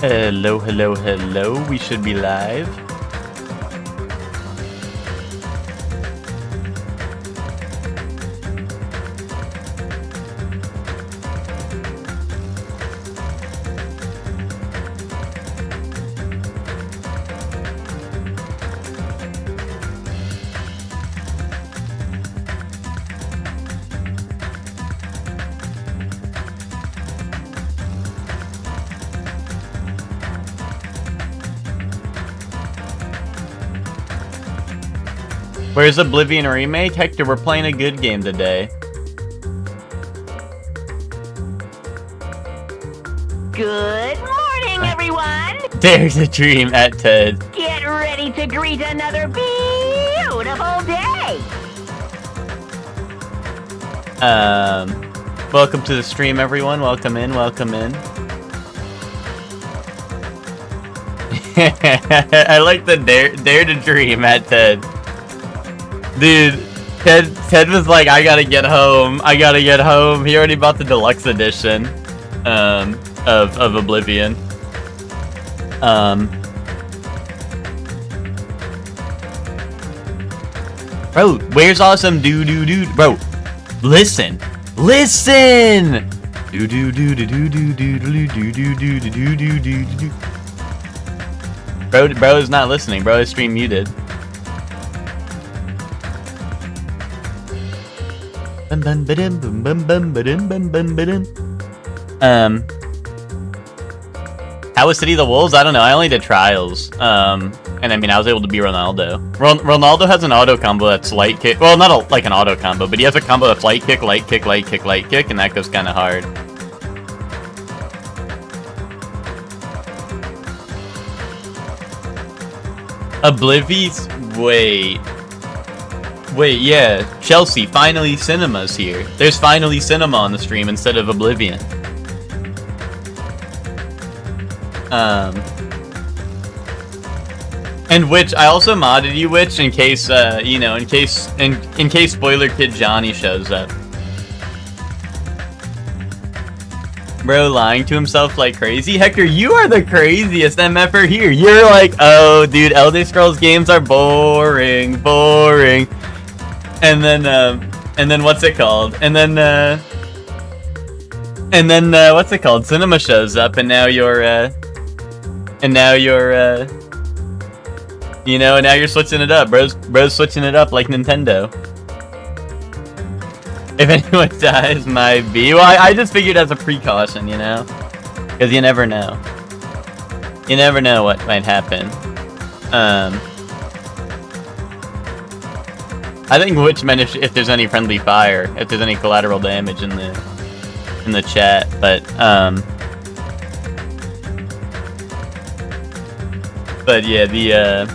Hello, hello, hello. We should be live. Where's Oblivion Remake? Hector, we're playing a good game today. Good morning, everyone! There's a dream at Ted. Get ready to greet another beautiful day! Welcome to the stream, everyone. Welcome in, welcome in. I like the dare to dream at Ted. Dude, Ted was like, I gotta get home. I gotta get home. He already bought the deluxe edition of Oblivion. Bro, where's awesome do? Bro, listen. Listen. Bro is not listening. Bro is stream muted. How was City of the Wolves? I don't know. I only did trials. And I mean, I was able to be Ronaldo. Ronaldo has an auto combo that's light kick. Well, not like an auto combo, but he has a combo that's light kick, light kick, light kick, light kick, and that goes kind of hard. Oblivious. Wait, yeah. Chelsea, finally cinema's here. There's finally cinema on the stream instead of Oblivion. And Witch, I also modded you, Witch, in case, you know, in case Spoiler Kid Johnny shows up. Bro lying to himself like crazy. Hector, you are the craziest MFer here. You're like, oh, dude, Elder Scrolls games are boring. And then what's it called? And then what's it called? Cinema shows up, and now you're you know, and now you're switching it up. Bro's switching it up like Nintendo. If anyone dies, might be. Well, I just figured as a precaution, you know? Because you never know. You never know what might happen. I think Witch meant if there's any friendly fire, if there's any collateral damage in the chat, but yeah,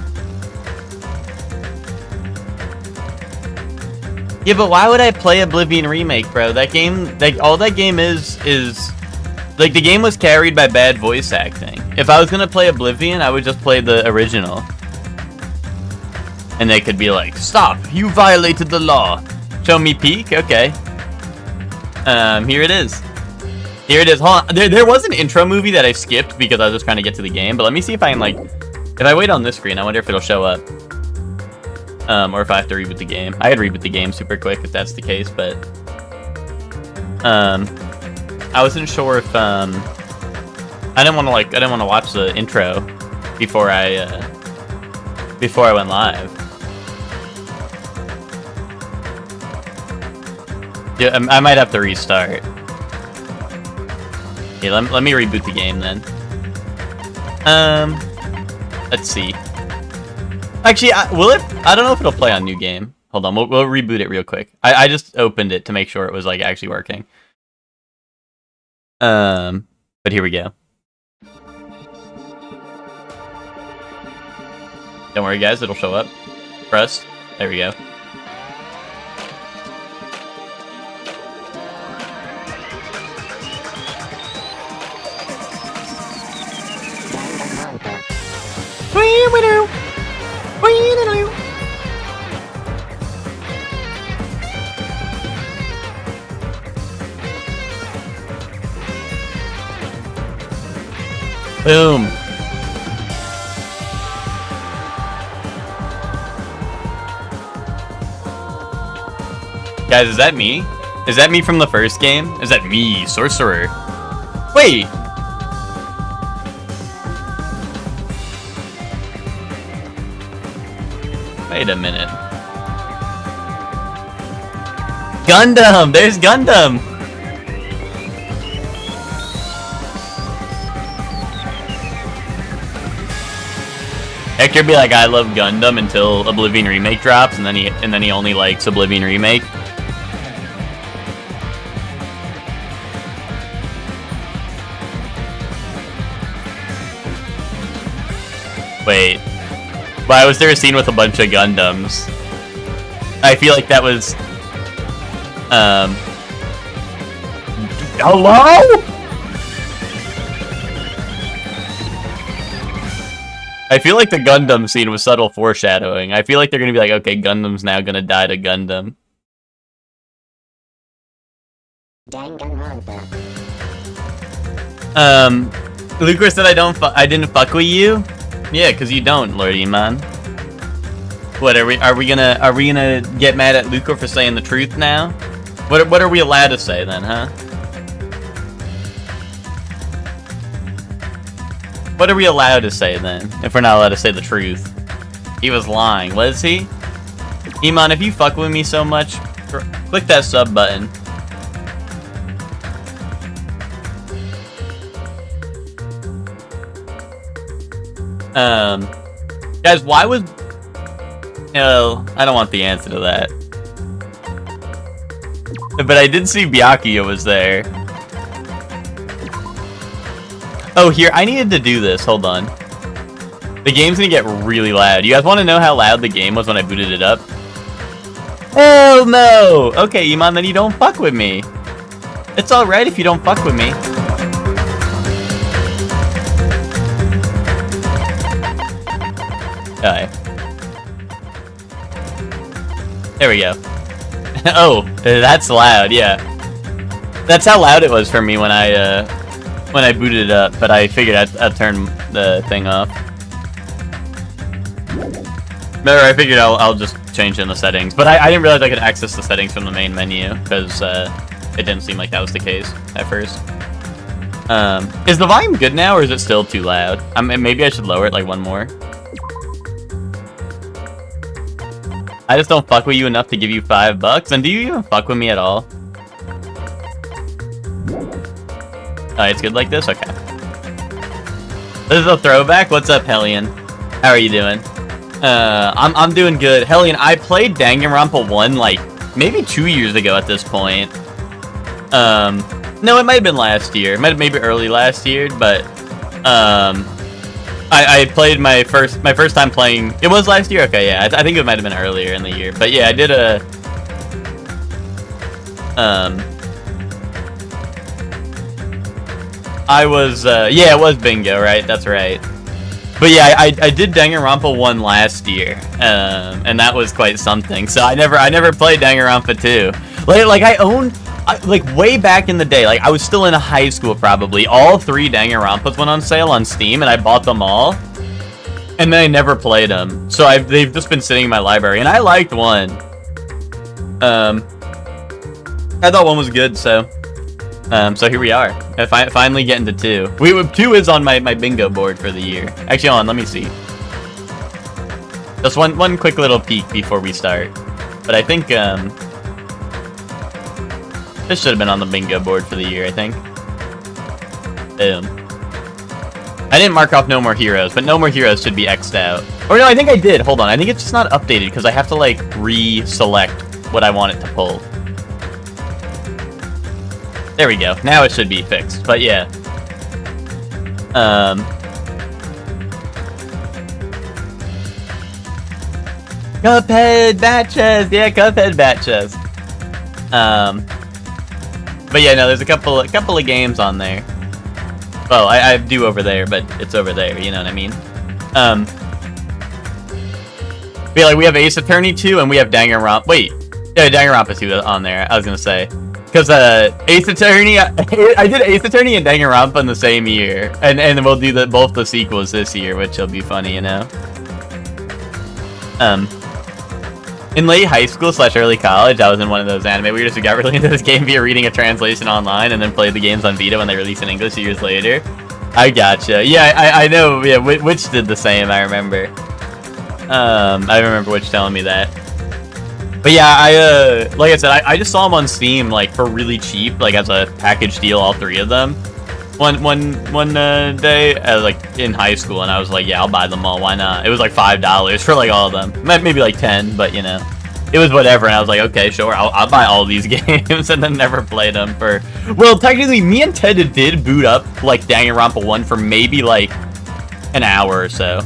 yeah, but why would I play Oblivion Remake, bro? That game, like, all that game is like, the game was carried by bad voice acting. If I was gonna play Oblivion, I would just play the original. And they could be like, stop, you violated the law. Show me peek? Okay. Here it is. Here it is. Hold on. There was an intro movie that I skipped because I was just trying to get to the game, but let me see if I can, like, if I wait on this screen, I wonder if it'll show up. Or if I have to reboot the game. I could reboot the game super quick if that's the case, but I wasn't sure if I didn't want to watch the intro before I went live. Yeah, I might have to restart. Yeah, let me reboot the game then. Let's see. Actually, will it? I don't know if it'll play on new game. Hold on, we'll reboot it real quick. I just opened it to make sure it was, like, actually working. But here we go. Don't worry, guys, it'll show up. Press. There we go. Boom. Guys, is that me? Is that me from the first game? Is that me, sorcerer? Wait. Wait a minute. Gundam! There's Gundam! Hector be like, I love Gundam until Oblivion Remake drops, and then he only likes Oblivion Remake. Wait. Why was there a scene with a bunch of Gundams? I feel like that was... Hello? I feel like the Gundam scene was subtle foreshadowing. I feel like they're gonna be like, okay, Gundam's now gonna die to Gundam. Danganronpa. Lucas said I didn't fuck with you? Yeah, cause you don't, Lord Iman. What are we gonna get mad at Luca for saying the truth now? What are we allowed to say then, huh? What are we allowed to say then, if we're not allowed to say the truth? He was lying, was he? Iman, if you fuck with me so much, click that sub button. Guys, why was... Oh, I don't want the answer to that. But I did see Byakuya was there. Oh, here, I needed to do this. Hold on. The game's gonna get really loud. You guys want to know how loud the game was when I booted it up? Oh, no! Okay, Iman, then you don't fuck with me. It's alright if you don't fuck with me. Alright. There we go. Oh, that's loud, yeah. That's how loud it was for me when I booted it up, but I figured I'd turn the thing off. Remember, I figured I'll just change in the settings, but I didn't realize I could access the settings from the main menu, because it didn't seem like that was the case at first. Is the volume good now, or is it still too loud? Maybe I should lower it like one more. I just don't fuck with you enough to give you $5. And do you even fuck with me at all? Oh, it's good like this? Okay. This is a throwback? What's up, Hellion? How are you doing? I'm doing good. Hellion, I played Danganronpa 1 like maybe 2 years ago at this point. No, it might have been last year. Maybe early last year, but I played my first time playing. It was last year. Okay, yeah. I think it might have been earlier in the year. But yeah, I did a I was yeah, it was bingo, right? That's right. But yeah, I did Danganronpa 1 last year, and that was quite something. So I never played Danganronpa 2. Like I owned, like way back in the day, like I was still in high school probably. All 3 Danganronpas went on sale on Steam, and I bought them all. And then I never played them, so they've just been sitting in my library, and I liked 1. I thought 1 was good, so here we are. Finally getting to 2. 2 is on my bingo board for the year. Actually, hold on, let me see. Just one quick little peek before we start. But I think this should have been on the bingo board for the year, I think. Boom. I didn't mark off No More Heroes, but No More Heroes should be X'd out. Or no, I think I did. Hold on, I think it's just not updated because I have to like re-select what I want it to pull. There we go. Now it should be fixed. But yeah. Cuphead Batches! Yeah, Cuphead Batches. But yeah, no, there's a couple of games on there. Well, I do over there, but it's over there, you know what I mean? But yeah, like we have Ace Attorney 2 and we have Danganronpa. Wait, Yeah, Danganronpa 2 on there, I was gonna say. Because Ace Attorney, I did Ace Attorney and Danganronpa in the same year. And we'll do both the sequels this year, which will be funny, you know? In late high school / early college, I was in one of those anime weirdos who got really into this game via reading a translation online and then played the games on Vita when they released in English years later. I gotcha. Yeah, I know. Yeah, Witch did the same, I remember. I remember Witch telling me that. But yeah, like I said, I just saw them on Steam, like, for really cheap, like, as a package deal, all 3 of them. One day, like, in high school, and I was like, yeah, I'll buy them all, why not? It was like $5 for, like, all of them. Maybe like 10, but, you know. It was whatever, and I was like, okay, sure, I'll buy all these games, and then never played them for... Well, technically, me and Ted did boot up, like, Danganronpa 1 for maybe, like, an hour or so.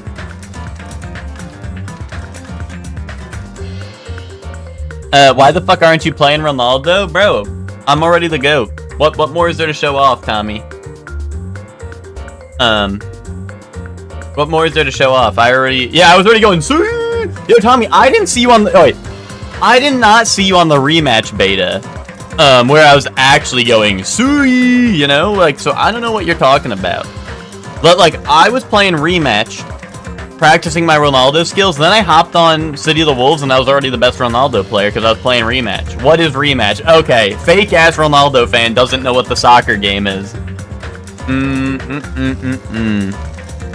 Why the fuck aren't you playing Ronaldo? Bro, I'm already the GOAT. What more is there to show off, Tommy? What more is there to show off? I was already going, Sui! Yo, Tommy, I didn't see you on the... Oh, wait. I did not see you on the rematch beta. Where I was actually going, Sui! You know? Like, so I don't know what you're talking about. But, like, I was playing rematch, practicing my Ronaldo skills, then I hopped on City of the Wolves, and I was already the best Ronaldo player because I was playing rematch. What is rematch? Okay, fake-ass Ronaldo fan doesn't know what the soccer game is.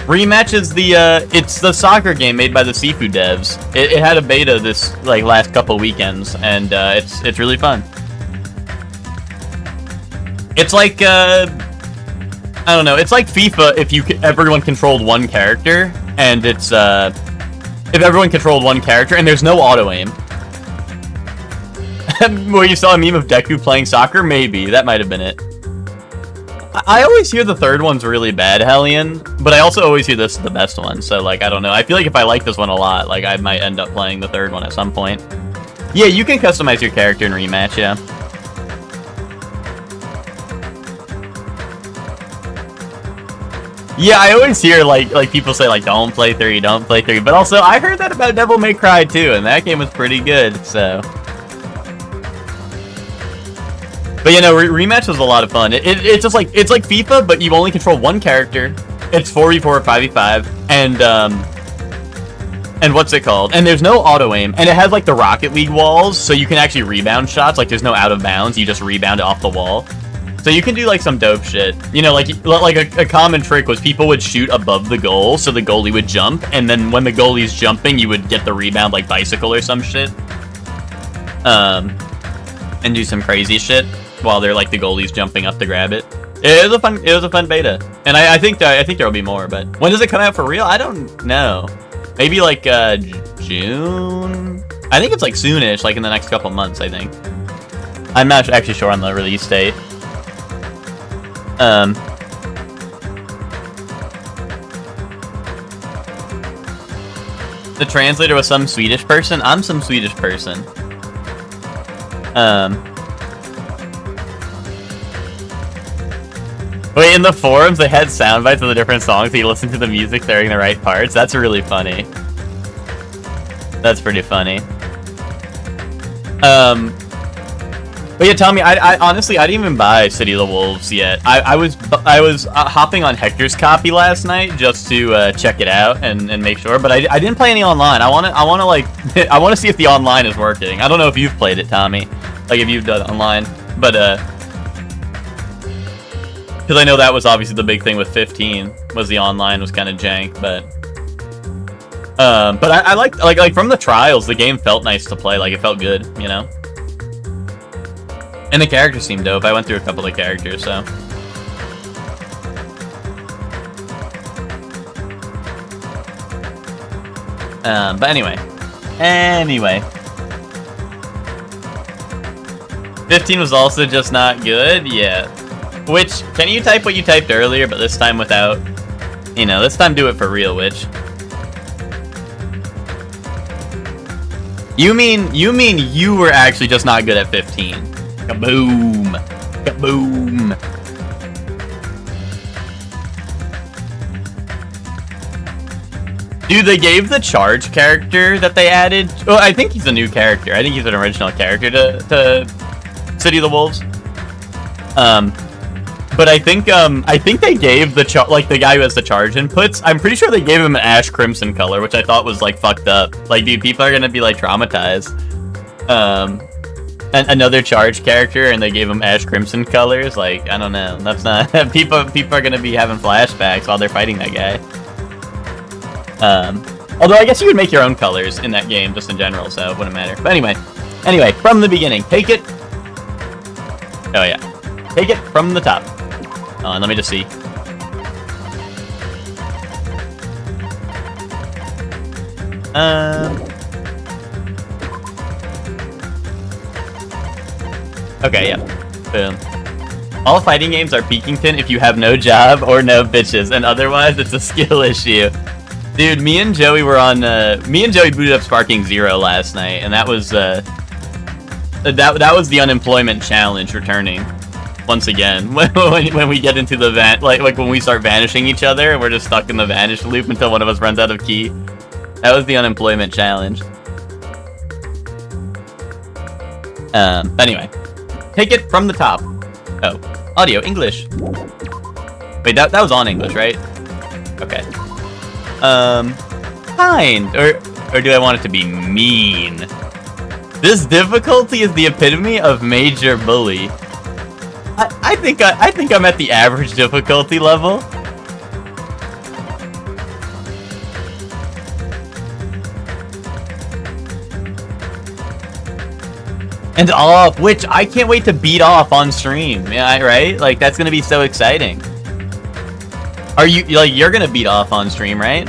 Rematch is it's the soccer game made by the Sifu devs. It had a beta this, like, last couple weekends, and it's really fun. It's like, I don't know, it's like FIFA if everyone controlled one character, and it's, if everyone controlled one character, and there's no auto-aim. Where you saw a meme of Deku playing soccer? Maybe, that might have been it. I always hear the third one's really bad, Hellion, but I also always hear this is the best one, so, like, I don't know. I feel like if I like this one a lot, like, I might end up playing the third one at some point. Yeah, you can customize your character in rematch, yeah. Yeah, I always hear, like people say, like, don't play 3, but also, I heard that about Devil May Cry 2, and that game was pretty good, so... But, you know, rematch was a lot of fun. It's just like, it's like FIFA, but you only control one character. It's 4v4, 5v5, and what's it called? And there's no auto-aim, and it has, like, the Rocket League walls, so you can actually rebound shots, like, there's no out of bounds, you just rebound it off the wall. So you can do, like, some dope shit. You know, like a common trick was people would shoot above the goal, so the goalie would jump, and then when the goalie's jumping, you would get the rebound, like, bicycle or some shit. And do some crazy shit while they're, like, the goalie's jumping up to grab it. It was a fun beta, and I think there will be more. But when does it come out for real? I don't know. Maybe like June. I think it's like soonish, like in the next couple months. I think. I'm not actually sure on the release date. The translator was some Swedish person. I'm some Swedish person. Wait, in the forums, they had sound bites of the different songs, so you listen to the music during the right parts. That's really funny. That's pretty funny. But yeah, Tommy, I honestly, I didn't even buy City of the Wolves yet. I was hopping on Hector's copy last night just to check it out and make sure, but I didn't play any online. I wanna like, I wanna see if the online is working. I don't know if you've played it, Tommy, like if you've done it online, but because I know that was obviously the big thing with 15, was the online was kind of jank, but I liked, like from the trials, the game felt nice to play, like it felt good, you know? And the characters seemed dope. I went through a couple of characters, so. But anyway. 15 was also just not good, yeah. Witch, can you type what you typed earlier, but this time without, you know, this time do it for real, Witch. You mean you were actually just not good at 15. Kaboom! Kaboom! Dude, they gave the Charge character that they added. Well, I think he's a new character. I think he's an original character to City of the Wolves. But I think they gave the the guy who has the Charge inputs. I'm pretty sure they gave him an ash crimson color, which I thought was like fucked up. Like, dude, people are gonna be like traumatized. Another Charge character, and they gave him ash crimson colors. Like, I don't know. That's not people are gonna be having flashbacks while they're fighting that guy. Although I guess you could make your own colors in that game, just in general, so it wouldn't matter. But anyway, from the beginning, take it. Oh yeah, take it from the top. Oh, and let me just see. Okay, yeah. Boom. All fighting games are Peakington if you have no job or no bitches, and otherwise it's a skill issue. Dude, me and Joey booted up Sparking Zero last night, and that was the unemployment challenge returning once again. when we get into the like when we start vanishing each other, and we're just stuck in the vanish loop until one of us runs out of key. That was the unemployment challenge. Anyway, take it from the top. Oh, audio English. Wait, that was on English, right? Okay. Kind, or do I want it to be mean? This difficulty is the epitome of major bully. I think I'm at the average difficulty level. And off, which I can't wait to beat off on stream. Yeah, right? Like, that's gonna be so exciting. Are you, like, you're gonna beat off on stream, right?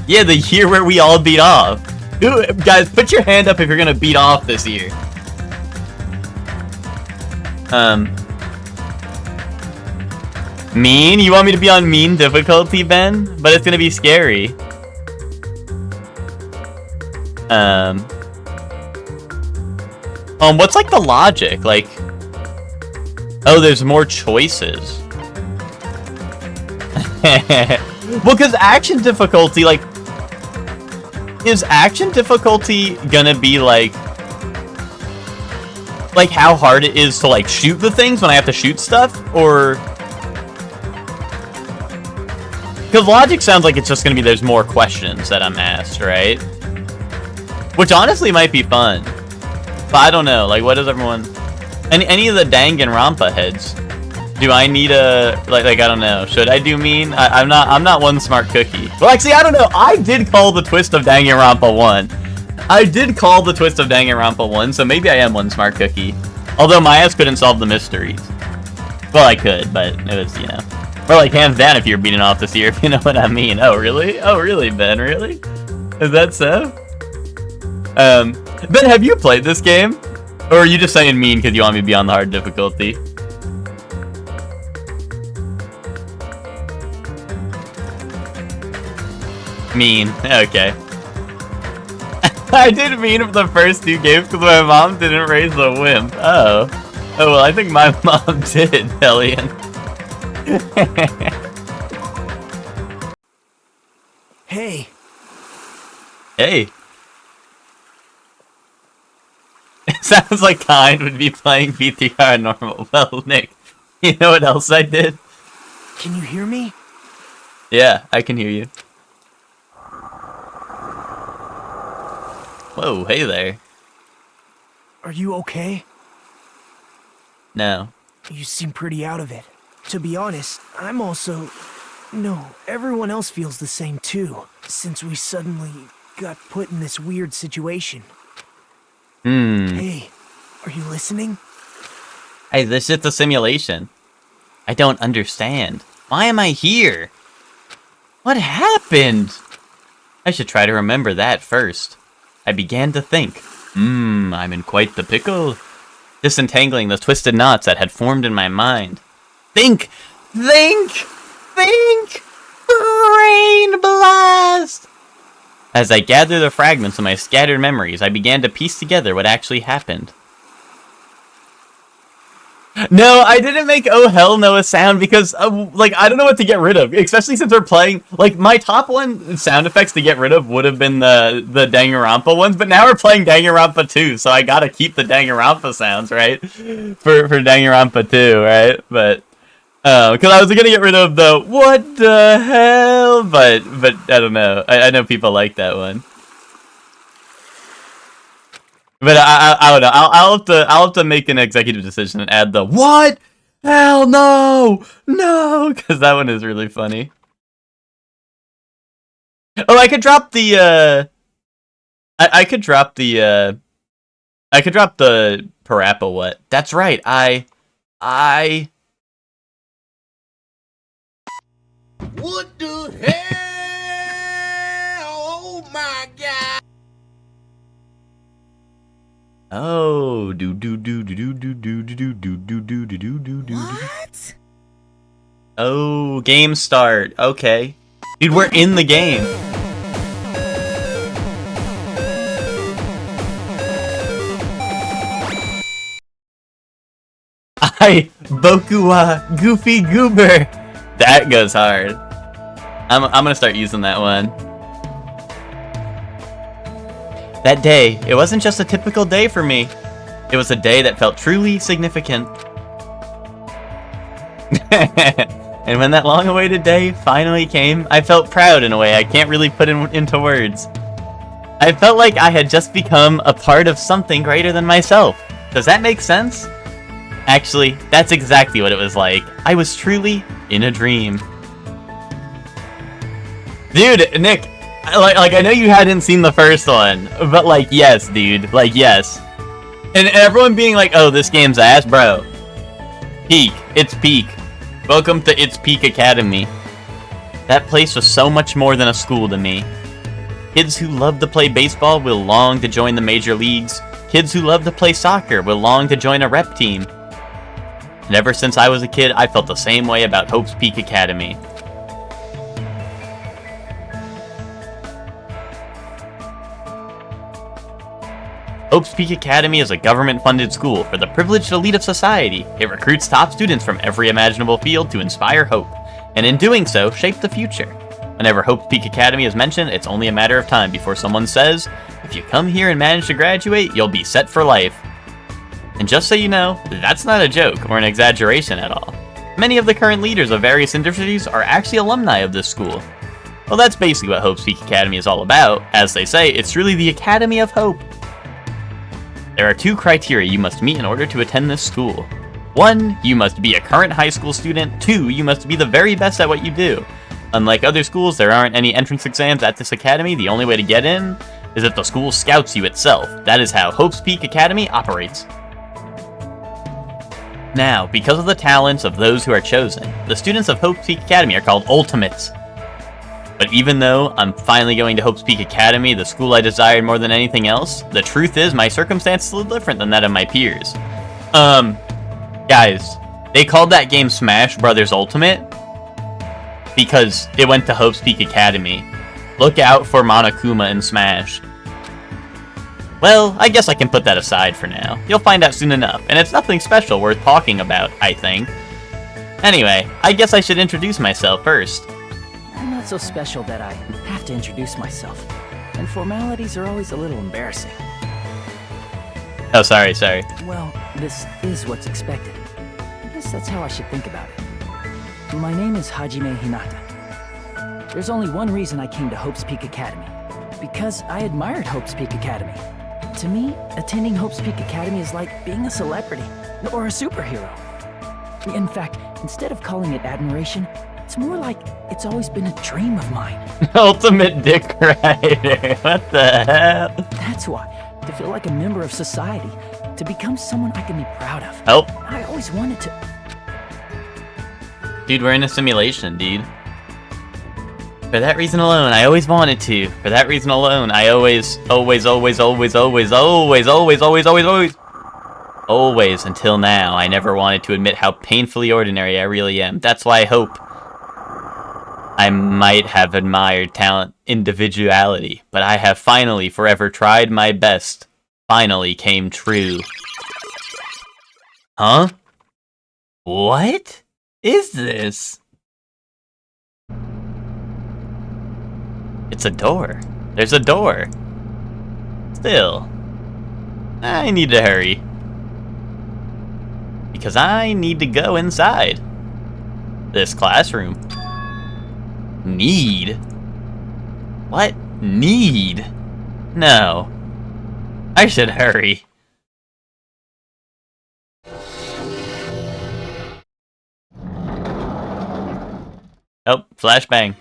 Yeah, the year where we all beat off. Ooh, guys, put your hand up if you're gonna beat off this year. Mean? You want me to be on mean difficulty, Ben? But it's gonna be scary. What's like the logic? Like, oh, there's more choices. Well, because action difficulty, like, is action difficulty gonna be like how hard it is to like shoot the things when I have to shoot stuff, or because logic sounds like it's just gonna be there's more questions that I'm asked, right? Which honestly might be fun, but I don't know. Like, what does everyone? Any of the Danganronpa heads? Do I need a like I don't know. Should I do mean? I'm not one smart cookie. Well, actually, I don't know. I did call the twist of Danganronpa 1. I did call the twist of Danganronpa 1, so maybe I am one smart cookie. Although my ass couldn't solve the mysteries. Well, I could, but it was, you know. Or like hands down if you're beating off this year, if you know what I mean. Oh really? Oh really, Ben? Really? Is that so? Ben, have you played this game? Or are you just saying mean because you want me to be on the hard difficulty? Mean. Okay. I did mean for the first two games because my mom didn't raise the wimp. Oh. Oh, well, I think my mom did, Hellion. Hey. Hey. It sounds like Kind would be playing VTR normal. Well, Nick, you know what else I did? Can you hear me? Yeah, I can hear you. Whoa, hey there. Are you okay? No. You seem pretty out of it. To be honest, I'm also... No, everyone else feels the same too, since we suddenly got put in this weird situation. Hey, are you listening? Hey, this is a simulation. I don't understand. Why am I here? What happened? I should try to remember that first. I began to think. I'm in quite the pickle. Disentangling the twisted knots that had formed in my mind. Think! Think! Think! Brain blast! As I gathered the fragments of my scattered memories, I began to piece together what actually happened. No, I didn't make "Oh Hell No" a sound because, like, I don't know what to get rid of. Especially since we're playing, like, my top one sound effects to get rid of would have been the Danganronpa ones, but now we're playing Danganronpa 2, so I gotta keep the Danganronpa sounds, right? For Danganronpa 2, right? But, because I was gonna get rid of the "What the hell," but I don't know. I know people like that one. But I don't know. I'll have to make an executive decision and add the "What? Hell no, no," because that one is really funny. Oh, I could drop the I could drop the Parappa what? That's right. I. What the hell? Oh my god! Oh, do do do do do do do do do do do do do do do. What? Oh, game start. Okay, dude, we're in the game. Boku wa Goofy Goober. That goes hard. I'm gonna start using that one. That day, it wasn't just a typical day for me. It was a day that felt truly significant. And when that long-awaited day finally came, I felt proud in a way I can't really put into words. I felt like I had just become a part of something greater than myself. Does that make sense? Actually, that's exactly what it was like. I was truly in a dream. Dude, Nick, like I know you hadn't seen the first one, but like, yes, dude, like, yes. And everyone being like, oh, this game's ass, bro. Peak, it's peak. Welcome to It's Peak Academy. That place was so much more than a school to me. Kids who love to play baseball will long to join the major leagues. Kids who love to play soccer will long to join a rep team. And ever since I was a kid, I felt the same way about Hope's Peak Academy. Hope's Peak Academy is a government-funded school for the privileged elite of society. It recruits top students from every imaginable field to inspire hope, and in doing so, shape the future. Whenever Hope's Peak Academy is mentioned, it's only a matter of time before someone says, if you come here and manage to graduate, you'll be set for life. And just so you know, that's not a joke or an exaggeration at all. Many of the current leaders of various industries are actually alumni of this school. Well, that's basically what Hope's Peak Academy is all about. As they say, it's really the Academy of Hope. There are 2 criteria you must meet in order to attend this school. 1, you must be a current high school student. 2, you must be the very best at what you do. Unlike other schools, there aren't any entrance exams at this academy. The only way to get in is if the school scouts you itself. That is how Hope's Peak Academy operates. Now, because of the talents of those who are chosen, the students of Hope's Peak Academy are called Ultimates. But even though I'm finally going to Hope's Peak Academy, the school I desired more than anything else, the truth is my circumstance is a little different than that of my peers. Guys, they called that game Smash Brothers Ultimate because it went to Hope's Peak Academy. Look out for Monokuma in Smash. Well, I guess I can put that aside for now. You'll find out soon enough, and it's nothing special worth talking about, I think. Anyway, I guess I should introduce myself first. I'm not so special that I have to introduce myself, and formalities are always a little embarrassing. Oh, sorry. Well, this is what's expected. I guess that's how I should think about it. My name is Hajime Hinata. There's only one reason I came to Hope's Peak Academy. Because I admired Hope's Peak Academy. To me, attending Hope's Peak Academy is like being a celebrity, or a superhero. In fact, instead of calling it admiration, it's more like it's always been a dream of mine. Ultimate dick rider. What the hell? That's why, to feel like a member of society, to become someone I can be proud of. Help. I always wanted to... Dude, we're in a simulation, dude. For that reason alone, I always wanted to. For that reason alone, I always, until now, I never wanted to admit how painfully ordinary I really am. That's why I hope I might have admired talent, individuality, but I have finally forever tried my best. Finally came true. Huh? What is this? It's a door. There's a door. Still, I need to hurry. Because I need to go inside this classroom. Need? What? Need? No. I should hurry. Oh, flashbang.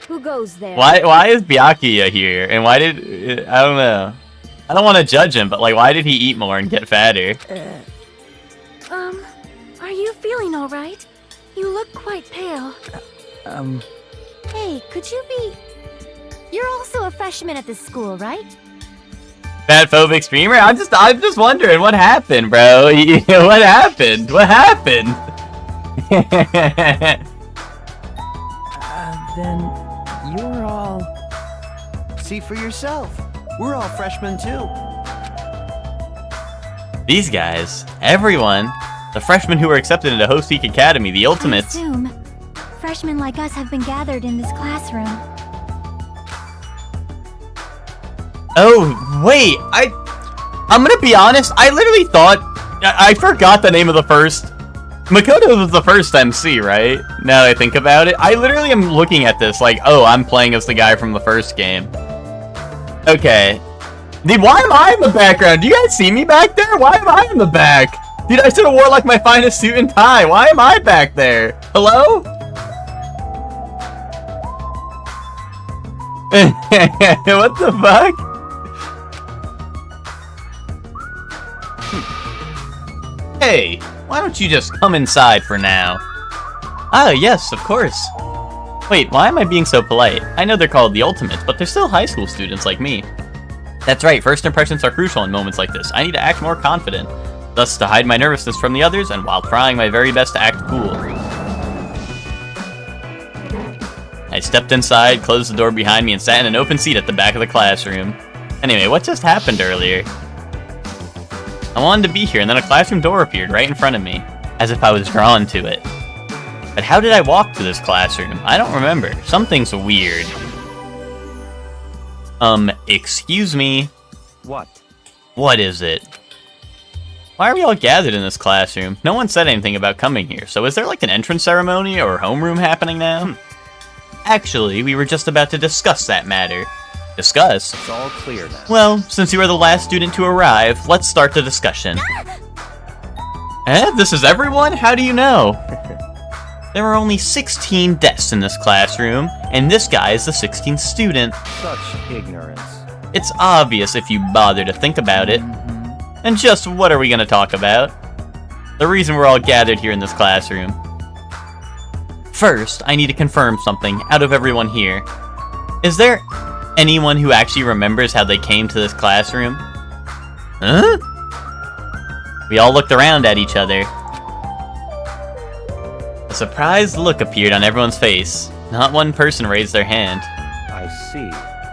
Who goes there? Why is Byakuya here? And why did... I don't know. I don't want to judge him, but like, why did he eat more and get fatter? Are you feeling alright? You look quite pale. Hey, could you be... You're also a freshman at this school, right? Fat phobic streamer? I'm just wondering what happened, bro. What happened? What happened? Then you're all... See for yourself. We're all freshmen too. These guys, everyone, the freshmen who were accepted into Host Peak Academy, the I ultimates. assume freshmen like us have been gathered in this classroom. Oh, wait, I'm gonna be honest, I literally thought, I forgot the name of the first. Makoto was the first MC, right? Now that I think about it, I literally am looking at this like, oh, I'm playing as the guy from the first game. Okay. Dude, why am I in the background? Do you guys see me back there? Why am I in the back? Dude, I should have wore like my finest suit and tie. Why am I back there? Hello? What the fuck? Hey, why don't you just come inside for now? Ah, yes, of course. Wait, why am I being so polite? I know they're called the Ultimates, but they're still high school students like me. That's right, first impressions are crucial in moments like this. I need to act more confident, thus to hide my nervousness from the others, and while trying my very best to act cool. I stepped inside, closed the door behind me, and sat in an open seat at the back of the classroom. Anyway, what just happened earlier? I wanted to be here, and then a classroom door appeared right in front of me, as if I was drawn to it. But how did I walk to this classroom? I don't remember. Something's weird. Excuse me? What? What is it? Why are we all gathered in this classroom? No one said anything about coming here, so is there like an entrance ceremony or homeroom happening now? Actually, we were just about to discuss that matter. Discuss? It's all clear now. Well, since you are the last student to arrive, let's start the discussion. This is everyone? How do you know? There are only 16 desks in this classroom, and this guy is the 16th student. Such ignorance. It's obvious if you bother to think about it. And just what are we going to talk about? The reason we're all gathered here in this classroom. First, I need to confirm something out of everyone here. Is there anyone who actually remembers how they came to this classroom? Huh? We all looked around at each other. A surprised look appeared on everyone's face. Not one person raised their hand. I see.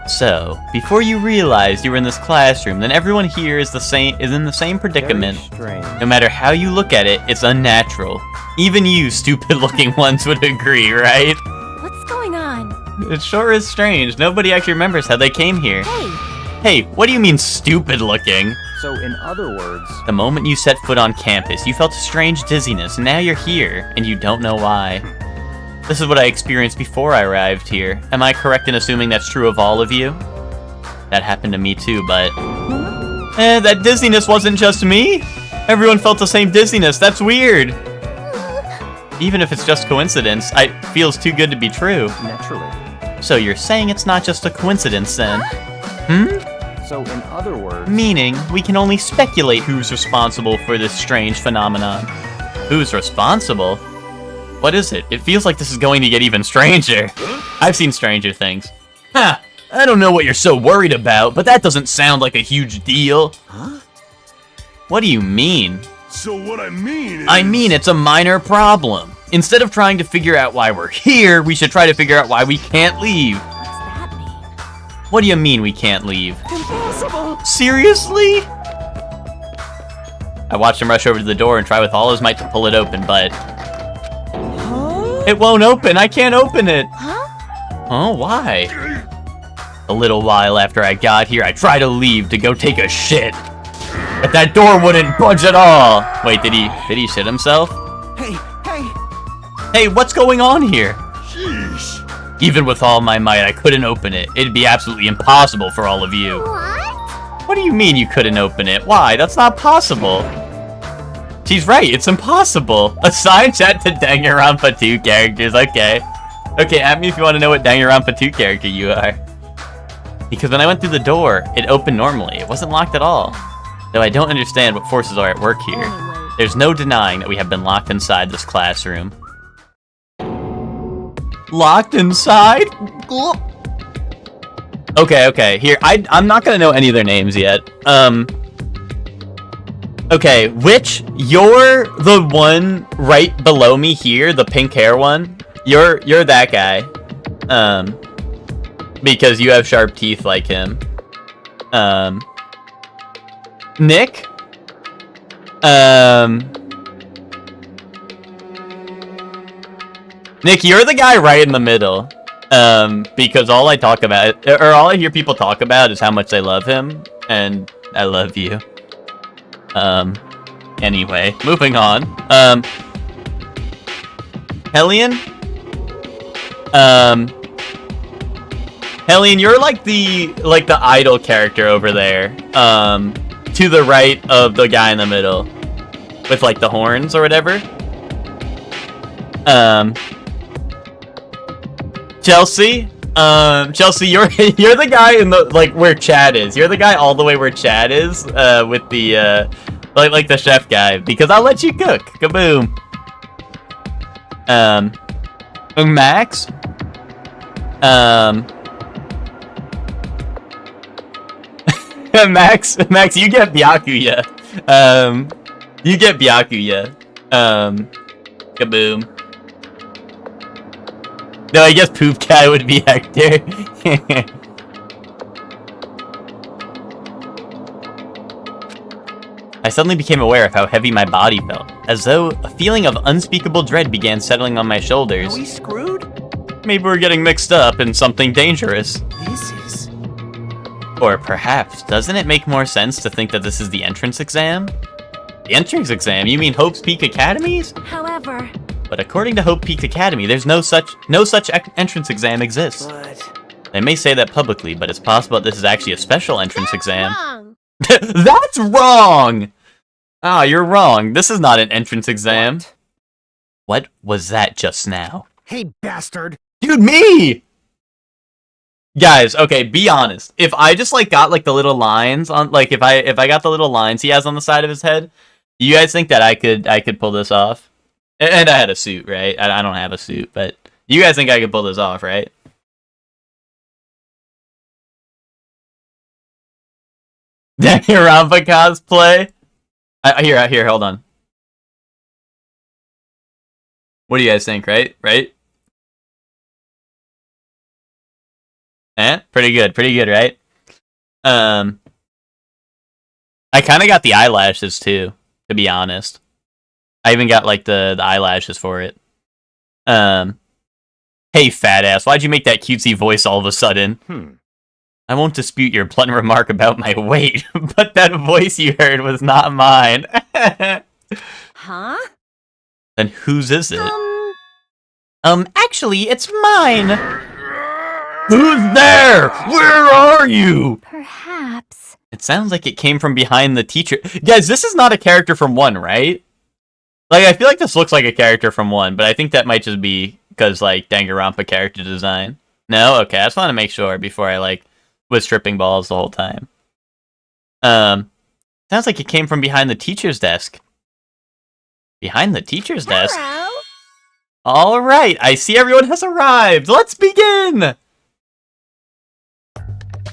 So, before you realized you were in this classroom, then everyone here is in the same predicament. Very strange. No matter how you look at it, it's unnatural. Even you stupid-looking ones would agree, right? What's going on? It sure is strange. Nobody actually remembers how they came here. Hey, Hey, what do you mean stupid-looking? So in other words, The moment you set foot on campus, you felt a strange dizziness, and now you're here, and you don't know why. This is what I experienced before I arrived here. Am I correct in assuming that's true of all of you? That happened to me too, but... that dizziness wasn't just me! Everyone felt the same dizziness, that's weird! Even if it's just coincidence, it feels too good to be true. naturally. So you're saying it's not just a coincidence then? So in other words, Meaning, we can only speculate who's responsible for this strange phenomenon. Who's responsible? What is it? It feels like this is going to get even stranger. I've seen stranger things. Ha! I don't know what you're so worried about, but that doesn't sound like a huge deal. Huh? What do you mean? So what I mean is... I mean it's a minor problem. Instead of trying to figure out why we're here, we should try to figure out why we can't leave. what's that mean? What do you mean we can't leave? Impossible! Seriously? I watched him rush over to the door and try with all his might to pull it open, but... It won't open! I can't open it! Oh, why? A little while after I got here, I tried to leave to go take a shit. But that door wouldn't budge at all! Wait, did he shit himself? Hey, Hey, what's going on here? Sheesh. Even with all my might, I couldn't open it. It'd be absolutely impossible for all of you. What? What do you mean you couldn't open it? Why? That's not possible. She's right, it's impossible. Assign chat to Danganronpa 2 characters, okay. Okay, at me if you want to know what Danganronpa 2 character you are. Because when I went through the door, it opened normally. It wasn't locked at all. Though I don't understand what forces are at work here. There's no denying that we have been locked inside this classroom. Locked inside? Okay, here, I'm not gonna know any of their names yet. Okay, you're the one right below me here, the pink hair one. You're that guy. Because you have sharp teeth like him. Nick? Nick, you're the guy right in the middle. Because all I talk about, or all I hear people talk about is how much they love him, and I love you. Anyway, moving on. Hellion? Hellion, you're like the idol character over there. To the right of the guy in the middle. With like the horns or whatever. Chelsea? Chelsea, you're the guy in the where Chad is. You're the guy all the way where Chad is, with the like the chef guy, because I'll let you cook. Kaboom. Max? Max, you get Byakuya. You get Byakuya. Kaboom. No, I guess Poop Guy would be Hector. I suddenly became aware of how heavy my body felt, as though a feeling of unspeakable dread began settling on my shoulders. are we screwed? Maybe we're getting mixed up in something dangerous. This is... Or perhaps, doesn't it make more sense to think that this is the entrance exam? The entrance exam? You mean Hope's Peak Academies? However... But according to Hope Peak Academy, there's no such entrance exam exists. But They may say that publicly, but it's possible that this is actually a special entrance exam. Wrong. That's wrong! Ah, you're wrong. This is not an entrance exam. What was that just now? Hey, bastard! Dude, me! Guys, okay, be honest. If I just got the little lines on, if I got the little lines he has on the side of his head, you guys think that I could pull this off? And I had a suit, right? I don't have a suit, but you guys think I could pull this off, right? Danganronpa cosplay? Here, hold on. What do you guys think, right? Right? Pretty good, right? I kind of got the eyelashes, too, to be honest. I even got, the eyelashes for it. Hey, fat ass, why'd you make that cutesy voice all of a sudden? I won't dispute your blunt remark about my weight, but that voice you heard was not mine. Huh? Then whose is it? Actually, it's mine. Who's there? Where are you? Perhaps. It sounds like it came from behind the teacher. Guys, this is not a character from 1, right? I feel like this looks like a character from 1, but I think that might just be because, Danganronpa character design. No? Okay, I just want to make sure before I, was tripping balls the whole time. Sounds like it came from behind the teacher's desk. Behind the teacher's desk? Hello? Alright, I see everyone has arrived! Let's begin!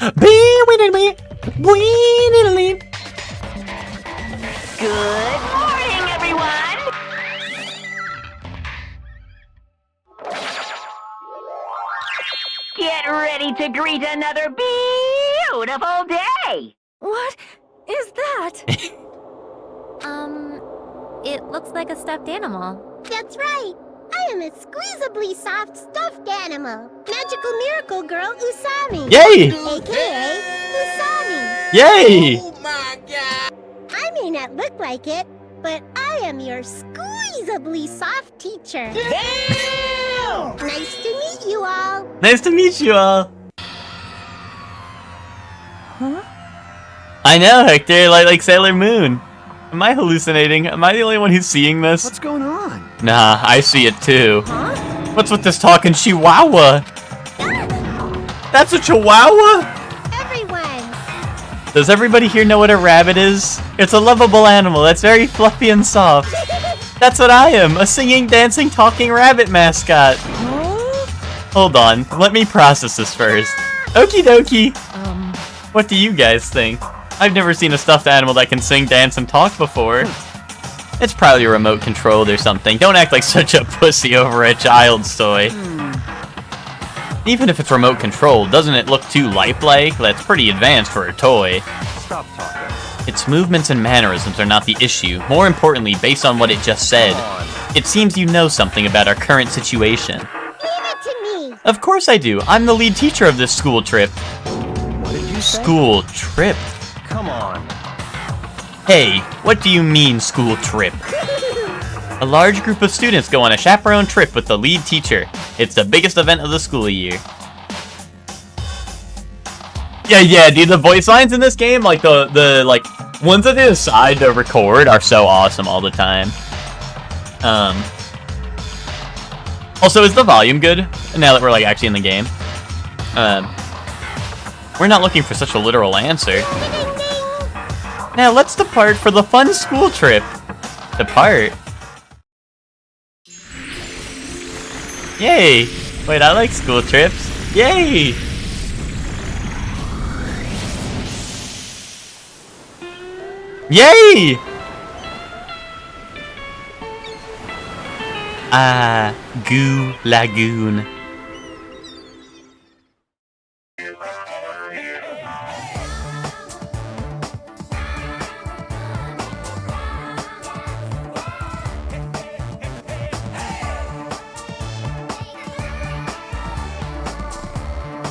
Good morning, everyone! Get ready to greet another beautiful day! What is that? It looks like a stuffed animal. That's right. I am a squeezably soft stuffed animal. Magical miracle girl Usami. Yay! AKA Usami. Yay! I may not look like it, but I am your squeezably soft teacher. Damn! Nice to meet you all. Nice to meet you all. Huh? I know, Hector, like Sailor Moon. Am I hallucinating? Am I the only one who's seeing this? What's going on? Nah, I see it too. Huh? What's with this talking chihuahua? That's a chihuahua? Everyone. Does everybody here know what a rabbit is? It's a lovable animal that's very fluffy and soft. That's what I am, a singing, dancing, talking rabbit mascot. Hold on, let me process this first. Okie dokie. What do you guys think? I've never seen a stuffed animal that can sing, dance, and talk before. It's probably remote controlled or something. Don't act like such a pussy over a child's toy. Even if it's remote controlled, doesn't it look too lifelike? That's pretty advanced for a toy. Stop talking. Its movements and mannerisms are not the issue. More importantly, based on what it just said, it seems you know something about our current situation. Leave it to me. Of course I do. I'm the lead teacher of this school trip. What did you say? School trip? Come on. Hey, what do you mean, school trip? A large group of students go on a chaperone trip with the lead teacher. It's the biggest event of the school year. Yeah, dude, the voice lines in this game, like the like ones that they decide to record are so awesome all the time. Also, is the volume good? Now that we're like actually in the game. We're not looking for such a literal answer. Now let's depart for the fun school trip. Depart? Yay! Wait, I like school trips. Yay! Yay! Goo Lagoon.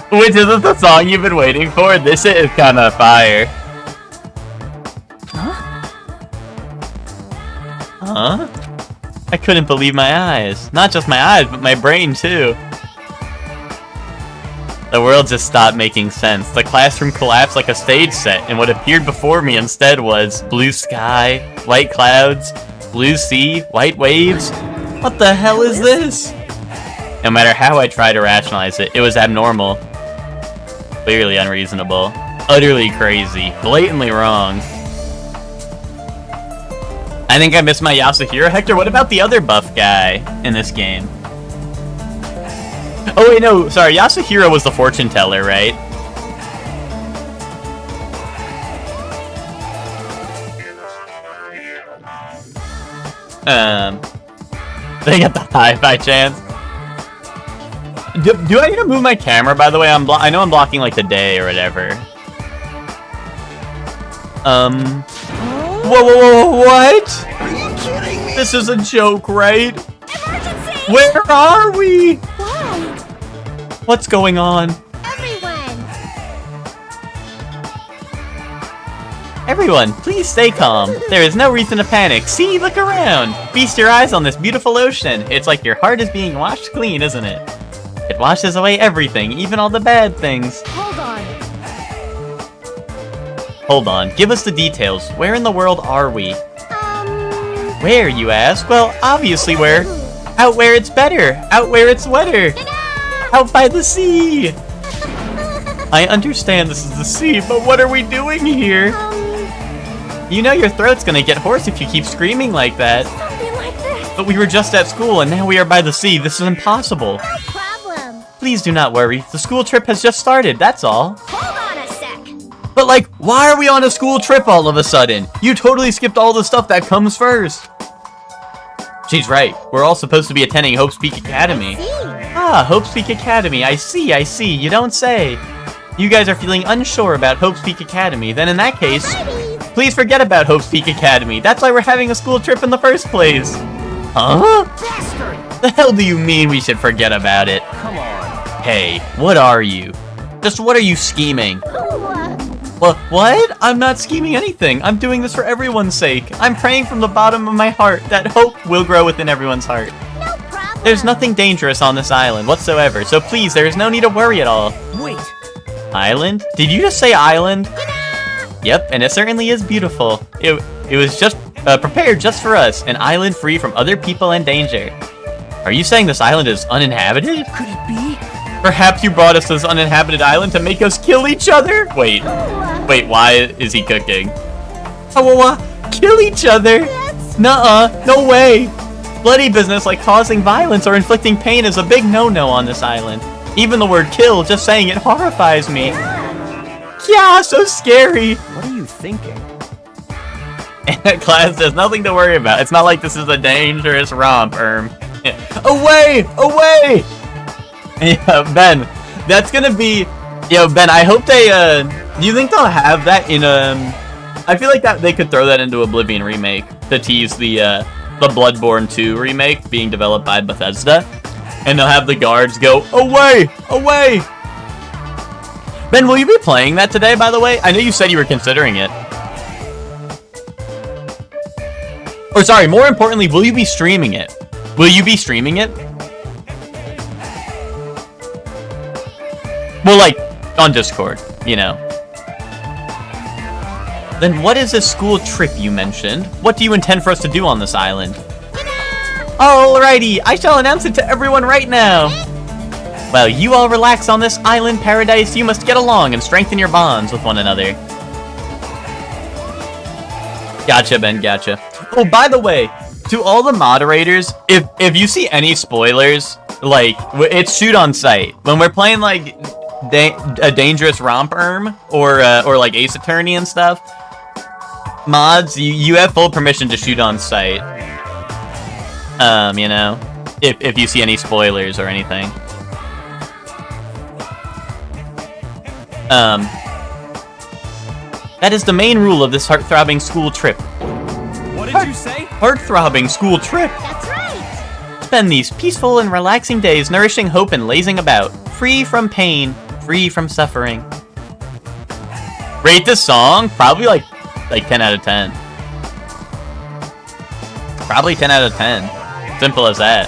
Which isn't the song you've been waiting for? This shit is kinda fire. Huh? I couldn't believe my eyes. Not just my eyes, but my brain too. The world just stopped making sense. The classroom collapsed like a stage set, and what appeared before me instead was blue sky, white clouds, blue sea, white waves. What the hell is this? No matter how I tried to rationalize it, it was abnormal. Clearly unreasonable. Utterly crazy. Blatantly wrong. I think I missed my Yasuhiro. Hector, what about the other buff guy in this game? Oh wait, no, sorry, Yasuhiro was the fortune teller, right? Did I get the high by chance? Do I need to move my camera, by the way? I know I'm blocking, like, the day or whatever. Whoa, what? Are you kidding me? This is a joke, right? Emergency! Where are we? Why? What's going on? Everyone, please stay calm. There is no reason to panic. See, look around. Feast your eyes on this beautiful ocean. It's like your heart is being washed clean, isn't it? It washes away everything, even all the bad things. Hold on. Hold on, give us the details. Where in the world are we? Where, you ask? Well, obviously where? Out where it's better. Out where it's wetter. Out by the sea. I understand this is the sea, but what are we doing here? You know your throat's gonna get hoarse if you keep screaming like that. Something like this. But we were just at school, and now we are by the sea. This is impossible. No problem. Please do not worry. The school trip has just started, that's all. Hold on a sec. But like, why are we on a school trip all of a sudden? You totally skipped all the stuff that comes first. She's right. We're all supposed to be attending Hope's Peak Academy. Ah, Hope's Peak Academy. I see. You don't say. You guys are feeling unsure about Hope's Peak Academy. Then in that case, Please forget about Hope's Peak Academy. That's why we're having a school trip in the first place. Huh? Bastard! The hell do you mean we should forget about it? Come on. Hey, what are you? Just what are you scheming? Ooh, What? I'm not scheming anything. I'm doing this for everyone's sake. I'm praying from the bottom of my heart that hope will grow within everyone's heart. no problem. There's nothing dangerous on this island whatsoever, so please, there is no need to worry at all. Wait, Island? Did you just say island? Yep, and it certainly is beautiful. It was just prepared just for us, an island free from other people and danger. Are you saying this island is uninhabited? could it be? Perhaps you brought us to this uninhabited island to make us kill each other? Wait, why is he cooking? Kill each other? Nuh-uh, no way. Bloody business like causing violence or inflicting pain is a big no-no on this island. Even the word kill, just saying it horrifies me. Yeah, so scary. What are you thinking? Class, there's nothing to worry about. It's not like this is a dangerous romp, Away! Away! Yeah, Ben, that's gonna be... Yo, Ben, I hope they, do you think they'll have that in, I feel like that they could throw that into Oblivion Remake to tease the Bloodborne 2 remake being developed by Bethesda. And they'll have the guards go, away! Away! Ben, will you be playing that today, by the way? I know you said you were considering it. Or sorry, more importantly, will you be streaming it? Will you be streaming it? Well, like, on Discord, you know. Then what is this school trip you mentioned? What do you intend for us to do on this island? Alrighty, I shall announce it to everyone right now. Well, you all relax on this island paradise. You must get along and strengthen your bonds with one another. Gotcha, Ben, gotcha. Oh, by the way, to all the moderators, if you see any spoilers, like, it's shoot on sight. When we're playing, like, a dangerous romp or like Ace Attorney and stuff, mods, you have full permission to shoot on sight. You know, if you see any spoilers or anything. That is the main rule of this heart-throbbing school trip. What did you say? Heart-throbbing school trip. That's right. Spend these peaceful and relaxing days nourishing hope and lazing about, free from pain, free from suffering. Rate this song? Probably like 10 out of 10. Probably 10 out of 10. Simple as that.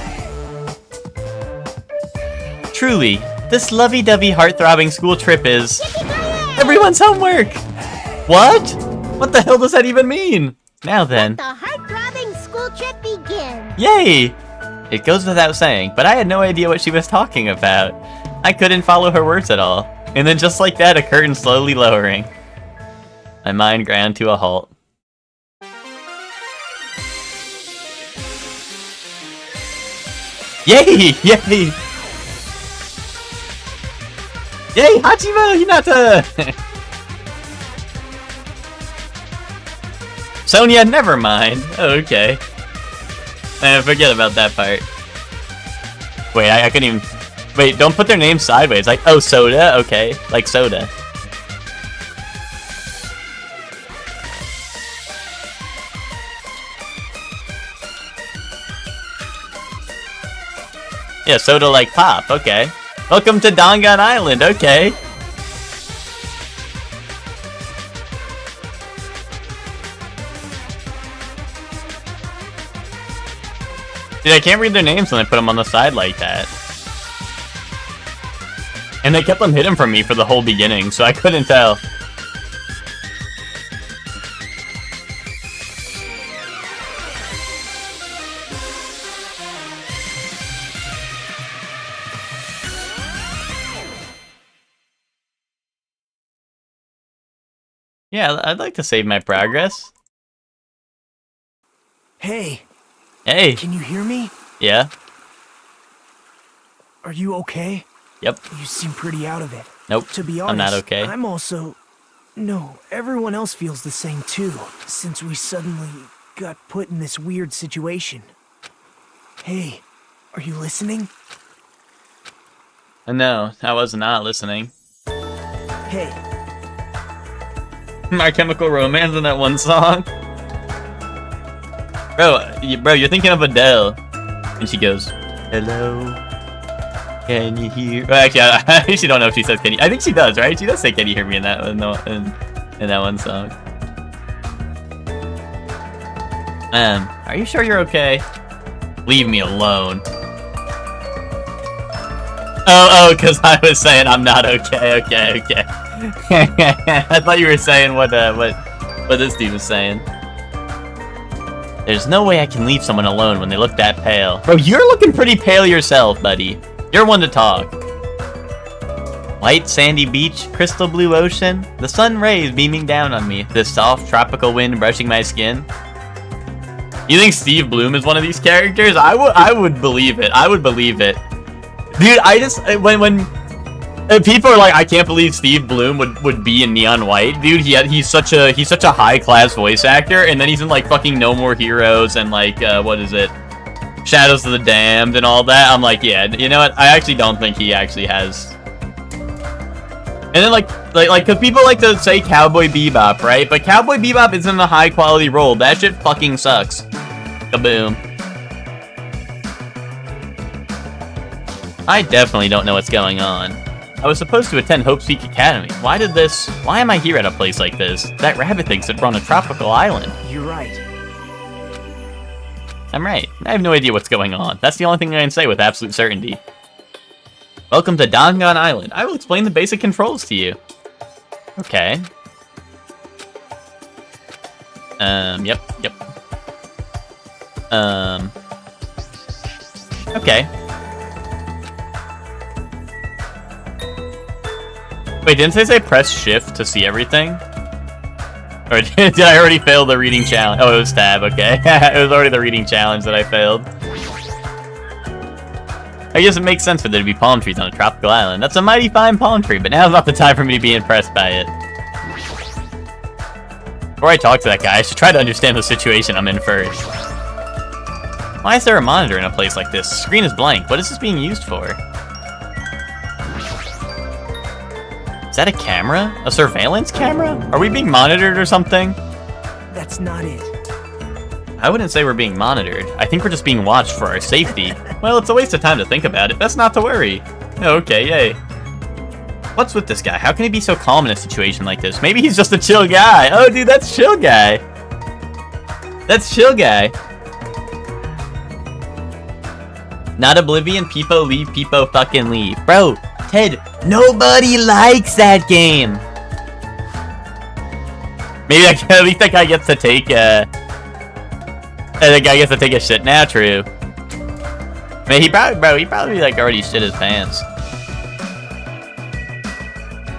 Truly, this lovey-dovey heart-throbbing school trip is everyone's homework. What? What the hell does that even mean? Now then. The heart-throbbing school trip begins. Yay! It goes without saying, but I had no idea what she was talking about. I couldn't follow her words at all. And then just like that, a curtain slowly lowering. My mind ground to a halt. Yay! Yay! Yay! Hachima Hinata! Sonia, never mind. Oh, okay. Forget about that part. Wait, I couldn't even... Wait, don't put their names sideways. Like, oh, soda? Okay. Like soda. Yeah, soda like pop. Okay. Welcome to Dangan Island. Okay. Dude, I can't read their names when I put them on the side like that. And they kept them hidden from me for the whole beginning, so I couldn't tell. Yeah, I'd like to save my progress. Hey, Hey. can you hear me? Yeah? Are you okay? Yep. You seem pretty out of it. Nope. To be honest, I'm not okay. I'm also... No, everyone else feels the same too, since we suddenly got put in this weird situation. Hey, are you listening? No, I was not listening. Hey. My Chemical Romance in that one song. Bro, you're thinking of Adele. And she goes, hello, can you hear? Well, actually, I actually don't know if she says can you. I think she does, right? She does say can you hear me in that in that one song. Are you sure you're okay? Leave me alone. Oh, because I was saying I'm not okay. Okay. I thought you were saying what this dude was saying. There's no way I can leave someone alone when they look that pale. Bro, you're looking pretty pale yourself, buddy. You're one to talk. White sandy beach, crystal blue ocean, the sun rays beaming down on me, the soft tropical wind brushing my skin. You think Steve Bloom is one of these characters? I would believe it. I would believe it. Dude, I just when people are like, I can't believe Steve Bloom would be in Neon White. Dude, he's such a high class voice actor, and then he's in like fucking No More Heroes and like what is it? Shadows of the Damned and all that. I'm like, yeah, you know what? I actually don't think he actually has. And then like cause people like to say Cowboy Bebop, right? But Cowboy Bebop isn't a high quality role. That shit fucking sucks. Kaboom. I definitely don't know what's going on. I was supposed to attend Hope's Peak Academy. Why am I here at a place like this? That rabbit thinks that we're on a tropical island. You're right. I'm right. I have no idea what's going on. That's the only thing I can say with absolute certainty. Welcome to Dangan Island. I will explain the basic controls to you. Okay. Yep. Okay. Wait, didn't they say press shift to see everything? Or did I already fail the reading challenge? Oh, it was tab, okay. It was already the reading challenge that I failed. I guess it makes sense for there to be palm trees on a tropical island. That's a mighty fine palm tree, but now's not the time for me to be impressed by it. Before I talk to that guy, I should try to understand the situation I'm in first. Why is there a monitor in a place like this? The screen is blank. What is this being used for? Is that a camera? A surveillance camera? Are we being monitored or something? That's not it. I wouldn't say we're being monitored. I think we're just being watched for our safety. Well, it's a waste of time to think about it. Best not to worry. Okay, yay. What's with this guy? How can he be so calm in a situation like this? Maybe he's just a chill guy. Oh, dude, that's chill guy. That's chill guy. Not Oblivion, Peepo, leave, Peepo, fucking leave. Bro, Ted, nobody likes that game. Maybe at least that guy gets to take, the guy gets to take a shit now, true. I mean, he probably like already shit his pants.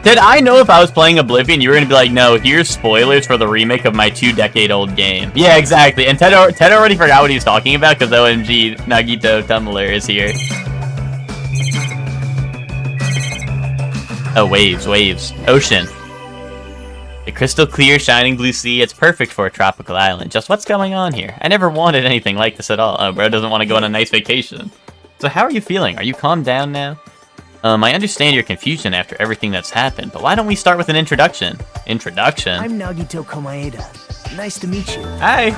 Ted, I know if I was playing Oblivion, you were gonna be like, no, here's spoilers for the remake of my 2-decade-old game. Yeah, exactly. And Ted already forgot what he was talking about because OMG, Nagito Tumblr is here. Oh, waves. Ocean. A crystal clear, shining blue sea. It's perfect for a tropical island. Just what's going on here? I never wanted anything like this at all. Oh, bro doesn't want to go on a nice vacation. So how are you feeling? Are you calmed down now? I understand your confusion after everything that's happened, but why don't we start with an introduction? Introduction? I'm Nagito Komaeda. Nice to meet you. Hi.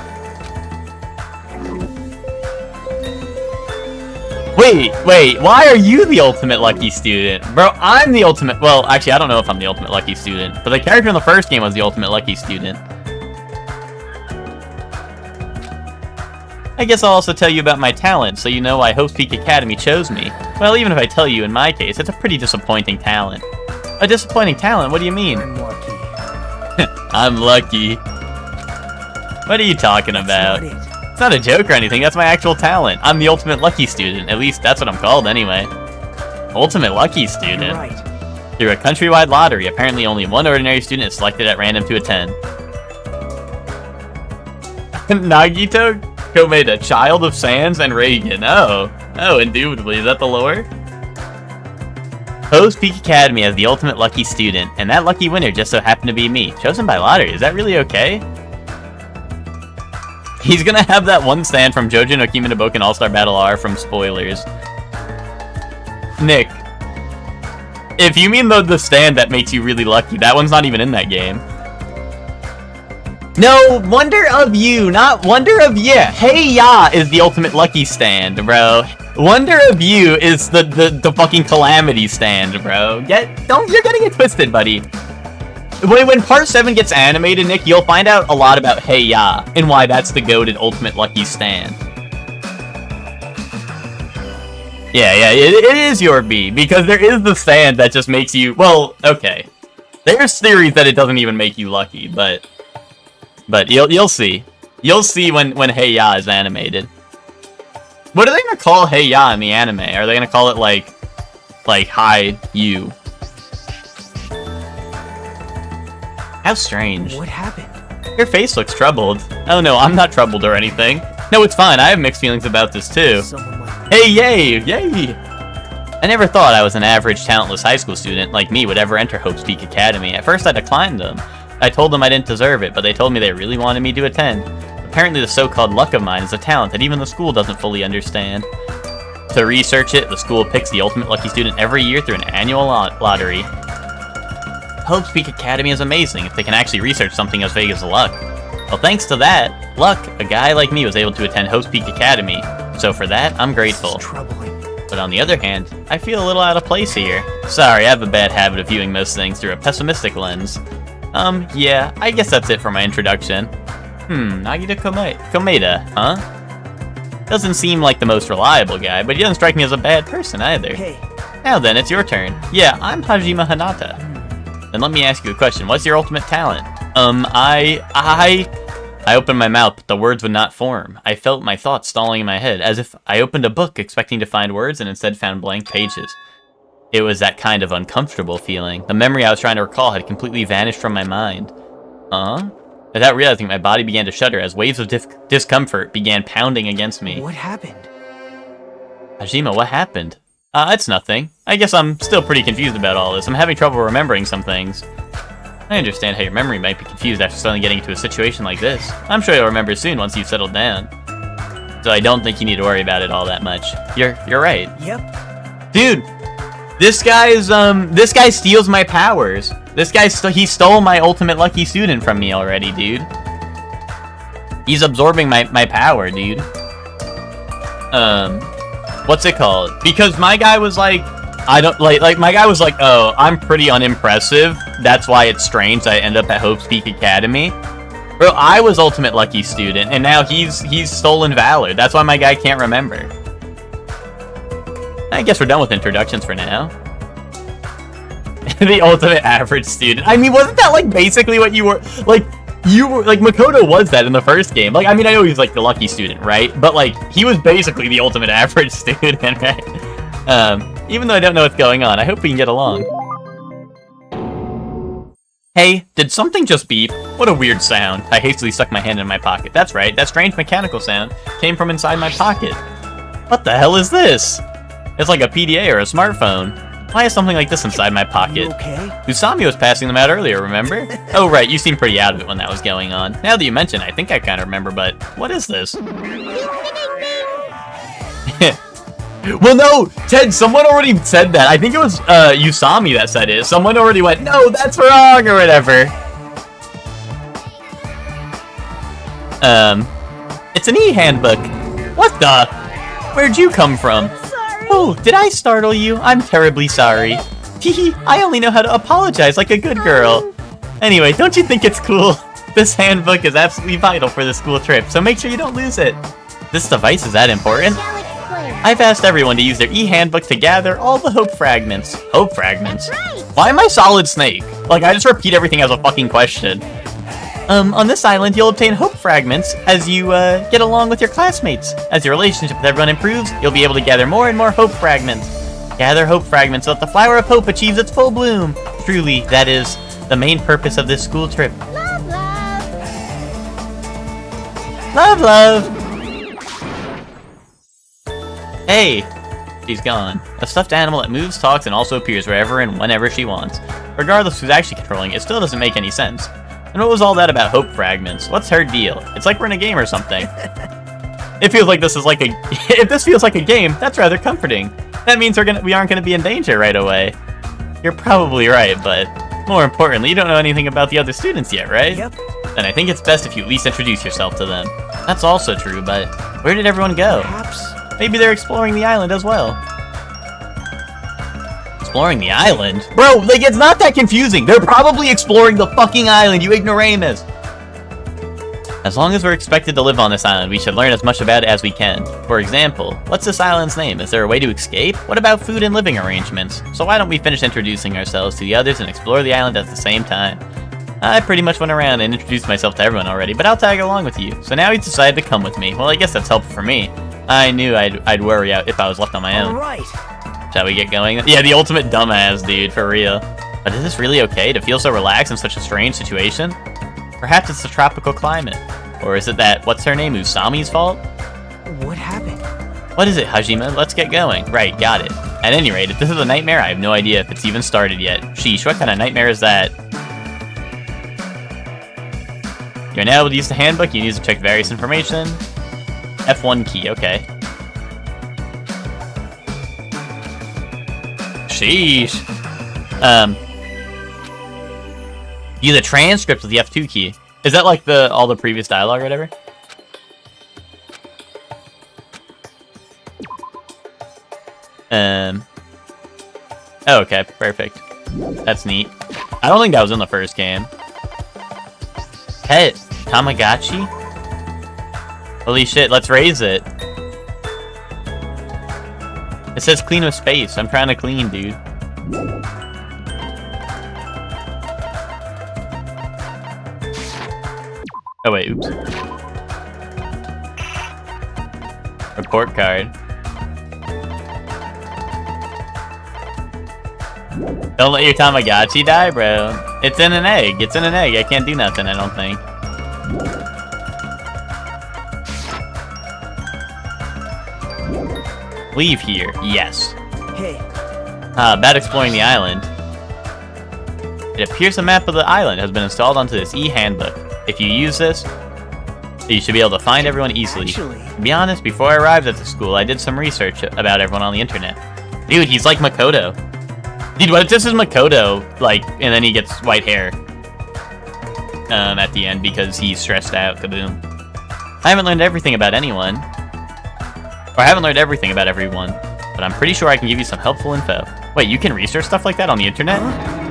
Wait, why are you the ultimate lucky student? Bro, I'm the ultimate, well, actually, I don't know if I'm the ultimate lucky student, but the character in the first game was the ultimate lucky student. I guess I'll also tell you about my talent, so you know why Hope's Peak Academy chose me. Well, even if I tell you, in my case, it's a pretty disappointing talent. A disappointing talent? What do you mean? I'm lucky. I'm lucky. What are you talking about? That's not it. It's not a joke or anything, that's my actual talent. I'm the ultimate lucky student, at least that's what I'm called anyway. Ultimate lucky student? You're right. Through a countrywide lottery, apparently only one ordinary student is selected at random to attend. Nagito Komaeda, child of Sans and Reagan. Oh, indubitably, is that the lore? Hope's Peak Academy as the ultimate lucky student, and that lucky winner just so happened to be me. Chosen by lottery, is that really okay? He's gonna have that one stand from JoJo no Kimi no Boken All-Star Battle R from spoilers. Nick, if you mean the stand that makes you really lucky, that one's not even in that game. No, Wonder of You, not Wonder of Yeah. Hey Ya is the ultimate lucky stand, bro. Wonder of You is the fucking calamity stand, bro. You're getting it twisted, buddy. When part 7 gets animated, Nick, you'll find out a lot about Hey Ya and why that's the goated ultimate lucky stand. Yeah, it is your B, because there is the stand that just makes you, well, okay. There's theories that it doesn't even make you lucky, but you'll see. You'll see when Hey Ya is animated. What are they gonna call Hey Ya in the anime? Are they gonna call it like Hi You? How strange. What happened? Your face looks troubled. Oh no, I'm not troubled or anything. No, it's fine. I have mixed feelings about this too. Hey, yay! I never thought I was an average, talentless high school student like me would ever enter Hope's Peak Academy. At first I declined them. I told them I didn't deserve it, but they told me they really wanted me to attend. Apparently the so-called luck of mine is a talent that even the school doesn't fully understand. To research it, the school picks the ultimate lucky student every year through an annual lottery. Hope's Peak Academy is amazing if they can actually research something as vague as luck. Well, thanks to that luck, a guy like me was able to attend Hope's Peak Academy. So for that, I'm grateful. This is troubling. But on the other hand, I feel a little out of place here. Sorry, I have a bad habit of viewing most things through a pessimistic lens. Yeah, I guess that's it for my introduction. Nagita Komeda, huh? Doesn't seem like the most reliable guy, but he doesn't strike me as a bad person either. Hey. Now then, it's your turn. Yeah, I'm Hajime Hinata. Then let me ask you a question. What's your ultimate talent? I opened my mouth, but the words would not form. I felt my thoughts stalling in my head, as if I opened a book expecting to find words and instead found blank pages. It was that kind of uncomfortable feeling. The memory I was trying to recall had completely vanished from my mind. Without realizing, my body began to shudder as waves of discomfort began pounding against me. What happened? Hajime, what happened? It's nothing. I guess I'm still pretty confused about all this. I'm having trouble remembering some things. I understand how your memory might be confused after suddenly getting into a situation like this. I'm sure you'll remember soon once you've settled down. So I don't think you need to worry about it all that much. You're right. Yep. Dude, this guy steals my powers. This guy he stole my ultimate lucky student from me already, dude. He's absorbing my power, dude. What's it called? Because my guy was like, my guy was like, oh, I'm pretty unimpressive. That's why it's strange that I end up at Hope's Peak Academy. Bro, I was ultimate lucky student, and now he's stolen valor. That's why my guy can't remember. I guess we're done with introductions for now. The ultimate average student. I mean, wasn't that like basically what you were like? You were like, Makoto was that in the first game. Like, I mean, I know he was like the lucky student, right? But like, he was basically the ultimate average student, right? Even though I don't know what's going on, I hope we can get along. Hey, did something just beep? What a weird sound. I hastily stuck my hand in my pocket. That's right, that strange mechanical sound came from inside my pocket. What the hell is this? It's like a PDA or a smartphone. Why is something like this inside my pocket? You okay? Usami was passing them out earlier, remember? Oh right, you seemed pretty out of it when that was going on. Now that you mention it, I think I kind of remember, but what is this? Well, no, Ted, someone already said that. I think it was Usami that said it. Someone already went, no, that's wrong, or whatever. It's an e-handbook. What the? Where'd you come from? Oh, did I startle you? I'm terribly sorry. Hehe, I only know how to apologize like a good girl. Anyway, don't you think it's cool? This handbook is absolutely vital for the school trip, so make sure you don't lose it. This device is that important? I've asked everyone to use their e-handbook to gather all the hope fragments. Hope fragments? Why am I Solid Snake? Like, I just repeat everything as a fucking question. On this island, you'll obtain hope fragments as you, get along with your classmates. As your relationship with everyone improves, you'll be able to gather more and more hope fragments. Gather hope fragments so that the flower of hope achieves its full bloom. Truly, that is the main purpose of this school trip. Love, love. Love, love. Hey, she's gone. A stuffed animal that moves, talks, and also appears wherever and whenever she wants. Regardless of who's actually controlling it, it still doesn't make any sense. And what was all that about hope fragments? What's her deal? It's like we're in a game or something. It feels like this is like a... If this feels like a game, that's rather comforting. That means we aren't gonna be in danger right away. You're probably right, but more importantly, you don't know anything about the other students yet, right? Yep. then I think it's best if you at least introduce yourself to them. That's also true, but where did everyone go? Perhaps. Maybe they're exploring the island as well. Exploring the island? Bro, like, it's not that confusing. They're probably exploring the fucking island, you ignoramus. As long as we're expected to live on this island, we should learn as much about it as we can. For example, what's this island's name? Is there a way to escape? What about food and living arrangements? So why don't we finish introducing ourselves to the others and explore the island at the same time? I pretty much went around and introduced myself to everyone already, but I'll tag along with you. So now he's decided to come with me. Well, I guess that's helpful for me. I knew I'd worry out if I was left on my own. Alright. Shall we get going? Yeah, the ultimate dumbass, dude, for real. But is this really okay to feel so relaxed in such a strange situation? Perhaps it's the tropical climate. Or is it that, what's her name, Usami's fault? What happened? What is it, Hajime? Let's get going. Right, got it. At any rate, if this is a nightmare, I have no idea if it's even started yet. Sheesh, what kind of nightmare is that? You're now able to use the handbook. You need to check various information. F1 key, okay. Sheesh. Use the transcript with the F2 key. Is that like all the previous dialogue or whatever? Oh, okay, perfect. That's neat. I don't think that was in the first game. Pet Tamagotchi? Holy shit, let's raise it. It says clean with space. I'm trying to clean, dude. Oh wait, oops. Report card. Don't let your Tamagotchi die, bro. It's in an egg. It's in an egg. I can't do nothing, I don't think. Leave here. Yes. Hey. About exploring the island. It appears a map of the island has been installed onto this e-handbook. If you use this, you should be able to find everyone easily. Actually, To be honest, before I arrived at the school, I did some research about everyone on the internet. Dude, he's like Makoto. Dude, what if this is Makoto, like, and then he gets white hair at the end because he's stressed out, kaboom. I haven't learned everything about anyone. Or I haven't learned everything about everyone, but I'm pretty sure I can give you some helpful info. Wait, you can research stuff like that on the internet?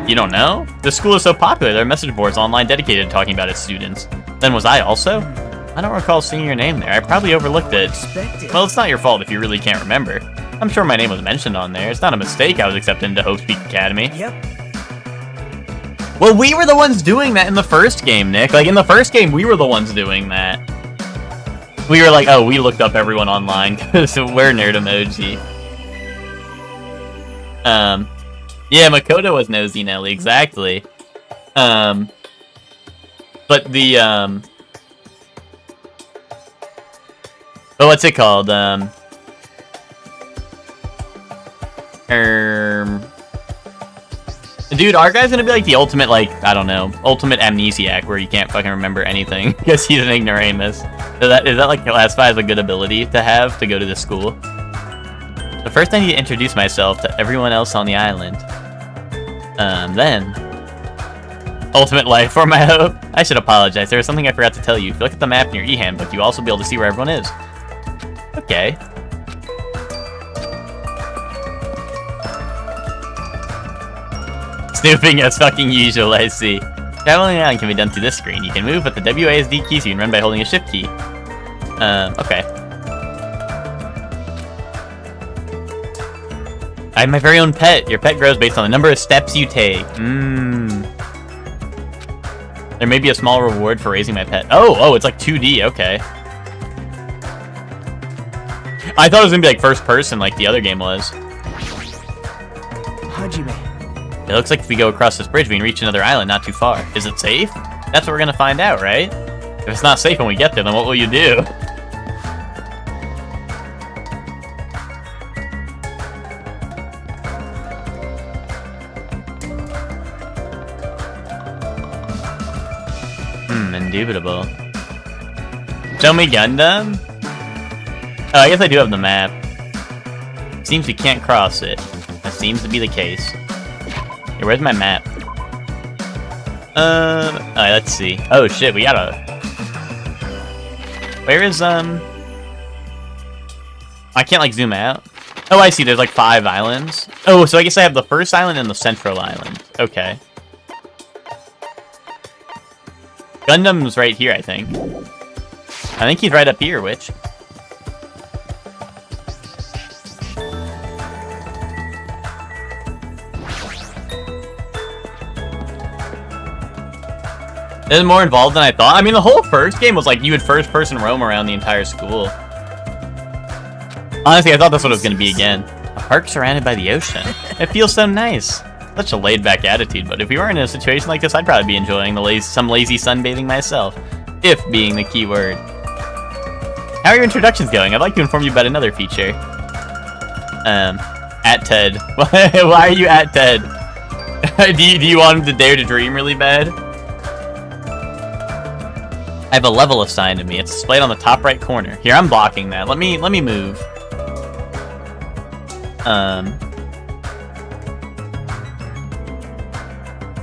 You don't know? The school is so popular, there are message boards online dedicated to talking about its students. Then was I also? I don't recall seeing your name there. I probably overlooked it. Well, it's not your fault if you really can't remember. I'm sure my name was mentioned on there. It's not a mistake I was accepted into Hope's Peak Academy. Yep. Well, we were the ones doing that in the first game, Nick. Like, in the first game, we were the ones doing that. We were like, oh, we looked up everyone online because we're nerd emoji. Yeah, Makoto was Nosy Nelly, exactly. But the, but what's it called? Dude, our guy's gonna be like the ultimate, like, I don't know, ultimate amnesiac where you can't fucking remember anything because he's an ignoramus. Is that like classified as a good ability to have to go to the school? So first I need to introduce myself to everyone else on the island. Then ultimate life form, I hope. I should apologize. There was something I forgot to tell you. If you look at the map in your e-handbook, you'll also be able to see where everyone is. Okay. Snooping as fucking usual, I see. Traveling around can be done through this screen. You can move with the WASD key, so you can run by holding a shift key. Okay. I have my very own pet. Your pet grows based on the number of steps you take. There may be a small reward for raising my pet. Oh, it's like 2D, okay. I thought it was gonna be like first person like the other game was. Hajime. It looks like if we go across this bridge, we can reach another island not too far. Is it safe? That's what we're gonna find out, right? If it's not safe when we get there, then what will you do? Indubitable. Show me Gundam? Oh, I guess I do have the map. Seems we can't cross it. That seems to be the case. Hey, where's my map? Alright, let's see. Oh shit, we gotta... Where is, I can't, like, zoom out. Oh, I see, there's, like, 5 islands. Oh, so I guess I have the first island and the central island. Okay. Gundam's right here, I think. I think he's right up here, Witch. There's more involved than I thought. I mean, the whole first game was like you would first-person roam around the entire school. Honestly, I thought that's what it was going to be again. A park surrounded by the ocean. It feels so nice. Such a laid-back attitude, but if we weren't in a situation like this, I'd probably be enjoying some lazy sunbathing myself. If being the key word. How are your introductions going? I'd like to inform you about another feature. At Ted. Why are you at Ted? do you want him to dare to dream really bad? I have a level assigned to me. It's displayed on the top right corner. Here, I'm blocking that. Let me move.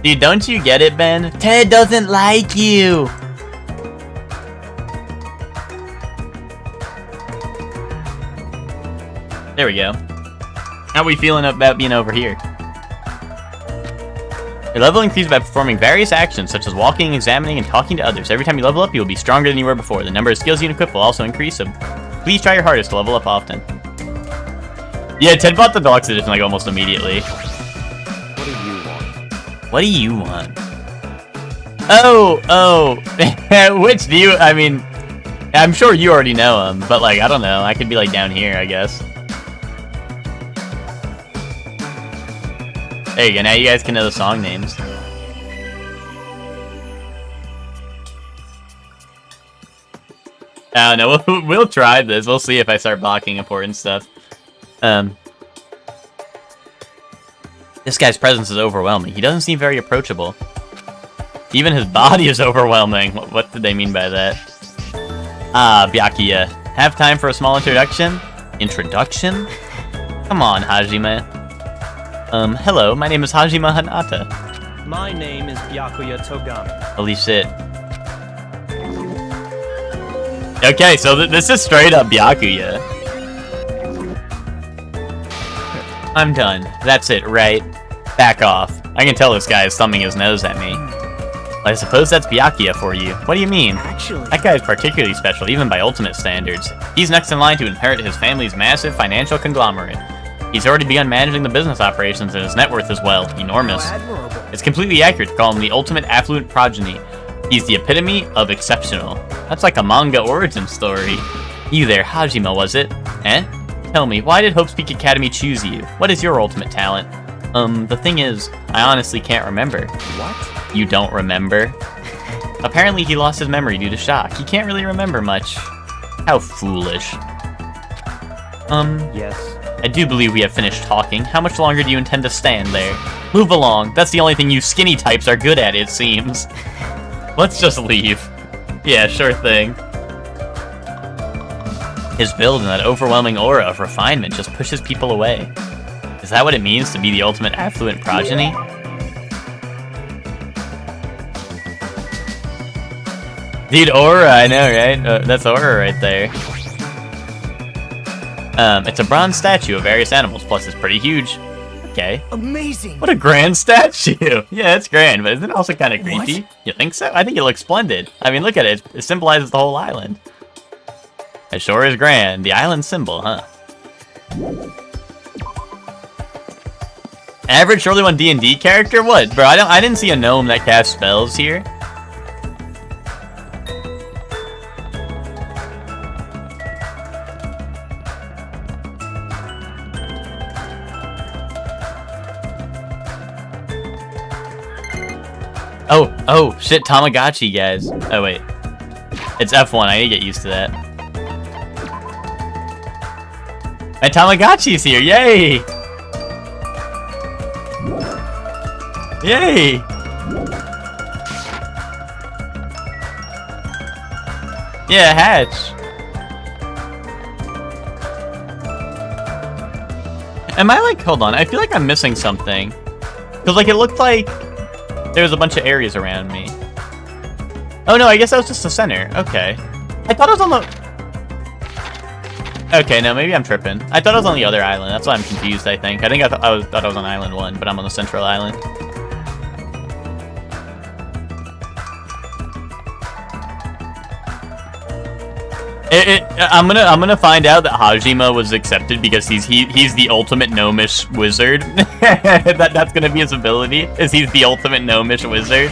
Dude, don't you get it, Ben? Ted doesn't like you. There we go. How are we feeling about being over here? Your level increases by performing various actions, such as walking, examining, and talking to others. Every time you level up, you will be stronger than you were before. The number of skills you can equip will also increase, so please try your hardest to level up often. Yeah, Ted bought the deluxe edition like almost immediately. What do you want? What do you want? Oh. Which do you, I mean, I'm sure you already know him, but like, I don't know. I could be like down here, I guess. There you go, now you guys can know the song names. I don't know, we'll try this. We'll see if I start blocking important stuff. This guy's presence is overwhelming. He doesn't seem very approachable. Even his body is overwhelming. What did they mean by that? Ah, Byakuya. Have time for a small introduction? Introduction? Come on, Hajime. Hello, my name is Hajime Hinata. My name is Byakuya Togami. Holy shit. Okay, so this is straight up Byakuya. I'm done. That's it, right? Back off. I can tell this guy is thumbing his nose at me. I suppose that's Byakuya for you. What do you mean? Actually, That guy is particularly special, even by ultimate standards. He's next in line to inherit his family's massive financial conglomerate. He's already begun managing the business operations, and his net worth is, well, enormous. admirable. It's completely accurate to call him the ultimate affluent progeny. He's the epitome of exceptional. That's like a manga origin story. You there, Hajime, was it? Eh? Tell me, why did Hope's Peak Academy choose you? What is your ultimate talent? The thing is, I honestly can't remember. What? You don't remember? Apparently he lost his memory due to shock. He can't really remember much. How foolish. Yes. I do believe we have finished talking. How much longer do you intend to stand there? Move along. That's the only thing you skinny types are good at, it seems. Let's just leave. Yeah, sure thing. His build and that overwhelming aura of refinement just pushes people away. Is that what it means to be the ultimate affluent progeny? Dude, aura, I know, right? That's aura right there. It's a bronze statue of various animals, plus it's pretty huge. Okay. Amazing. What a grand statue! Yeah, it's grand, but isn't it also kind of creepy? What? You think so? I think it looks splendid. I mean, look at it. It symbolizes the whole island. It sure is grand. The island symbol, huh? Average surely one D&D character? What, bro? I didn't see a gnome that casts spells here. Oh, shit, Tamagotchi, guys. Oh, wait. It's F1, I need to get used to that. My Tamagotchi's here, yay! Yay! Yeah, hatch. Am I like, hold on, I feel like I'm missing something. Cause like it looked like There was a bunch of areas around me. Oh no, I guess that was just the center. Okay. I thought it was on the... Okay, no, maybe I'm tripping. I thought I was on the other island. That's why I'm confused, I think. I think I thought I was on Island 1, but I'm on the central island. I'm gonna find out that Hajime was accepted because he's the ultimate gnomish wizard. That's gonna be his ability, is he's the ultimate gnomish wizard.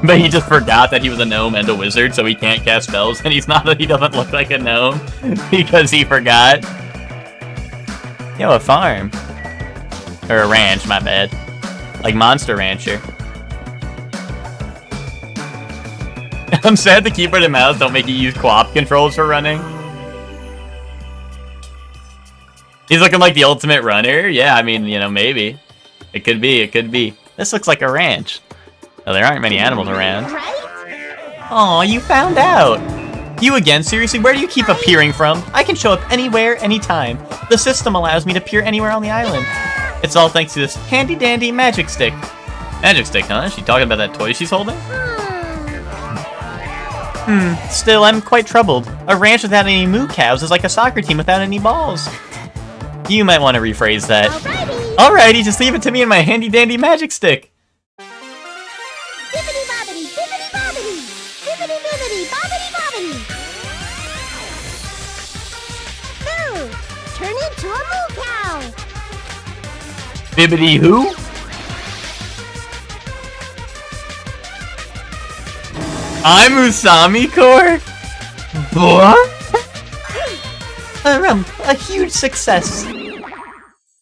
But he just forgot that he was a gnome and a wizard, so he can't cast spells, and he doesn't look like a gnome because he forgot. Yo, a farm. Or a ranch, my bad. Like Monster Rancher. I'm sad the keyboard and mouse don't make you use co-op controls for running. He's looking like the ultimate runner? Yeah, I mean, you know, maybe. It could be, it could be. This looks like a ranch. Oh, there aren't many animals around. Aw, you found out! You again? Seriously, where do you keep appearing from? I can show up anywhere, anytime. The system allows me to appear anywhere on the island. It's all thanks to this handy-dandy magic stick. Magic stick, huh? Is she talking about that toy she's holding? Still, I'm quite troubled. A ranch without any moo cows is like a soccer team without any balls. You might want to rephrase that. Alrighty, just leave it to me and my handy-dandy magic stick. Bibbidi-bobbidi, bibbidi-bobbidi, bibbidi-bibbidi, bobbidi-bobbidi. Moo! Turn into a moo cow! Bibbidi who? I'm Usami Core? What? A huge success.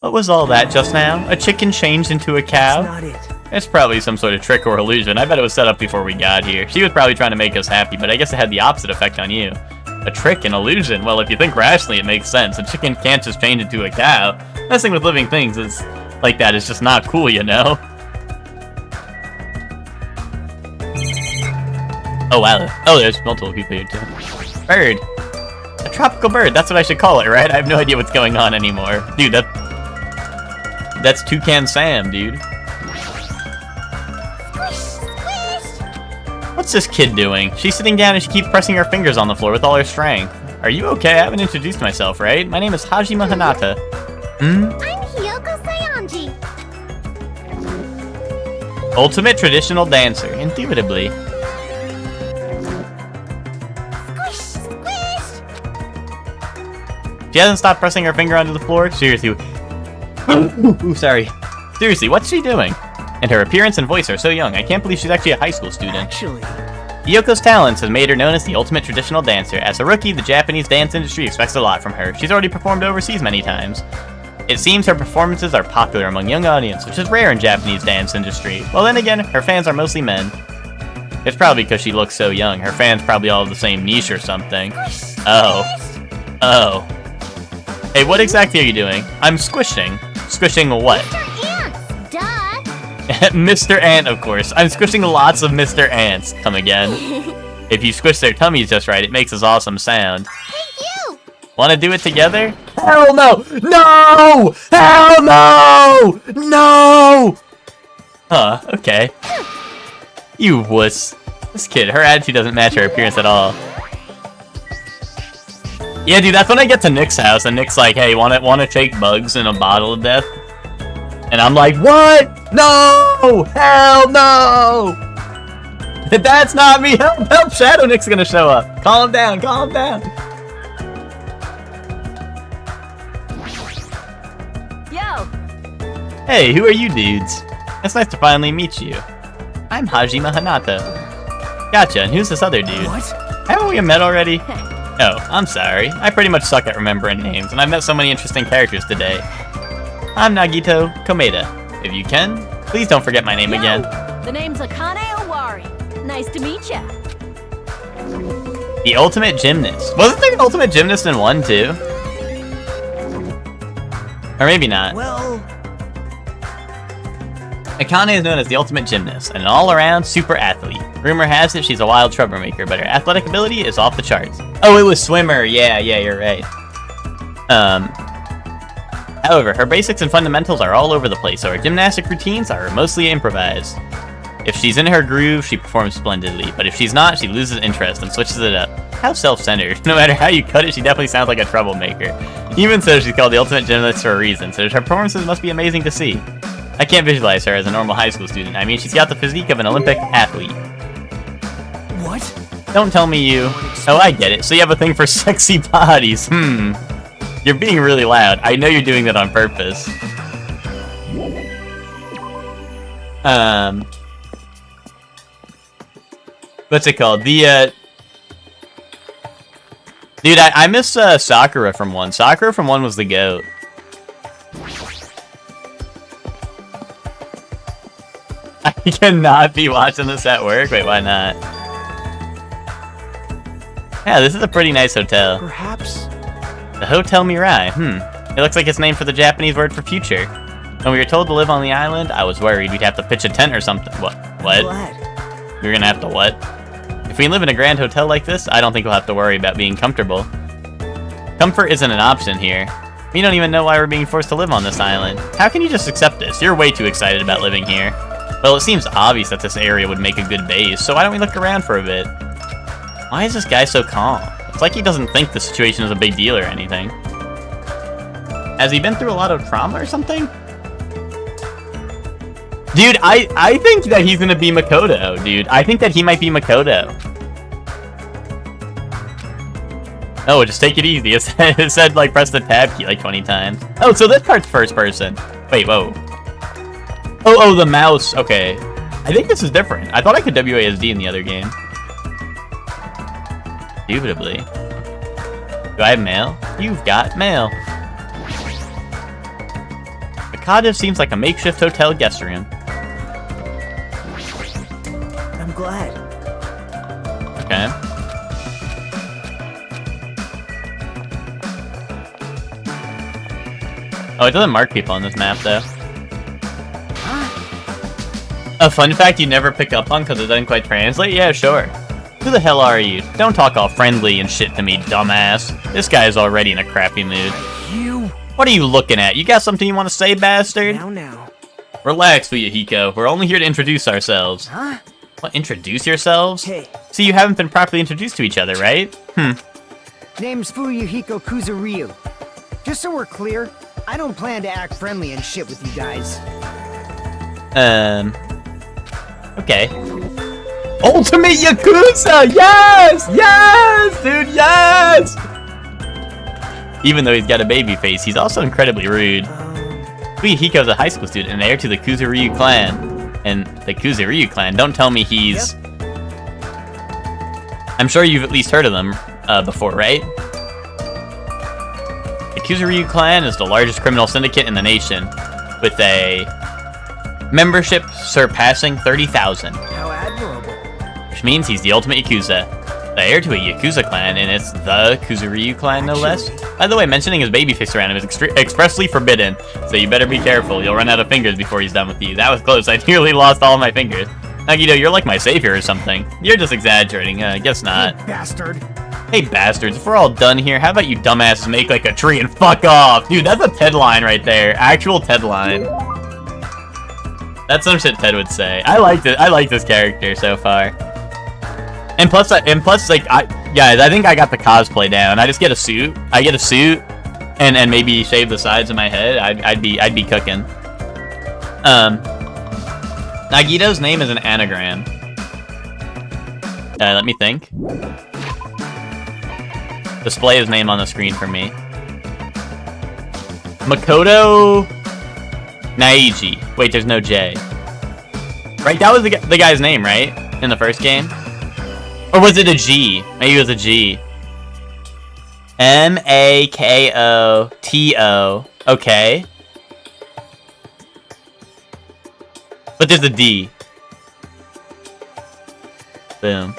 What was all that just now? A chicken changed into a cow? That's not it. It's probably some sort of trick or illusion. I bet it was set up before we got here. She was probably trying to make us happy, but I guess it had the opposite effect on you. A trick, an illusion. Well, if you think rationally, it makes sense. A chicken can't just change into a cow. Messing with living things is like that is just not cool, you know? Oh, wow. Oh, there's multiple people here, too. Bird. A tropical bird. That's what I should call it, right? I have no idea what's going on anymore. Dude, that's Toucan Sam, dude. What's this kid doing? She's sitting down and she keeps pressing her fingers on the floor with all her strength. Are you okay? I haven't introduced myself, right? My name is Hajime Hinata. I'm Hiyoko Sayanji. Ultimate traditional dancer, indubitably. She hasn't stopped pressing her finger onto the floor? Seriously. Ooh, sorry. Seriously, what's she doing? And her appearance and voice are so young. I can't believe she's actually a high school student. Actually, Yoko's talents has made her known as the ultimate traditional dancer. As a rookie, the Japanese dance industry expects a lot from her. She's already performed overseas many times. It seems her performances are popular among young audiences, which is rare in Japanese dance industry. Well, then again, her fans are mostly men. It's probably because she looks so young. Her fans probably all have the same niche or something. Oh. Oh. Hey, what exactly are you doing? I'm squishing. Squishing what? Mr. Ants, duh! Mr. Ant, of course. I'm squishing lots of Mr. Ants. Come again. If you squish their tummies just right, it makes this awesome sound. Hey, you! Want to do it together? Hell no! No! Hell no! No! Huh, okay. You wuss. This kid, her attitude doesn't match her appearance at all. Yeah, dude, that's when I get to Nick's house, and Nick's like, hey, wanna shake bugs in a bottle of death? And I'm like, what? No! Hell no! That's not me! Help! Help! Shadow Nick's gonna show up! Calm down, calm down! Yo! Hey, who are you dudes? It's nice to finally meet you. I'm Hajime Hinata. Gotcha, and who's this other dude? what? Haven't we met already? Oh, I'm sorry. I pretty much suck at remembering names, and I've met so many interesting characters today. I'm Nagito Komeda. If you can, please don't forget my name Yo, again. The name's Akane Owari. Nice to meet ya. The Ultimate Gymnast. Wasn't there an Ultimate Gymnast in 1 too? Or maybe not. Well, Akane is known as the Ultimate Gymnast, and an all-around super athlete. Rumor has it she's a wild troublemaker, but her athletic ability is off the charts. Oh, it was swimmer. Yeah, you're right. However, her basics and fundamentals are all over the place, so her gymnastic routines are mostly improvised. If she's in her groove, she performs splendidly, but if she's not, she loses interest and switches it up. How self-centered. No matter how you cut it, she definitely sounds like a troublemaker. Even so, she's called the ultimate gymnast for a reason, so her performances must be amazing to see. I can't visualize her as a normal high school student. I mean, she's got the physique of an Olympic athlete. What? Don't tell me you... Oh, I get it. So you have a thing for sexy bodies. You're being really loud. I know you're doing that on purpose. What's it called? The, Dude, I miss Sakura from 1. Sakura from 1 was the GOAT. I cannot be watching this at work. Wait, why not? Yeah, this is a pretty nice hotel. Perhaps. The Hotel Mirai. It looks like it's named for the Japanese word for future. When we were told to live on the island, I was worried we'd have to pitch a tent or something. What? We're gonna have to what? If we live in a grand hotel like this, I don't think we'll have to worry about being comfortable. Comfort isn't an option here. We don't even know why we're being forced to live on this island. How can you just accept this? You're way too excited about living here. Well, it seems obvious that this area would make a good base, so why don't we look around for a bit? Why is this guy so calm? It's like he doesn't think the situation is a big deal or anything. Has he been through a lot of trauma or something? Dude, I think that he's gonna be Makoto, dude. I think that he might be Makoto. Oh, just take it easy. It said, like, press the tab key like 20 times. Oh, so this part's first person. Wait, whoa. Oh, the mouse. Okay. I think this is different. I thought I could WASD in the other game. Indubitably. Do I have mail? You've got mail. The cottage seems like a makeshift hotel guest room. I'm glad. Okay. Oh, it doesn't mark people on this map, though. A fun fact you never pick up on because it doesn't quite translate? Yeah, sure. Who the hell are you? Don't talk all friendly and shit to me, dumbass. This guy is already in a crappy mood. You... What are you looking at? You got something you want to say, bastard? Now. Relax, Fuyuhiko. We're only here to introduce ourselves. Huh? What, introduce yourselves? Hey. See, you haven't been properly introduced to each other, right? Name's Fuyuhiko Kuzuryu. Just so we're clear, I don't plan to act friendly and shit with you guys. Okay. Ultimate Yakuza! Yes! Yes! Dude, yes! Even though he's got a baby face, he's also incredibly rude. Fuyuhiko's a high school student and heir to the Kuzuryu clan. And the Kuzuryu clan, don't tell me he's... Yep. I'm sure you've at least heard of them before, right? The Kuzuryu clan is the largest criminal syndicate in the nation, with a membership surpassing 30,000. How admirable. Which means he's the ultimate Yakuza. The heir to a Yakuza clan, and it's the Kuzuryu clan, no less. By the way, mentioning his baby face around him is expressly forbidden, so you better be careful. You'll run out of fingers before he's done with you. That was close. I nearly lost all of my fingers. Nagito, you're like my savior or something. You're just exaggerating. I guess not. You bastard. Hey, bastards, if we're all done here, how about you dumbasses make like a tree and fuck off? Dude, that's a Ted line right there. Actual Ted line. That's some shit Ted would say. I like this character so far. And plus, like, guys, I think I got the cosplay down. I just get a suit. I get a suit, and maybe shave the sides of my head. I'd be cooking. Nagito's name is an anagram. Let me think. Display his name on the screen for me. Makoto Naiji. Wait, there's no J. Right, that was the guy's name, right? In the first game? Or was it a G? Maybe it was a G. Makoto. Okay. But there's a D. Boom.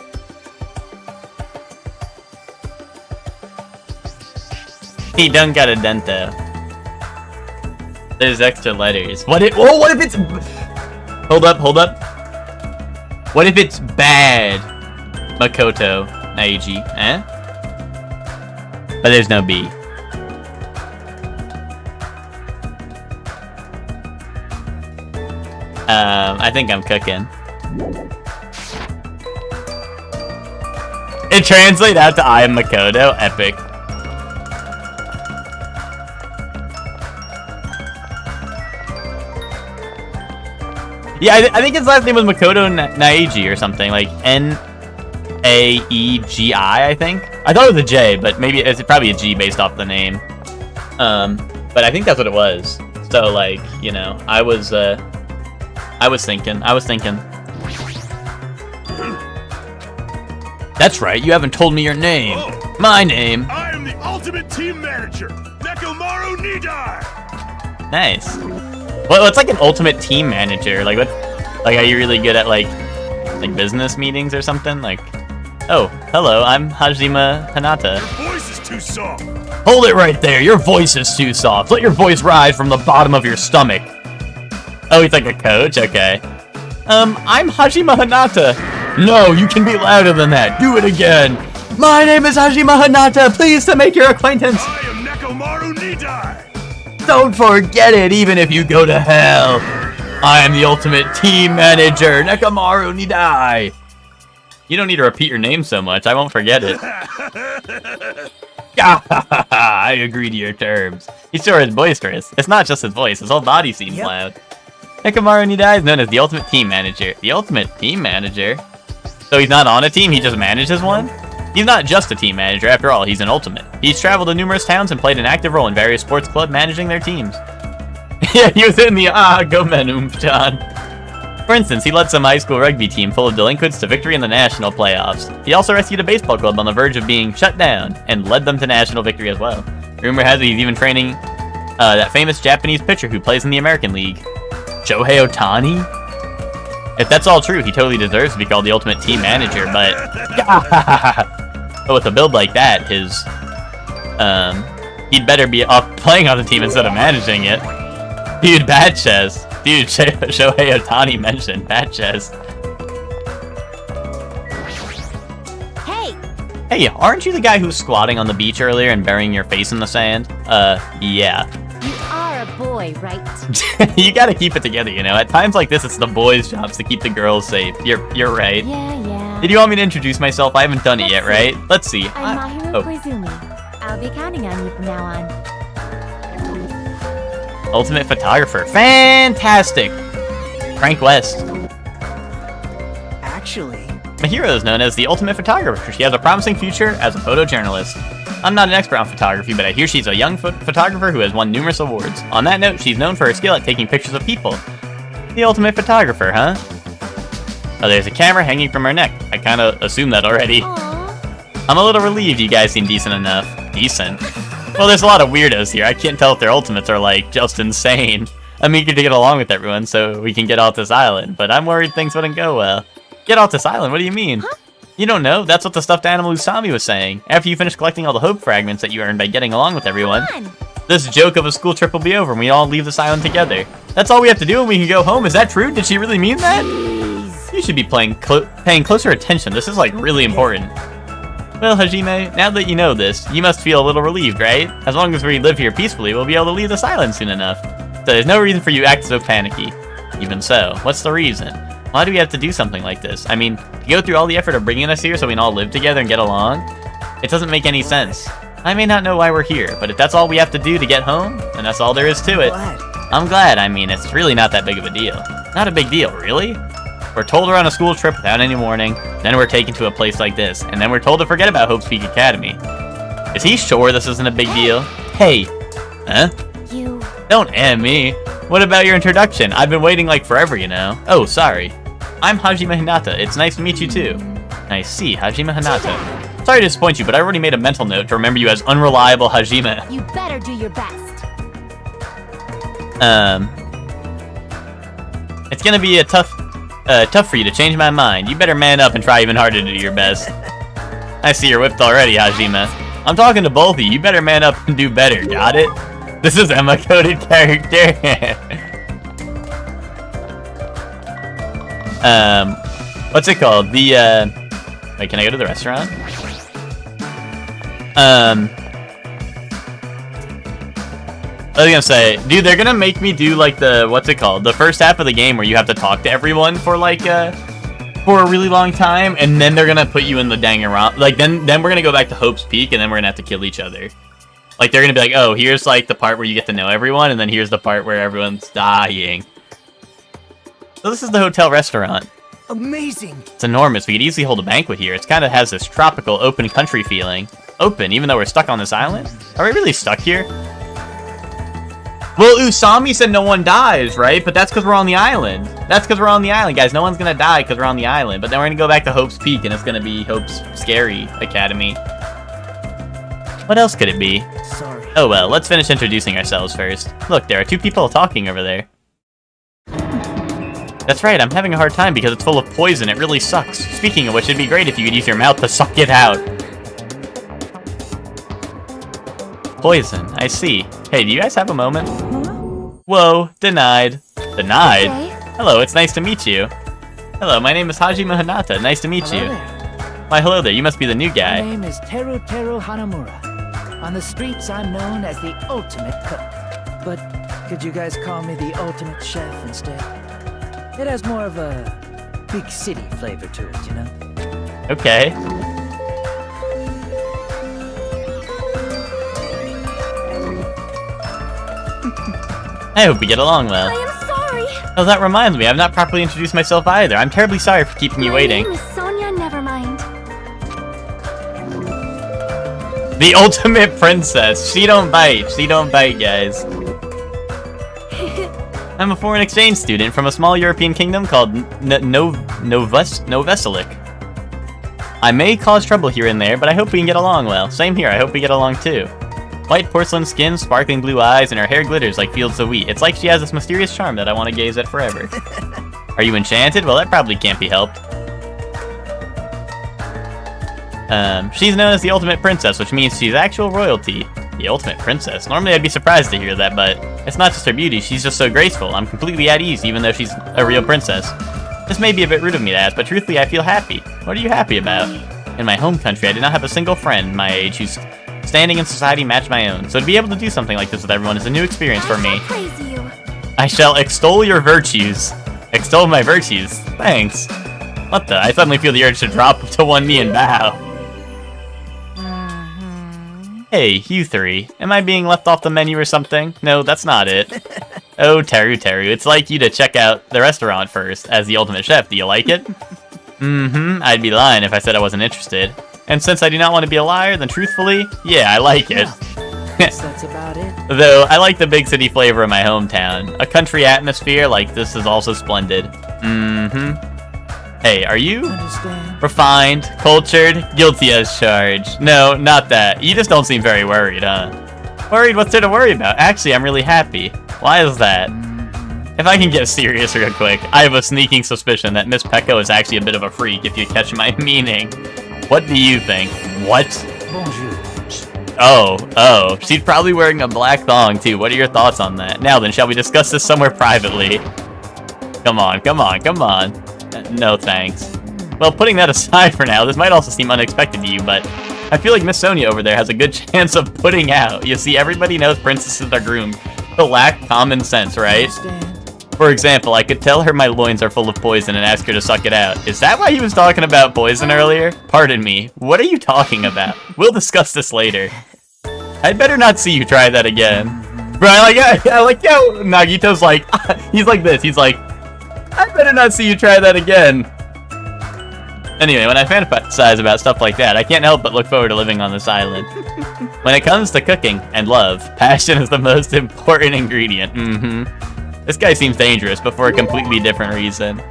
He done got a dent though. There's extra letters. What if it's... Hold up. What if it's bad? Makoto Naiji, eh? But there's no B. I think I'm cooking. It translates out to I am Makoto. Epic. Yeah, I think his last name was Makoto Naegi or something, like N-A-E-G-I, I think. I thought it was a J, but maybe it's probably a G based off the name. But I think that's what it was. So, like, you know, I was thinking. That's right, you haven't told me your name. Oh, My name. I am the ultimate team manager, Nekomaru Nidai. Nice. Well, it's like an ultimate team manager. Like, what? Like, are you really good at like business meetings or something? Like, oh, hello, I'm Hajime Hinata. Your voice is too soft. Hold it right there. Your voice is too soft. Let your voice rise from the bottom of your stomach. Oh, he's like a coach. Okay. I'm Hajime Hinata. No, you can be louder than that. Do it again. My name is Hajime Hinata. Pleased to make your acquaintance. I am Nekomaru Nidai. Don't forget it, even if you go to hell. I am the ultimate team manager, Nekomaru Nidai. You don't need to repeat your name so much. I won't forget it. I agree to your terms. He's sure is boisterous. It's not just his voice. His whole body seems loud. Nekomaru Nidai is known as the ultimate team manager. The ultimate team manager? So he's not on a team, he just manages one? He's not just a team manager, after all, he's an ultimate. He's traveled to numerous towns and played an active role in various sports clubs managing their teams. Yeah, he was in the Gomen Umchan. For instance, he led some high school rugby team full of delinquents to victory in the national playoffs. He also rescued a baseball club on the verge of being shut down, and led them to national victory as well. Rumor has it he's even training that famous Japanese pitcher who plays in the American League. Shohei Ohtani? If that's all true, he totally deserves to be called the ultimate team manager, but... But with a build like that, he'd better be off playing on the team instead of managing it. Dude, bad chess. Dude, Shohei Ohtani mentioned bad chess. Hey, aren't you the guy who was squatting on the beach earlier and burying your face in the sand? Yeah. You are a boy, right? You gotta keep it together, you know? At times like this, it's the boys' jobs to keep the girls safe. You're right. Yeah. Did you want me to introduce myself? I haven't done it yet, right? Let's see. I'm Mahiru Koizumi. I'll be counting on you from now on. Ultimate photographer. Fantastic! Frank West. Actually... Mahiro is known as the ultimate photographer. She has a promising future as a photojournalist. I'm not an expert on photography, but I hear she's a young photographer who has won numerous awards. On that note, she's known for her skill at taking pictures of people. The ultimate photographer, huh? Oh, there's a camera hanging from her neck. I kinda assumed that already. Aww. I'm a little relieved you guys seem decent enough. Decent? Well, there's a lot of weirdos here. I can't tell if their ultimates are, like, just insane. I'm eager to get along with everyone so we can get off this island, but I'm worried things wouldn't go well. Get off this island? What do you mean? Huh? You don't know. That's what the stuffed animal Usami was saying. After you finish collecting all the hope fragments that you earned by getting along with everyone, this joke of a school trip will be over and we all leave this island together. That's all we have to do and we can go home. Is that true? Did she really mean that? You should be paying closer attention. This is, like, really important. Well, Hajime, now that you know this, you must feel a little relieved, right? As long as we live here peacefully, we'll be able to leave this island soon enough. So there's no reason for you to act so panicky. Even so, what's the reason? Why do we have to do something like this? I mean, to go through all the effort of bringing us here so we can all live together and get along? It doesn't make any sense. I may not know why we're here, but if that's all we have to do to get home, then that's all there is to it. I'm glad. I mean, it's really not that big of a deal. Not a big deal, really? We're told we're on a school trip without any warning, then we're taken to a place like this, and then we're told to forget about Hope's Peak Academy. Is he sure this isn't a big deal? Hey! Huh? You... Don't me. What about your introduction? I've been waiting like forever, you know. Oh, sorry. I'm Hajime Hinata. It's nice to meet you too. I see, Hajime Hinata. Sorry to disappoint you, but I already made a mental note to remember you as unreliable Hajime. You better do your best. It's gonna be a tough for you to change my mind. You better man up and try even harder to do your best. I see you're whipped already, Hajime. I'm talking to both of you. You better man up and do better, got it? This is Emma-coded character. What's it called? The, wait, can I go to the restaurant? I was gonna say, dude, they're gonna make me do like the, what's it called? The first half of the game where you have to talk to everyone for like, for a really long time, and then they're gonna put you in the Danganronpa. Like, then we're gonna go back to Hope's Peak, and then we're gonna have to kill each other. Like, they're gonna be like, oh, here's like the part where you get to know everyone, and then here's the part where everyone's dying. So this is the hotel restaurant. Amazing! It's enormous. We could easily hold a banquet here. It kind of has this tropical, open country feeling. Open, even though we're stuck on this island? Are we really stuck here? Well, Usami said no one dies, right? But that's because we're on the island. That's because we're on the island, guys. No one's gonna die because we're on the island. But then we're gonna go back to Hope's Peak, and it's gonna be Hope's Scary Academy. What else could it be? Sorry. Oh well, let's finish introducing ourselves first. Look, there are two people talking over there. That's right, I'm having a hard time because it's full of poison. It really sucks. Speaking of which, it'd be great if you could use your mouth to suck it out. Poison, I see. Hey, do you guys have a moment? Whoa, denied. Denied? Okay. Hello, it's nice to meet you. Hello, my name is Hajime Hinata. Nice to meet you. There. Why, hello there, you must be the new My guy. name is Teru Hanamura. On the streets, I'm known as the ultimate cook. But could you guys call me the ultimate chef instead? It has more of a big city flavor to it, you know? Okay. I hope we get along well. I am sorry. Oh, that reminds me, I've not properly introduced myself either. I'm terribly sorry for keeping you waiting. My name is Sonia Nevermind. The ultimate princess. She don't bite. She don't bite, guys. I'm a foreign exchange student from a small European kingdom called Novesilic. I may cause trouble here and there, but I hope we can get along well. Same here, I hope we get along too. White porcelain skin, sparkling blue eyes, and her hair glitters like fields of wheat. It's like she has this mysterious charm that I want to gaze at forever. Are you enchanted? Well, that probably can't be helped. She's known as the ultimate princess, which means she's actual royalty. The ultimate princess? Normally I'd be surprised to hear that, but it's not just her beauty, she's just so graceful. I'm completely at ease, even though she's a real princess. This may be a bit rude of me to ask, but truthfully I feel happy. What are you happy about? In my home country, I did not have a single friend my age whose standing in society matched my own, so to be able to do something like this with everyone is a new experience for me. Praise you. I shall extol your virtues. Extol my virtues. Thanks. What the? I suddenly feel the urge to drop to one knee and bow. Hey, you three. Am I being left off the menu or something? No, that's not it. Oh, Teru, it's like you to check out the restaurant first, as the ultimate chef. Do you like it? I'd be lying if I said I wasn't interested. And since I do not want to be a liar, then truthfully, yeah, I like it. Guess that's about it. Though, I like the big city flavor of my hometown. A country atmosphere like this is also splendid. Hey, are you refined, cultured, guilty as charged? No, not that. You just don't seem very worried, huh? Worried? What's there to worry about? Actually, I'm really happy. Why is that? If I can get serious real quick, I have a sneaking suspicion that Miss Pecco is actually a bit of a freak, if you catch my meaning. What do you think? What? Bonjour. Oh, she's probably wearing a black thong too. What are your thoughts on that? Now then, shall we discuss this somewhere privately? Come on. No thanks. Well, putting that aside for now, this might also seem unexpected to you, but I feel like Miss Sonia over there has a good chance of putting out. You see, everybody knows princesses are groomed to lack common sense, right? For example, I could tell her my loins are full of poison and ask her to suck it out. Is that why he was talking about poison earlier? Pardon me, what are you talking about? We'll discuss this later. I'd better not see you try that again. Bro, I like how Nagito's like, he's like this, he's like, I better not see you try that again. Anyway, when I fantasize about stuff like that, I can't help but look forward to living on this island. When it comes to cooking and love, passion is the most important ingredient. This guy seems dangerous, but for a completely different reason.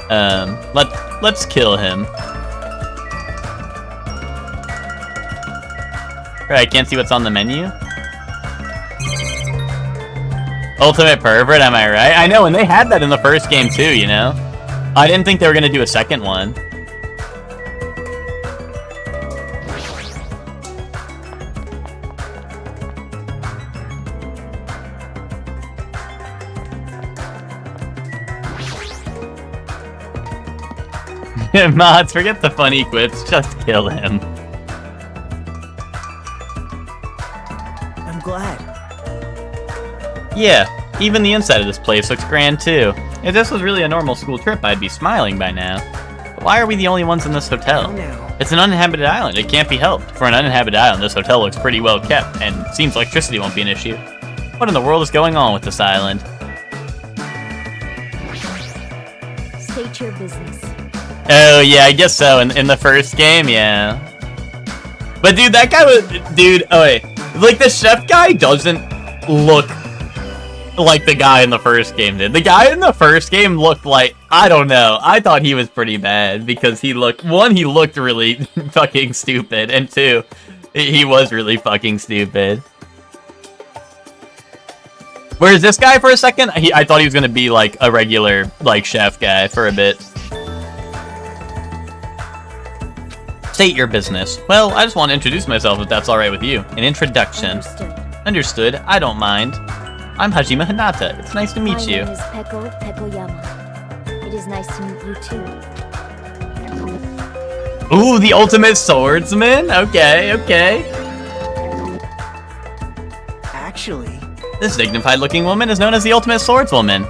Let's kill him. Right, I can't see what's on the menu. Ultimate pervert, am I right? I know, and they had that in the first game too, you know? I didn't think they were gonna do a second one. Mods, forget the funny quips, just kill him. I'm glad. Yeah, even the inside of this place looks grand too. If this was really a normal school trip, I'd be smiling by now. But why are we the only ones in this hotel? It's an uninhabited island, it can't be helped. For an uninhabited island, this hotel looks pretty well kept, and seems electricity won't be an issue. What in the world is going on with this island? State your business. Oh yeah, I guess so, in the first game, yeah. But dude, that guy was, dude, oh wait. Like, the chef guy doesn't look like the guy in the first game did. The guy in the first game looked like, I don't know, I thought he was pretty bad, because he looked, one, he looked really fucking stupid, and two, he was really fucking stupid. Whereas this guy, for a second, I thought he was gonna be like a regular, like, chef guy for a bit. State your business. Well, I just want to introduce myself if that's alright with you. An introduction. Understood. I don't mind. I'm Hajime Hinata. It's nice to meet you. My name is Peko Pekoyama. It is nice to meet you too. Ooh, the ultimate swordsman? Okay, okay. Actually, this dignified-looking woman is known as the ultimate swordswoman.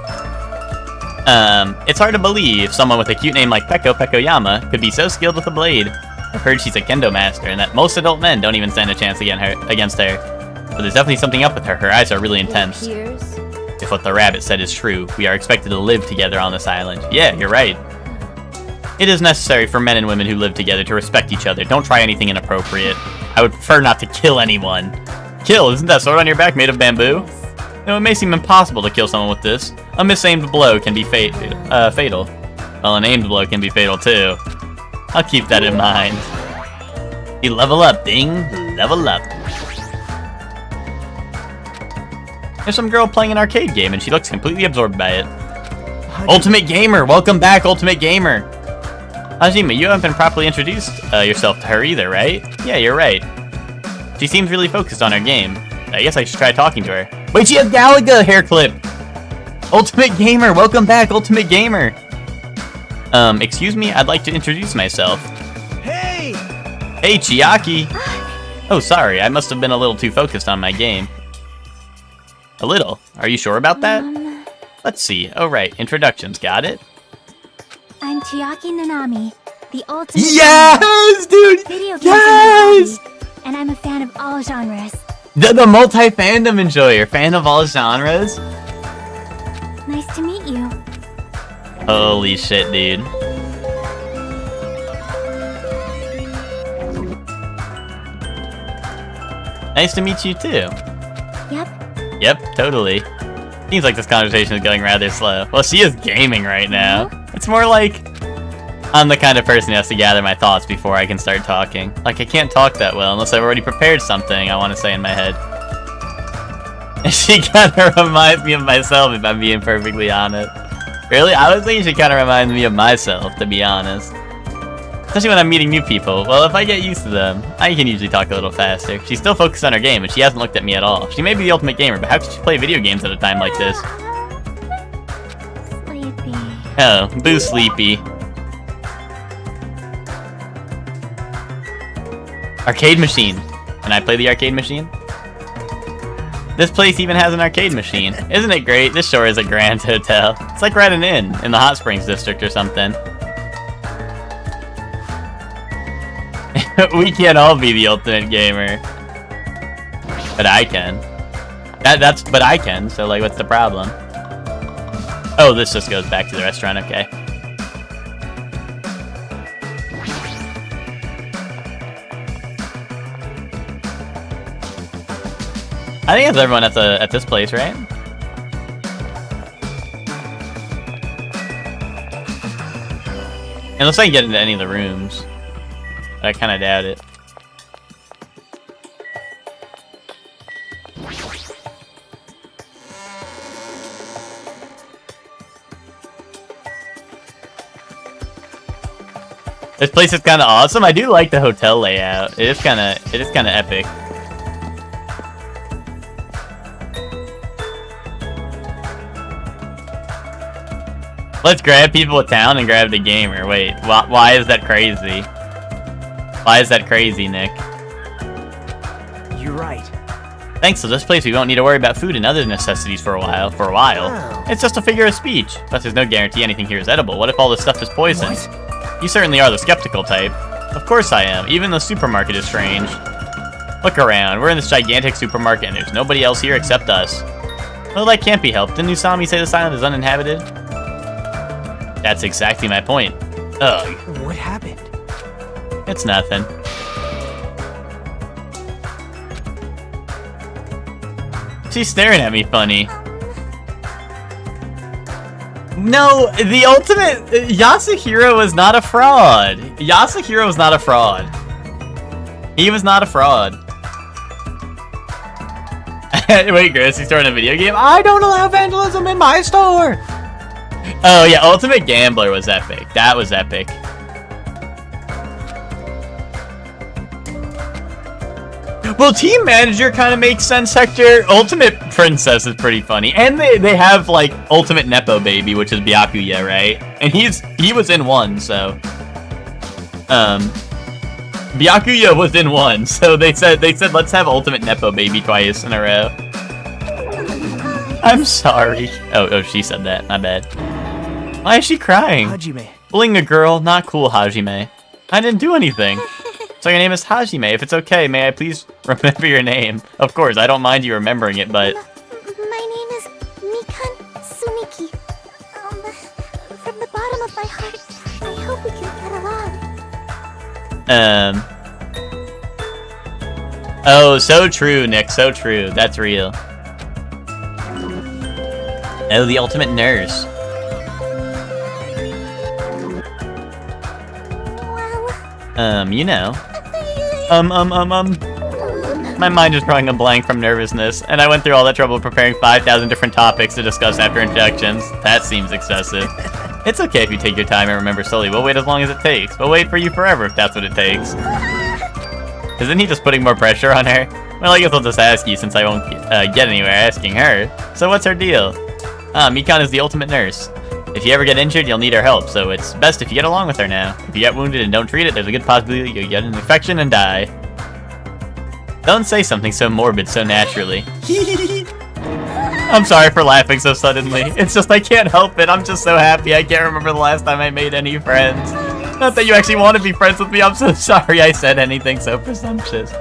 It's hard to believe someone with a cute name like Peko Pekoyama could be so skilled with a blade. I've heard she's a kendo master, and that most adult men don't even stand a chance against her. But there's definitely something up with her. Her eyes are really intense. If what the rabbit said is true, we are expected to live together on this island. Yeah, you're right. It is necessary for men and women who live together to respect each other. Don't try anything inappropriate. I would prefer not to kill anyone. Kill? Isn't that sword on your back made of bamboo? No, it may seem impossible to kill someone with this. A misaimed blow can be fatal. Well, an aimed blow can be fatal too. I'll keep that in mind. You level up, ding. Level up. There's some girl playing an arcade game, and she looks completely absorbed by it. Ultimate Gamer! Welcome back, Ultimate Gamer! Hajime, you haven't been properly introduced yourself to her either, right? Yeah, you're right. She seems really focused on her game. I guess I should try talking to her. Wait, she has Galaga hair clip! Ultimate Gamer! Welcome back, Ultimate Gamer! Excuse me, I'd like to introduce myself. hey! Hey, Chiaki! Oh, sorry, I must have been a little too focused on my game. A little? Are you sure about that? Let's see. Oh, right, introductions, got it? I'm Chiaki Nanami, the ultimate Yes, dude! video games Yes! and I'm a fan of all genres. The multi-fandom enjoyer, fan of all genres? Nice to meet you. Holy shit, dude. Nice to meet you too. Yep. Yep, totally. Seems like this conversation is going rather slow. Well, she is gaming right now. It's more like I'm the kind of person who has to gather my thoughts before I can start talking. Like, I can't talk that well unless I've already prepared something I want to say in my head. And she kind of reminds me of myself, if I'm being perfectly honest. Really? I was thinking she kind of reminds me of myself, to be honest. Especially when I'm meeting new people. Well, if I get used to them, I can usually talk a little faster. She's still focused on her game, and she hasn't looked at me at all. She may be the ultimate gamer, but how could she play video games at a time like this? Sleepy. Oh, boo sleepy. Arcade machine. Can I play the arcade machine? This place even has an arcade machine. Isn't it great? This sure is a grand hotel. It's like we're at an inn in the Hot Springs district or something. We can't all be the ultimate gamer. But I can. But I can, so like, what's the problem? Oh, this just goes back to the restaurant, okay. I think it's everyone at this place, right? Unless I can get into any of the rooms. But I kind of doubt it. This place is kind of awesome. I do like the hotel layout. It is kind of epic. Let's grab people with town and grab the gamer. Wait, why is that crazy? Why is that crazy, Nick? You're right. Thanks to this place, we won't need to worry about food and other necessities for a while. Wow. It's just a figure of speech. Plus, there's no guarantee anything here is edible. What if all this stuff is poison? What? You certainly are the skeptical type. Of course I am. Even the supermarket is strange. Look around. We're in this gigantic supermarket, and there's nobody else here except us. Well, that can't be helped. Didn't Usami say this island is uninhabited? That's exactly my point. Ugh. What happened? It's nothing. She's staring at me funny. No, the ultimate... Yasuhiro was not a fraud. Yasuhiro was not a fraud. He was not a fraud. Wait, Chris, he's throwing a video game? I don't allow vandalism in my store! Oh, yeah, Ultimate Gambler was epic. That was epic. Well, Team Manager kind of makes sense, Hector. Ultimate Princess is pretty funny. And they have, like, Ultimate Nepo Baby, which is Byakuya, right? And he was in one, so... Byakuya was in one, so they said let's have Ultimate Nepo Baby twice in a row. I'm sorry. Oh, she said that. My bad. Why is she crying? Hajime. Bullying a girl, not cool, Hajime. I didn't do anything. So your name is Hajime. If it's okay, may I please remember your name? Of course, I don't mind you remembering it, but... My name is Mikan Sumiki. From the bottom of my heart, I hope we can get along. Oh, so true, Nick, so true. That's real. Oh, the ultimate nurse. You know. My mind is drawing a blank from nervousness, and I went through all that trouble preparing 5,000 different topics to discuss after introductions. That seems excessive. It's okay if you take your time and remember slowly. We'll wait as long as it takes. We'll wait for you forever if that's what it takes. Isn't he just putting more pressure on her? Well, I guess I'll just ask you since I won't get anywhere asking her. So what's her deal? Mikan is the ultimate nurse. If you ever get injured, you'll need her help, so it's best if you get along with her now. If you get wounded and don't treat it, there's a good possibility you'll get an infection and die. Don't say something so morbid so naturally. I'm sorry for laughing so suddenly. It's just I can't help it. I'm just so happy. I can't remember the last time I made any friends. Not that you actually want to be friends with me. I'm so sorry I said anything so presumptuous.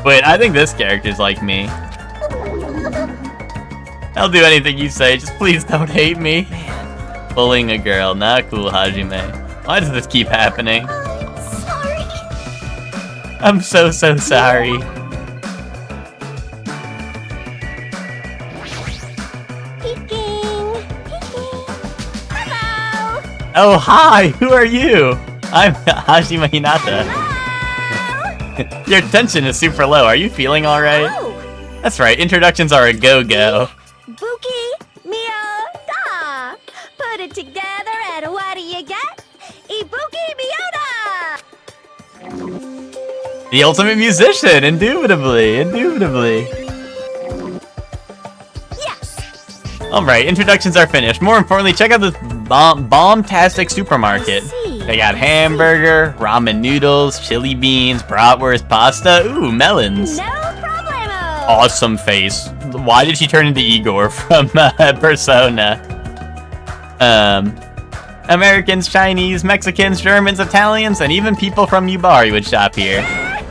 Wait, I think this character's like me. I'll do anything you say. Just please don't hate me. Bullying a girl. Not cool, Hajime. Why does this keep happening? Sorry. I'm so sorry. Peeking. Hello. Oh, hi! Who are you? I'm Hajime Hinata. Hello. Your tension is super low. Are you feeling alright? Oh. That's right, introductions are a go-go. Buki, Mio, Da. Put it together and what do you get? Ibuki Miota. The ultimate musician, indubitably. Yes. Alright, introductions are finished. More importantly, check out this bomb-tastic supermarket. They got hamburger, ramen noodles, chili beans, bratwurst, pasta, ooh, melons. No problemo. Awesome face. Why did she turn into Igor from Persona? Americans, Chinese, Mexicans, Germans, Italians, and even people from Yubari would shop here.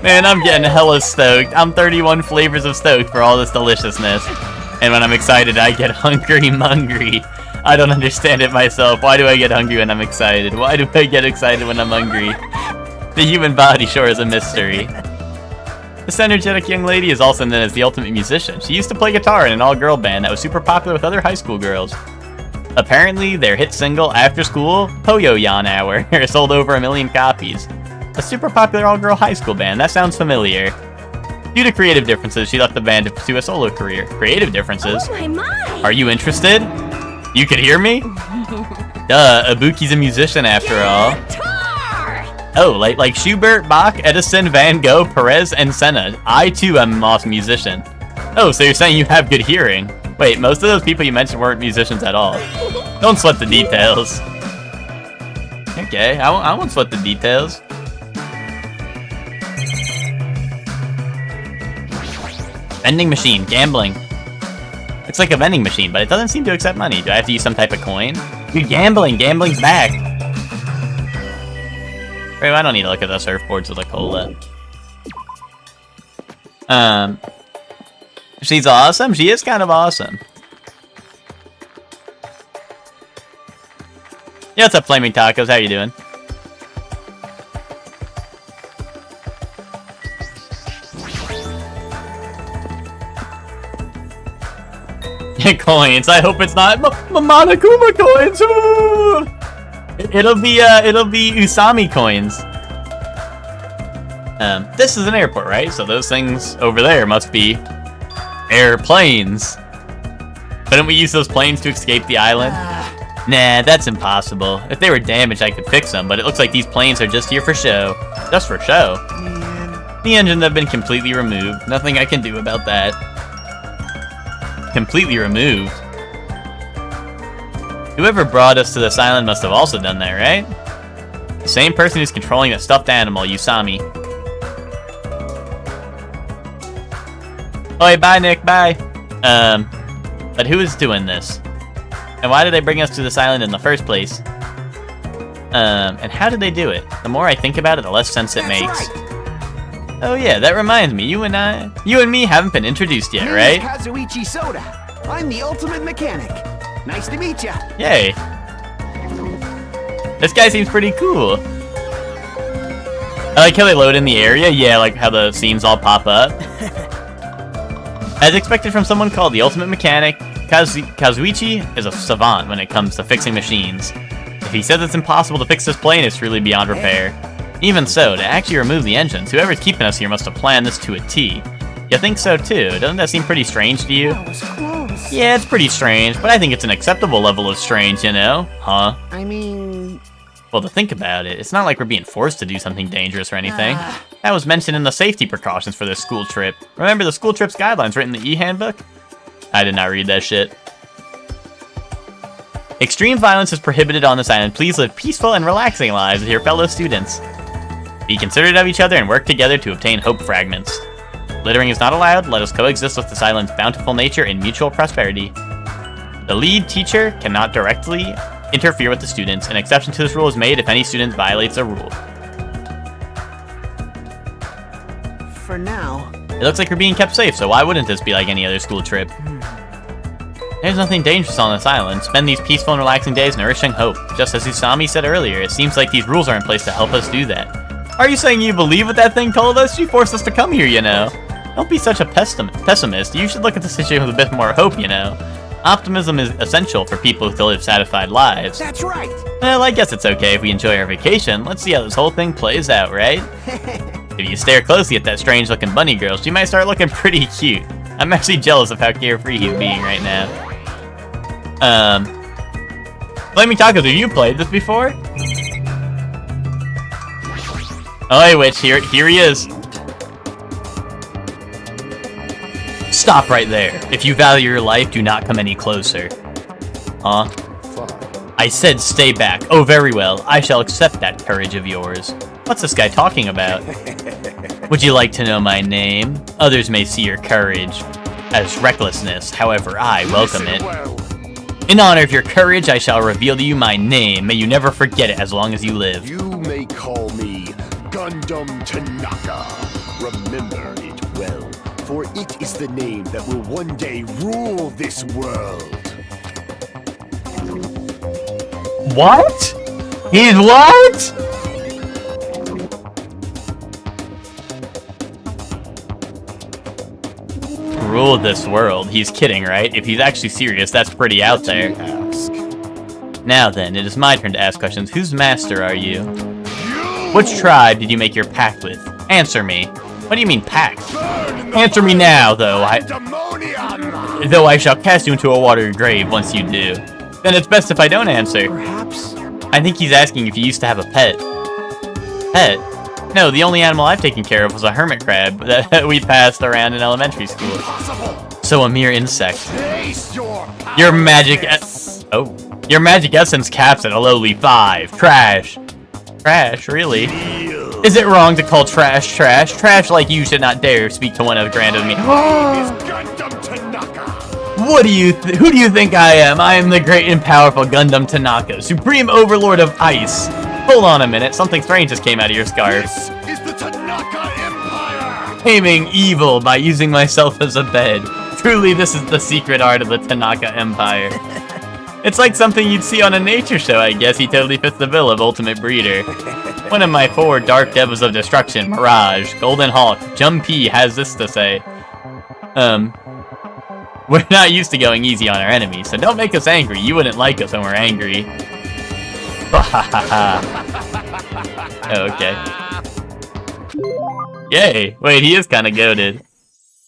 Man, I'm getting hella stoked. I'm 31 flavors of stoked for all this deliciousness. And when I'm excited, I get hungry-mungry. I don't understand it myself. Why do I get hungry when I'm excited? Why do I get excited when I'm hungry? The human body sure is a mystery. This energetic young lady is also known as the ultimate musician. She used to play guitar in an all-girl band that was super popular with other high school girls. Apparently, their hit single, After School, Poyo Yan Hour, sold over 1 million copies. A super popular all-girl high school band, that sounds familiar. Due to creative differences, she left the band to pursue a solo career. Creative differences? Oh my. Are you interested? You could hear me? Duh, Ibuki's a musician after all. Guitar. Oh, like Schubert, Bach, Edison, Van Gogh, Perez, and Senna. I too am an awesome musician. Oh, so you're saying you have good hearing. Wait, most of those people you mentioned weren't musicians at all. Don't sweat the details. Okay, I won't sweat the details. Vending machine, gambling. Looks like a vending machine, but it doesn't seem to accept money. Do I have to use some type of coin? Dude, gambling's back. Right, I don't need to look at the surfboards with a cola. She's awesome. She is kind of awesome. Yeah, what's up, Flaming Tacos? How you doing? Coins. I hope it's not Monokuma coins. Ooh! It'll be Usami coins. This is an airport, right? So those things over there must be airplanes. Couldn't we use those planes to escape the island? Nah, that's impossible. If they were damaged, I could fix them, but it looks like these planes are just here for show. Just for show. The engines have been completely removed. Nothing I can do about that. Completely removed. Whoever brought us to this island must have also done that, right? The same person who's controlling the stuffed animal, Usami. Oh, bye, Nick, bye. But who is doing this? And why did they bring us to this island in the first place? And how did they do it? The more I think about it, the less sense it makes. Right. Oh yeah, that reminds me, you and me haven't been introduced yet, right? Kazuichi Soda. I'm the ultimate mechanic. Nice to meet ya. Yay. This guy seems pretty cool. I like how they load in the area. Yeah, like how the scenes all pop up. As expected from someone called the Ultimate Mechanic, Kazuichi is a savant when it comes to fixing machines. If he says it's impossible to fix this plane, it's really beyond repair. Even so, to actually remove the engines, whoever's keeping us here must have planned this to a T. You think so too? Doesn't that seem pretty strange to you? That was close. Yeah, it's pretty strange, but I think it's an acceptable level of strange, you know? Huh? I mean... Well, to think about it, it's not like we're being forced to do something dangerous or anything. That was mentioned in the safety precautions for this school trip. Remember the school trip's guidelines written in the e-handbook? I did not read that shit. Extreme violence is prohibited on this island. Please live peaceful and relaxing lives with your fellow students. Be considerate of each other and work together to obtain hope fragments. Littering is not allowed. Let us coexist with this island's bountiful nature and mutual prosperity. The lead teacher cannot directly interfere with the students. An exception to this rule is made if any student violates a rule. For now. It looks like we're being kept safe, so why wouldn't this be like any other school trip? There's nothing dangerous on this island. Spend these peaceful and relaxing days nourishing hope. Just as Usami said earlier, it seems like these rules are in place to help us do that. Are you saying you believe what that thing told us? She forced us to come here, you know. Don't be such a pessimist. You should look at the situation with a bit more hope, you know. Optimism is essential for people to live satisfied lives. That's right. Well, I guess it's okay if we enjoy our vacation. Let's see how this whole thing plays out, right? If you stare closely at that strange-looking bunny girl, she might start looking pretty cute. I'm actually jealous of how carefree he's being right now. Flaming Tacos, have you played this before? Oh, hey, Witch, here he is. Stop right there. If you value your life, do not come any closer. Huh? I said stay back. Oh, very well. I shall accept that courage of yours. What's this guy talking about? Would you like to know my name? Others may see your courage as recklessness. However, I welcome it. In honor of your courage, I shall reveal to you my name. May you never forget it as long as you live. You may call me Gundam Tanaka. Remember it well, for it is the name that will one day rule this world. What? He's what? Rule this world. He's kidding, right? If he's actually serious, that's pretty out there. Now then, it is my turn to ask questions. Whose master are you? Which tribe did you make your pact with? Answer me. What do you mean pact? Answer me now, though I shall cast you into a watery grave once you do. Then it's best if I don't answer. Perhaps. I think he's asking if you used to have a pet. Pet? No, the only animal I've taken care of was a hermit crab that we passed around in elementary school. So a mere insect. Your magic Your magic essence caps at a lowly 5. Trash. Trash, really? Is it wrong to call trash trash? Trash like you should not dare speak to one of grand of me. Gundam Tanaka. Who do you think I am? I am the great and powerful Gundam Tanaka, supreme overlord of ice. Hold on a minute, something strange just came out of your scarf. This is the Tanaka Empire. Taming evil by using myself as a bed. Truly, this is the secret art of the Tanaka Empire. It's like something you'd see on a nature show, I guess. He totally fits the bill of Ultimate Breeder. One of my 4 Dark Devils of Destruction, Mirage, Golden Hawk, Jumpy has this to say. We're not used to going easy on our enemies, so don't make us angry. You wouldn't like us when we're angry. Okay. Yay. Wait, he is kind of goated.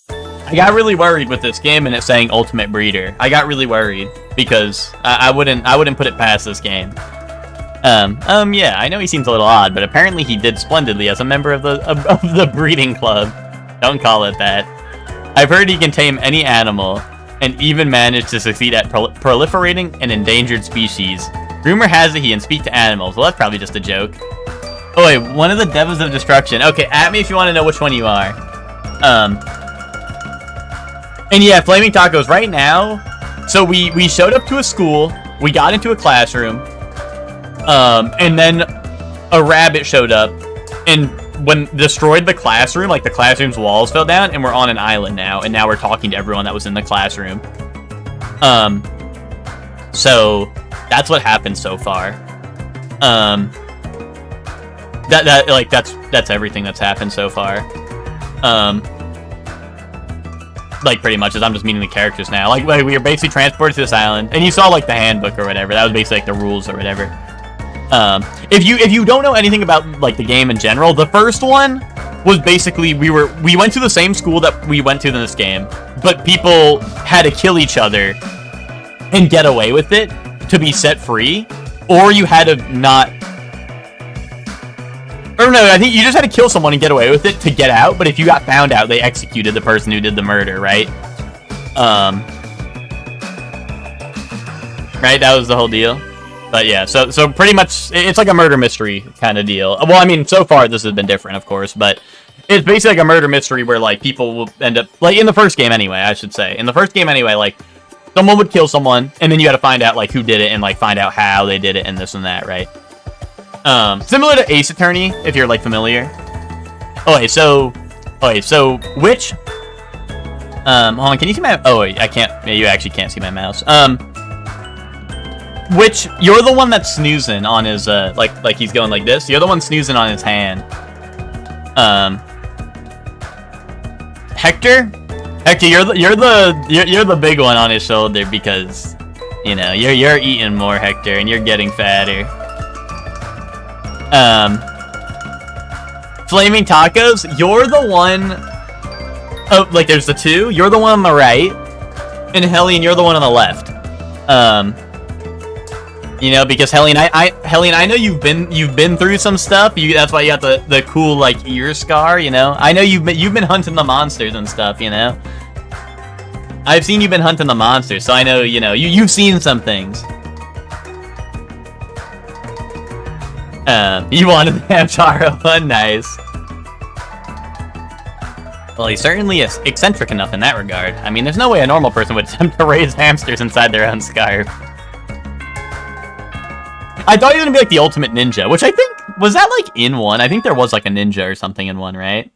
I got really worried with this game and it saying Ultimate Breeder. I got really worried because I wouldn't put it past this game. Yeah, I know he seems a little odd, but apparently he did splendidly as a member of the breeding club. Don't call it that. I've heard he can tame any animal and even manage to succeed at proliferating an endangered species. Rumor has it he can speak to animals. Well, that's probably just a joke. Oh wait, one of the Devils of Destruction. Okay, at me if you want to know which one you are. And yeah, Flaming Tacos right now. So we showed up to a school, we got into a classroom, and then a rabbit showed up and destroyed the classroom, like the classroom's walls fell down, and we're on an island now, and now we're talking to everyone that was in the classroom. So that's what happened so far. That's everything that's happened so far. Like pretty much as I'm just meeting the characters now. Like we were basically transported to this island, and you saw like the handbook or whatever. That was basically like the rules or whatever. If you don't know anything about like the game in general, the first one was basically we went to the same school that we went to in this game, but people had to kill each other and get away with it to be set free, or you had to not. Or no, I think you just had to kill someone and get away with it to get out, but if you got found out, they executed the person who did the murder, right? Right, that was the whole deal. But yeah, so pretty much, it's like a murder mystery kind of deal. Well, I mean, so far this has been different, of course, but it's basically like a murder mystery where, like, people will end up, like, in the first game anyway, I should say. In the first game anyway, like, someone would kill someone, and then you had to find out, like, who did it, and, like, find out how they did it, and this and that, right? Similar to Ace Attorney, if you're, like, familiar. Okay, so which, hold on, can you see my, oh, wait, I can't, yeah, you actually can't see my mouse. Which, you're the one that's snoozing on his, like he's going like this. You're the one snoozing on his hand. Hector, you're the big one on his shoulder because, you know, you're eating more, Hector, and you're getting fatter. Flaming Tacos, you're the one, oh, like there's the two, you're the one on the right, and Hellion, you're the one on the left. You know, because Hellion, I know you've been through some stuff. That's why you got the cool like ear scar. You know, I know you've been hunting the monsters and stuff. You know, I've seen you've been hunting the monsters, so I know you've seen some things. You wanted to have Taro fun, nice. Well, he's certainly eccentric enough in that regard. I mean, there's no way a normal person would attempt to raise hamsters inside their own scarf. I thought he was gonna be like the ultimate ninja, which I think, was that like in one? I think there was like a ninja or something in one, right?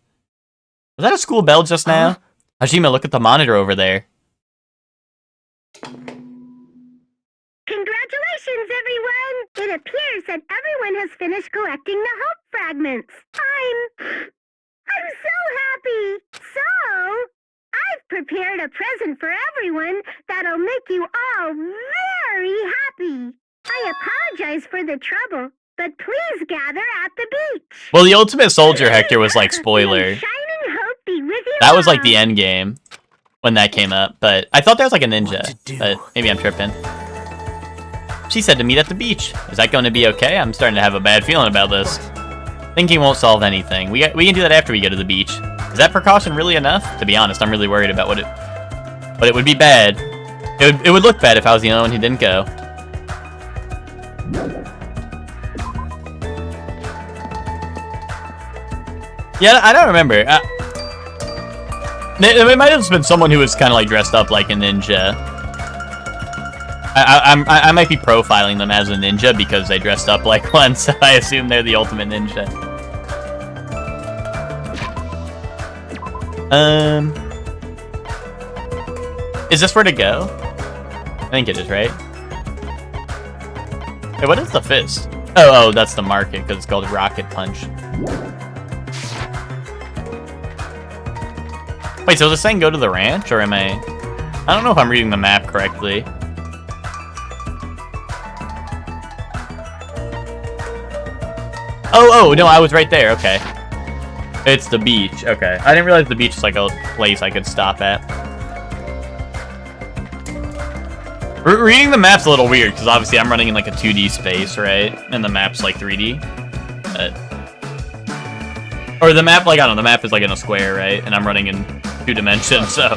Was that a school bell just now? Hajime, look at the monitor over there. Congratulations, everyone! It appears that everyone has finished collecting the hope fragments. I'm so happy! So, I've prepared a present for everyone that'll make you all very happy. I apologize for the trouble, but please gather at the beach. Well, the Ultimate Soldier Hector was like spoiler. Shining hope be with you. That was like the end game when that came up, but I thought that was like a ninja, but maybe I'm tripping. She said to meet at the beach. Is that going to be okay? I'm starting to have a bad feeling about this. Thinking won't solve anything. We can do that after we go to the beach. Is that precaution really enough? To be honest, I'm really worried about but it would be bad. It would look bad if I was the only one who didn't go. Yeah, I don't remember. It might have just been someone who was kind of like dressed up like a ninja. I might be profiling them as a ninja because they dressed up like one, so I assume they're the ultimate ninja. Is this where to go? I think it is, right? Hey, what is the fist? Oh, that's the market because it's called Rocket Punch. Wait, so is it saying go to the ranch, or am I don't know if I'm reading the map correctly. Oh, no, I was right there, okay. It's the beach, okay. I didn't realize the beach is like a place I could stop at. Reading the map's a little weird, because obviously I'm running in like a 2D space, right? And the map's like 3D. Or the map, like, I don't know, the map is like in a square, right? And I'm running in 2 dimensions, so...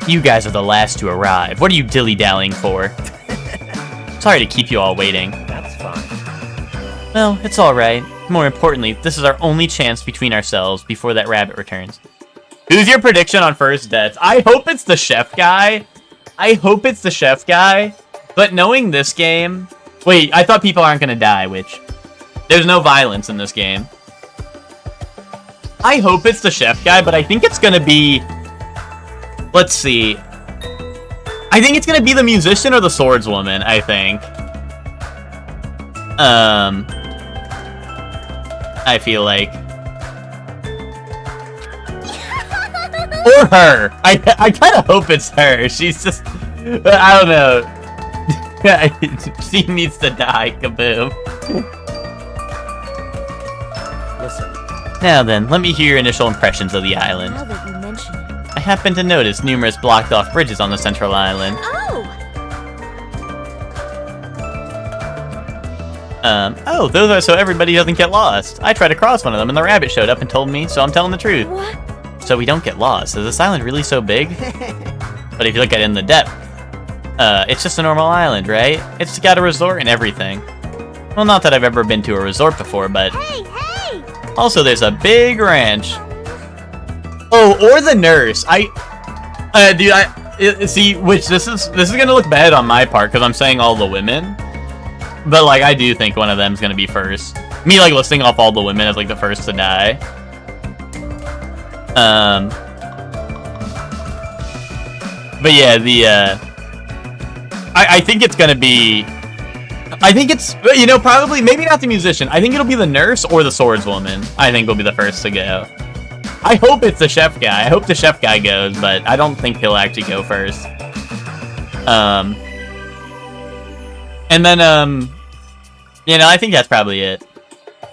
You guys are the last to arrive. What are you dilly-dallying for? Sorry to keep you all waiting. That's fine. Well, it's alright. More importantly, this is our only chance between ourselves before that rabbit returns. Who's your prediction on first deaths? I hope it's the chef guy. But knowing this game... Wait, I thought people aren't gonna die, which... There's no violence in this game. I hope it's the chef guy, but I think it's gonna be... Let's see. I think it's gonna be the musician or the swordswoman, I think. I feel like. Or her. I kind of hope it's her. She's just... I don't know. She needs to die, kaboom. Listen. Now then, let me hear your initial impressions of the island. Now that you mention it. I happen to notice numerous blocked-off bridges on the central island. Oh, those are so everybody doesn't get lost. I tried to cross one of them and the rabbit showed up and told me, so I'm telling the truth. What? So we don't get lost. Is this island really so big? But if you look at it in the depth, it's just a normal island, right? It's got a resort and everything. Well, not that I've ever been to a resort before, but... Hey! Also, there's a big ranch. Oh, or the nurse. See, which this is gonna look bad on my part, because I'm saying all the women. But, like, I do think one of them's gonna be first. Me, like, listing off all the women as, like, the first to die. But yeah, I think it's gonna be... I think it's, you know, probably, maybe not the musician. I think it'll be the nurse or the swordswoman. I think will be the first to go. I hope it's the chef guy. I hope the chef guy goes, but I don't think he'll actually go first. And then, you know, I think that's probably it.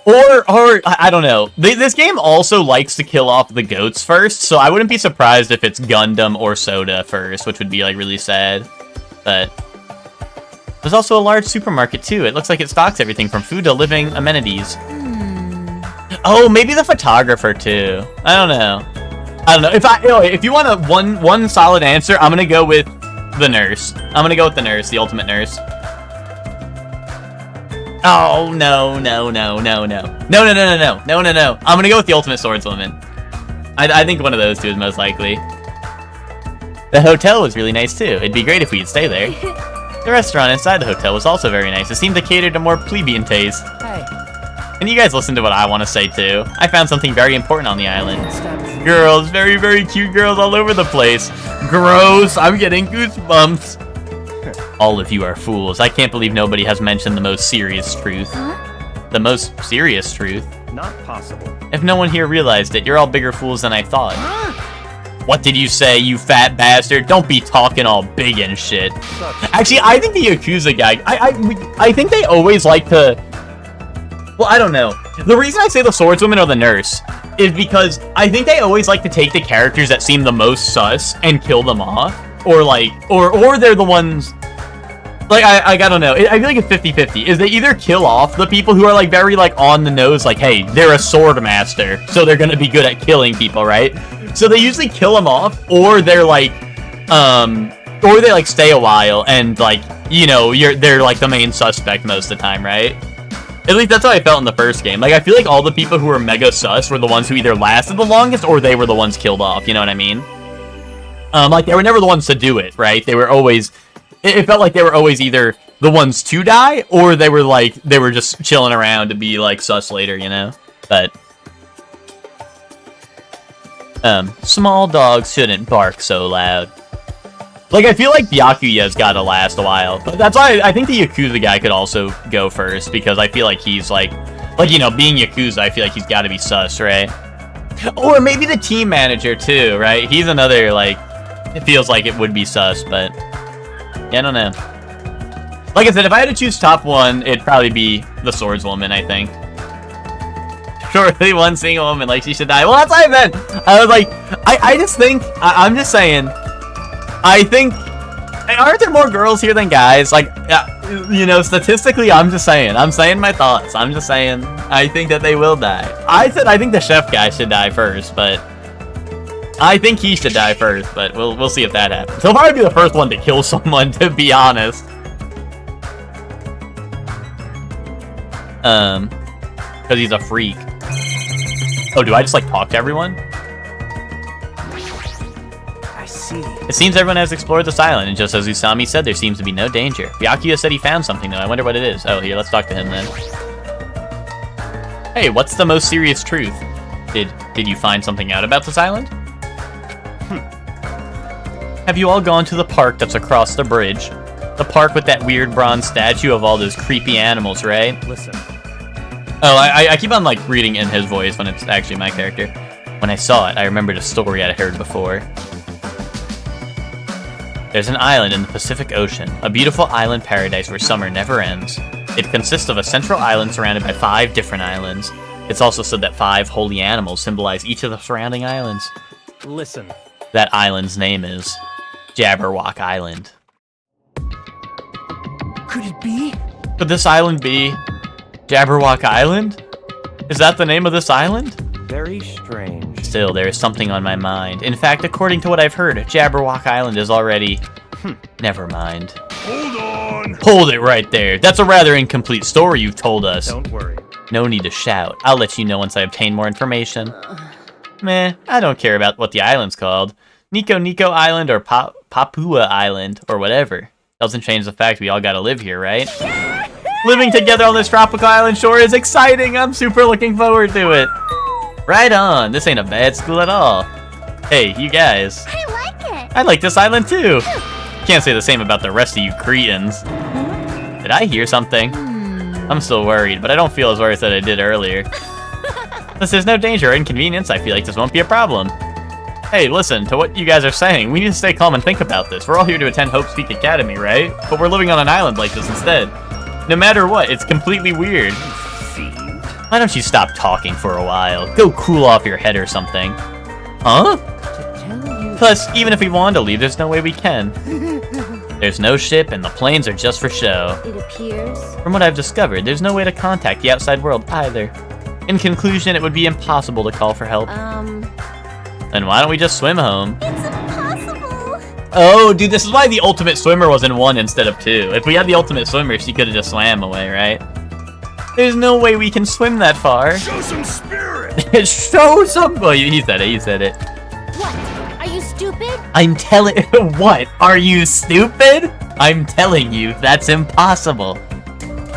Or I don't know. This game also likes to kill off the goats first, so I wouldn't be surprised if it's Gundam or Soda first, which would be, like, really sad. But there's also a large supermarket, too. It looks like it stocks everything from food to living amenities. Oh, maybe the photographer, too. I don't know. If you want a one solid answer, I'm gonna go with the nurse. I'm gonna go with the nurse, the ultimate nurse. Oh, no. I'm gonna go with the ultimate swordswoman. I think one of those two is most likely. The hotel was really nice, too. It'd be great if we'd stay there. The restaurant inside the hotel was also very nice. It seemed to cater to more plebeian taste. Hey. And you guys listen to what I want to say, too. I found something very important on the island. Girls, very, very cute girls all over the place. Gross, I'm getting goosebumps. All of you are fools. I can't believe nobody has mentioned the most serious truth. Huh? The most serious truth? Not possible. If no one here realized it, you're all bigger fools than I thought. What did you say, you fat bastard? Don't be talking all big and shit. Actually, I think the Yakuza guy, I think they always like to... Well, I don't know. The reason I say the swordswoman or the nurse is because I think they always like to take the characters that seem the most sus and kill them off. Or like, or they're the ones... Like, I don't know. I feel like it's 50-50. Is they either kill off the people who are, like, very, like, on the nose, like, hey, they're a sword master, so they're gonna be good at killing people, right? So they usually kill them off, or they're, like, or they, like, stay a while, and, like, you know, they're, like, the main suspect most of the time, right? At least that's how I felt in the first game. Like, I feel like all the people who were mega sus were the ones who either lasted the longest or they were the ones killed off, you know what I mean? Like, they were never the ones to do it, right? They were always... It felt like they were always either the ones to die, or they were, like, they were just chilling around to be, like, sus later, you know? But... small dogs shouldn't bark so loud. Like, I feel like Byakuya's gotta last a while. But that's why I think the Yakuza guy could also go first, because I feel like he's, like, you know, being Yakuza, I feel like he's gotta be sus, right? Or maybe the team manager, too, right? He's another, like, it feels like it would be sus, but... yeah, I don't know. Like I said, if I had to choose top one, it'd probably be the swordswoman, I think. Surely one single woman, like, she should die. Well, that's what I meant! I was like, I just think, I'm just saying... I think, aren't there more girls here than guys? Like, you know, statistically, I'm saying my thoughts. I'm just saying, I think that they will die. I think the chef guy should die first, but I think he should die first, but we'll see if that happens. He'll probably be the first one to kill someone, to be honest. Because he's a freak. Oh, do I just, like, talk to everyone? It seems everyone has explored this island, and just as Usami said, there seems to be no danger. Byakuya said he found something, though. I wonder what it is. Oh, here, let's talk to him, then. Hey, what's the most serious truth? Did you find something out about this island? Have you all gone to the park that's across the bridge? The park with that weird bronze statue of all those creepy animals, right? Listen. Oh, I keep on, like, reading in his voice when it's actually my character. When I saw it, I remembered a story I'd heard before. There's an island in the Pacific Ocean, a beautiful island paradise where summer never ends. It consists of a central island surrounded by 5 different islands. It's also said that 5 holy animals symbolize each of the surrounding islands. Listen. That island's name is Jabberwock Island. Could it be? Could this island be Jabberwock Island? Is that the name of this island? Very strange. Still, there is something on my mind. In fact, according to what I've heard, Jabberwock Island is already... Never mind. Hold on! Hold it right there. That's a rather incomplete story you've told us. Don't worry. No need to shout. I'll let you know once I obtain more information. Meh, I don't care about what the island's called. Nico Island or Papua Island or whatever. Doesn't change the fact we all gotta live here, right? Living together on this tropical island shore is exciting. I'm super looking forward to it. Right on. This ain't a bad school at all. Hey, you guys. I like it. I like this island too. Can't say the same about the rest of you cretins. Did I hear something? I'm still worried, but I don't feel as worried as I did earlier. Since there's no danger or inconvenience, I feel like this won't be a problem. Hey, listen, to what you guys are saying, we need to stay calm and think about this. We're all here to attend Hope's Peak Academy, right? But we're living on an island like this instead. No matter what, it's completely weird. Why don't you stop talking for a while? Go cool off your head or something. Huh? Plus, even if we wanted to leave, there's no way we can. There's no ship, and the planes are just for show. It appears. From what I've discovered, there's no way to contact the outside world either. In conclusion, it would be impossible to call for help. Then why don't we just swim home? It's impossible! Oh, dude, this is why the ultimate swimmer was in 1 instead of 2. If we had the ultimate swimmer, she could have just swam away, right? There's no way we can swim that far. Show some spirit! Show some... Well, he said it. What? Are you stupid? I'm telling... What? Are you stupid? I'm telling you, that's impossible.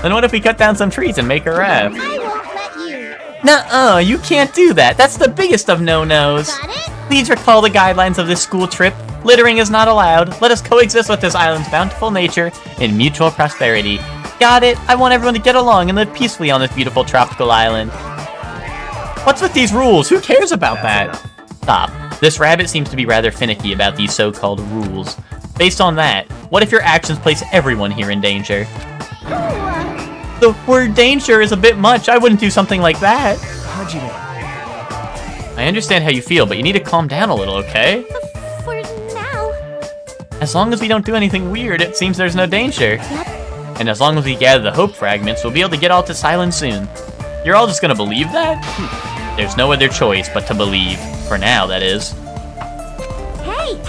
Then what if we cut down some trees and make a raft? I won't let you. Nuh-uh, you can't do that. That's the biggest of no-nos. Got it? Please recall the guidelines of this school trip. Littering is not allowed. Let us coexist with this island's bountiful nature in mutual prosperity. Got it? I want everyone to get along and live peacefully on this beautiful tropical island. What's with these rules? Who cares about that? Stop. This rabbit seems to be rather finicky about these so-called rules. Based on that, what if your actions place everyone here in danger? The word danger is a bit much. I wouldn't do something like that. Hajime. I understand how you feel, but you need to calm down a little, okay? For now. As long as we don't do anything weird, it seems there's no danger. Yep. And as long as we gather the hope fragments, we'll be able to get off this island soon. You're all just gonna believe that? There's no other choice but to believe. For now, that is. Hey!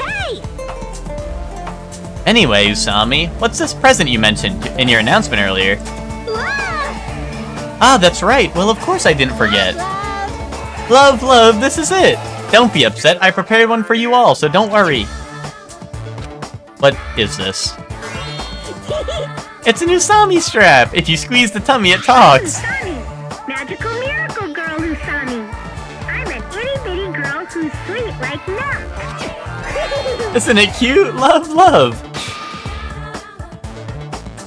Anyway, Usami, what's this present you mentioned in your announcement earlier? Ah, that's right. Well, of course I didn't forget. Love, this is it. Don't be upset. I prepared one for you all, so don't worry. What is this? It's an Usami strap. If you squeeze the tummy, it talks. Usami, magical miracle girl Usami. I'm an itty bitty girl who's sweet like milk. Isn't it cute? Love.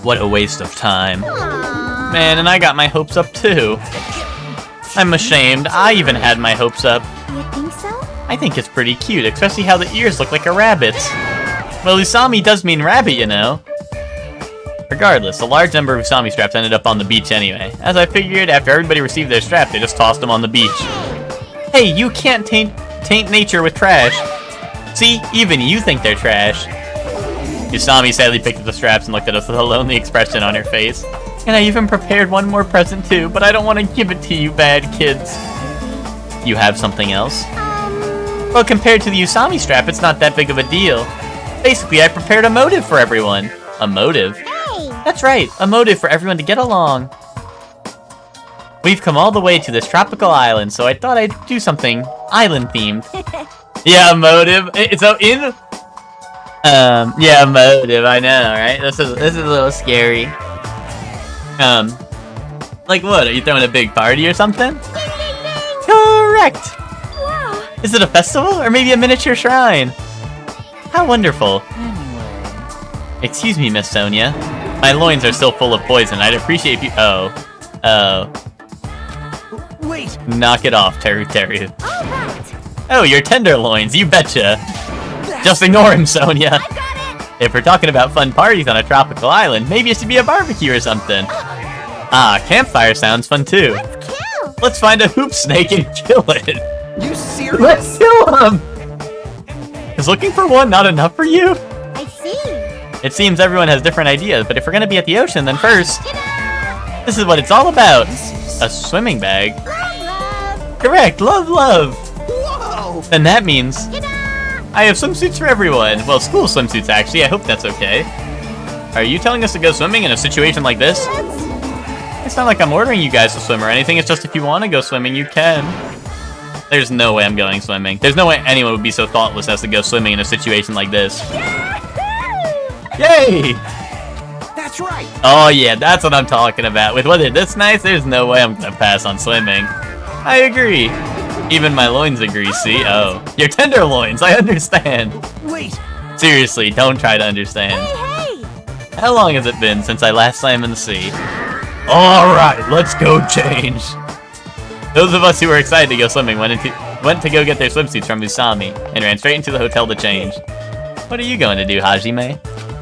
What a waste of time. Man, and I got my hopes up too. I'm ashamed. I even had my hopes up. You think so? I think it's pretty cute, especially how the ears look like a rabbit's. Well, Usami does mean rabbit, you know. Regardless, a large number of Usami straps ended up on the beach anyway. As I figured, after everybody received their strap, they just tossed them on the beach. Hey, you can't taint nature with trash. See, even you think they're trash. Usami sadly picked up the straps and looked at us with a lonely expression on her face. And I even prepared one more present too, but I don't want to give it to you bad kids. You have something else? Well, compared to the Usami strap, it's not that big of a deal. Basically, I prepared a motive for everyone. A motive? Hey! That's right, a motive for everyone to get along. We've come all the way to this tropical island, so I thought I'd do something island-themed. Yeah, a motive. So in... yeah, a motive, I know, right? This is a little scary. Like what? Are you throwing a big party or something? Ding, ding, ding. Correct! Wow. Is it a festival or maybe a miniature shrine? How wonderful. Excuse me, Miss Sonia. My loins are still full of poison. I'd appreciate if you... Oh. Wait! Knock it off, Teru. All right. Oh, your tenderloins, you betcha. Just ignore him, Sonia. I got it. If we're talking about fun parties on a tropical island, maybe it should be a barbecue or something. Ah, campfire sounds fun too. Let's kill. Let's find a hoop snake and kill it. You serious? Let's kill him! Is looking for one not enough for you? I see. It seems everyone has different ideas, but if we're gonna be at the ocean, then first... Ta-da! This is what it's all about. A swimming bag. Love. Correct, love. Whoa! Then that means... Ta-da! I have swimsuits for everyone. Well, school swimsuits, actually. I hope that's okay. Are you telling us to go swimming in a situation like this? It's not like I'm ordering you guys to swim or anything. It's just if you want to go swimming, you can. There's no way I'm going swimming. There's no way anyone would be so thoughtless as to go swimming in a situation like this. Yay! That's right! Oh yeah, that's what I'm talking about. With weather this nice, there's no way I'm gonna pass on swimming. I agree. Even my loins agree, see? Oh. Your tender loins, I understand. Wait! Seriously, don't try to understand. Hey! How long has it been since I last swam in the sea? Alright, let's go change. Those of us who were excited to go swimming went to go get their swimsuits from Usami and ran straight into the hotel to change. What are you going to do, Hajime?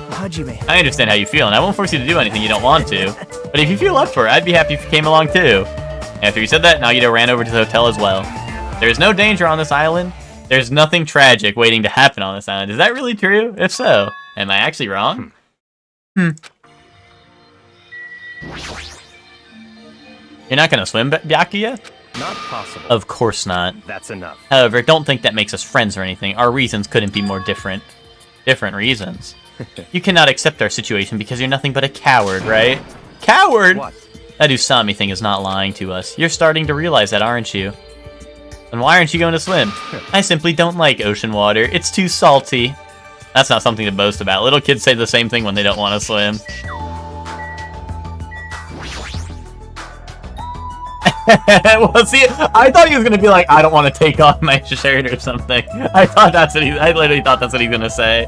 Hajime. I understand how you feel, and I won't force you to do anything you don't want to. But if you feel up for it, I'd be happy if you came along too. After he said that, Nagito ran over to the hotel as well. There's no danger on this island. There's nothing tragic waiting to happen on this island. Is that really true? If so, am I actually wrong? You're not gonna swim, Byakuya? Not possible. Of course not. That's enough. However, don't think that makes us friends or anything. Our reasons couldn't be more different. Different reasons. You cannot accept our situation because you're nothing but a coward, right? Coward? What? That Usami thing is not lying to us. You're starting to realize that, aren't you? And why aren't you going to swim? I simply don't like ocean water. It's too salty. That's not something to boast about. Little kids say the same thing when they don't want to swim. Well, see, I thought he was gonna be like, I don't want to take off my shirt or something. I literally thought that's what he's gonna say.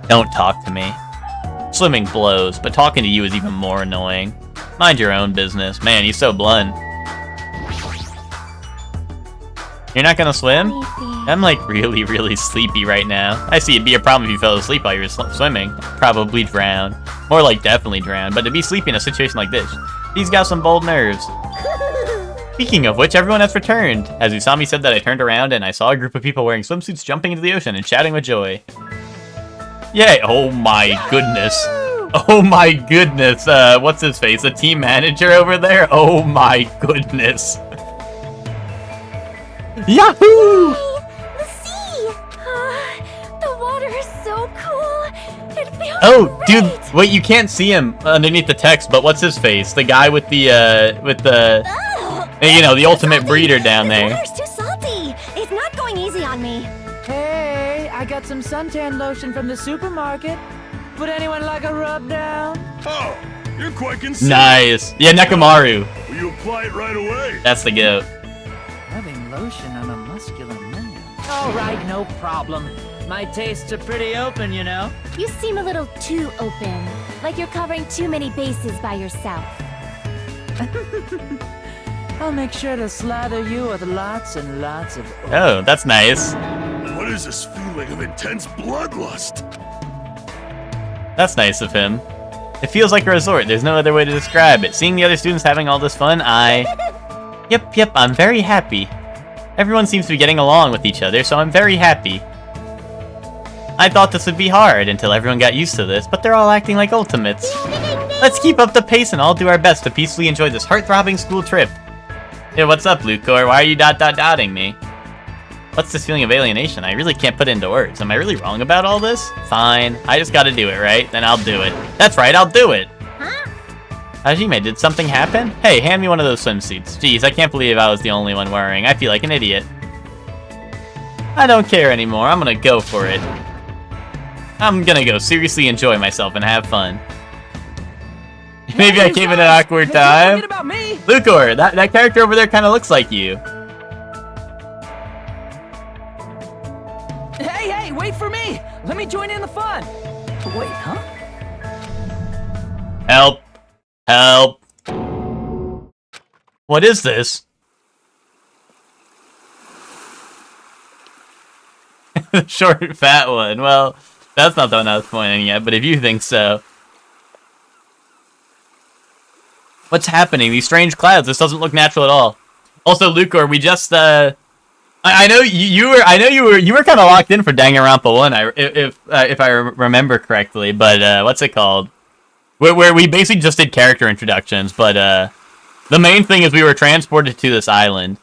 Don't talk to me. Swimming blows, but talking to you is even more annoying. Mind your own business. Man, he's so blunt. You're not gonna swim? I'm like really sleepy right now. I see it'd be a problem if you fell asleep while you were swimming. Probably drown. More like definitely drown, but to be sleepy in a situation like this, he's got some bold nerves. Speaking of which, everyone has returned. As Usami said that, I turned around and I saw a group of people wearing swimsuits jumping into the ocean and shouting with joy. Yay! Oh my goodness. Oh my goodness. What's his face? A team manager over there? Oh my goodness. Yahoo! Hey, the sea! The water is so cool. It feels Oh, dude, wait, you can't see him underneath the text, but what's his face? The guy with the, you know, the ultimate breeder down there. The water's too salty. It's not going easy on me. Hey, I got some suntan lotion from the supermarket. Would anyone like a rub down? Oh, you're quite concerned. Nice. Yeah, Nekamaru. Will you apply it right away? That's the goat. Rubbing lotion on a muscular man. All right, no problem. My tastes are pretty open, you know. You seem a little too open. Like you're covering too many bases by yourself. I'll make sure to slather you with lots and lots of oil. Oh, that's nice. What is this feeling of intense bloodlust? That's nice of him. It feels like a resort. There's no other way to describe it. Seeing the other students having all this fun, Yep, I'm very happy. Everyone seems to be getting along with each other, so I'm very happy. I thought this would be hard until everyone got used to this, but they're all acting like ultimates. Let's keep up the pace and all do our best to peacefully enjoy this heart-throbbing school trip. Hey, what's up, Lucor? Why are you dotting me? What's this feeling of alienation? I really can't put it into words. Am I really wrong about all this? Fine. I just gotta do it, right? Then I'll do it. That's right, I'll do it! Hajime, did something happen? Hey, hand me one of those swimsuits. Jeez, I can't believe I was the only one wearing. I feel like an idiot. I don't care anymore. I'm gonna go for it. I'm gonna go seriously enjoy myself and have fun. Maybe I came at an awkward time. About me. Lucor, that character over there kind of looks like you. Hey, wait for me. Let me join in the fun. Wait, huh? Help. Help. What is this? The short, fat one. Well, that's not the one I was pointing at, but if you think so. What's happening? These strange clouds. This doesn't look natural at all. Also, Lucor, we just I know you were kind of locked in for Danganronpa 1, if I remember correctly. But what's it called? Where we basically just did character introductions, but the main thing is we were transported to this island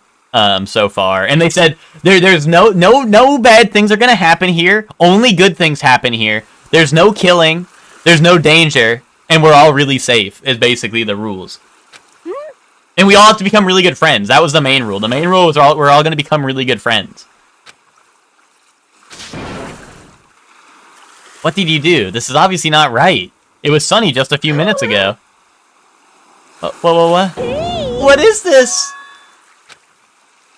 so far, and they said there's no bad things are gonna happen here. Only good things happen here. There's no killing. There's no danger. And we're all really safe, is basically the rules. And we all have to become really good friends. That was the main rule. The main rule was we're all going to become really good friends. What did you do? This is obviously not right. It was sunny just a few minutes ago. What? What is this?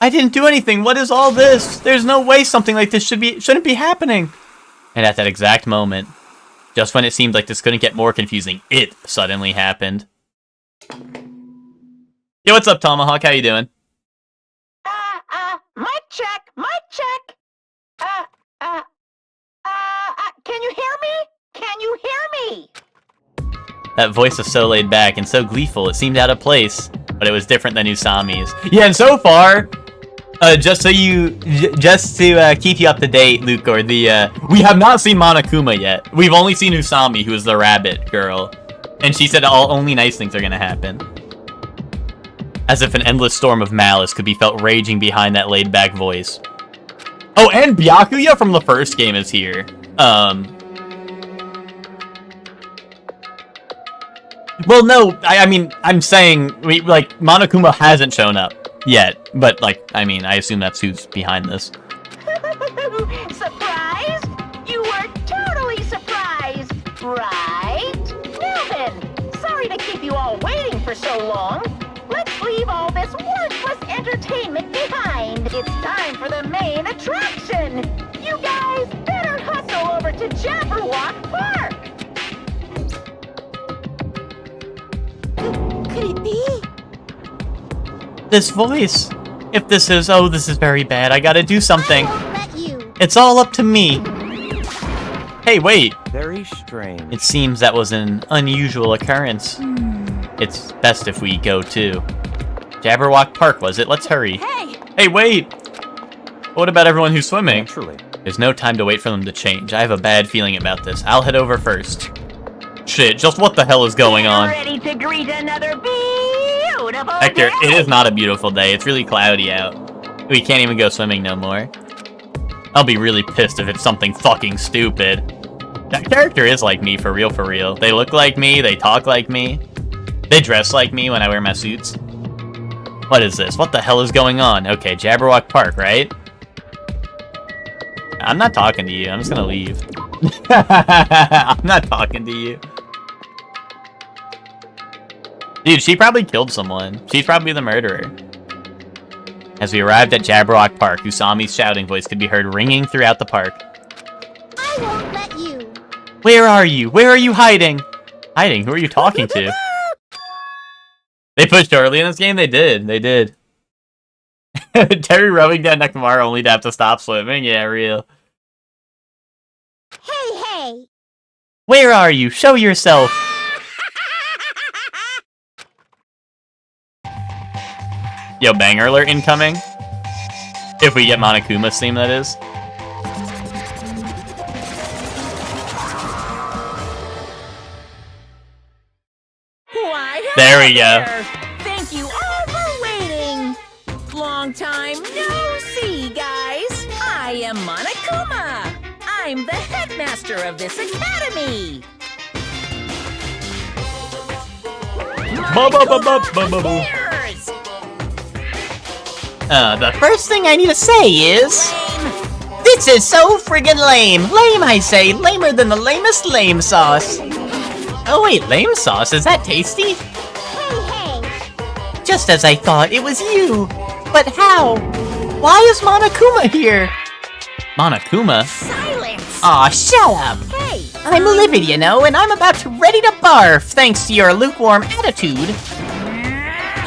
I didn't do anything. What is all this? There's no way something like this shouldn't be happening. And at that exact moment, just when it seemed like this couldn't get more confusing, it suddenly happened. Yo, what's up, Tomahawk? How you doing? Mic check, mic check. Can you hear me? Can you hear me? That voice was so laid back and so gleeful, it seemed out of place, but it was different than Usami's. Yeah, and so far, just to keep you up to date, Lucor, we have not seen Monokuma yet. We've only seen Usami, who is the rabbit girl, and she said only nice things are gonna happen. As if an endless storm of malice could be felt raging behind that laid-back voice. Oh, and Byakuya from the first game is here. Well, no, I mean, I'm saying, Monokuma hasn't shown up yet, but, I assume that's who's behind this. Surprised? You were totally surprised, right? Now then, sorry to keep you all waiting for so long. Let's leave all this worthless entertainment behind. It's time for the main attraction. You guys better hustle over to Jabberwock Park. Could it be? This voice. If this is, this is very bad. I gotta do something. I won't let you. It's all up to me. Hey, wait. Very strange. It seems that was an unusual occurrence. It's best if we go too. Jabberwock Park, was it? Let's hurry. Hey, wait! What about everyone who's swimming? Naturally. There's no time to wait for them to change. I have a bad feeling about this. I'll head over first. Shit, just what the hell is going on? Ready to greet another beautiful Hector, day? it is not a beautiful day. It's really cloudy out. We can't even go swimming no more. I'll be really pissed if it's something fucking stupid. That character is like me, for real, for real. They look like me, they talk like me. They dress like me when I wear my suits. What is this? What the hell is going on? Okay, Jabberwock Park, right? I'm not talking to you, I'm just gonna leave. I'm not talking to you. Dude, she probably killed someone. She's probably the murderer. As we arrived at Jabberwock Park, Usami's shouting voice could be heard ringing throughout the park. I won't let you. Where are you? Where are you hiding? Hiding? Who are you talking to? They pushed early in this game? They did. They did. Terry rubbing down Nakamura only to have to stop swimming? Yeah, real. Hey, hey! Where are you? Show yourself! Yo, banger alert incoming. If we get Monokuma's theme, that is. Why, there we go. there. Thank you all for waiting. Long time no see, guys. I am Monokuma. I'm the headmaster of this academy. Monokuma appears. The first thing I need to say is... Lame. This is so friggin' lame! Lame, I say! Lamer than the lamest lame sauce! Oh wait, lame sauce? Is that tasty? Hey, hey! Just as I thought, it was you! But how? Why is Monokuma here? Monokuma? Silence. Aw, shut up! Hey. I'm livid, you know, and I'm about ready to barf, thanks to your lukewarm attitude.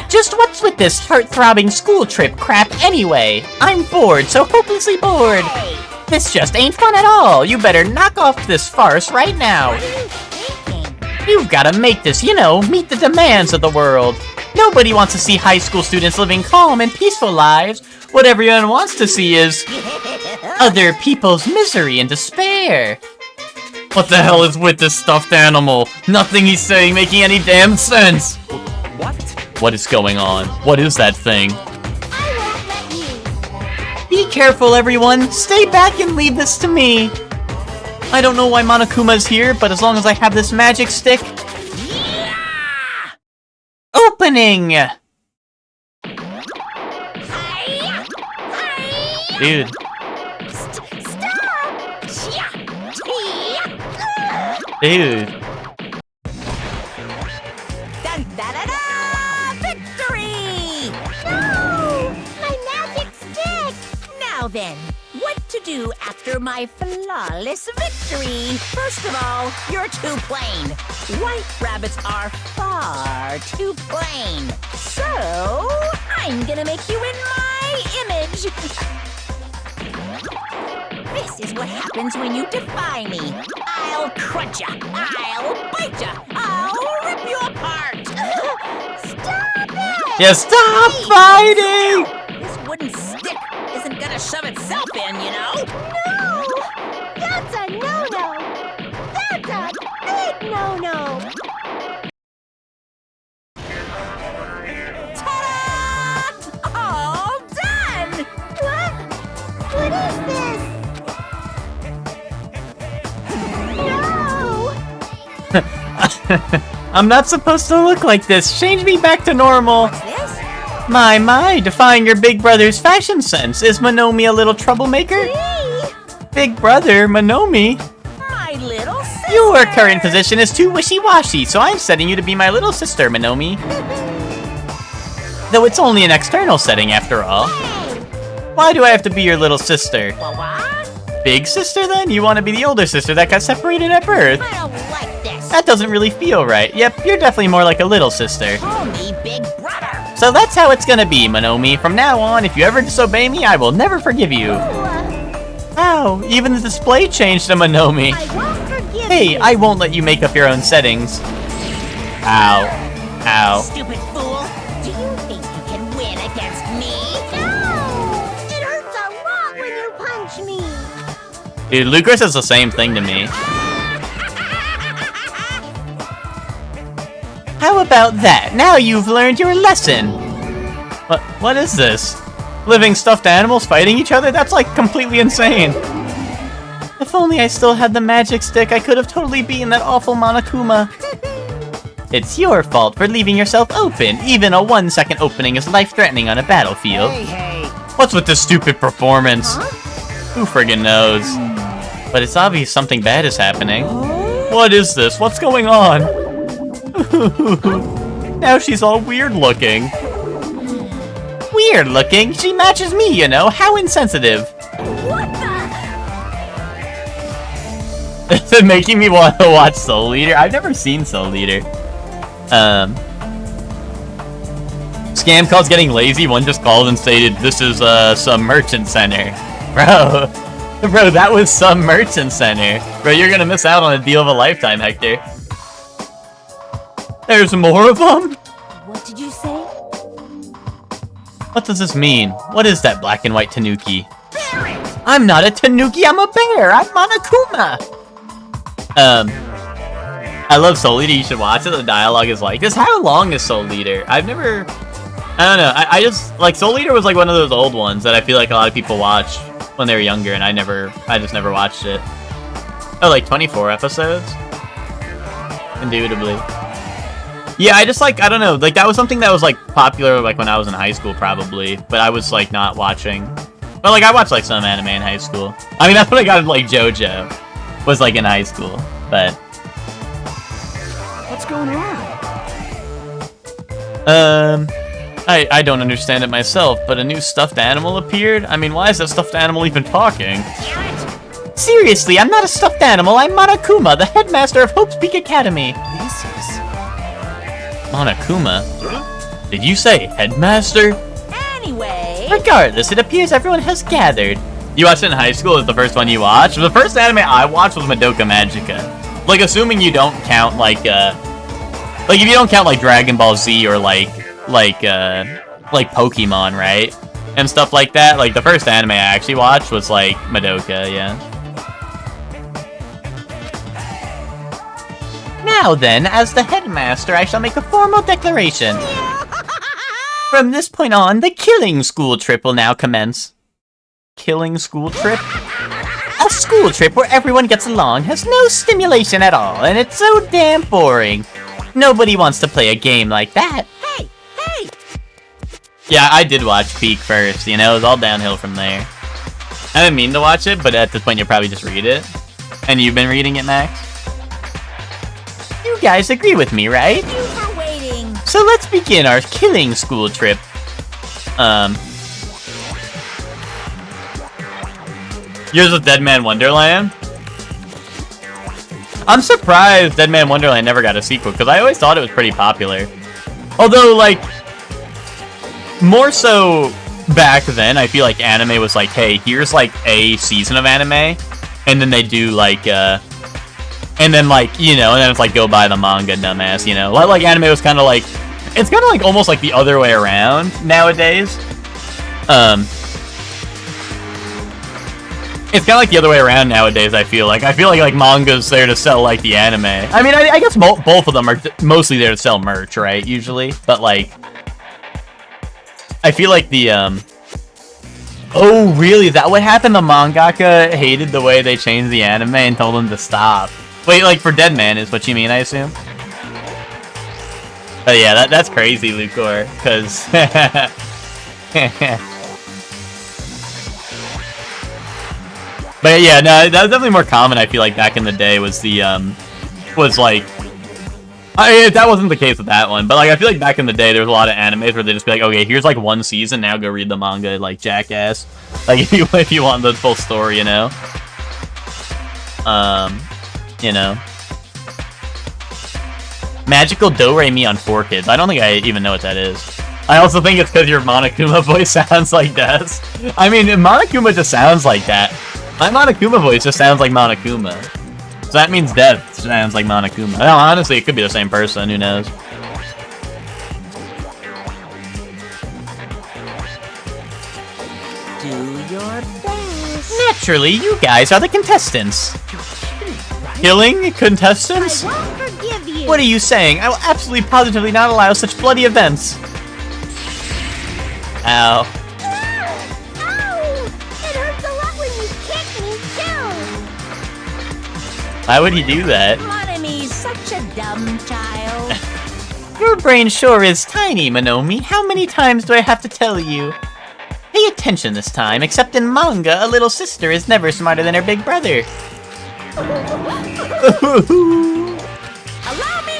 Just what's with this heart-throbbing school trip crap anyway? I'm bored, so hopelessly bored. Hey. This just ain't fun at all. You better knock off this farce right now. What are you thinking? You've gotta make this, you know, meet the demands of the world. Nobody wants to see high school students living calm and peaceful lives. What everyone wants to see is other people's misery and despair. What the hell is with this stuffed animal? Nothing he's saying making any damn sense. What? What is going on? What is that thing? I won't let you. Be careful, everyone. Stay back and leave this to me. I don't know why Monokuma's here, but as long as I have this magic stick... Opening! Dude. Dude. Dun, da, da, da! Victory! No! My magic stick! Now then, what to do after my flawless victory? First of all, you're too plain. White rabbits are far too plain. So, I'm gonna make you in my image. This is what happens when you defy me. I'll crunch ya, I'll bite ya, I'll rip you apart. Stop it! Yeah, stop fighting! This wooden stick isn't gonna shove itself in, you know? No! That's a no-no! That's a big no-no! Ta-da! All done! What? What is this? No! I'm not supposed to look like this. Change me back to normal. This? My, defying your big brother's fashion sense. Is Monomi a little troublemaker? Me? Big brother, Monomi? My little sister! Your current position is too wishy-washy, so I'm setting you to be my little sister, Monomi. Though it's only an external setting after all. Why do I have to be your little sister? What? Big sister then? You want to be the older sister that got separated at birth? I don't like this. That doesn't really feel right. Yep, you're definitely more like a little sister. Call me Big Brother. So that's how it's gonna be, Monomi. From now on, if you ever disobey me, I will never forgive you. Ow, even the display changed to Monomi. I won't forgive Hey, you. I won't let you make up your own settings. Ow. Ow. Stupid fool. Do you think you can win against me? No! It hurts a lot when you punch me. Dude, Lucas says the same thing to me. How about that? Now you've learned your lesson. What is this? Living stuffed animals fighting each other? That's like completely insane. If only I still had the magic stick, I could have totally beaten that awful Monokuma. It's your fault for leaving yourself open. Even a 1-second opening is life-threatening on a battlefield. Hey. What's with this stupid performance? Who friggin' knows? But it's obvious something bad is happening. What is this? What's going on? Now she's all weird looking. Weird looking? She matches me, you know. How insensitive. What the? It's making me want to watch Soul Eater. I've never seen Soul Eater. Scam calls getting lazy. One just called and stated, this is some merchant center. Bro, that was some merchant center. Bro, you're gonna miss out on a deal of a lifetime, Hector. There's more of them? What did you say? What does this mean? What is that black and white tanuki? I'm not a tanuki, I'm a bear! I'm Monokuma! I love Soul Eater, you should watch it, the dialogue is like this. How long is Soul Eater? I don't know, I just, like, Soul Eater was like one of those old ones that I feel like a lot of people watched when they were younger, and I just never watched it. Oh, like 24 episodes? Indubitably. Yeah, I just, like, I don't know, like, that was something that was, like, popular, like, when I was in high school, probably, but I was, like, not watching. But, like, I watched, like, some anime in high school. I mean, that's when I got, like, JoJo, was, like, in high school, but... What's going on? I don't understand it myself, but a new stuffed animal appeared? I mean, why is that stuffed animal even talking? Seriously, I'm not a stuffed animal, I'm Monokuma, the headmaster of Hope's Peak Academy. This is... Monokuma? Did you say headmaster? Anyway... Regardless, it appears everyone has gathered. You watched it in high school, is the first one you watched? The first anime I watched was Madoka Magica. Like, assuming you don't count, like, if you don't count, like, Dragon Ball Z or, like Pokemon, right? And stuff like that. Like, the first anime I actually watched was, like, Madoka, yeah. Now then, as the headmaster, I shall make a formal declaration. From this point on, the killing school trip will now commence. Killing school trip? A school trip where everyone gets along, has no stimulation at all, and it's so damn boring. Nobody wants to play a game like that. Hey! Yeah, I did watch Peak first, you know, it was all downhill from there. I didn't mean to watch it, but at this point you'll probably just read it. And you've been reading it, Max? You guys agree with me, right? Thank you for waiting. So let's begin our killing school trip. Yours was Dead Man Wonderland? I'm surprised Dead Man Wonderland never got a sequel, because I always thought it was pretty popular. Although, like, more so back then, I feel like anime was like, hey, here's, like, a season of anime, and then they do, like, and then, like, you know, and then it's like, go buy the manga, dumbass, you know? Like anime was kind of like, it's kind of like almost like the other way around nowadays. It's kind of like the other way around nowadays, I feel like. I feel like manga's there to sell, like, the anime. I mean, I guess both of them are mostly there to sell merch, right, usually? But, like, I feel like the, Oh, really? Is that what happened? The mangaka hated the way they changed the anime and told him to stop. Wait, like, for Dead Man is what you mean, I assume? Oh, yeah, that's crazy, Lucor, because... But yeah, no, that was definitely more common, I feel like, back in the day, was the, that wasn't the case with that one, but, like, I feel like back in the day, there was a lot of animes where they'd just be like, okay, here's, like, one season, now go read the manga, like, jackass. Like, if you want the full story, you know? You know. Magical Do-Re-Mi on 4Kids. I don't think I even know what that is. I also think it's because your Monokuma voice sounds like Des. I mean, Monokuma just sounds like that. My Monokuma voice just sounds like Monokuma. So that means Death sounds like Monokuma. No, honestly, it could be the same person, who knows. Do your best. Naturally, you guys are the contestants. You're kidding, right? Killing contestants? I won't forgive you. What are you saying? I will absolutely positively not allow such bloody events. Ow. Ow! It hurts a lot when you kick me, too. Why would he do that? Mon Ami's such a dumb child. Your brain sure is tiny, Monomi. How many times do I have to tell you? Pay attention this time, except in manga, a little sister is never smarter than her big brother. Allow me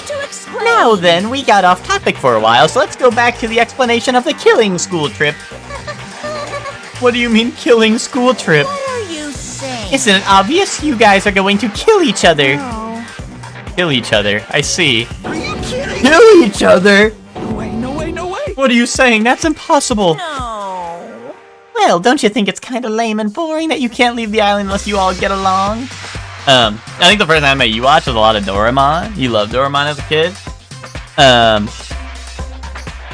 to explain. Now then, we got off topic for a while, so let's go back to the explanation of the killing school trip. What do you mean, killing school trip? What are you saying? Isn't it obvious? You guys are going to kill each other. No. Kill each other, I see. Are you kidding? Kill each other? No way, no way, no way! What are you saying? That's impossible. No. Well, don't you think it's kind of lame and boring that you can't leave the island unless you all get along? I think the first anime you watched was a lot of Doraemon. You loved Doraemon as a kid.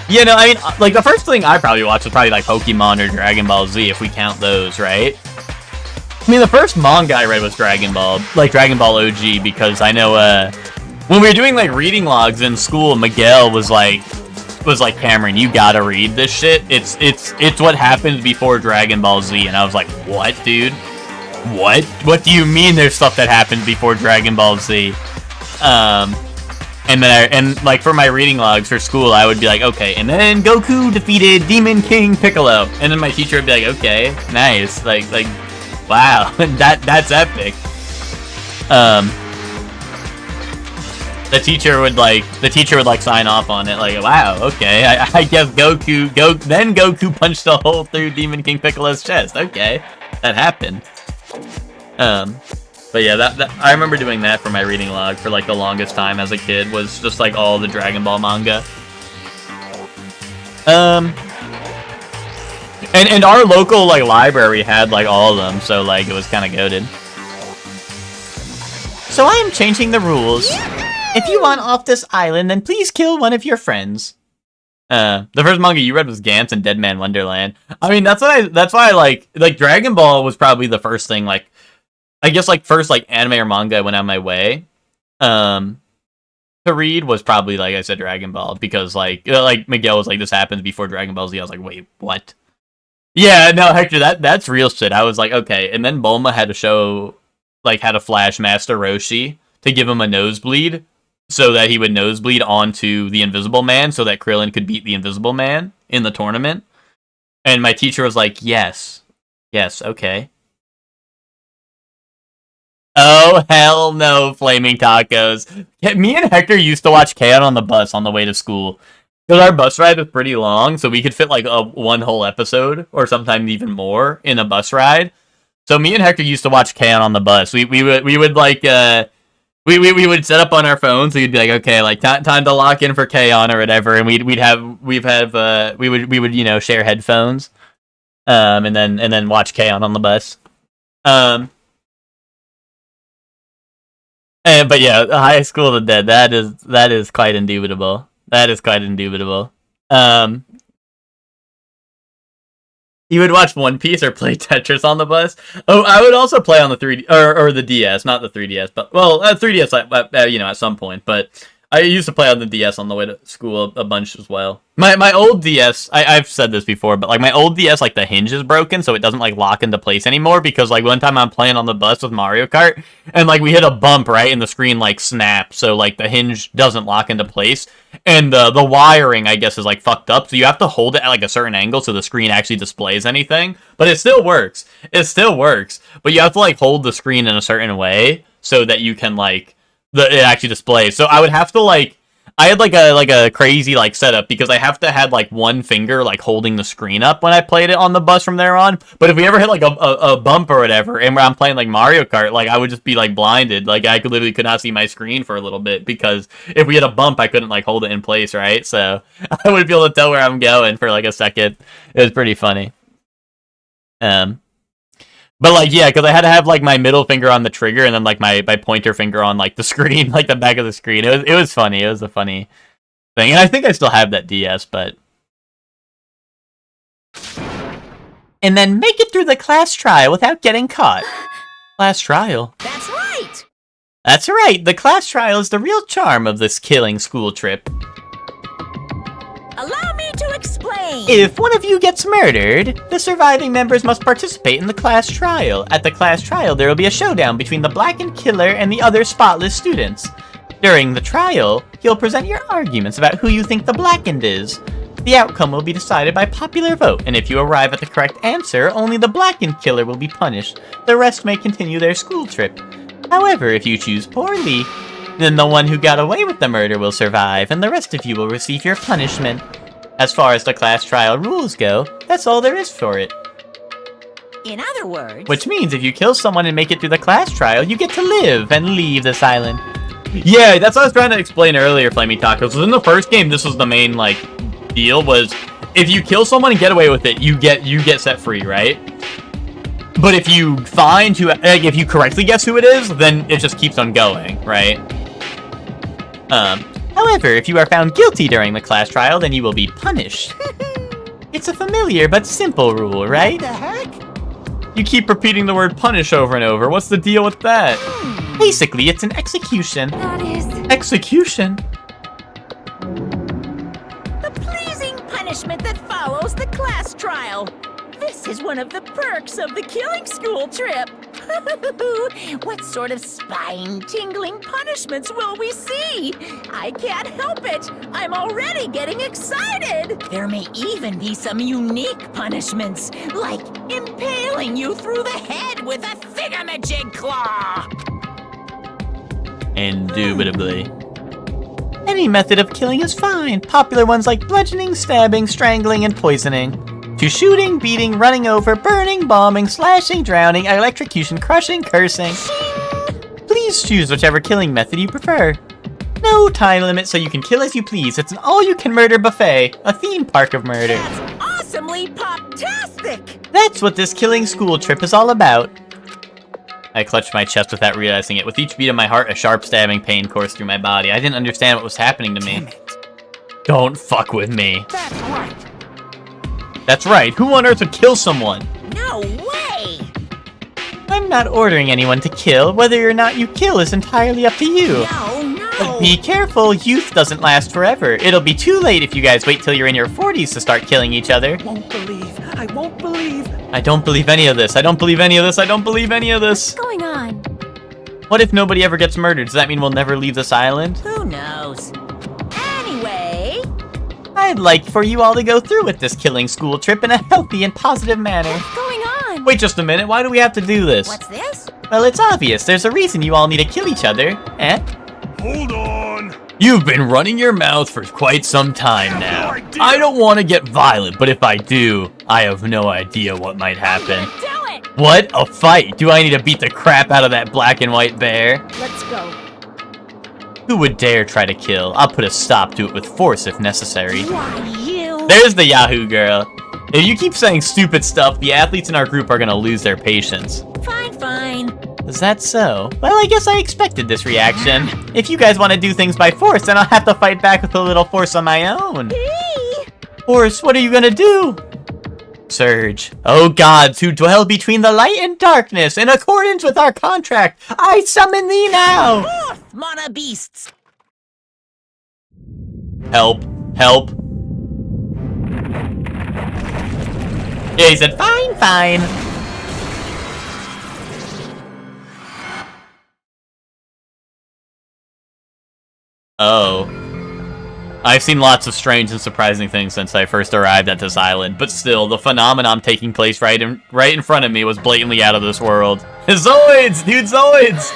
You know, I mean, like, the first thing I probably watched was probably, like, Pokemon or Dragon Ball Z, if we count those, right? I mean, the first manga I read was Dragon Ball, like, Dragon Ball OG, because I know, when we were doing, like, reading logs in school, Miguel was like, Cameron, you gotta read this shit. It's what happens before Dragon Ball Z, and I was like, what, dude? What? What do you mean there's stuff that happens before Dragon Ball Z? And then like for my reading logs for school, I would be like, okay, and then Goku defeated Demon King Piccolo, and then my teacher would be like, okay, nice, like, wow, that's epic. The teacher would like sign off on it, like, wow, okay, I guess then Goku punched a hole through Demon King Piccolo's chest. Okay, that happened. But yeah, that I remember doing that for my reading log for like the longest time as a kid, was just like all the Dragon Ball manga. And our local like library had like all of them, so like it was kind of goated. So I am changing the rules. If you want off this island, then please kill one of your friends. The first manga you read was Gantz and Dead Man Wonderland. I mean, that's why I like Dragon Ball was probably the first thing, like, I guess, like, first, like, anime or manga I went out my way, to read was probably, like I said, Dragon Ball, because, like Miguel was like, this happens before Dragon Ball Z. I was like, wait, what? Yeah, no, Hector, that's real shit. I was like, okay, and then Bulma had a show, like, had a flash Master Roshi to give him a nosebleed, so that he would nosebleed onto the Invisible Man, so that Krillin could beat the Invisible Man in the tournament. And my teacher was like, yes, okay. Oh, hell no, Flaming Tacos. Yeah, me and Hector used to watch K-On! On the bus on the way to school. Because our bus ride was pretty long, so we could fit like one whole episode, or sometimes even more, in a bus ride. So me and Hector used to watch K-On! On the bus. We would like, we would set up on our phones, so you'd be like, okay, like, time to lock in for K-On! Or whatever, and we would, you know, share headphones, and then watch K-On! On the bus. But yeah, High School of the Dead, that is quite indubitable. That is quite indubitable. You would watch One Piece or play Tetris on the bus? Oh, I would also play on the 3D, or the DS, not the 3DS, but, well, 3DS, you know, at some point, but I used to play on the DS on the way to school a bunch as well. My old DS, I've said this before, but like my old DS, like the hinge is broken, so it doesn't like lock into place anymore, because like one time I'm playing on the bus with Mario Kart, and like we hit a bump, right, and the screen like snapped, so like the hinge doesn't lock into place, and the wiring, I guess, is like fucked up, so you have to hold it at like a certain angle so the screen actually displays anything, but it still works. It still works, but you have to like hold the screen in a certain way so that you can like it actually displays. So I would have to like, I had like a crazy like setup, because I have to have like one finger like holding the screen up when I played it on the bus from there on. But if we ever hit like a bump or whatever, and I'm playing like Mario Kart, like I would just be like blinded. Like I could not see my screen for a little bit, because if we hit a bump, I couldn't like hold it in place, right? So I wouldn't be able to tell where I'm going for like a second. It was pretty funny. But, like, yeah, because I had to have, like, my middle finger on the trigger and then, like, my pointer finger on, like, the screen, like, the back of the screen. It was funny. It was a funny thing. And I think I still have that DS, but... And then make it through the class trial without getting caught. Class trial? That's right! That's right! The class trial is the real charm of this killing school trip. Allow me to explain. explain. If one of you gets murdered, the surviving members must participate in the class trial. At the class trial, there will be a showdown between the blackened killer and the other spotless students. During the trial, you'll present your arguments about who you think the blackened is. The outcome will be decided by popular vote, and if you arrive at the correct answer, only the blackened killer will be punished. The rest may continue their school trip. However, if you choose poorly, then the one who got away with the murder will survive, and the rest of you will receive your punishment. As far as the class trial rules go, that's all there is for it. In other words... Which means if you kill someone and make it through the class trial, you get to live and leave this island. Yeah, that's what I was trying to explain earlier, Flamey Tacos. In the first game, this was the main, deal, was if you kill someone and get away with it, you get set free, right? But if you find who, if you correctly guess who it is, then it just keeps on going, right? However, if you are found guilty during the class trial, then you will be punished. It's a familiar but simple rule, right? What the heck? You keep repeating the word punish over and over. What's the deal with that? Basically, it's an execution. That is... Execution? The pleasing punishment that follows the class trial. This is one of the perks of the killing school trip. What sort of spine-tingling punishments will we see? I can't help it. I'm already getting excited. There may even be some unique punishments, like impaling you through the head with a thingamajig claw. Indubitably. Any method of killing is fine. Popular ones like bludgeoning, stabbing, strangling, and poisoning. To shooting, beating, running over, burning, bombing, slashing, drowning, electrocution, crushing, cursing. Please choose whichever killing method you prefer. No time limit, so you can kill as you please. It's an all-you-can-murder buffet, a theme park of murder. That's awesomely pop-tastic! That's what this killing school trip is all about. I clutched my chest without realizing it. With each beat of my heart, a sharp stabbing pain coursed through my body. I didn't understand what was happening to me. Don't fuck with me. That's right. That's right. Who on earth would kill someone? No way! I'm not ordering anyone to kill. Whether or not you kill is entirely up to you. No. But be careful. Youth doesn't last forever. It'll be too late if you guys wait till you're in your 40s to start killing each other. I won't believe. I don't believe any of this. I don't believe any of this. I don't believe any of this. What's going on? What if nobody ever gets murdered? Does that mean we'll never leave this island? Who knows? Anyway... I'd like for you all to go through with this killing school trip in a healthy and positive manner. What's going on? Wait just a minute, why do we have to do this? What's this? Well, it's obvious. There's a reason you all need to kill each other, eh? Hold on. You've been running your mouth for quite some time now. I don't want to get violent, but if I do, I have no idea what might happen. Do it! What? A fight? Do I need to beat the crap out of that black and white bear? Let's go. Who would dare try to kill? I'll put a stop to it with force if necessary. Why, you... There's the Yahoo girl. If you keep saying stupid stuff, the athletes in our group are gonna lose their patience. Fine. Is that so? Well, I guess I expected this reaction. If you guys want to do things by force, then I'll have to fight back with a little force on my own. Force, what are you gonna do? Surge. Oh gods who dwell between the light and darkness, in accordance with our contract, I summon thee now! Forth, mana beasts! Help. Help. Yeah, he said, fine. Oh. I've seen lots of strange and surprising things since I first arrived at this island, but still, the phenomenon taking place right in front of me was blatantly out of this world. Zoids! Dude, Zoids!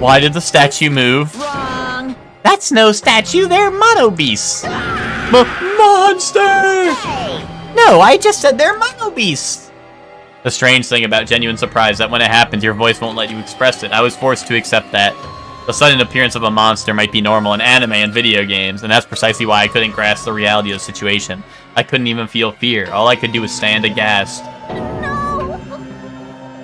Why did the statue move? Wrong! That's no statue, they're mono beasts! Monster! No, I just said they're mono beasts! The strange thing about genuine surprise is that when it happens, your voice won't let you express it. I was forced to accept that. The sudden appearance of a monster might be normal in anime and video games, and that's precisely why I couldn't grasp the reality of the situation. I couldn't even feel fear. All I could do was stand aghast. No!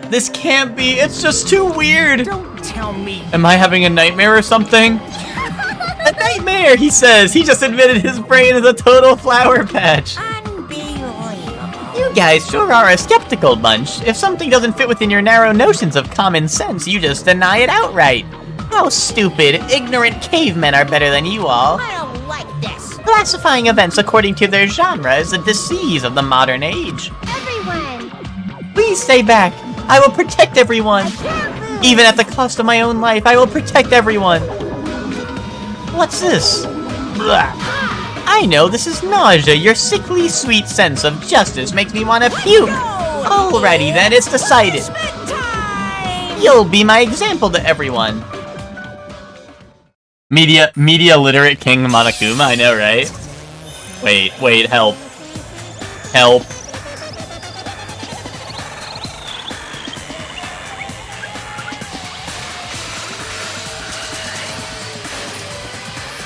This can't be. It's just too weird. Don't tell me. Am I having a nightmare or something? A nightmare, he says. He just admitted his brain is a total flower patch. Unbelievable. You guys sure are a skeptical bunch. If something doesn't fit within your narrow notions of common sense, you just deny it outright. How stupid. Ignorant cavemen are better than you all. I don't like this. Classifying events according to their genre is a disease of the modern age. Everyone! Please stay back. I will protect everyone. Even at the cost of my own life, I will protect everyone. What's this? Blah. I know, this is nausea. Your sickly sweet sense of justice makes me want to puke. Alrighty then, it's decided. You'll be my example to everyone. Media literate King Monokuma, I know, right? Wait, help. Help.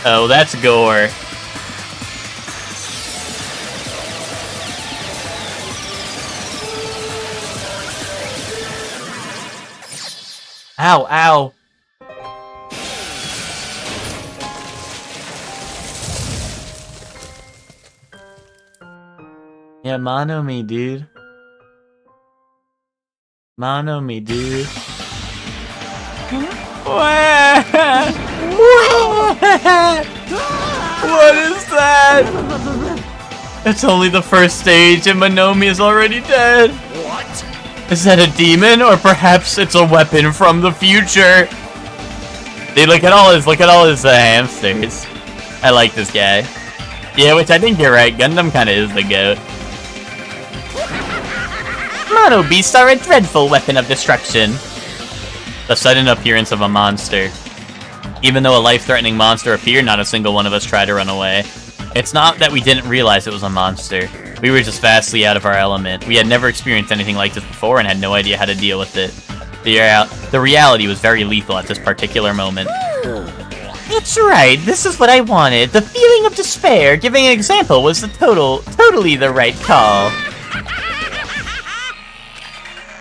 Oh, that's gore. Ow, ow. Yeah, mono me, dude. Mono me, dude. What is that? It's only the first stage and Monomi is already dead. What? Is that a demon or perhaps it's a weapon from the future? Dude, look at all his hamsters. I like this guy. Yeah, which I think you're right. Gundam kind of is the goat. Mono beasts are a dreadful weapon of destruction. The sudden appearance of a monster. Even though a life-threatening monster appeared, not a single one of us tried to run away. It's not that we didn't realize it was a monster. We were just vastly out of our element. We had never experienced anything like this before and had no idea how to deal with it. The reality was very lethal at this particular moment. That's right, this is what I wanted. The feeling of despair. Giving an example was totally the right call.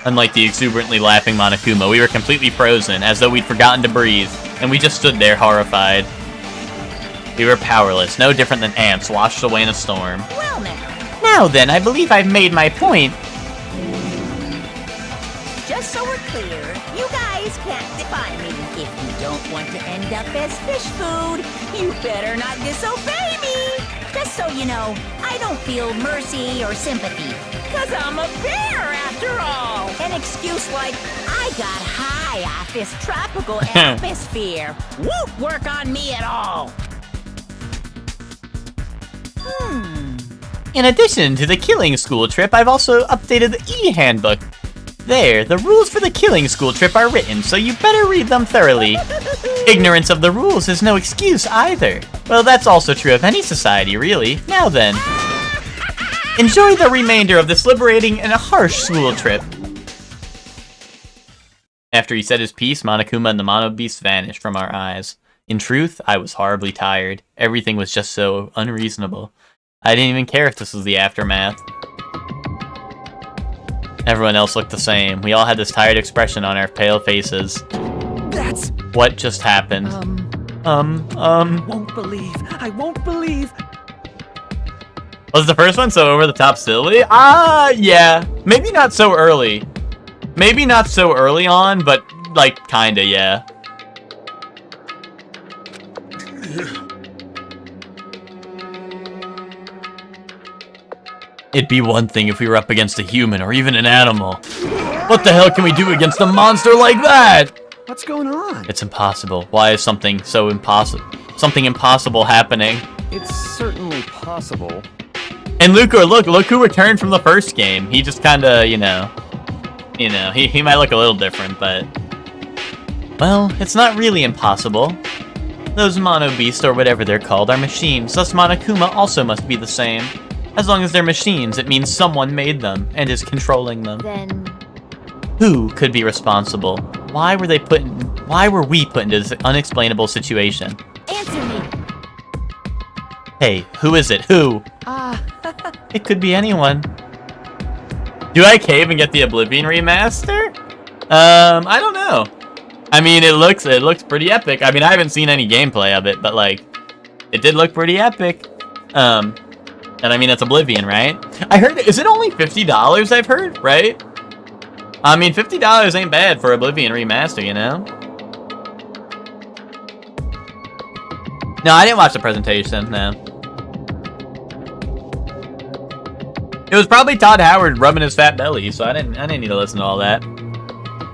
Unlike the exuberantly laughing Monokuma, we were completely frozen, as though we'd forgotten to breathe, and we just stood there horrified. We were powerless, no different than ants washed away in a storm. Well now. Now then, I believe I've made my point. Just so we're clear, you guys can't define me. If you don't want to end up as fish food, you better not disobey me. Just so you know, I don't feel mercy or sympathy. Cause I'm a bear after all! An excuse like, I got high off this tropical atmosphere. Won't work on me at all! In addition to the killing school trip, I've also updated the e-handbook. There, the rules for the killing school trip are written, so you better read them thoroughly. Ignorance of the rules is no excuse either. Well, that's also true of any society, really. Now then. Enjoy the remainder of this liberating and a harsh school trip. After he said his piece, Monokuma and the Mono Beast vanished from our eyes. In truth, I was horribly tired. Everything was just so unreasonable. I didn't even care if this was the aftermath. Everyone else looked the same. We all had this tired expression on our pale faces. That's... What just happened? I won't believe... Was the first one so over the top silly? Yeah. Maybe not so early. Maybe not so early on, but, like, kinda, yeah. It'd be one thing if we were up against a human or even an animal. What the hell can we do against a monster like that? What's going on? It's impossible. Why is something so impossible? Something impossible happening? It's certainly possible. And look who returned from the first game. He just kinda, you know, he might look a little different, but... Well, it's not really impossible. Those Mono Beasts, or whatever they're called, are machines, thus Monokuma also must be the same. As long as they're machines, it means someone made them, and is controlling them. Then... Who could be responsible? Why were we put into this unexplainable situation? Answer me! Hey, who is it? Who? It could be anyone. Do I cave and get the Oblivion remaster? I don't know. I mean, it looks pretty epic. I mean, I haven't seen any gameplay of it, but like, it did look pretty epic. And I mean, it's Oblivion, right? I heard, is it only $50? I've heard, right? I mean, $50 ain't bad for Oblivion remaster, you know? No, I didn't watch the presentation, no. It was probably Todd Howard rubbing his fat belly, so I didn't need to listen to all that.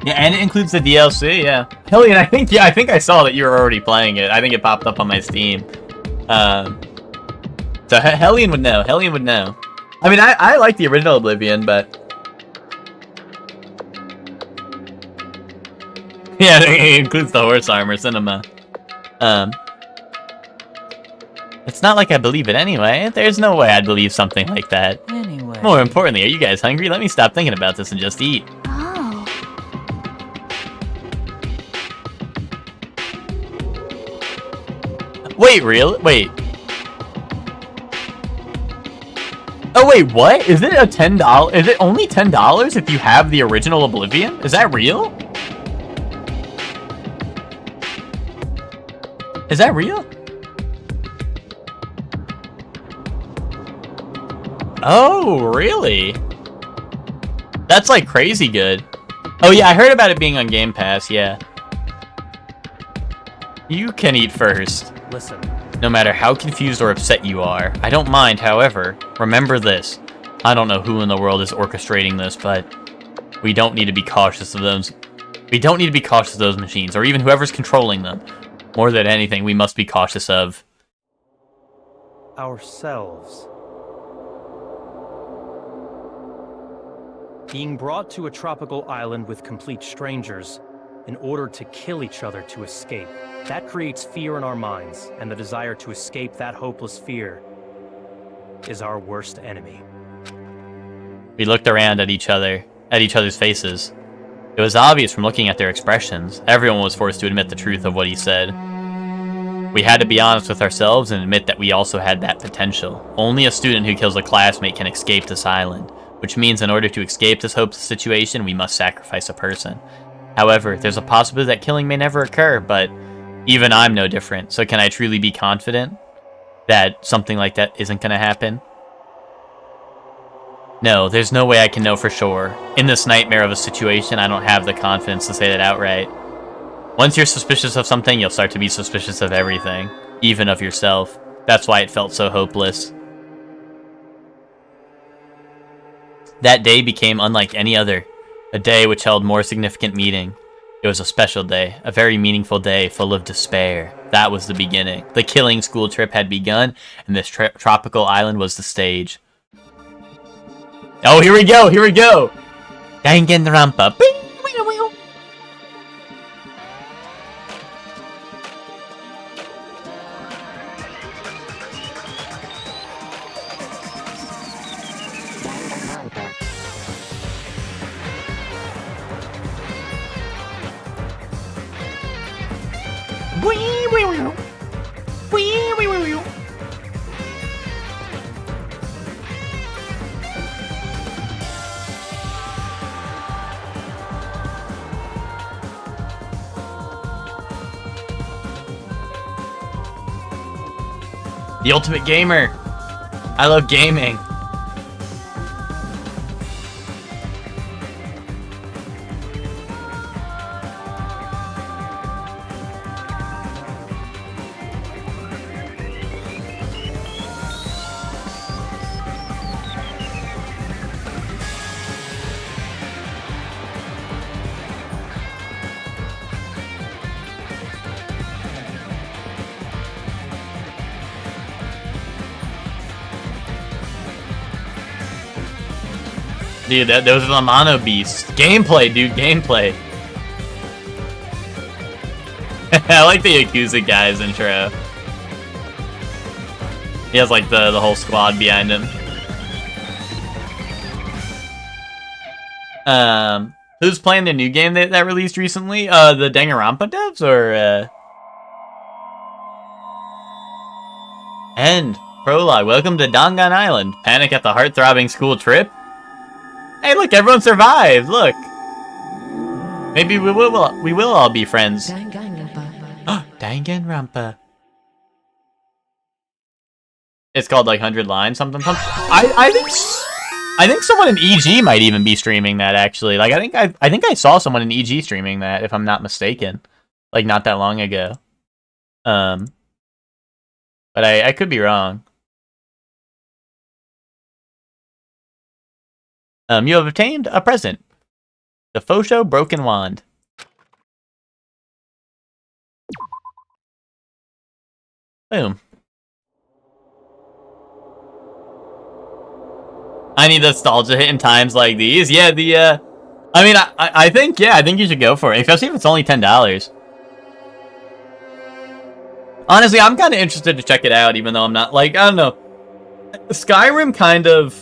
Yeah, and it includes the DLC, yeah. Hellion, I think I saw that you were already playing it. I think it popped up on my Steam. So Hellion would know. Hellion would know. I mean, I like the original Oblivion, but yeah, it includes the horse armor cinema. It's not like I believe it anyway. There's no way I'd believe something like that. Anyway. More importantly, are you guys hungry? Let me stop thinking about this and just eat. Oh. Wait, real? Wait. Oh wait, what? Is it a $10? Is it only $10 if you have the original Oblivion? Is that real? Is that real? Oh, really? That's like crazy good. Oh yeah, I heard about it being on Game Pass, yeah. You can eat first. Listen. No matter how confused or upset you are, I don't mind, however. Remember this. I don't know who in the world is orchestrating this, but we don't need to be cautious of those. We don't need to be cautious of those machines, or even whoever's controlling them. More than anything, we must be cautious of Ourselves. Being brought to a tropical island with complete strangers in order to kill each other to escape. That creates fear in our minds, and the desire to escape that hopeless fear is our worst enemy. We looked around at each other's faces. It was obvious from looking at their expressions. Everyone was forced to admit the truth of what he said. We had to be honest with ourselves and admit that we also had that potential. Only a student who kills a classmate can escape this island, which means in order to escape this hopeless situation, we must sacrifice a person. However, there's a possibility that killing may never occur, but even I'm no different, so can I truly be confident that something like that isn't going to happen? No, there's no way I can know for sure. In this nightmare of a situation, I don't have the confidence to say that outright. Once you're suspicious of something, you'll start to be suspicious of everything, even of yourself. That's why it felt so hopeless. That day became unlike any other, a day which held more significant meaning. It was a special day, a very meaningful day full of despair. That was the beginning. The killing school trip had begun, and this tropical island was the stage. Oh, here we go, here we go! Danganronpa. The ultimate gamer. I love gaming. Dude, those are the mono beasts. Gameplay, dude, gameplay. I like the Yakuza guy's intro. He has like the whole squad behind him. Who's playing the new game that released recently? The Danganronpa devs or End. Prologue. Welcome to Dangan Island. Panic at the heart-throbbing school trip? Hey, look, everyone survived. Look. Maybe we will all be friends. Danganronpa. Danganronpa. It's called like 100 lines, something. I think someone in EG might even be streaming that actually. Like I think I saw someone in EG streaming that, if I'm not mistaken, like not that long ago. But I could be wrong. You have obtained a present. The Fosho Broken Wand. Boom. I need nostalgia hit in times like these. Yeah, I mean, I think you should go for it, especially if it's only $10. Honestly, I'm kind of interested to check it out, even though I'm not, like, I don't know. Skyrim kind of...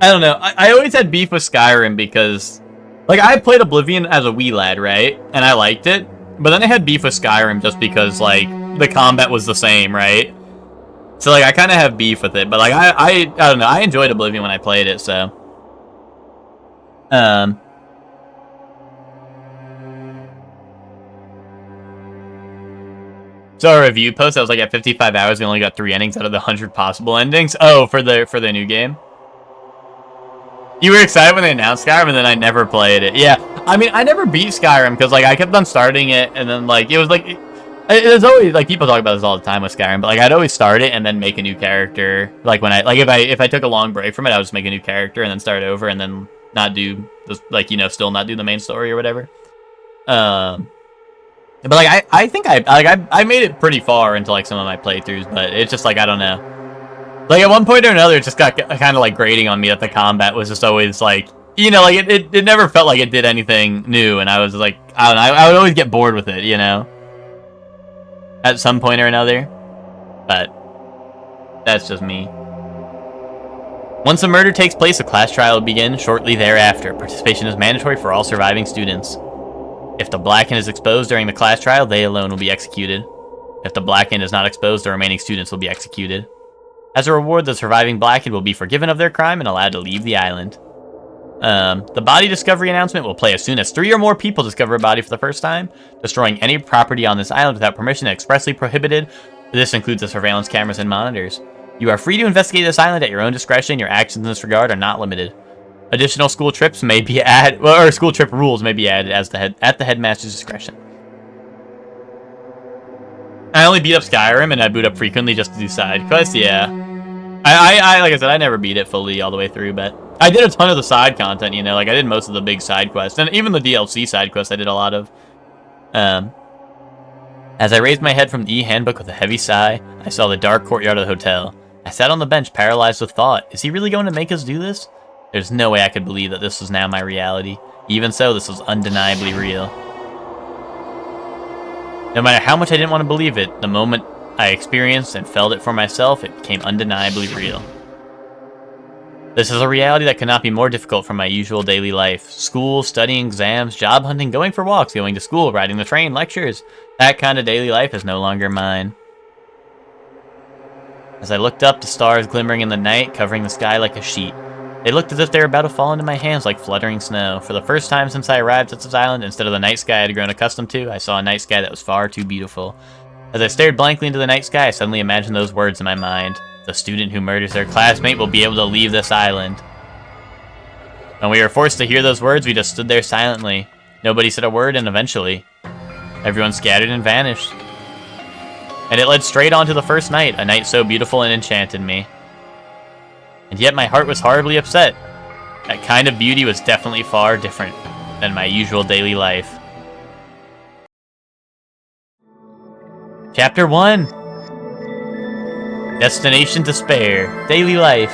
I don't know. I always had beef with Skyrim because... Like, I played Oblivion as a wee lad, right? And I liked it. But then I had beef with Skyrim just because, like, the combat was the same, right? So, like, I kind of have beef with it. But, like, I don't know. I enjoyed Oblivion when I played it, so... So a review post that was like at 55 hours, we only got 3 endings out of the 100 possible endings. Oh, for the new game. You were excited when they announced Skyrim, and then I never played it. Yeah, I mean, I never beat Skyrim because like I kept on starting it, and then like it was like it was always like people talk about this all the time with Skyrim, but like I'd always start it and then make a new character. Like when if I took a long break from it, I would just make a new character and then start over and then not do the, like, you know, still not do the main story or whatever. But like I think I made it pretty far into like some of my playthroughs, but it's just like I don't know. Like at one point or another, it just got kind of like grating on me that the combat was just always like, you know, like it never felt like it did anything new, and I was like, I don't know, I would always get bored with it, you know, at some point or another. But that's just me. Once a murder takes place, a class trial will begin shortly thereafter. Participation is mandatory for all surviving students. If the Blackened is exposed during the class trial, they alone will be executed. If the Blackened is not exposed, the remaining students will be executed. As a reward, the surviving Blackened will be forgiven of their crime and allowed to leave the island. The body discovery announcement will play as soon as 3 or more people discover a body for the first time. Destroying any property on this island without permission is expressly prohibited. This includes the surveillance cameras and monitors. You are free to investigate this island at your own discretion. Your actions in this regard are not limited. Additional school trips may be added, or school trip rules may be added as at the headmaster's discretion. I only beat up Skyrim, and I boot up frequently just to do side quests. Yeah, I like I said, I never beat it fully all the way through, but I did a ton of the side content. You know, like I did most of the big side quests, and even the DLC side quests I did a lot of. As I raised my head from the e-handbook with a heavy sigh, I saw the dark courtyard of the hotel. I sat on the bench, paralyzed with thought. Is he really going to make us do this? There's no way I could believe that this was now my reality. Even so, this was undeniably real. No matter how much I didn't want to believe it, the moment I experienced and felt it for myself, it became undeniably real. This is a reality that could not be more difficult from my usual daily life. School, studying, exams, job hunting, going for walks, going to school, riding the train, lectures. That kind of daily life is no longer mine. As I looked up, the stars glimmering in the night, covering the sky like a sheet. They looked as if they were about to fall into my hands like fluttering snow. For the first time since I arrived at this island, instead of the night sky I had grown accustomed to, I saw a night sky that was far too beautiful. As I stared blankly into the night sky, I suddenly imagined those words in my mind. The student who murders their classmate will be able to leave this island. When we were forced to hear those words, we just stood there silently. Nobody said a word, and eventually, everyone scattered and vanished. And it led straight on to the first night, a night so beautiful and enchanted me. And yet my heart was horribly upset. That kind of beauty was definitely far different than my usual daily life. Chapter 1. Destination Despair. Daily life.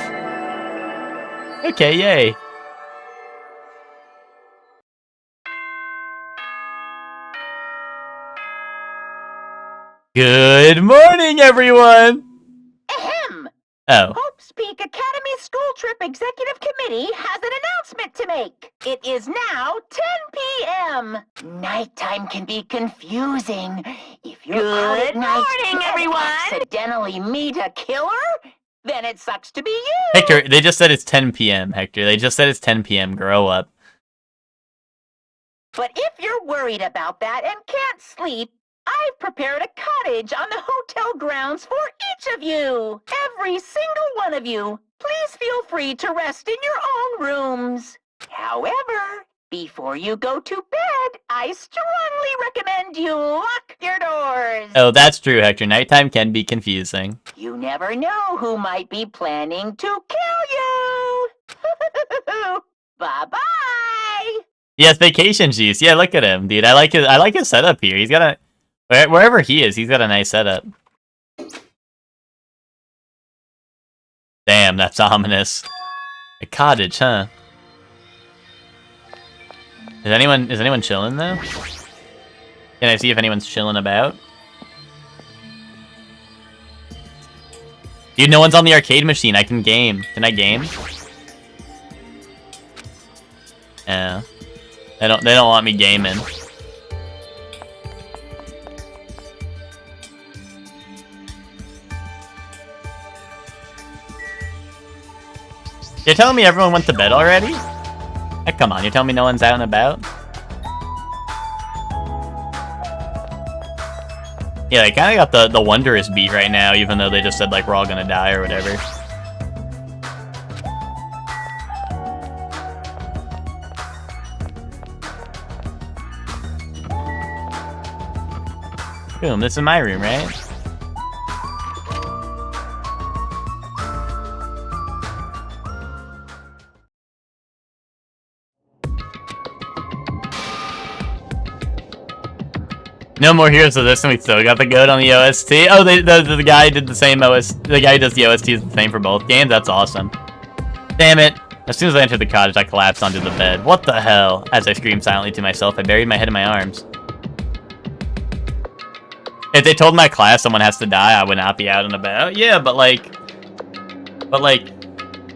Okay, yay. Good morning, everyone! Ahem! Oh. Hope's Peak Academy School Trip Executive Committee has an announcement to make. It is now 10 p.m. Nighttime can be confusing. If you're out at night and accidentally meet a killer, then it sucks to be you. Hector, they just said it's 10 p.m., Hector. They just said it's 10 p.m. Grow up. But if you're worried about that and can't sleep, I've prepared a cottage on the hotel grounds for each of you. Every single one of you. Please feel free to rest in your own rooms. However, before you go to bed, I strongly recommend you lock your doors. Oh, that's true, Hector. Nighttime can be confusing. You never know who might be planning to kill you. Bye-bye! Yes, vacation juice. Yeah, look at him, dude. I like his setup here. He's got wherever he is, he's got a nice setup. Damn, that's ominous. A cottage, huh? Is anyone chilling though? Can I see if anyone's chilling about? Dude, no one's on the arcade machine. I can game. Can I game? Yeah. They don't want me gaming. You're telling me everyone went to bed already? Hey, come on, you're telling me no one's out and about? Yeah, they kind of got the Wondrous beat right now, even though they just said, like, we're all gonna die or whatever. Boom, this is my room, right? No more Heroes of this, and we still got the goat on the OST. Oh, the guy did the same OST. The guy who does the OST is the same for both games. That's awesome. Damn it. As soon as I entered the cottage, I collapsed onto the bed. What the hell? As I screamed silently to myself, I buried my head in my arms. If they told my class someone has to die, I would not be out and about. Yeah, but like,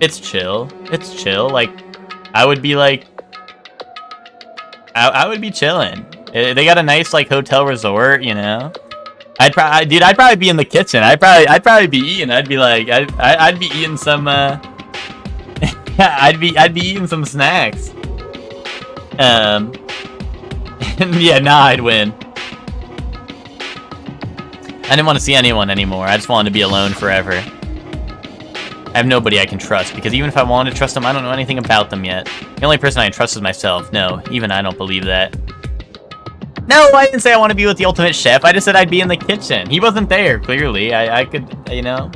it's chill. It's chill. Like, I would be like, I would be chilling. They got a nice like hotel resort, you know. I'd probably be in the kitchen. I'd probably be eating. I'd be like, I'd be eating some. I'd be eating some snacks. And yeah, nah, I'd win. I didn't want to see anyone anymore. I just wanted to be alone forever. I have nobody I can trust, because even if I wanted to trust them, I don't know anything about them yet. The only person I can trust is myself. No, even I don't believe that. No, I didn't say I want to be with the ultimate chef. I just said I'd be in the kitchen. He wasn't there, clearly. I could, you know.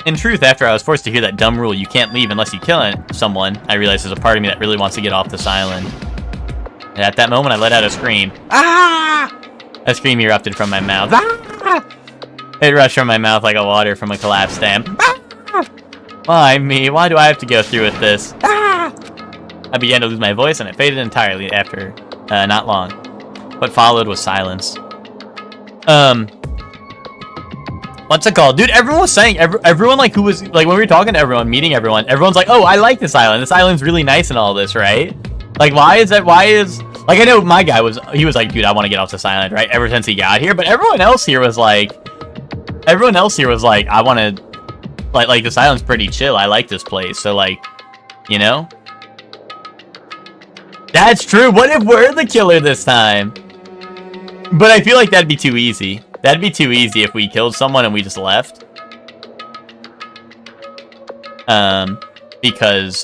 In truth, after I was forced to hear that dumb rule, you can't leave unless you kill someone, I realized there's a part of me that really wants to get off this island. And at that moment, I let out a scream. Ah! A scream erupted from my mouth. Ah! It rushed from my mouth like a water from a collapsed dam. Ah! Why me? Why do I have to go through with this? Ah! I began to lose my voice, and it faded entirely after not long. What followed was silence. What's it called? Dude, everyone was saying, everyone like who was, like when we were talking to everyone, meeting everyone, everyone's like, oh, I like this island. This island's really nice and all this, right? Like, why is, like, I know my guy he was like, dude, I want to get off this island, right? Ever since he got here, but everyone else here was like, I want to, like, this island's pretty chill. I like this place. So, like, you know? That's true. What if we're the killer this time? But I feel like that'd be too easy. That'd be too easy if we killed someone and we just left. Because,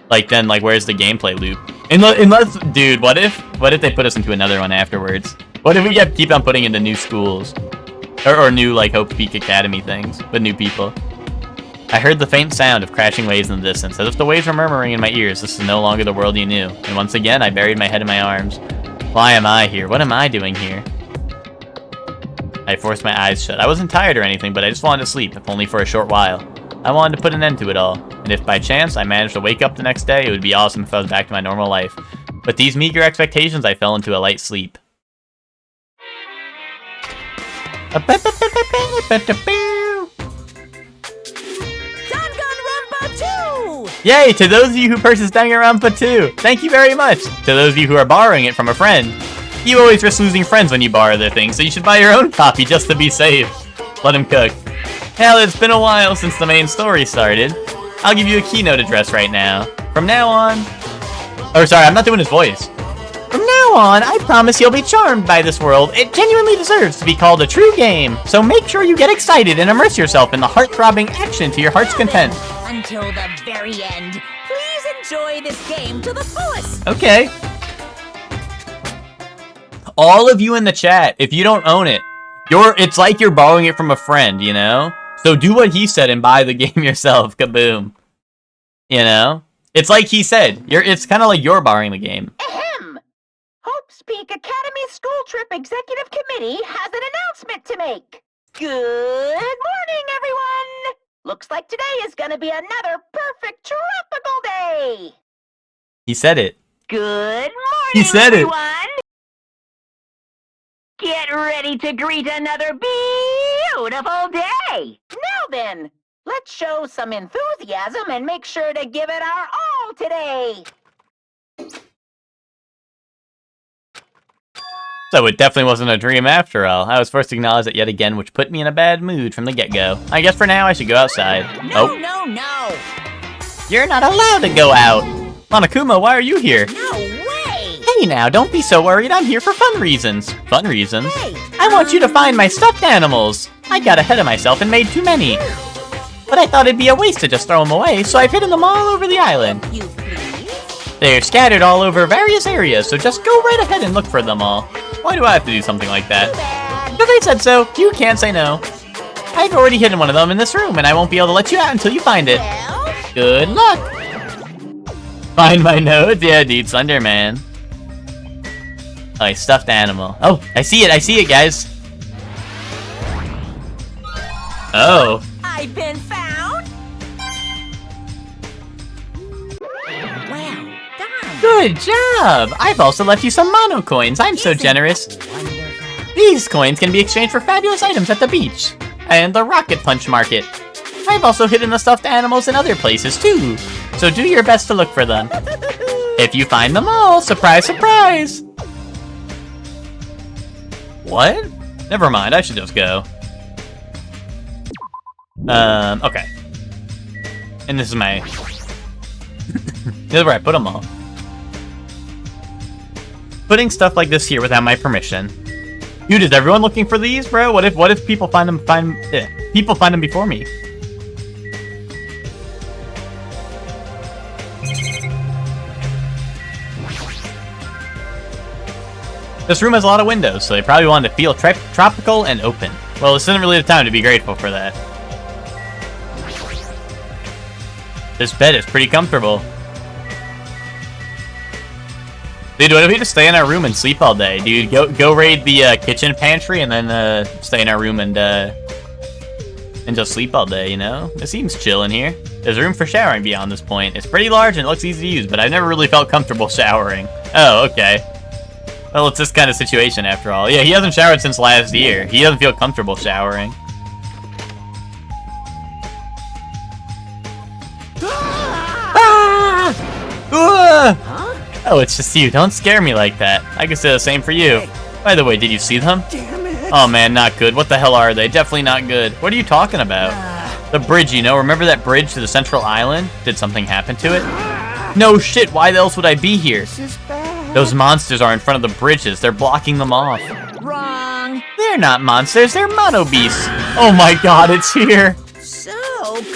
like, then, like, where's the gameplay loop? Unless, dude, what if they put us into another one afterwards? What if we keep on putting into new schools? Or new, like, Hope Peak Academy things with new people? I heard the faint sound of crashing waves in the distance, as if the waves were murmuring in my ears. This is no longer the world you knew. And once again, I buried my head in my arms. Why am I here? What am I doing here? I forced my eyes shut. I wasn't tired or anything, but I just wanted to sleep, if only for a short while. I wanted to put an end to it all, and if by chance I managed to wake up the next day, it would be awesome if I was back to my normal life. With these meager expectations, I fell into a light sleep. Danganronpa 2! Yay, to those of you who purchased Danganronpa 2, thank you very much. To those of you who are borrowing it from a friend, you always risk losing friends when you borrow their things, so you should buy your own copy just to be safe. Let him cook. Hell, it's been a while since the main story started. I'll give you a keynote address right now. From now on... Oh, sorry, I'm not doing his voice. From now on, I promise you'll be charmed by this world. It genuinely deserves to be called a true game. So make sure you get excited and immerse yourself in the heart-throbbing action to your heart's content. Until the very end, please enjoy this game to the fullest. Okay. All of you in the chat, if you don't own it, it's like you're borrowing it from a friend, you know? So do what he said and buy the game yourself. Kaboom. You know? It's like he said. It's kind of like you're borrowing the game. Ahem! Hope's Peak Academy School Trip Executive Committee has an announcement to make. Good morning, everyone! Looks like today is gonna be another perfect tropical day! He said it. Good morning, He said everyone! Get ready to greet another beautiful day! Now then, let's show some enthusiasm and make sure to give it our all today! So it definitely wasn't a dream after all. I was forced to acknowledge that yet again, which put me in a bad mood from the get-go. I guess for now I should go outside. No. You're not allowed to go out! Monokuma, why are you here? No way! Hey now, don't be so worried. I'm here for fun reasons. Fun reasons? Hey, I want you to find my stuffed animals. I got ahead of myself and made too many. But I thought it'd be a waste to just throw them away, so I've hidden them all over the island. You please? They're scattered all over various areas, so just go right ahead and look for them all. Why do I have to do something like that? Because they said so. You can't say no. I've already hidden one of them in this room, and I won't be able to let you out until you find it. Well, Good luck. Find my notes? Yeah, dude, Slender Man. Oh, a stuffed animal. Oh, I see it, guys. Oh. I've been found. Well done. Good job! I've also left you some mono coins. I'm so generous. Wonderful. These coins can be exchanged for fabulous items at the beach and the Rocket Punch Market. I've also hidden the stuffed animals in other places too, so do your best to look for them. If you find them all, surprise, surprise! What? Never mind, I should just go. Okay. And this is my... this is where I put them all. Putting stuff like this here without my permission. Dude, is everyone looking for these, bro? What if people find them people find them before me? This room has a lot of windows, so they probably wanted to feel tropical and open. Well, this isn't really the time to be grateful for that. This bed is pretty comfortable. Dude, what if we just stay in our room and sleep all day? Dude, go raid the kitchen pantry and then stay in our room and just sleep all day, you know? It seems chill in here. There's room for showering beyond this point. It's pretty large and it looks easy to use, but I've never really felt comfortable showering. Oh, okay. Well, it's this kind of situation after all. Yeah, he hasn't showered since last year. He doesn't feel comfortable showering. Oh, it's just you. Don't scare me like that. I can say the same for you. By the way, did you see them? Damn it. Oh man, not good. What the hell are they? Definitely not good. What are you talking about? The bridge, you know? Remember that bridge to the central island? Did something happen to it? No shit, why else would I be here? This is bad. Those monsters are in front of the bridges. They're blocking them off. Wrong. They're not monsters, they're mono beasts. Oh my god, it's here. So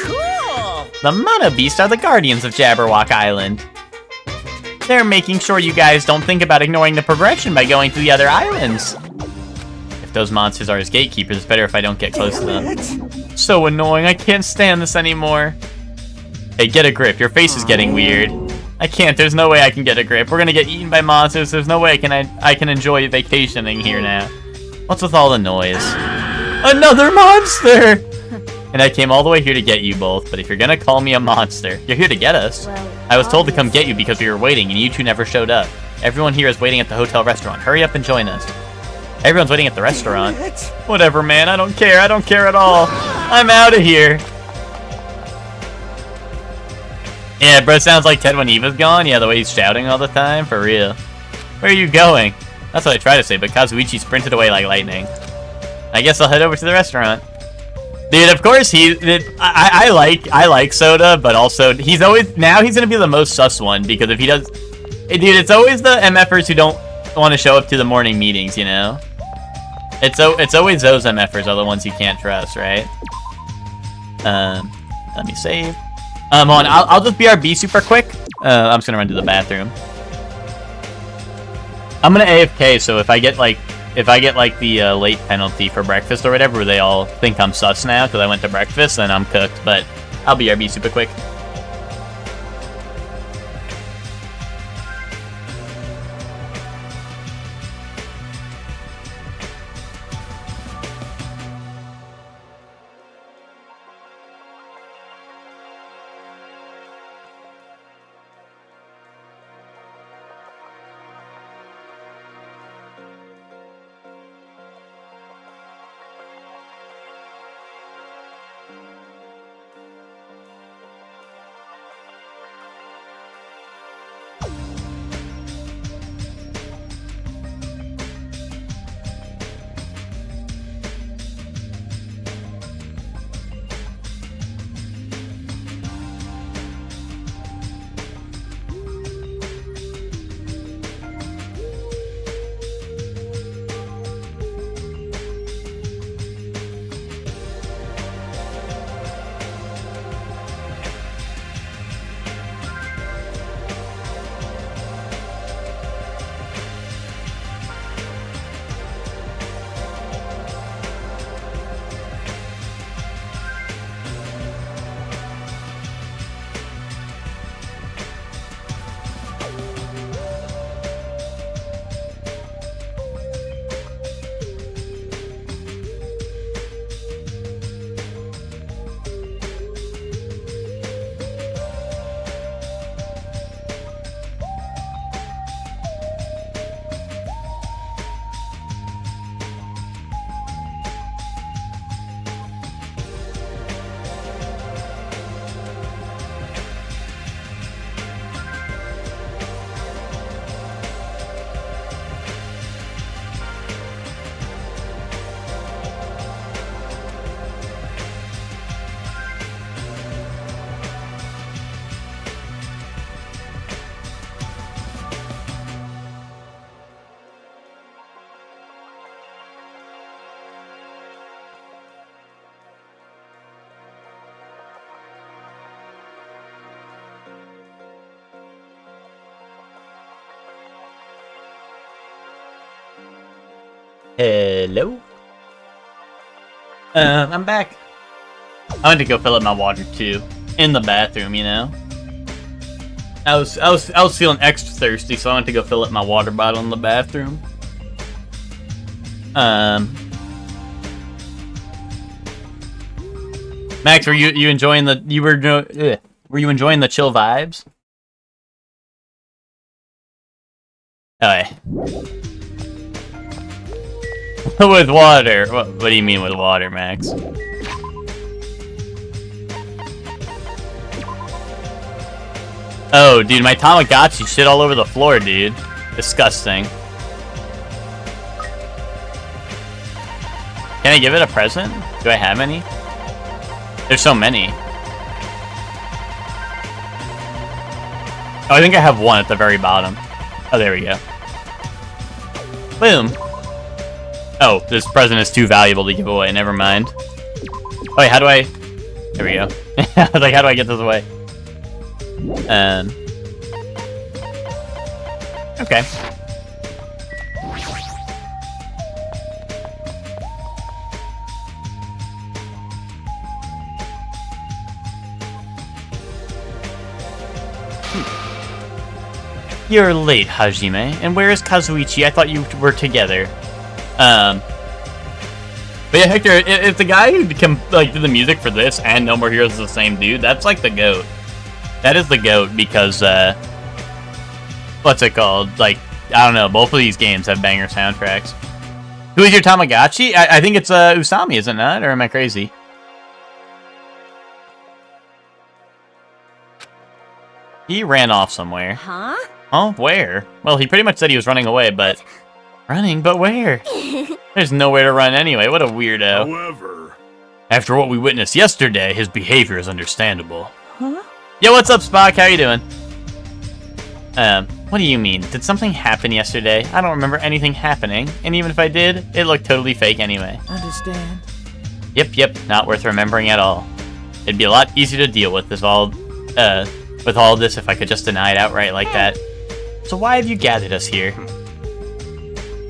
cool. The mono beasts are the guardians of Jabberwock Island. They're making sure you guys don't think about ignoring the progression by going to the other islands. If those monsters are his gatekeepers, it's better if I don't get close to them. So annoying, I can't stand this anymore. Hey, get a grip, your face is getting weird. I can't, there's no way I can get a grip. We're gonna get eaten by monsters, there's no way I can enjoy vacationing here now. What's with all the noise? Another monster! And I came all the way here to get you both, but if you're gonna call me a monster, you're here to get us. I was told to come get you because we were waiting, and you two never showed up. Everyone here is waiting at the hotel restaurant. Hurry up and join us. Everyone's waiting at the restaurant. Whatever, man, I don't care at all. I'm out of here. Yeah, bro, sounds like Ted when he was gone. Yeah, the way he's shouting all the time, for real. Where are you going? That's what I tried to say, but Kazuichi sprinted away like lightning. I guess I'll head over to the restaurant. Dude, of course I like Soda, but also he's gonna be the most sus one because if he does, dude, it's always the MFers who don't want to show up to the morning meetings, you know. It's always those MFers are the ones you can't trust, right? Let me save. Hold on, I'll just BRB super quick. I'm just gonna run to the bathroom. I'm gonna AFK, so if I get like if I get like the late penalty for breakfast or whatever, where they all think I'm sus now because I went to breakfast, then I'm cooked. But I'll BRB super quick. Hello? I'm back. I went to go fill up my water too. In the bathroom, you know? I was feeling extra thirsty, so I went to go fill up my water bottle in the bathroom. Max, were you enjoying were you enjoying the chill vibes? Okay. With water. What do you mean with water, Max? Oh, dude, my Tamagotchi shit all over the floor, dude. Disgusting. Can I give it a present? Do I have any? There's so many. Oh, I think I have one at the very bottom. Oh, there we go. Boom. Oh, this present is too valuable to give away. Never mind. Oh, wait, how do I... There we go. I was like, how do I get this away? Okay. You're late, Hajime. And where is Kazuichi? I thought you were together. But yeah, Hector, if the guy who can like do the music for this and No More Heroes is the same dude, that's like the GOAT. That is the GOAT because what's it called? Like, I don't know, both of these games have banger soundtracks. Who is your Tamagotchi? I think it's Usami, is it not? Or am I crazy? He ran off somewhere. Huh? Oh, where? Well, he pretty much said he was running away, but... Running? But where? There's nowhere to run anyway. What a weirdo. However... After what we witnessed yesterday, his behavior is understandable. Huh? Yo, what's up, Spock? How you doing? What do you mean? Did something happen yesterday? I don't remember anything happening, and even if I did, it looked totally fake anyway. Understand? Yep, not worth remembering at all. It'd be a lot easier to deal with this all this if I could just deny it outright like that. So why have you gathered us here?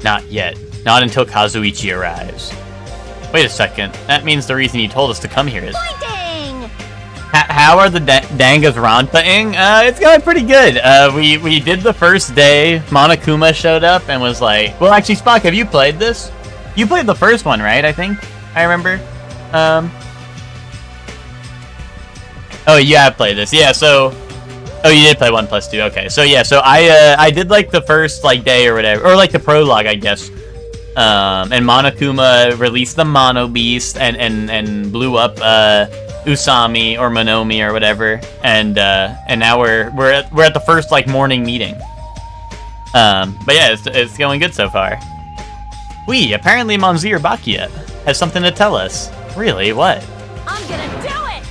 Not yet. Not until Kazuichi arrives. Wait a second. That means the reason you told us to come here is... Fighting! How are the Danganronpa-ing? It's going pretty good. We did the first day. Monokuma showed up and was like... Well, actually, Spock, have you played this? You played the first one, right? I think. I remember. Oh, you have played this. Yeah, so... Oh, you did play 1+2. Okay, so yeah, so I did like the first like day or whatever, or like the prologue, I guess. And Monokuma released the Mono Beast and blew up Usami or Monomi or whatever, and now we're at the first like morning meeting. But yeah, it's going good so far. Apparently Monsieur Bakia has something to tell us. Really? What? I'm gonna do it!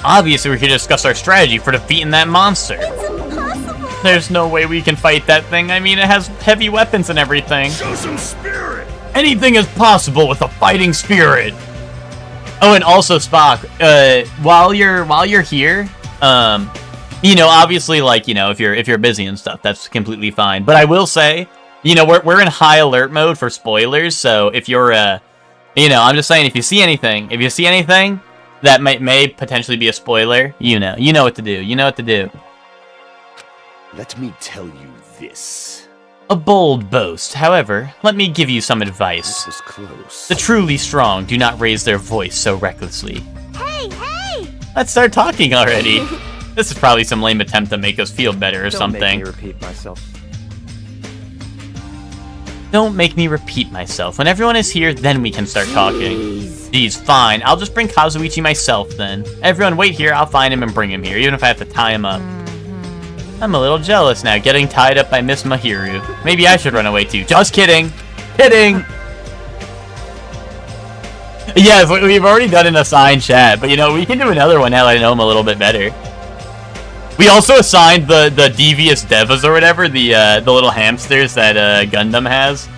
Obviously, we could discuss our strategy for defeating that monster. It's impossible! There's no way we can fight that thing. I mean, it has heavy weapons and everything. Show some spirit! Anything is possible with a fighting spirit. Oh, and also Spock, while you're here, you know, obviously, like, you know, if you're busy and stuff, that's completely fine. But I will say, you know, we're in high alert mode for spoilers. So if you're, you know, I'm just saying, if you see anything that may potentially be a spoiler, you know what to do. You know what to do. Let me tell you this. A bold boast. However, let me give you some advice. This was close. The truly strong do not raise their voice so recklessly. Hey, hey! Let's start talking already. This is probably some lame attempt to make us feel better or something. Don't make me repeat myself. Don't make me repeat myself. When everyone is here, then we can start talking. Jeez, fine. I'll just bring Kazuichi myself then. Everyone wait here, I'll find him and bring him here, even if I have to tie him up. I'm a little jealous now, getting tied up by Miss Mahiru. Maybe I should run away too. Just kidding. Kidding. Yes, we've already done an assigned chat, but you know, we can do another one now that I know him a little bit better. We also assigned the devious devas or whatever, the little hamsters that Gundam has.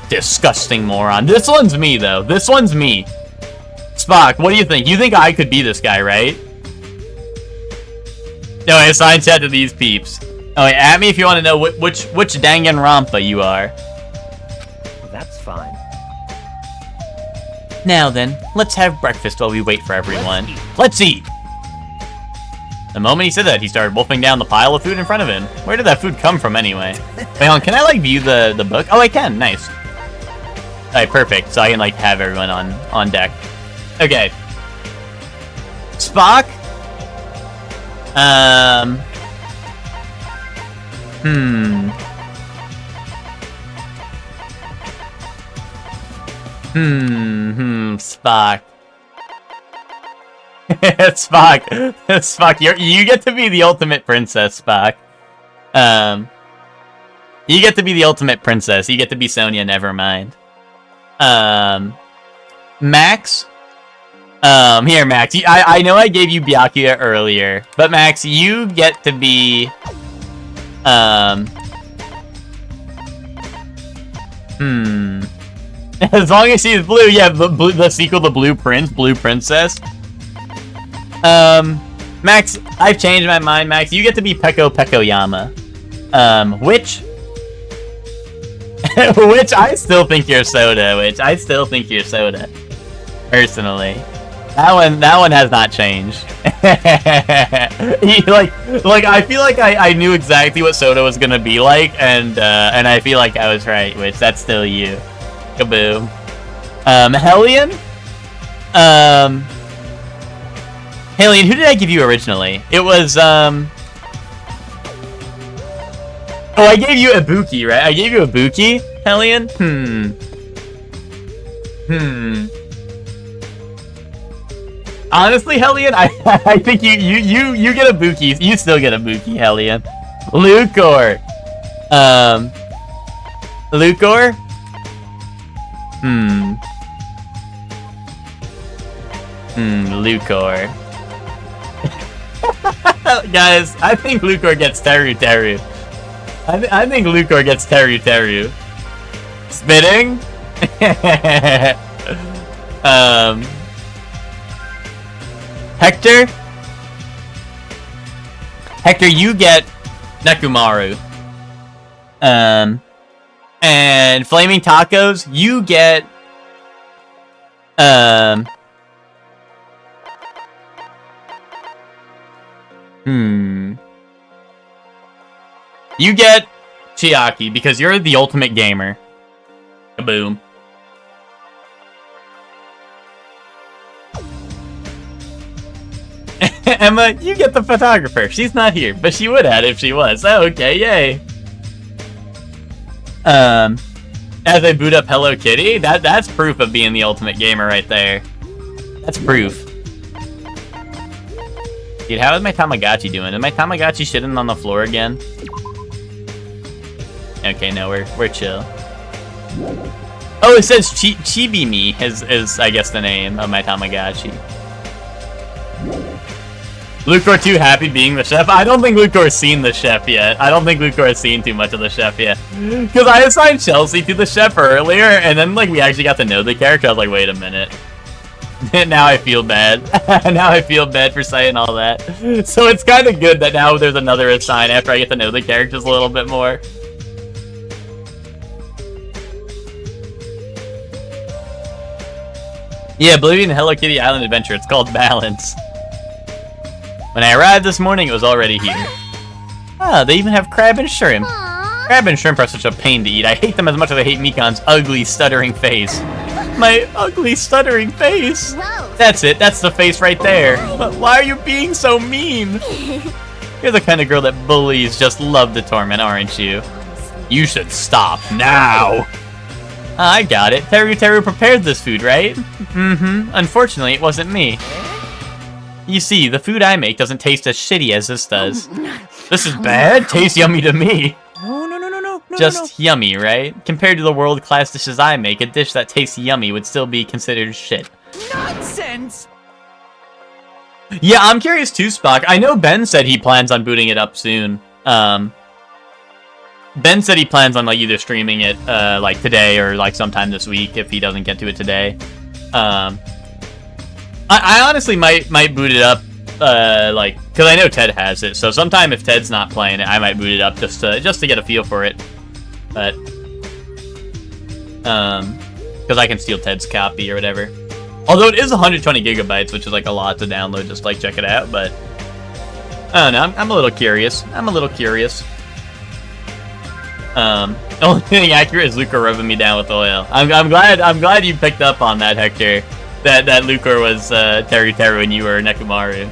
Disgusting moron. This one's me though. This one's me. Spock, what do you think? You think I could be this guy, right? No, I assigned chat to these peeps. Oh, wait, at me if you want to know which Danganronpa you are. That's fine. Now then, let's have breakfast while we wait for everyone. Let's eat! The moment he said that, he started wolfing down the pile of food in front of him. Where did that food come from anyway? Wait, hold on, can I like view the book? Oh, I can, nice. Alright, perfect. So I can like have everyone on deck. Okay. Spock? Spock. Spock, you get to be the ultimate princess, Spock. You get to be the ultimate princess. You get to be Sonia, never mind. Max? Here, Max. I know I gave you Byakuya earlier, but Max, you get to be, as long as she's blue, yeah, the sequel, The Blue Prince, Blue Princess. Max, I've changed my mind, Max. You get to be Peko Pekoyama. Which I still think you're Soda, personally. That one has not changed. like I feel like I knew exactly what Soda was gonna be like, and I feel like I was right, which that's still you. Kaboom. Hellion? Hellion, who did I give you originally? It was, oh, I gave you Ibuki, right? I gave you Ibuki, Hellion? Honestly, Hellion, I think you get Ibuki. You still get Ibuki, Hellion. Lucor. Lucor? Lucor. Guys, I think Lucor gets Teru Teru. I think Lucor gets Teru Teru. Spitting? Hector? Hector, you get Nekomaru. And Flaming Tacos, you get... You get Chiaki, because you're the ultimate gamer. Kaboom. Emma, you get the photographer. She's not here, but she would have if she was. Oh, okay, yay. As I boot up Hello Kitty, that's proof of being the ultimate gamer right there. That's proof. Dude, how is my Tamagotchi doing? Is my Tamagotchi shitting on the floor again? Okay, no, we're chill. Oh, it says Chibi-me is I guess the name of my Tamagotchi. Lucor too happy being the chef? I don't think Lucor's seen the chef yet. I don't think Lucor has seen too much of the chef yet. Because I assigned Chelsea to the chef earlier, and then like we actually got to know the character. I was like, wait a minute. Now I feel bad. Now I feel bad for saying all that. So it's kind of good that now there's another assign after I get to know the characters a little bit more. Yeah, Oblivion Hello Kitty Island Adventure. It's called Balance. When I arrived this morning, it was already here. Ah, they even have crab and shrimp. Aww. Crab and shrimp are such a pain to eat. I hate them as much as I hate Mikan's ugly, stuttering face. My ugly, stuttering face. Gross. That's it. That's the face right there. But why are you being so mean? You're the kind of girl that bullies just love to torment, aren't you? You should stop now. I got it. Teru prepared this food, right? Mm-hmm. Unfortunately, it wasn't me. You see, the food I make doesn't taste as shitty as this does. This is bad? Tastes yummy to me. No. Just yummy, right? Compared to the world-class dishes I make, a dish that tastes yummy would still be considered shit. Nonsense! Yeah, I'm curious too, Spock. I know Ben said he plans on booting it up soon. Ben said he plans on like either streaming it like today or like sometime this week if he doesn't get to it today. I honestly might boot it up, like, because I know Ted has it. So sometime if Ted's not playing it, I might boot it up just to get a feel for it. But, because I can steal Ted's copy or whatever. Although it is 120 gigabytes, which is like a lot to download, just like check it out. But I don't know. I'm a little curious. The only thing accurate is Lucor rubbing me down with oil. I'm glad you picked up on that, Hector. That Lucor was Teru and you were Nekomaru.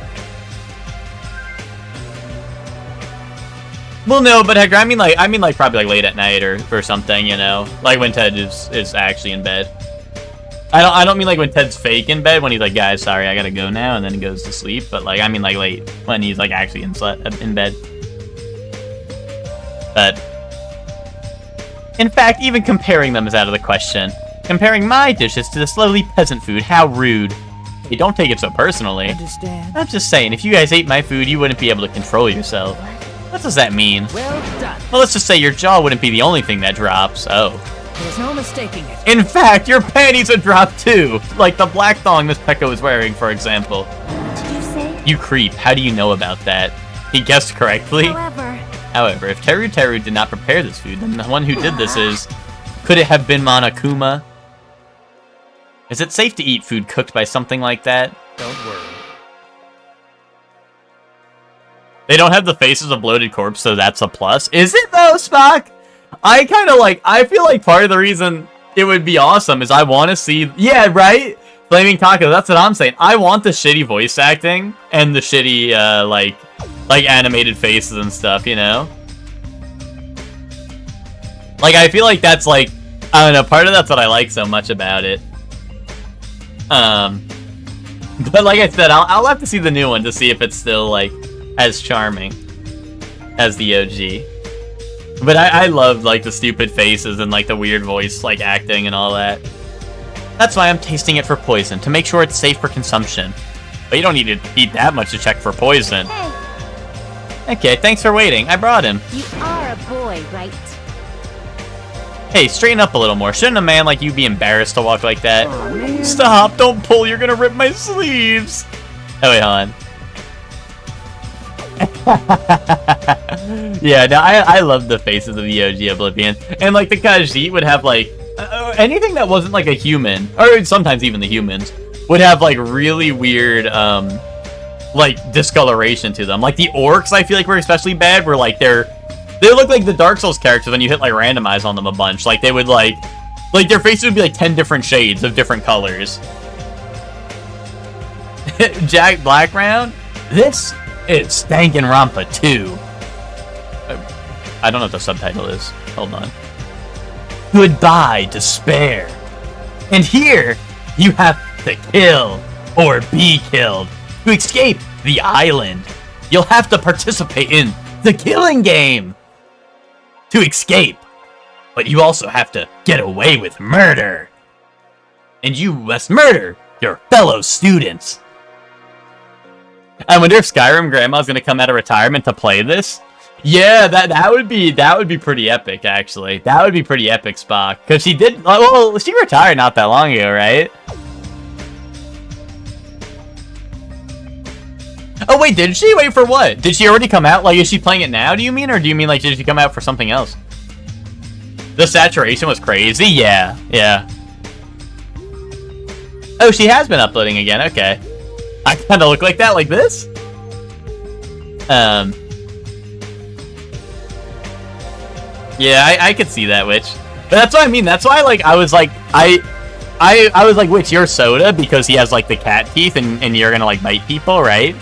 Well, no, but Hector, I mean like probably like late at night or something, you know, like when Ted is actually in bed. I don't mean like when Ted's fake in bed when he's like, guys, sorry, I gotta go now, and then he goes to sleep. But like I mean like late when he's like actually in bed. But in fact, even comparing them is out of the question. Comparing my dishes to this lowly peasant food, how rude. Hey, don't take it so personally. Understand? I'm just saying, if you guys ate my food, you wouldn't be able to control yourself. What does that mean? Well done. Well, let's just say your jaw wouldn't be the only thing that drops. Oh. There's no mistaking it. In fact, your panties would drop too. Like the black thong Miss Pekka is wearing, for example. What did you say? You creep. How do you know about that? He guessed correctly. However, if Teru did not prepare this food, then the one who did this is... Could it have been Monokuma? Is it safe to eat food cooked by something like that? Don't worry. They don't have the faces of bloated corpse, so that's a plus. Is it though, Spock? I kind of like... I feel like part of the reason it would be awesome is I want to see... Yeah, right? Flaming Taco, that's what I'm saying. I want the shitty voice acting and the shitty, like animated faces and stuff, you know? Like, I feel like that's like... I don't know, part of that's what I like so much about it. But like I said, I'll have to see the new one to see if it's still, like, as charming as the OG. But I love, like, the stupid faces and, like, the weird voice, like, acting and all that. That's why I'm tasting it for poison, to make sure it's safe for consumption. But you don't need to eat that much to check for poison. hey, Okay, thanks for waiting. I brought him. you are a boy, right? Hey, straighten up a little more. Shouldn't a man like you be embarrassed to walk like that? Stop! Don't pull! You're gonna rip my sleeves! Oh, wait, hold on. Yeah, no, I love the faces of the OG Oblivion. And, like, the Khajiit would have, like, anything that wasn't, like, a human, or sometimes even the humans, would have, like, really weird, like, discoloration to them. Like, the orcs, I feel like, were especially bad, where, like, they look like the Dark Souls characters when you hit, like, randomize on them a bunch. Like, they would, like, their faces would be, like, 10 different shades of different colors. Jack Blackround, this is Danganronpa 2. I don't know what the subtitle is. Hold on. Goodbye, despair. And here, you have to kill or be killed. To escape the island, you'll have to participate in the killing game. To escape. But you also have to get away with murder. And you must murder your fellow students. I wonder if Skyrim Grandma's gonna come out of retirement to play this. Yeah, that would be pretty epic, actually. That would be pretty epic, Spock. Because she did, well, she retired not that long ago, right? Oh, wait, did she? Wait, for what? Did she already come out? Like, is she playing it now, do you mean? Or do you mean, like, did she come out for something else? The saturation was crazy? Yeah, yeah. Oh, she has been uploading again, okay. I kind of look like that, like this? Yeah, I could see that, Witch. But that's what I mean. That's why, like, I was like, I was like, Witch, you're Soda because he has, like, the cat teeth and you're gonna, like, bite people, right?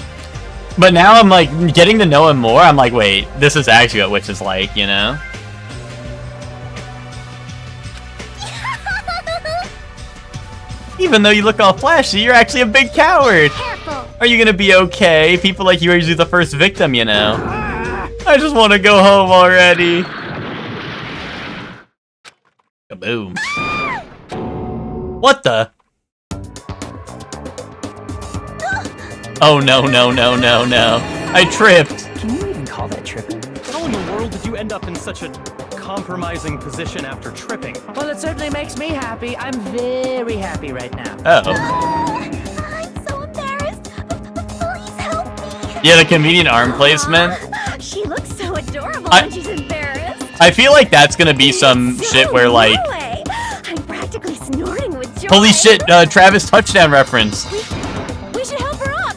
But now I'm, like, getting to know him more. I'm like, wait, this is actually what Witch is like, you know? Even though you look all flashy, you're actually a big coward. Careful. Are you gonna be okay? People like you are usually the first victim, you know? I just want to go home already. Kaboom. What the? Oh no, no, no, no, no. I tripped. Can you even call that tripping? How in the world did you end up in such a compromising position after tripping? Well, it certainly makes me happy. I'm very happy right now. Uh-oh. I'm so embarrassed. Please help me. Yeah, the convenient arm placement. She looks so adorable I- when she's embarrassed. I feel like that's gonna be some shit where, like... No way. I'm practically snorting with joy. Holy shit, Travis touchdown reference. We should help her up.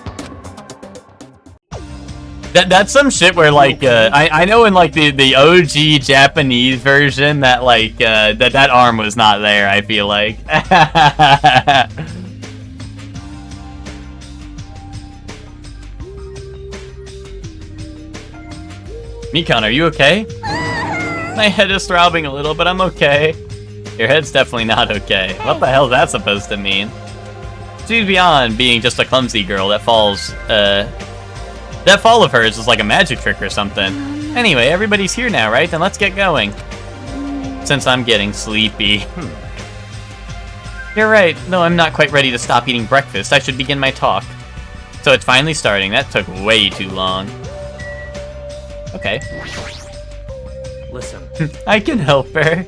That's some shit where, like, I know in, like, the OG Japanese version that, like, that arm was not there, I feel like. Mikon, are you okay? My head is throbbing a little, but I'm okay. Your head's definitely not okay. What the hell is that supposed to mean? She's beyond being just a clumsy girl that falls, that fall of hers is like a magic trick or something. Anyway, everybody's here now, right? Then let's get going. Since I'm getting sleepy. You're right. No, I'm not quite ready to stop eating breakfast. I should begin my talk. So it's finally starting. That took way too long. Okay. Listen. I can help her.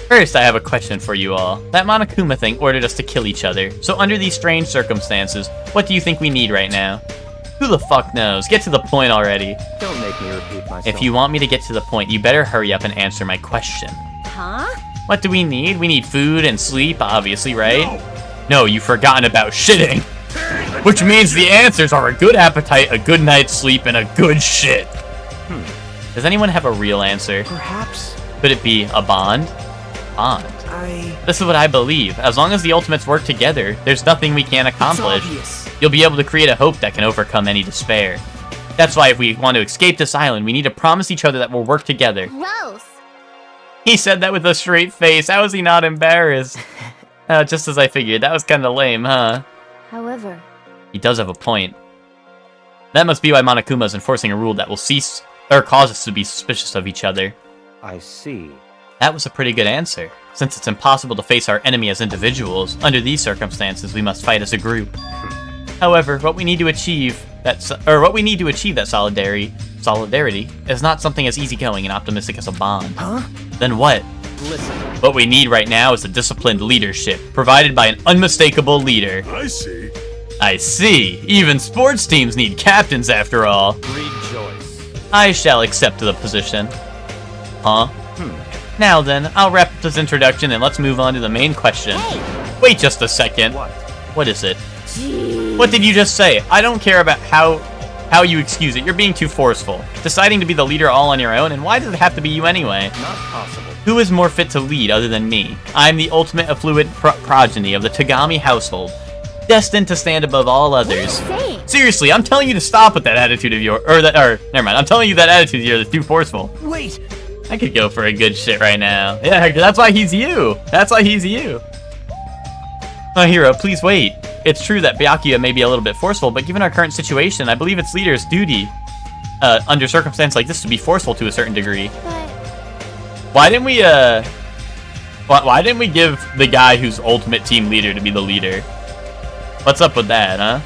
First, I have a question for you all. That Monokuma thing ordered us to kill each other. So under these strange circumstances, what do you think we need right now? Who the fuck knows? Get to the point already. Don't make me repeat myself. If you want me to get to the point, you better hurry up and answer my question. Huh? What do we need? We need food and sleep, obviously, right? No, you've forgotten about shitting. Which means the answers are a good appetite, a good night's sleep, and a good shit. Does anyone have a real answer? Perhaps. Could it be a bond? Bond. This is what I believe. As long as the Ultimates work together, there's nothing we can't accomplish. It's obvious. You'll be able to create a hope that can overcome any despair. That's why if we want to escape this island, we need to promise each other that we'll work together. Gross. He said that with a straight face. How is he not embarrassed? Just as I figured. That was kind of lame, huh? However, He does have a point. That must be why Monokuma's enforcing a rule that will cease or cause us to be suspicious of each other. I see. That was a pretty good answer. Since it's impossible to face our enemy as individuals, under these circumstances, we must fight as a group. However, what we need to achieve that solidarity is not something as easygoing and optimistic as a bond. Huh? Then what? Listen. What we need right now is a disciplined leadership, provided by an unmistakable leader. I see. I see. Even sports teams need captains after all. Rejoice. I shall accept the position. Huh? Now then, I'll wrap up this introduction and let's move on to the main question. Hey! Wait just a second. What is it? Gee. What did you just say? I don't care about how you excuse it. You're being too forceful. Deciding to be the leader all on your own, and why does it have to be you anyway? Not possible. Who is more fit to lead other than me? I'm the ultimate affluent progeny of the Tagami household, destined to stand above all others. What are you saying? Seriously, I'm telling you to stop with that attitude of yours, never mind, I'm telling you that attitude of yours is too forceful. Wait! I could go for a good shit right now. Yeah, that's why he's you. That's why he's you. My hero, please wait. It's true that Byakuya may be a little bit forceful, but given our current situation, I believe its leader's duty, under circumstances like this, to be forceful to a certain degree. But Why didn't we give the guy who's ultimate team leader to be the leader? What's up with that, huh?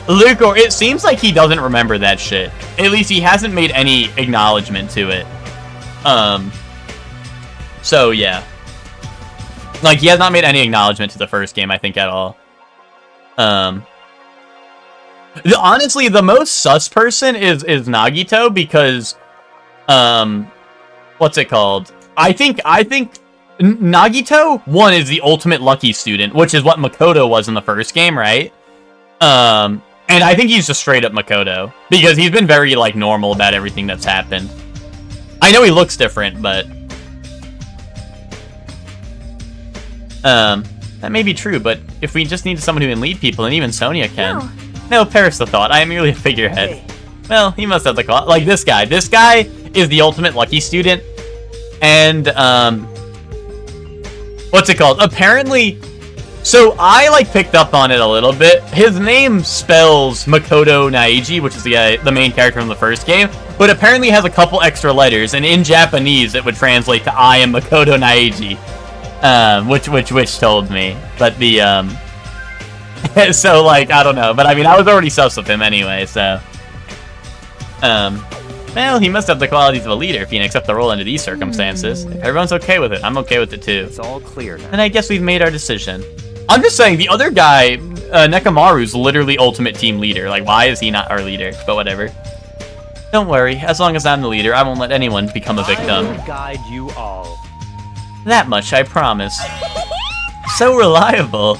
Luke, or it seems like he doesn't remember that shit. At least he hasn't made any acknowledgement to it. So yeah. Like, he has not made any acknowledgement to the first game, I think, at all. Honestly, the most sus person is Nagito, because what's it called? I think Nagito, one, is the ultimate lucky student, which is what Makoto was in the first game, right? And I think he's just straight up Makoto, because he's been very, like, normal about everything that's happened. I know he looks different, but that may be true, but if we just need someone who can lead people, and even Sonia can. No, perish the thought. I am merely a figurehead. Hey. Well, he must have the call. Like, this guy. This guy is the ultimate lucky student. And, what's it called? Apparently, so I, like, picked up on it a little bit. His name spells Makoto Naiji, which is the main character from the first game, but apparently has a couple extra letters, and in Japanese it would translate to I am Makoto Naiji. Which told me. But the, so, like, I don't know. But, I mean, I was already sus of him anyway, so. Well, he must have the qualities of a leader if he can accept the role under these circumstances. If everyone's okay with it, I'm okay with it too. It's all clear now. And I guess we've made our decision. I'm just saying, the other guy, Nekamaru's literally ultimate team leader. Like, why is he not our leader? But whatever. Don't worry, as long as I'm the leader, I won't let anyone become a victim. I will guide you all. That much, I promise. So reliable.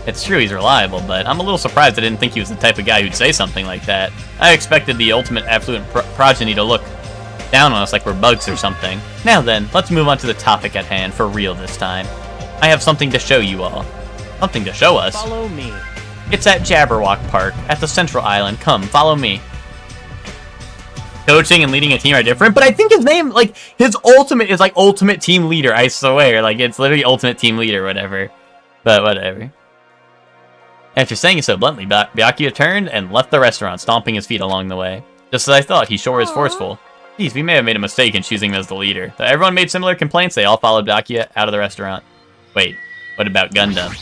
It's true he's reliable, but I'm a little surprised I didn't think he was the type of guy who'd say something like that. I expected the ultimate affluent progeny to look down on us like we're bugs or something. Now then, let's move on to the topic at hand, for real this time. I have something to show you all. Something to show us? Follow me. It's at Jabberwock Park, at the Central Island. Come, follow me. Coaching and leading a team are different, but I think his name, like, his ultimate is, like, ultimate team leader, I swear. Like, it's literally ultimate team leader, whatever. But whatever. After saying it so bluntly, Byakuya turned and left the restaurant, stomping his feet along the way. Just as I thought, he sure is forceful. Geez, we may have made a mistake in choosing him as the leader. Though everyone made similar complaints, they all followed Byakuya out of the restaurant. Wait, what about Gundam?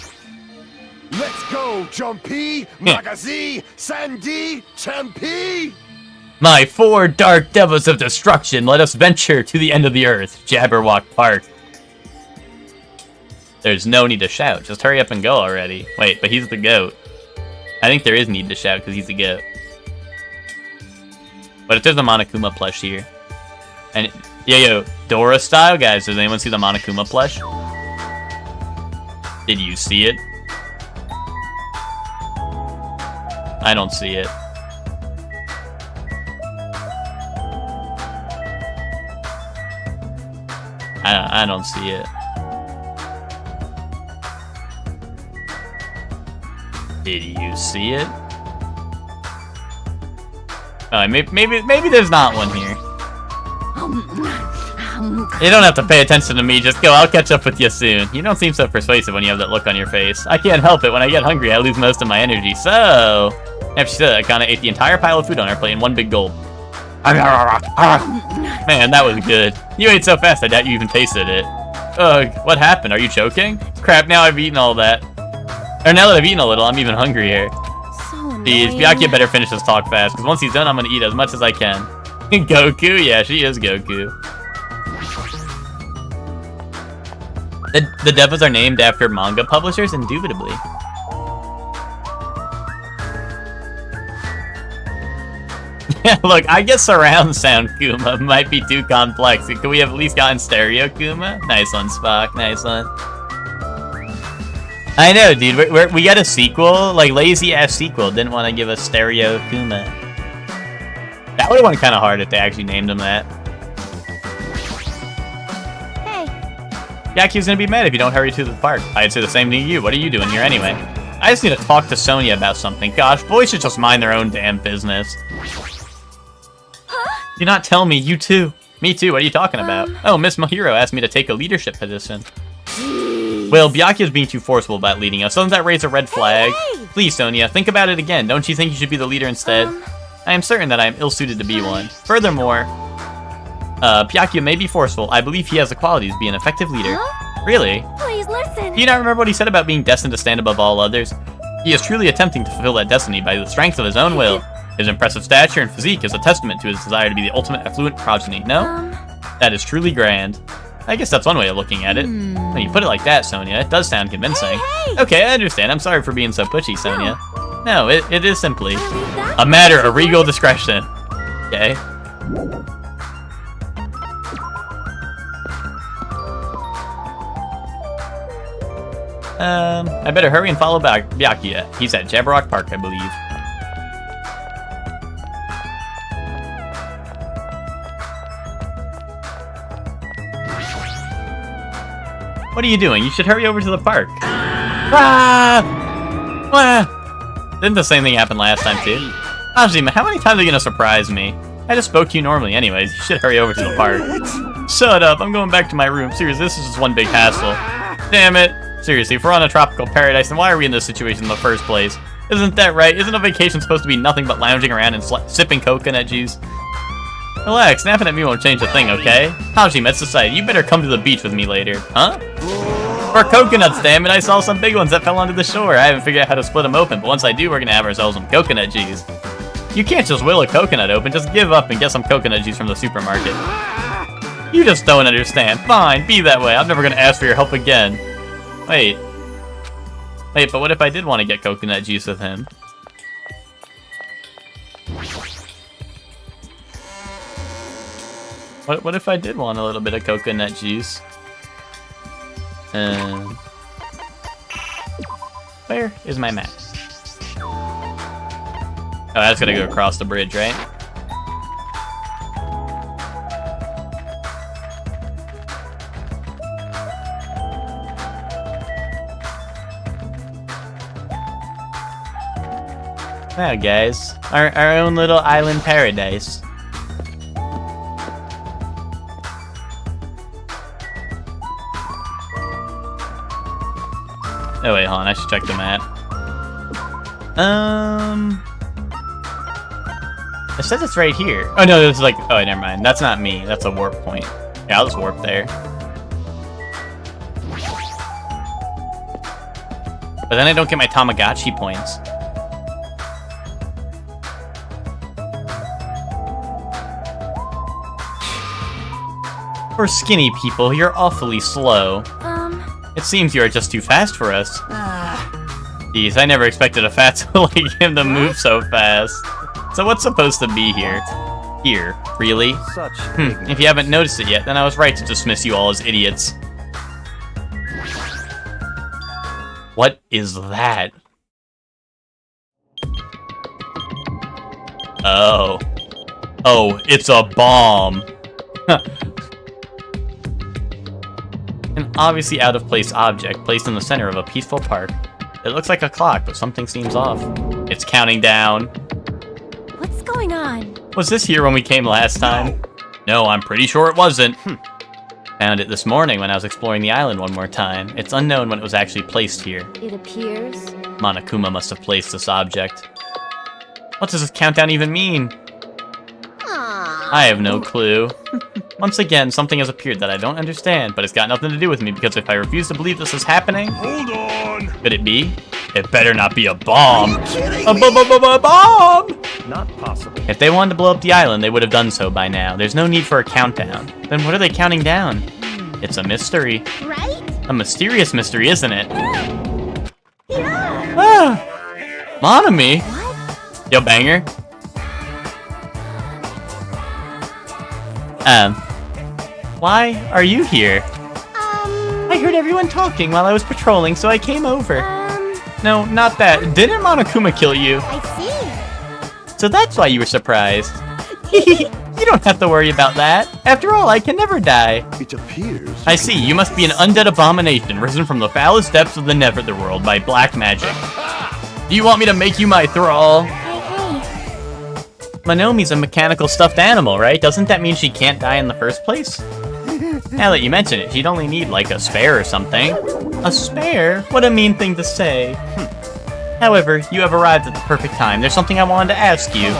Let's go, Jumpy, Magazi, Sandy, Champy! My 4 dark devils of destruction, let us venture to the end of the earth, Jabberwock Park. There's no need to shout, just hurry up and go already. Wait, but he's the goat. I think there is need to shout because he's the goat. But if there's a Monokuma plush here. And, yo, Dora style, guys, does anyone see the Monokuma plush? Did you see it? I don't see it. I don't see it. Did you see it? Maybe there's not one here. You don't have to pay attention to me, just go, I'll catch up with you soon. You don't seem so persuasive when you have that look on your face. I can't help it, when I get hungry I lose most of my energy, so... After she said that, I kinda ate the entire pile of food on her plate in one big gulp. Man, that was good. You ate so fast I doubt you even tasted it. Ugh, what happened? Are you choking? Crap, now I've eaten all that. Or now that I've eaten a little, I'm even hungrier. Jeez, Byakuya better finish this talk fast, because once he's done, I'm gonna eat as much as I can. Goku? Yeah, she is Goku. The devils are named after manga publishers, indubitably. Look, I guess surround sound Kuma might be too complex. Could we have at least gotten stereo Kuma? Nice one, Spock. Nice one. I know, dude. We got a sequel, like lazy-ass sequel. Didn't want to give us stereo Kuma. That would have went kind of hard if they actually named him that. Hey. Yaku's gonna be mad if you don't hurry to the park. I'd say the same thing to you. What are you doing here anyway? I just need to talk to Sonia about something. Gosh, boys should just mind their own damn business. Huh? Do not tell me, you too. Me too, what are you talking about? Oh, Miss Mahiro asked me to take a leadership position. Well, Byakuya is being too forceful about leading us. Doesn't that raise a red flag? Hey! Please, Sonia, think about it again. Don't you think you should be the leader instead? I am certain that I am ill-suited to be one. Furthermore, Byakuya may be forceful. I believe he has the qualities to be an effective leader. Huh? Really? Please listen. Do you not remember what he said about being destined to stand above all others? He is truly attempting to fulfill that destiny by the strength of his own will. His impressive stature and physique is a testament to his desire to be the ultimate affluent progeny, no? That is truly grand. I guess that's one way of looking at it. When you put it like that, Sonia, it does sound convincing. Hey! Okay, I understand. I'm sorry for being so pushy, Sonia. No, it is simply a matter of regal discretion. Okay? I better hurry and follow Byakuya. He's at Jabberwock Park, I believe. What are you doing? You should hurry over to the park. Ah! Didn't the same thing happen last time, too? Hajime, how many times are you gonna surprise me? I just spoke to you normally anyways. You should hurry over to the park. Shut up. I'm going back to my room. Seriously, this is just one big hassle. Damn it. Seriously, if we're on a tropical paradise, then why are we in this situation in the first place? Isn't that right? Isn't a vacation supposed to be nothing but lounging around and sipping coconut juice? Relax, snapping at me won't change a thing, okay? Hajime, it's decided. You better come to the beach with me later. Huh? For coconuts, damn it, I saw some big ones that fell onto the shore. I haven't figured out how to split them open, but once I do, we're gonna have ourselves some coconut juice. You can't just will a coconut open, just give up and get some coconut juice from the supermarket. You just don't understand. Fine, be that way. I'm never gonna ask for your help again. Wait, but what if I did want to get coconut juice with him? What if I did want a little bit of coconut juice? Where is my map? Oh, that's gonna go across the bridge, right? Wow, guys, our own little island paradise. Oh wait, hold on, I should check the map. It says it's right here. Oh no, it's like, oh never mind. That's not me, that's a warp point. Yeah, I'll just warp there. But then I don't get my Tamagotchi points. For skinny people, you're awfully slow. It seems you are just too fast for us. Geez, I never expected a fatso like him to move so fast. So what's supposed to be here? Here, really? If you haven't noticed it yet, then I was right to dismiss you all as idiots. What is that? Oh. Oh, it's a bomb. An obviously out-of-place object placed in the center of a peaceful park. It looks like a clock, but something seems off. It's counting down. What's going on? Was this here when we came last time? No, I'm pretty sure it wasn't. Found it this morning when I was exploring the island one more time. It's unknown when it was actually placed here. It appears... Monokuma must have placed this object. What does this countdown even mean? I have no clue. Once again, something has appeared that I don't understand, but it's got nothing to do with me because if I refuse to believe this is happening... Hold on! Could it be? It better not be a bomb! A bomb! Not possible. If they wanted to blow up the island, they would have done so by now. There's no need for a countdown. Then what are they counting down? It's a mystery. Right? A mysterious mystery, isn't it? Yeah! Ah! Monami! What? Yo, banger. Why are you here? I heard everyone talking while I was patrolling, so I came over. No, not that. Didn't Monokuma kill you? I see. So that's why you were surprised. You don't have to worry about that. After all, I can never die. It appears... I see, you must be an undead abomination risen from the foulest depths of the Netherworld by black magic. Do you want me to make you my thrall? Hey. Monomi's a mechanical stuffed animal, right? Doesn't that mean she can't die in the first place? Now that you mention it, she'd only need, like, a spare or something. A spare? What a mean thing to say. However, you have arrived at the perfect time. There's something I wanted to ask you.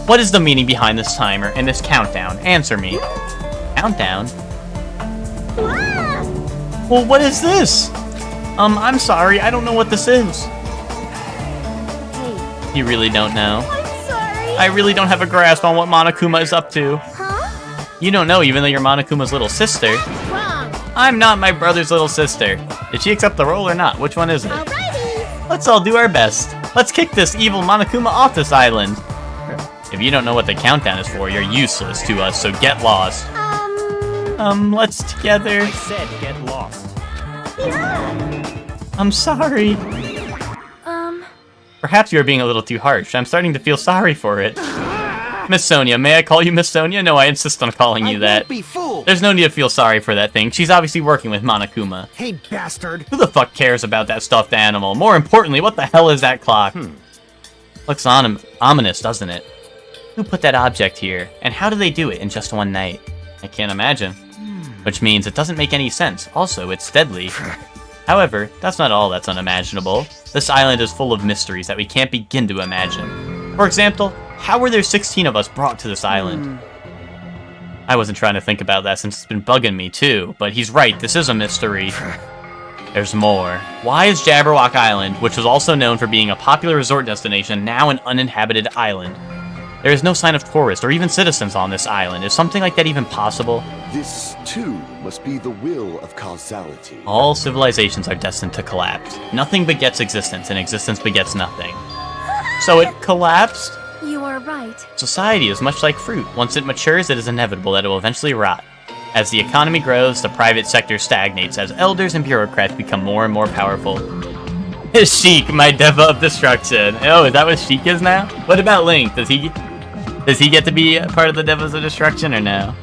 What is the meaning behind this timer and this countdown? Answer me. Countdown? Well, what is this? I'm sorry, I don't know what this is. Hey. You really don't know? I'm sorry. I really don't have a grasp on what Monokuma is up to. Huh? You don't know, even though you're Monokuma's little sister. Wrong. I'm not my brother's little sister. Did she accept the role or not? Which one is it? Alrighty. Let's all do our best. Let's kick this evil Monokuma off this island. If you don't know what the countdown is for, you're useless to us, so get lost. Let's together. I said get lost. I'm sorry. Perhaps you're being a little too harsh. I'm starting to feel sorry for it. Miss Sonia, may I call you Miss Sonia? No, I insist on calling you that. Won't be fooled. There's no need to feel sorry for that thing. She's obviously working with Monokuma. Hey, bastard. Who the fuck cares about that stuffed animal? More importantly, what the hell is that clock? Looks ominous, doesn't it? Who put that object here? And how do they do it in just one night? I can't imagine. Which means it doesn't make any sense. Also, it's deadly. However, that's not all that's unimaginable. This island is full of mysteries that we can't begin to imagine. For example, how were there 16 of us brought to this island? I wasn't trying to think about that since it's been bugging me too, but he's right, this is a mystery. There's more. Why is Jabberwock Island, which was also known for being a popular resort destination, now an uninhabited island? There is no sign of tourists or even citizens on this island. Is something like that even possible? This, too, must be the will of causality. All civilizations are destined to collapse. Nothing begets existence, and existence begets nothing. So it collapsed? You are right. Society is much like fruit. Once it matures, it is inevitable that it will eventually rot. As the economy grows, the private sector stagnates as elders and bureaucrats become more and more powerful. Sheik, my Deva of Destruction. Oh, is that what Sheik is now? What about Link? Does he get to be a part of the Devas of Destruction or no?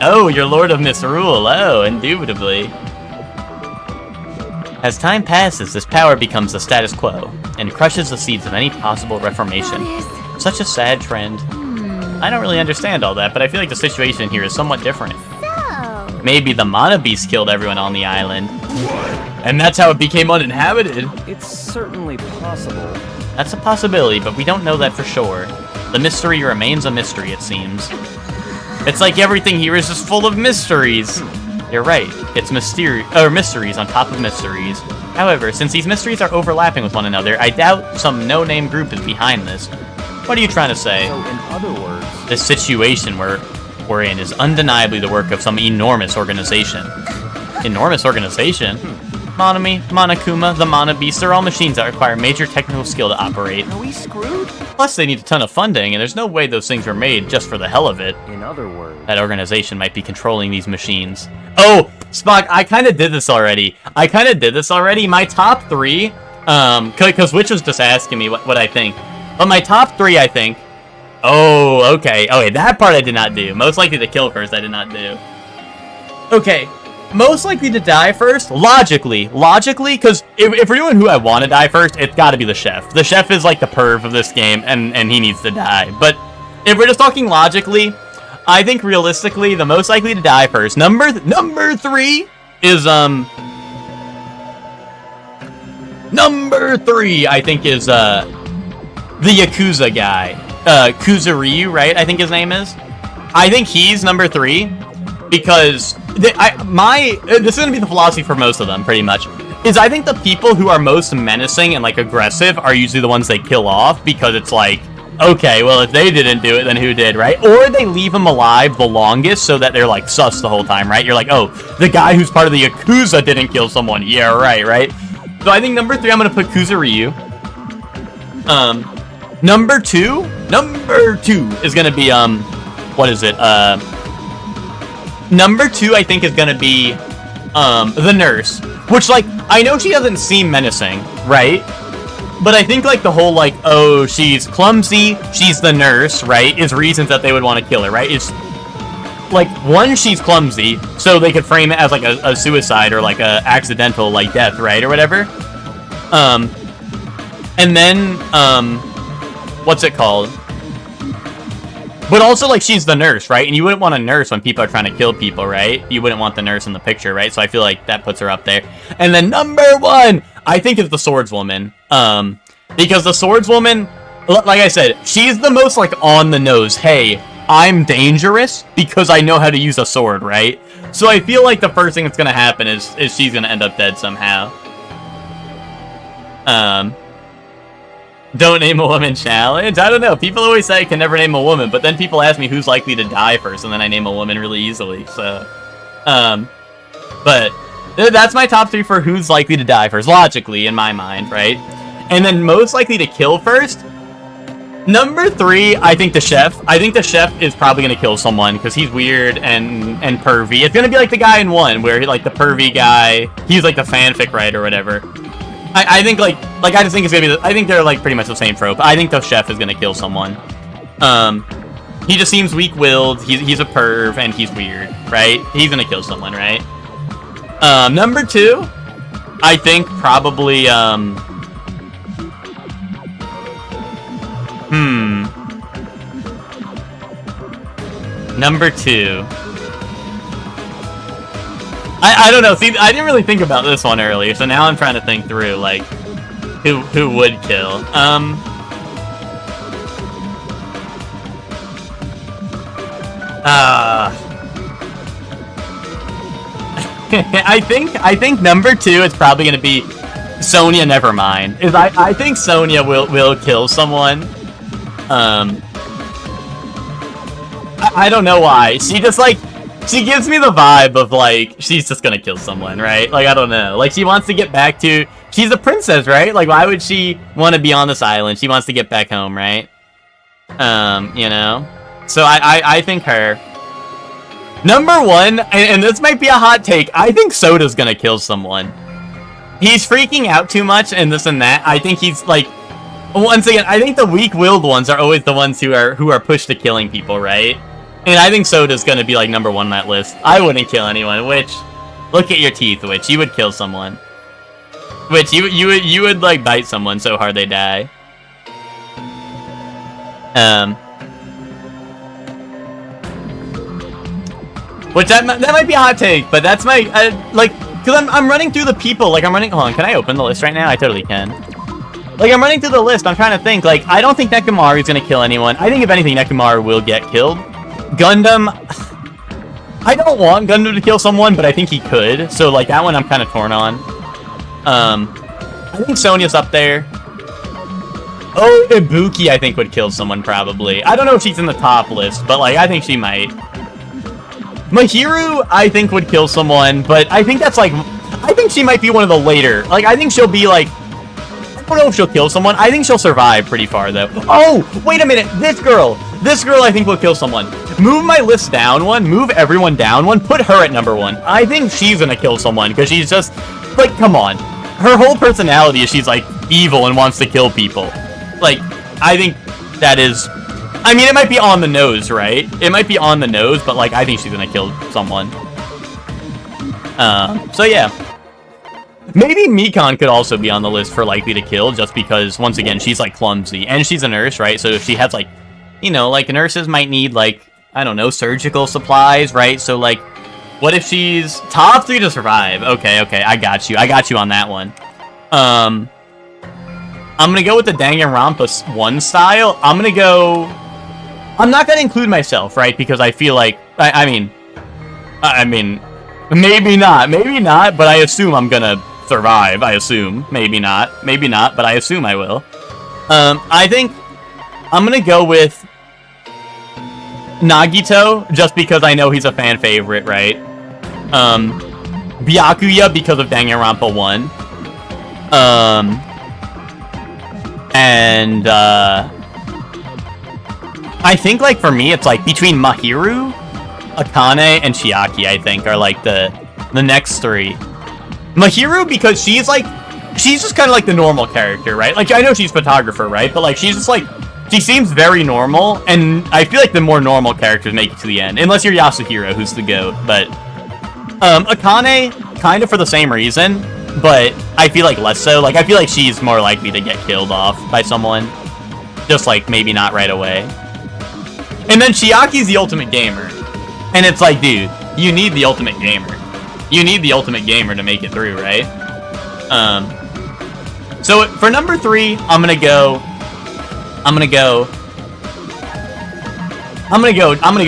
Oh, you're Lord of Misrule. Oh, indubitably. As time passes, this power becomes the status quo and crushes the seeds of any possible reformation. Such a sad trend. I don't really understand all that, but I feel like the situation here is somewhat different. So. Maybe the Mana Beast killed everyone on the island. And that's how it became uninhabited. It's certainly possible. That's a possibility, but we don't know that for sure. The mystery remains a mystery, it seems. It's like everything here is just full of mysteries. You're right, it's mysteries on top of mysteries. However, since these mysteries are overlapping with one another, I doubt some no-name group is behind this. What are you trying to say? So, in other words... This situation we're in is undeniably the work of some enormous organization. Enormous organization? Monomi, Monokuma, the Mana Beast, they're all machines that require major technical skill to operate. Are we screwed? Plus, they need a ton of funding, and there's no way those things were made just for the hell of it. In other words... That organization might be controlling these machines. Oh, Spock, I kind of did this already. My top 3, because Witch was just asking me what I think. But my top 3, I think... Oh, okay. Okay, that part I did not do. Most likely to kill first, I did not do. Okay. Most likely to die first, logically, because if we're doing who I want to die first, it's got to be the chef. The chef is like the perv of this game, and he needs to die. But if we're just talking logically, I think realistically, the most likely to die first, number 3 is number 3, I think, is the Yakuza guy, Kuzuryu, right? I think his name is. I think he's number 3 because. This is gonna be the philosophy for most of them, pretty much. Is I think the people who are most menacing and like aggressive are usually the ones they kill off because it's like, okay, well if they didn't do it, then who did, right? Or they leave them alive the longest so that they're like sus the whole time, right? You're like, oh, the guy who's part of the Yakuza didn't kill someone. Yeah, right? So I think number 3, I'm gonna put Kuzuryu. Number two is gonna be what is it? Number 2, I think, is gonna be the nurse, which, like, I know she doesn't seem menacing, right? But I think, like, the whole, like, oh, she's clumsy, she's the nurse, right, is reasons that they would want to kill her, right? It's, like, one, she's clumsy, so they could frame it as, like, a suicide or, like, a accidental, like, death, right, or whatever. And then, what's it called? But also, like, she's the nurse, right? And you wouldn't want a nurse when people are trying to kill people, right? You wouldn't want the nurse in the picture, right? So I feel like that puts her up there. And then number 1, I think, is the swordswoman. Because the swordswoman, like I said, she's the most, like, on the nose. Hey, I'm dangerous because I know how to use a sword, right? So I feel like the first thing that's gonna happen is she's gonna end up dead somehow. Don't name a woman challenge? I don't know. People always say I can never name a woman, but then people ask me who's likely to die first, and then I name a woman really easily, so... But that's my top 3 for who's likely to die first, logically, in my mind, right? And then most likely to kill first? Number 3, I think the chef. I think the chef is probably going to kill someone, because he's weird and pervy. It's going to be like the guy in 1, where, like, the pervy guy, he's, like, the fanfic writer or whatever. I think, like, I just think it's gonna be, I think they're, like, pretty much the same trope. I think the chef is gonna kill someone. He just seems weak-willed, he's a perv, and he's weird, right? He's gonna kill someone, right? Number 2, I think probably, Number 2. I don't know. See, I didn't really think about this one earlier, so now I'm trying to think through, like, who would kill. I think number 2 is probably gonna be Sonya. Nevermind. I think Sonya will kill someone. I don't know why. She just, like, she gives me the vibe of, like, she's just gonna kill someone, right? Like, I don't know. Like, she wants to get back to... She's a princess, right? Like, why would she want to be on this island? She wants to get back home, right? You know? So, I think her. Number 1, and this might be a hot take, I think Soda's gonna kill someone. He's freaking out too much and this and that. I think he's, like... Once again, I think the weak-willed ones are always the ones who are pushed to killing people, right? And I think Soda's gonna be, like, number 1 on that list. I wouldn't kill anyone, Witch. Look at your teeth, Witch. You would kill someone. Witch, you would, like, bite someone so hard they die. Which, that might be a hot take, but that's my, like, because I'm running through the people, like, hold on, can I open the list right now? I totally can. Like, I'm running through the list, I'm trying to think, like, I don't think Nekomaru is gonna kill anyone. I think, if anything, Nekomaru will get killed. Gundam, I don't want Gundam to kill someone, but I think he could. So, like, that one I'm kind of torn on. I think Sonya's up there. Oh, Ibuki, I think, would kill someone, probably. I don't know if she's in the top list, but, like, I think she might. Mahiru, I think, would kill someone, but I think that's, like... I think she might be one of the later... Like, I think she'll be, like... I don't know if she'll kill someone. I think she'll survive pretty far, though. Oh, wait a minute. This girl, I think, will kill someone. Move my list down one. Move everyone down one. Put her at number 1. I think she's gonna kill someone, because she's just... Like, come on. Her whole personality is she's, like, evil and wants to kill people. Like, I think that is... I mean, it might be on the nose, right? It might be on the nose, but, like, I think she's gonna kill someone. So, yeah. Maybe Mikan could also be on the list for likely to kill, just because, once again, she's, like, clumsy. And she's a nurse, right? So if she has, like, you know, like, nurses might need, like, I don't know, surgical supplies, right? So, like, what if she's top 3 to survive? Okay, I got you. I got you on that one. I'm gonna go with the Danganronpa 1 style. I'm not gonna include myself, right? Because I feel like, I mean, maybe not, but I assume I'm gonna survive, I assume. Maybe not, but I assume I will. I think I'm gonna go with Nagito, just because I know he's a fan favorite, right? Byakuya, because of Danganronpa 1. And, I think, like, for me, it's, like, between Mahiru, Akane, and Chiaki, I think, are, like, the next three. Mahiru, because she's just kind of like the normal character, right? Like, I know she's photographer, right? But, like, she's just, like, she seems very normal, and I feel like the more normal characters make it to the end. Unless you're Yasuhiro, who's the GOAT, but... Akane, kind of for the same reason, but I feel like less so. Like, I feel like she's more likely to get killed off by someone. Just, like, maybe not right away. And then Chiaki's the ultimate gamer. And it's like, dude, you need the ultimate gamer. You need the ultimate gamer to make it through, right? So for number 3, I'm gonna go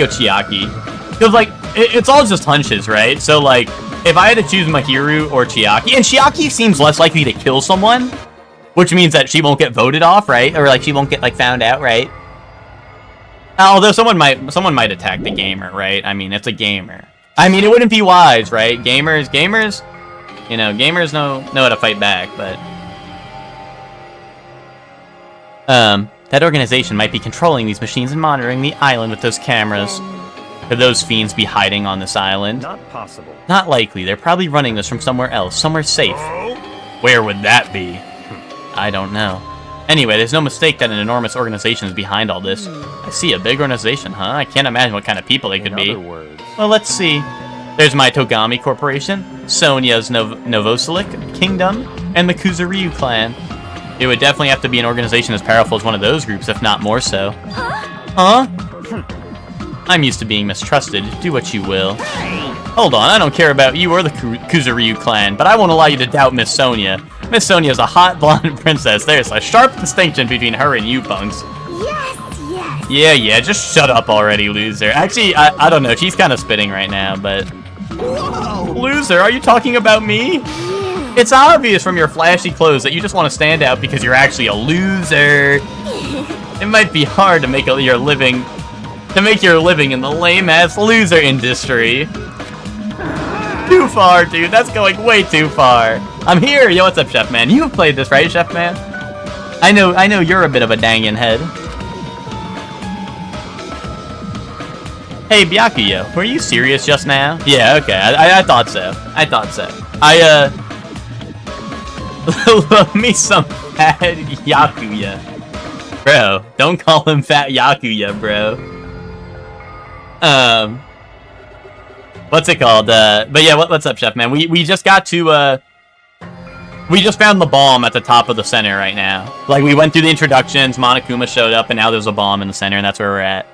Chiaki. Because, like, it's all just hunches, right? So, like, if I had to choose Mahiru or Chiaki, and Chiaki seems less likely to kill someone, which means that she won't get voted off, right? Or, like, she won't get, like, found out, right? Although someone might attack the gamer, right? I mean, it's a gamer. I mean, it wouldn't be wise, right? Gamers, you know, gamers know how to fight back, but... that organization might be controlling these machines and monitoring the island with those cameras. Could those fiends be hiding on this island? Not possible. Not likely. They're probably running this from somewhere else, somewhere safe. Where would that be? I don't know. Anyway, there's no mistake that an enormous organization is behind all this. I see, a big organization, huh? I can't imagine what kind of people they could be. Well, let's see. There's my Togami Corporation, Sonia's Novoselic Kingdom, and the Kuzuryu clan. It would definitely have to be an organization as powerful as one of those groups, if not more so. Huh? I'm used to being mistrusted. Do what you will. Hold on, I don't care about you or the Kuzuryu clan, but I won't allow you to doubt Miss Sonia. Miss Sonia's a hot blonde princess. There's a sharp distinction between her and you punks. Yes. Yeah, just shut up already, loser. Actually, I don't know. She's kind of spitting right now, but... Whoa! Loser, are you talking about me? Yeah. It's obvious from your flashy clothes that you just want to stand out because you're actually a loser. It might be hard to make your living in the lame-ass loser industry. Too far, dude. That's going way too far. I'm here. Yo, what's up, Chef Man? You've played this, right, Chef Man? I know you're a bit of a Dangan head. Hey, Byakuya, were you serious just now? Yeah, okay. I thought so. Love me some fat Yakuya. Bro, don't call him fat Yakuya, bro. What's it called? But yeah, what's up, Chef Man? We just got to, we just found the bomb at the top of the center right now. Like, we went through the introductions, Monokuma showed up, and now there's a bomb in the center, and that's where we're at.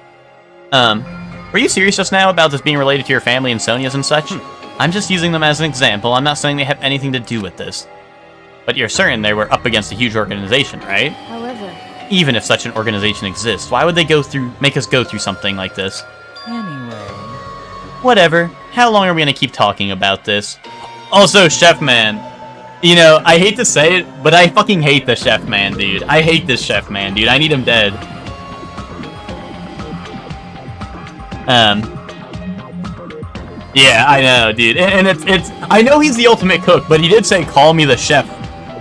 Were you serious just now about this being related to your family and Sonia's and such? I'm just using them as an example. I'm not saying they have anything to do with this. But you're certain they were up against a huge organization, right? However... Even if such an organization exists, why would they make us go through something like this? Anyway... Whatever. How long are we gonna keep talking about this? Also, Chef Man. You know, I hate to say it, but I fucking hate the Chef Man, dude. I hate this Chef Man, dude. I need him dead. Yeah, I know, dude. And it's I know he's the ultimate cook, but he did say call me the chef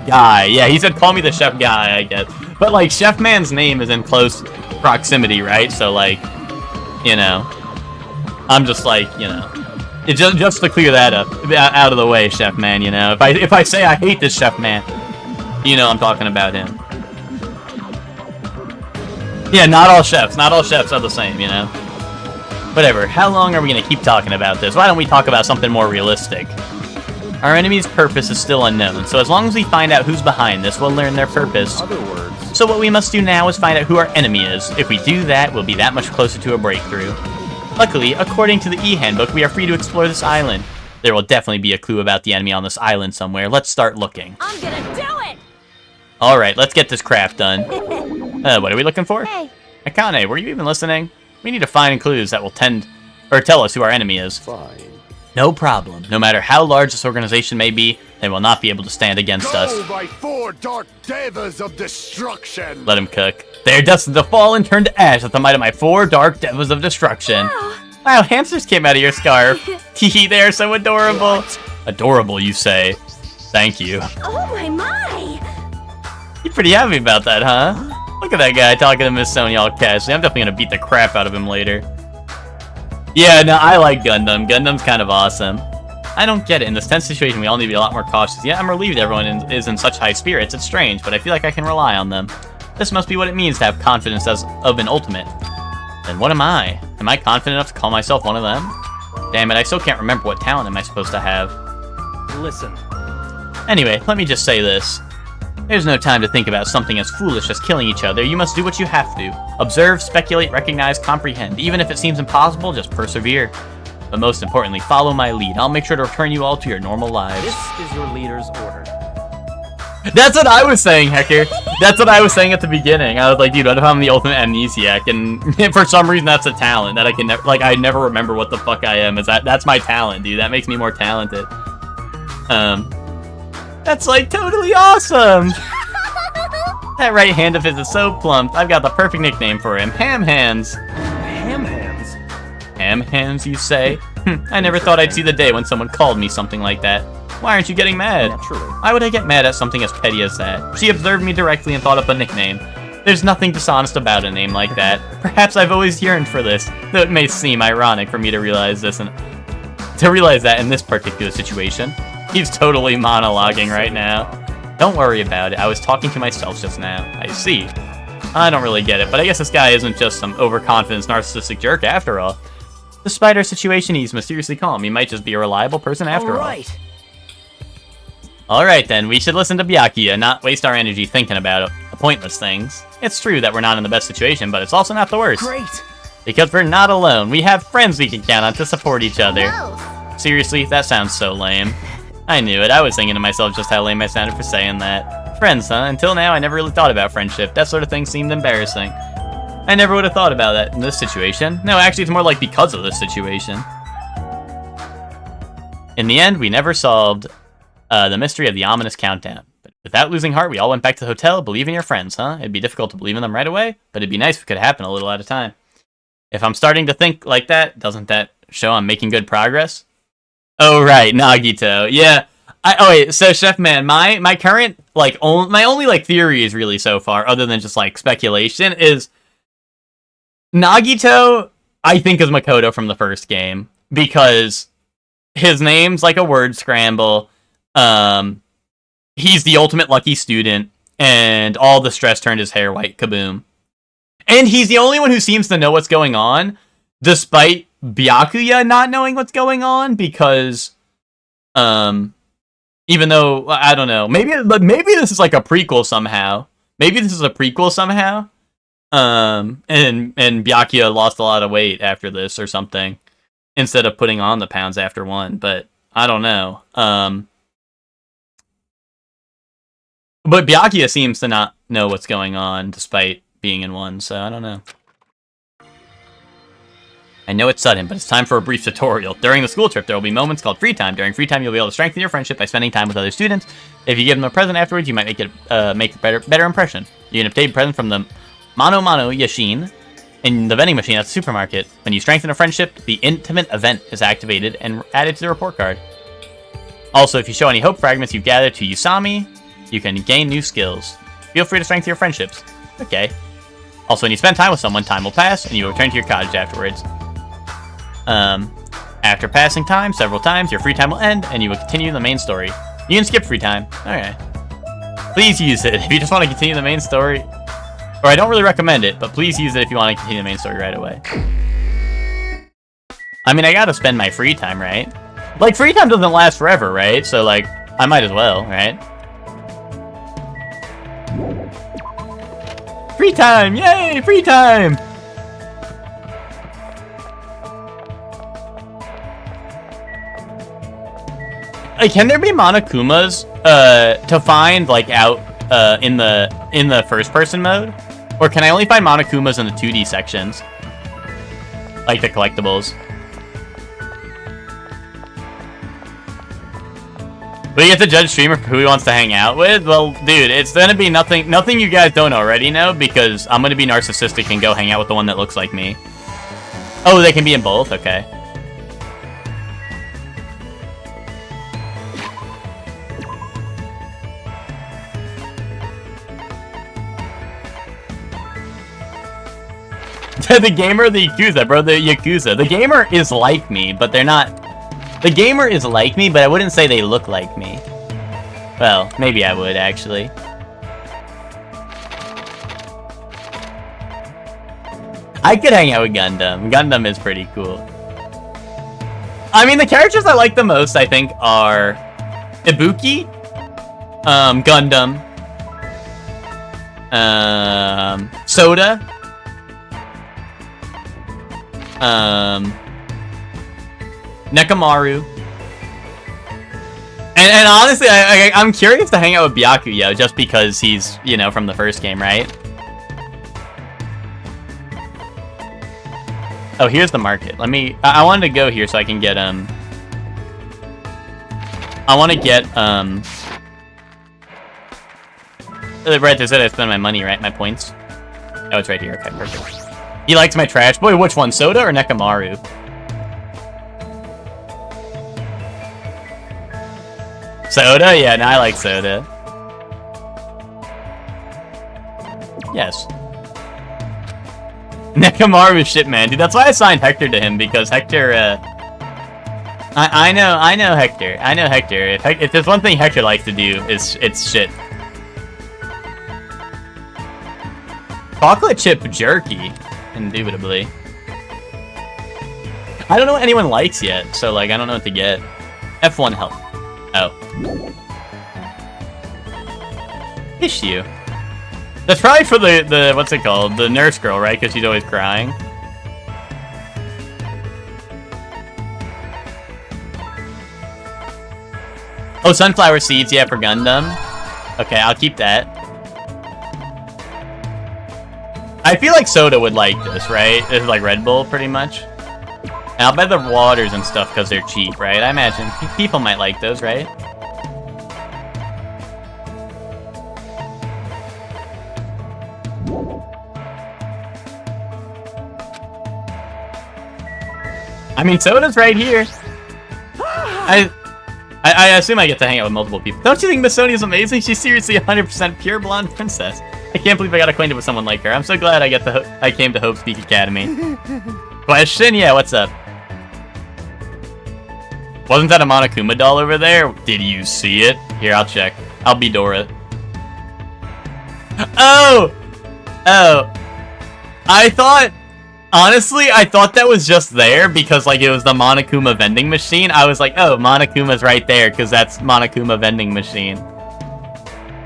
guy. Yeah, he said call me the chef guy, I guess. But like Chef Man's name is in close proximity, right? So like, you know, I'm just like, you know, it just to clear that up out of the way, Chef Man, you know. If I say I hate this Chef Man, you know I'm talking about him. Yeah, not all chefs are the same, you know. Whatever, how long are we gonna keep talking about this? Why don't we talk about something more realistic? Our enemy's purpose is still unknown, so as long as we find out who's behind this, we'll learn their purpose. In other words... So what we must do now is find out who our enemy is. If we do that, we'll be that much closer to a breakthrough. Luckily, according to the E-Handbook, we are free to explore this island. There will definitely be a clue about the enemy on this island somewhere. Let's start looking. I'm gonna do it! Alright, let's get this crap done. What are we looking for? Hey. Akane, were you even listening? We need to find clues that will tell us who our enemy is. Fine. No problem. No matter how large this organization may be, they will not be able to stand against us. Go by 4 dark devas of destruction! Let him cook. They are destined to fall and turn to ash at the might of my 4 dark devas of destruction. Wow, hamsters came out of your scarf. Teehee, they are so adorable. What? Adorable, you say. Thank you. Oh my! You're pretty happy about that, huh? Look at that guy talking to Miss Sony all casually. I'm definitely gonna beat the crap out of him later. Yeah, no, I like Gundam. Gundam's kind of awesome. I don't get it. In this tense situation, we all need to be a lot more cautious. Yeah, I'm relieved everyone is in such high spirits. It's strange, but I feel like I can rely on them. This must be what it means to have confidence as of an ultimate. Then what am I? Am I confident enough to call myself one of them? Damn it, I still can't remember what talent am I supposed to have. Listen. Anyway, let me just say this. There's no time to think about something as foolish as killing each other. You must do what you have to. Observe, speculate, recognize, comprehend. Even if it seems impossible, just persevere. But most importantly, follow my lead. I'll make sure to return you all to your normal lives. This is your leader's order. That's what I was saying, Hector. That's what I was saying at the beginning. I was like, dude, what if I'm the ultimate amnesiac? And for some reason, that's a talent that I can never, like, I never remember what the fuck I am. That's my talent, dude. That makes me more talented. That's like totally awesome. That right hand of his is so plump. I've got the perfect nickname for him. Ham Hands. Ham Hands? Ham Hands, you say? I never thought I'd see the day when someone called me something like that. Why aren't you getting mad? Naturally. Why would I get mad at something as petty as that? She observed me directly and thought up a nickname. There's nothing dishonest about a name like that. Perhaps I've always yearned for this, though it may seem ironic for me to realize this and to realize that in this particular situation. He's totally monologuing right now. Don't worry about it. I was talking to myself just now. I see. I don't really get it, but I guess this guy isn't just some overconfident narcissistic jerk after all. Despite our situation, he's mysteriously calm. He might just be a reliable person after all. Alright then, we should listen to Byakuya and not waste our energy thinking about pointless things. It's true that we're not in the best situation, but it's also not the worst. Great! Because we're not alone. We have friends we can count on to support each other. No. Seriously, that sounds so lame. I knew it. I was thinking to myself just how lame I sounded for saying that. Friends, huh? Until now, I never really thought about friendship. That sort of thing seemed embarrassing. I never would have thought about that in this situation. No, actually, it's more like because of this situation. In the end, we never solved the mystery of the ominous countdown. But without losing heart, we all went back to the hotel. Believe in your friends, huh? It'd be difficult to believe in them right away, but it'd be nice if it could happen a little at a time. If I'm starting to think like that, doesn't that show I'm making good progress? Oh, right, Nagito. Yeah. Oh, wait, so, Chef Man, my current, like, my only, like, theory is really so far, other than just, like, speculation, is Nagito, I think, is Makoto from the first game, because his name's like a word scramble. He's the ultimate lucky student, and all the stress turned his hair white. Kaboom. And he's the only one who seems to know what's going on, despite Byakuya not knowing what's going on, because, even though, I don't know, maybe this is like a prequel somehow. Maybe this is a prequel somehow. And Byakuya lost a lot of weight after this or something, instead of putting on the pounds after one, but I don't know. But Byakuya seems to not know what's going on, despite being in one, so I don't know. I know it's sudden, but it's time for a brief tutorial. During the school trip, there will be moments called free time. During free time, you'll be able to strengthen your friendship by spending time with other students. If you give them a present afterwards, you might make a better impression. You can obtain a present from the Mano Yashin in the vending machine at the supermarket. When you strengthen a friendship, the intimate event is activated and added to the report card. Also, if you show any hope fragments you've gathered to Usami, you can gain new skills. Feel free to strengthen your friendships. Okay. Also, when you spend time with someone, time will pass, and you will return to your cottage afterwards. After passing time several times, your free time will end, and you will continue the main story. You can skip free time. Okay. Please use it if you just want to continue the main story. Or I don't really recommend it, but please use it if you want to continue the main story right away. I mean, I gotta spend my free time, right? Like, free time doesn't last forever, right? So, like, I might as well, right? Free time! Yay! Free time! Like, can there be Monokumas to find, like, out in the first-person mode? Or can I only find Monokumas in the 2D sections? Like the collectibles. We get to judge streamer for who he wants to hang out with? Well, dude, it's gonna be nothing you guys don't already know, because I'm gonna be narcissistic and go hang out with the one that looks like me. Oh, they can be in both? Okay. The gamer or the Yakuza, bro, the Yakuza. The gamer is like me, but they're not... The gamer is like me, but I wouldn't say they look like me. Well, maybe I would, actually. I could hang out with Gundam. Gundam is pretty cool. I mean, the characters I like the most, I think, are Ibuki, Gundam, Soda, Nekamaru. And honestly, I'm curious to hang out with Byakuya just because he's, you know, from the first game, right? Oh, here's the market. Let me... I wanted to go here so I can get, I want to get, right, there's it. I spend my money, right? My points. Oh, it's right here. Okay, perfect. He likes my trash. Boy, which one? Soda or Nekamaru? Soda? Yeah, no, I like Soda. Yes. Nekamaru shit, man. Dude, that's why I signed Hector to him, because Hector, I know Hector. I know Hector. If there's one thing Hector likes to do, it's shit. Chocolate chip jerky, indubitably. I don't know what anyone likes yet, so, like, I don't know what to get. F1 help. Oh. Issue. That's probably for the what's it called? The nurse girl, right? Because she's always crying. Oh, sunflower seeds, yeah, for Gundam. Okay, I'll keep that. I feel like Soda would like this, right? This is like Red Bull, pretty much. And I'll bet the waters and stuff because they're cheap, right? I imagine people might like those, right? I mean, Soda's right here. I assume I get to hang out with multiple people. Don't you think Miss Sony is amazing? She's seriously 100% pure blonde princess. I can't believe I got acquainted with someone like her. I'm so glad I came to Hope's Peak Academy. Question? Yeah, what's up? Wasn't that a Monokuma doll over there? Did you see it? Here, I'll check. I'll be Dora. Oh! Oh. Honestly, I thought that was just there because, like, it was the Monokuma vending machine. I was like, oh, Monokuma's right there because that's Monokuma vending machine.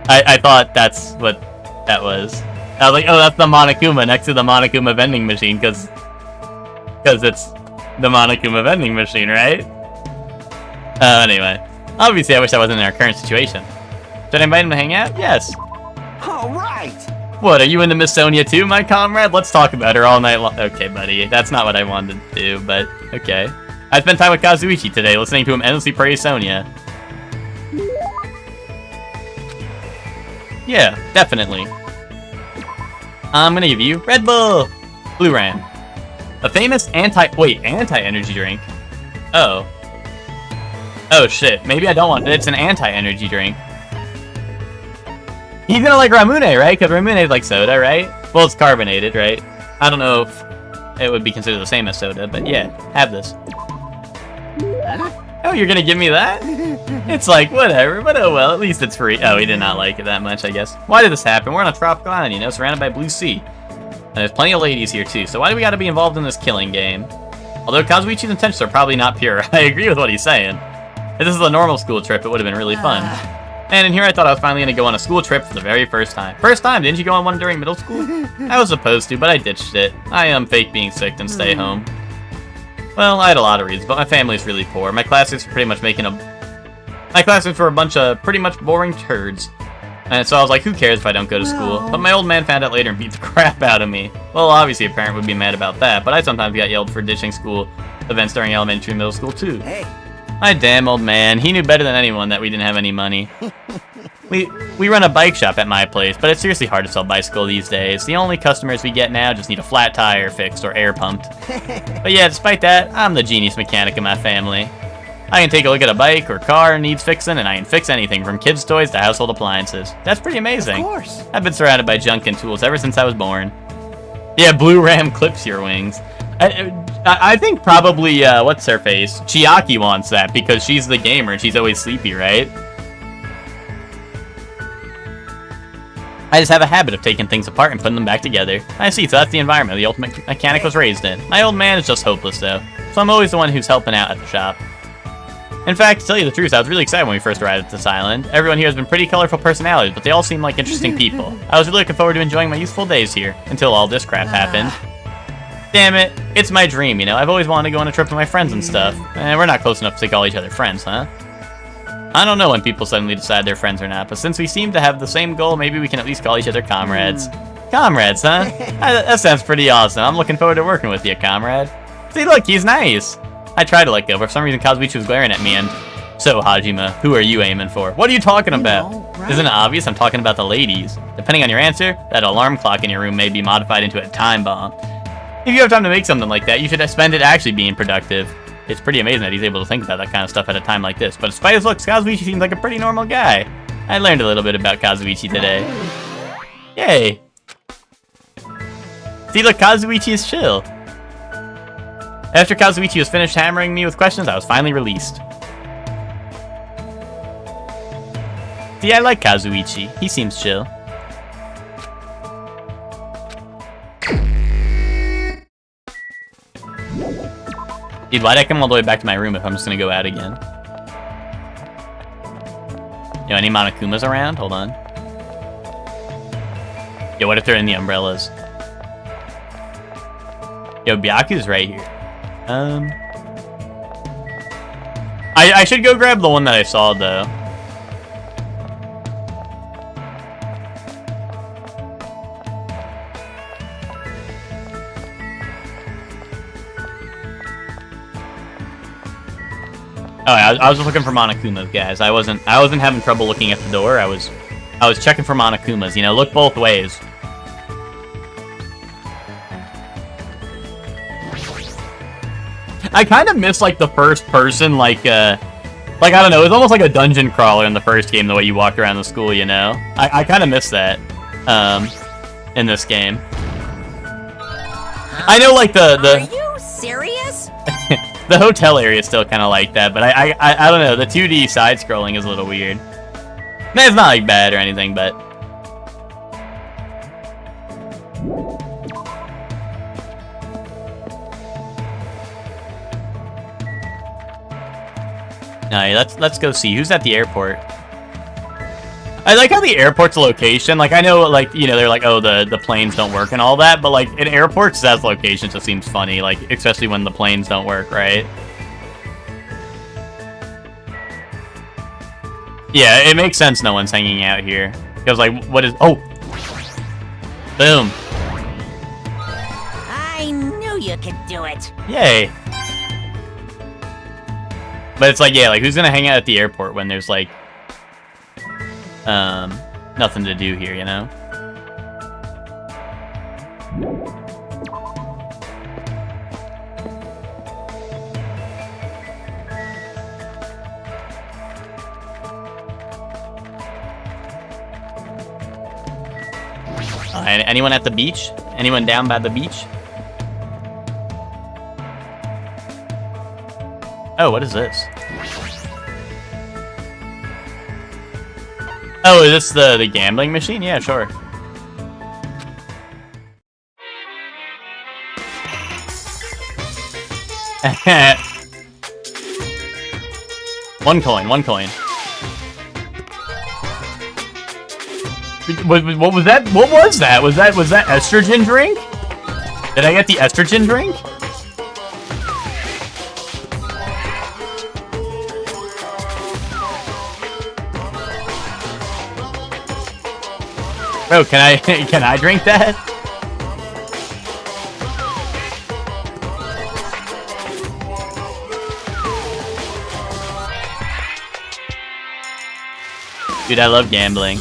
I thought that's what that was. I was like, oh, that's the Monokuma next to the Monokuma vending machine because it's the Monokuma vending machine, right? Anyway. Obviously, I wish I wasn't in our current situation. Should I invite him to hang out? Yes. All right. What, are you into Miss Sonia too, my comrade? Let's talk about her all night long. Okay, buddy. That's not what I wanted to do, but okay. I spent time with Kazuichi today, listening to him endlessly praise Sonia. Yeah, definitely. I'm gonna give you Red Bull! Blue Ram. A famous anti-energy drink. Oh. Oh shit, maybe I don't want it. It's an anti-energy drink. He's gonna like Ramune, right? Because Ramune is like soda, right? Well, it's carbonated, right? I don't know if it would be considered the same as soda, but yeah, have this. Oh, you're gonna give me that? It's like, whatever, but oh well, at least it's free. Oh, he did not like it that much, I guess. Why did this happen? We're on a tropical island, you know, surrounded by blue sea. And there's plenty of ladies here, too, so why do we gotta be involved in this killing game? Although Kazuichi's intentions are probably not pure. I agree with what he's saying. If this is a normal school trip, it would have been really fun. And in here I thought I was finally gonna go on a school trip for the very first time. First time? Didn't you go on one during middle school? I was supposed to, but I ditched it. I am fake being sick and stay home. Well, I had a lot of reasons, but my family's really poor. My classmates were pretty much my classmates were a bunch of pretty much boring turds. And so I was like, who cares if I don't go to school? But my old man found out later and beat the crap out of me. Well, obviously a parent would be mad about that, but I sometimes got yelled for ditching school events during elementary and middle school too. Hey. My damn old man, he knew better than anyone that we didn't have any money. We run a bike shop at my place, but it's seriously hard to sell bicycles these days. The only customers we get now just need a flat tire fixed or air pumped. But yeah, despite that, I'm the genius mechanic in my family. I can take a look at a bike or car that needs fixing, and I can fix anything from kids' toys to household appliances. That's pretty amazing. Of course. I've been surrounded by junk and tools ever since I was born. Yeah, Blue Ram clips your wings. I think probably, what's her face? Chiaki wants that because she's the gamer and she's always sleepy, right? I just have a habit of taking things apart and putting them back together. I see, so that's the environment the ultimate mechanic was raised in. My old man is just hopeless, though, so I'm always the one who's helping out at the shop. In fact, to tell you the truth, I was really excited when we first arrived at this island. Everyone here has been pretty colorful personalities, but they all seem like interesting people. I was really looking forward to enjoying my youthful days here, until all this crap happened. Damn it, it's my dream, you know? I've always wanted to go on a trip with my friends and stuff. We're not close enough to call each other friends, huh? I don't know when people suddenly decide they're friends or not, but since we seem to have the same goal, maybe we can at least call each other comrades. Comrades, huh? That sounds pretty awesome. I'm looking forward to working with you, comrade. See, look, he's nice. I tried to let go, but for some reason Kazuichi was glaring at me and... So, Hajime, who are you aiming for? What are you talking about? Right? Isn't it obvious? I'm talking about the ladies. Depending on your answer, that alarm clock in your room may be modified into a time bomb. If you have time to make something like that, you should spend it actually being productive. It's pretty amazing that he's able to think about that kind of stuff at a time like this. But despite his looks, Kazuichi seems like a pretty normal guy. I learned a little bit about Kazuichi today. Yay! See, look, Kazuichi is chill. After Kazuichi was finished hammering me with questions, I was finally released. See, I like Kazuichi. He seems chill. Dude, why'd I come all the way back to my room if I'm just gonna go out again? Yo, any Monokumas around? Hold on. Yo, what if they're in the umbrellas? Yo, Byaku's right here. I should go grab the one that I saw, though. Oh, I was just looking for Monokumas, guys. I wasn't having trouble looking at the door. I was checking for Monokumas. You know, look both ways. I kind of miss like the first person, like I don't know, it was almost like a dungeon crawler in the first game, the way you walked around the school. You know, I kind of miss that in this game. I know, like the. Are you serious? The hotel area is still kind of like that, but I don't know. The 2D side-scrolling is a little weird. Man, it's not like bad or anything, but... Alright, let's go see. Who's at the airport? I like how the airport's location, like, I know, like, you know, they're like, oh, the planes don't work and all that, but, like, an airport's as location just seems funny, like, especially when the planes don't work, right? Yeah, it makes sense no one's hanging out here. Because, like, what is... Oh! Boom. I knew you could do it. Yay. But it's like, yeah, like, who's gonna hang out at the airport when there's, like... nothing to do here, you know? Anyone at the beach? Anyone down by the beach? Oh, what is this? Oh, is this the gambling machine? Yeah, sure. One coin, one coin. What was that? What was that? Was that estrogen drink? Did I get the estrogen drink? Bro, can I drink that? Dude, I love gambling.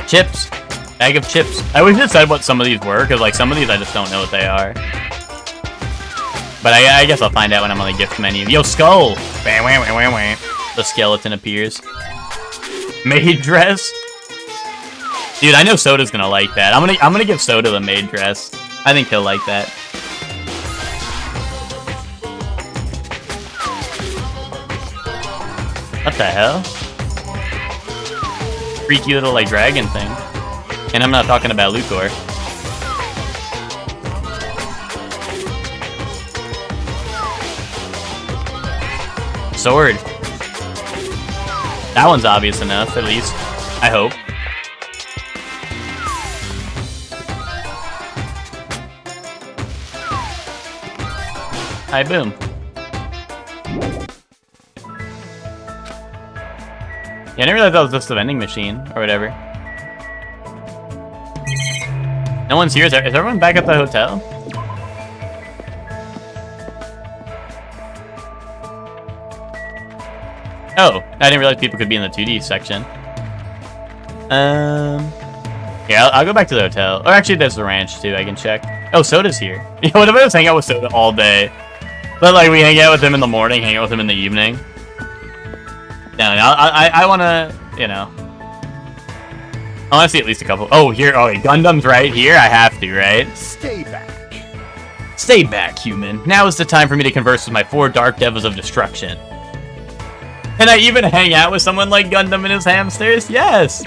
Chips. Bag of chips. I wish it said what some of these were, because like some of these I just don't know what they are. But I guess I'll find out when I'm on the gift menu. Yo, Skull! The skeleton appears. Maid dress? Dude, I know Soda's gonna like that. I'm gonna give Soda the maid dress. I think he'll like that. What the hell? Freaky little, like, dragon thing. And I'm not talking about Lucor. Sword. That one's obvious enough, at least. I hope. Hi, boom. Yeah, I didn't realize that was just a vending machine, or whatever. No one's here. Is everyone back at the hotel? Oh, I didn't realize people could be in the 2D section. Yeah, I'll go back to the hotel. Or actually, there's the ranch, too. I can check. Oh, Soda's here. Yeah, what if I was hanging out with Soda all day? But, like, we hang out with him in the morning, hang out with him in the evening. No, I want to, you know. I want to see at least a couple. Oh, here. Oh, Gundam's right here. I have to, right? Stay back. Stay back, human. Now is the time for me to converse with my 4 Dark Devils of Destruction. Can I even hang out with someone like Gundam and his hamsters? Yes!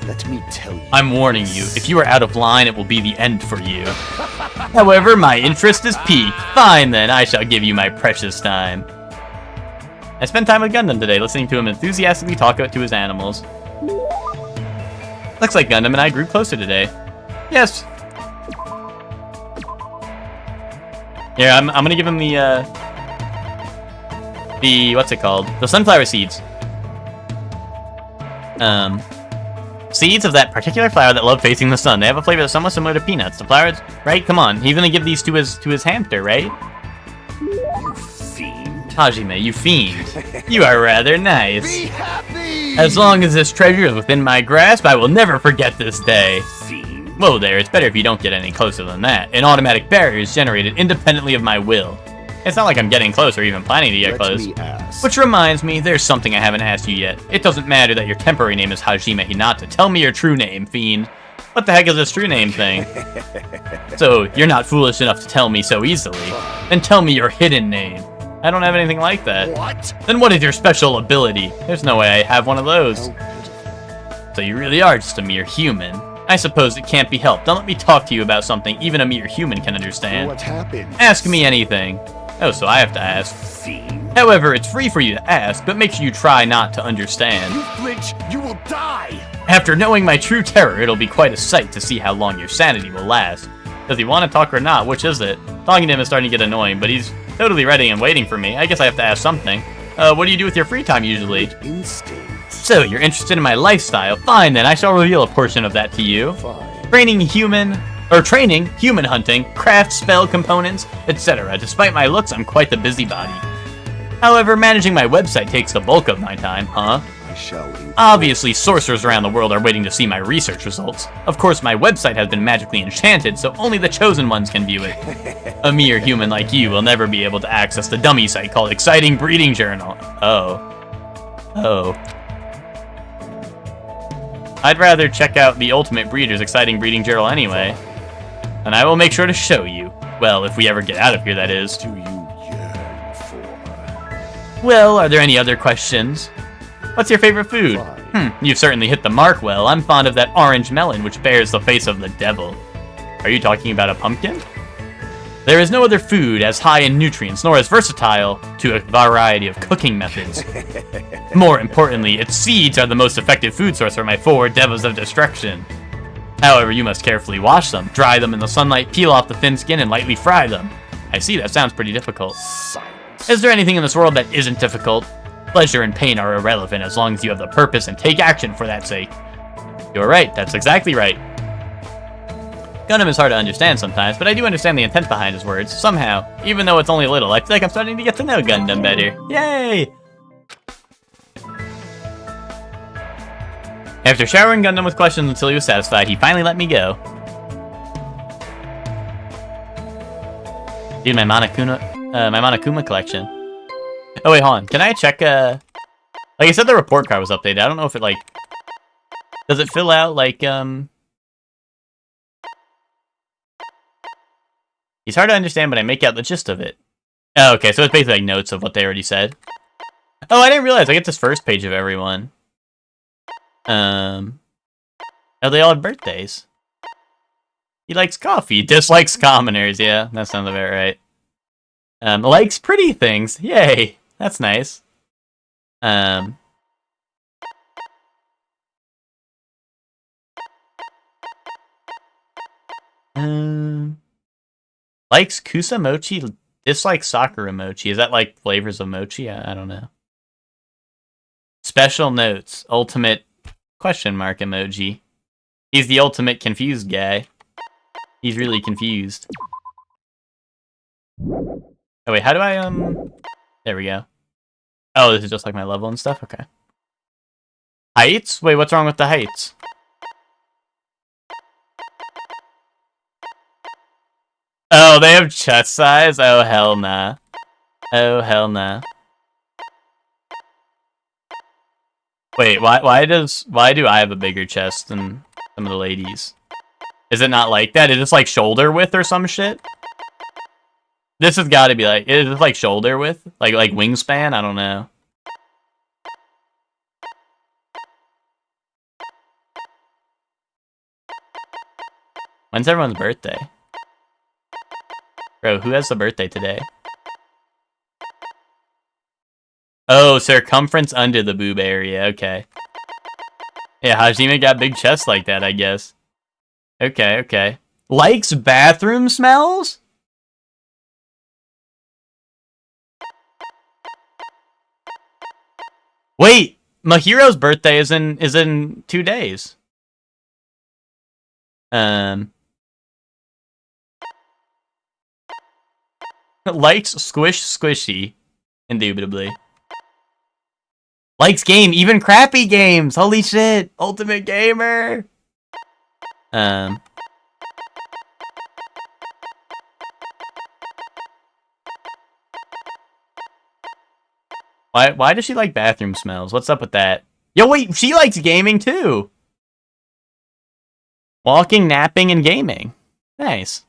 Let me tell you. I'm warning you. If you are out of line, it will be the end for you. However, my interest is piqued. Fine, then. I shall give you my precious time. I spent time with Gundam today, listening to him enthusiastically talk to his animals. Looks like Gundam and I grew closer today. Yes. Here, I'm gonna give him the what's it called? The sunflower seeds. Seeds of that particular flower that love facing the sun. They have a flavor that's somewhat similar to peanuts. The flowers, right? Come on, he's gonna give these to his hamster, right? You fiend. Hajime, you fiend. You are rather nice. Be happy! As long as this treasure is within my grasp, I will never forget this day. Fiend. Whoa there, it's better if you don't get any closer than that. An automatic barrier is generated independently of my will. It's not like I'm getting close or even planning to get close. Which reminds me, there's something I haven't asked you yet. It doesn't matter that your temporary name is Hajime Hinata. Tell me your true name, fiend. What the heck is this true name thing? So, you're not foolish enough to tell me so easily. Then tell me your hidden name. I don't have anything like that. What? Then what is your special ability? There's no way I have one of those. So you really are just a mere human. I suppose it can't be helped. Don't let me talk to you about something even a mere human can understand. What happened? Ask me anything. Oh, so I have to ask. Fiend. However, it's free for you to ask, but make sure you try not to understand. You flinch, you will die! After knowing my true terror, it'll be quite a sight to see how long your sanity will last. Does he want to talk or not? Which is it? Talking to him is starting to get annoying, but he's totally ready and waiting for me. I guess I have to ask something. What do you do with your free time usually? Instinct. So, you're interested in my lifestyle? Fine then, I shall reveal a portion of that to you. Fine. Training human hunting, craft spell components, etc. Despite my looks, I'm quite the busybody. However, managing my website takes the bulk of my time, huh? I shall. Obviously, sorcerers around the world are waiting to see my research results. Of course, my website has been magically enchanted, so only the chosen ones can view it. A mere human like you will never be able to access the dummy site called Exciting Breeding Journal. Oh. I'd rather check out the Ultimate Breeder's Exciting Breeding Journal anyway. And I will make sure to show you. Well, if we ever get out of here, that is. Do you yearn for? Well, are there any other questions? What's your favorite food? You've certainly hit the mark well. I'm fond of that orange melon, which bears the face of the devil. Are you talking about a pumpkin? There is no other food as high in nutrients, nor as versatile to a variety of cooking methods. More importantly, its seeds are the most effective food source for my 4 devils of destruction. However, you must carefully wash them, dry them in the sunlight, peel off the thin skin, and lightly fry them. I see, that sounds pretty difficult. Silence. Is there anything in this world that isn't difficult? Pleasure and pain are irrelevant as long as you have the purpose and take action for that sake. You're right, that's exactly right. Gundam is hard to understand sometimes, but I do understand the intent behind his words, somehow. Even though it's only a little, I feel like I'm starting to get to know Gundam better. Yay! After showering Gundam with questions until he was satisfied, he finally let me go. Dude, my Monokuma... My Monokuma collection. Oh wait, hold on. Can I check? Like I said, the report card was updated. I don't know if it like. Does it fill out like He's hard to understand, but I make out the gist of it. Oh, okay, so it's basically like notes of what they already said. Oh, I didn't realize I get this first page of everyone. Oh, they all have birthdays. He likes coffee, dislikes commoners. Yeah, that sounds about right. Likes pretty things. Yay, that's nice. Likes Kusa mochi, dislikes Sakura mochi. Is that like flavors of mochi? I don't know. Special notes. Ultimate question mark emoji. He's the ultimate confused guy. He's really confused. Oh wait, how do I there we go. Oh, this is just like my level and stuff? Okay. Heights? Wait, what's wrong with the heights? Oh, they have chest size? Oh, hell nah. Oh, hell nah. Wait, why do I have a bigger chest than some of the ladies? Is it not like that? Is this like shoulder width or some shit? This has got to be like, is this like shoulder width? Like wingspan? I don't know. When's everyone's birthday? Bro, who has the birthday today? Oh, circumference under the boob area. Okay. Yeah, Hajime got big chest like that, I guess. Okay, okay. Likes bathroom smells? Wait, Mahiro's birthday is in 2 days. Likes squish squishy, indubitably. Likes game, even crappy games. Holy shit, ultimate gamer. Why does she like bathroom smells? What's up with that? Yo, wait, she likes gaming too. Walking, napping, and gaming. Nice.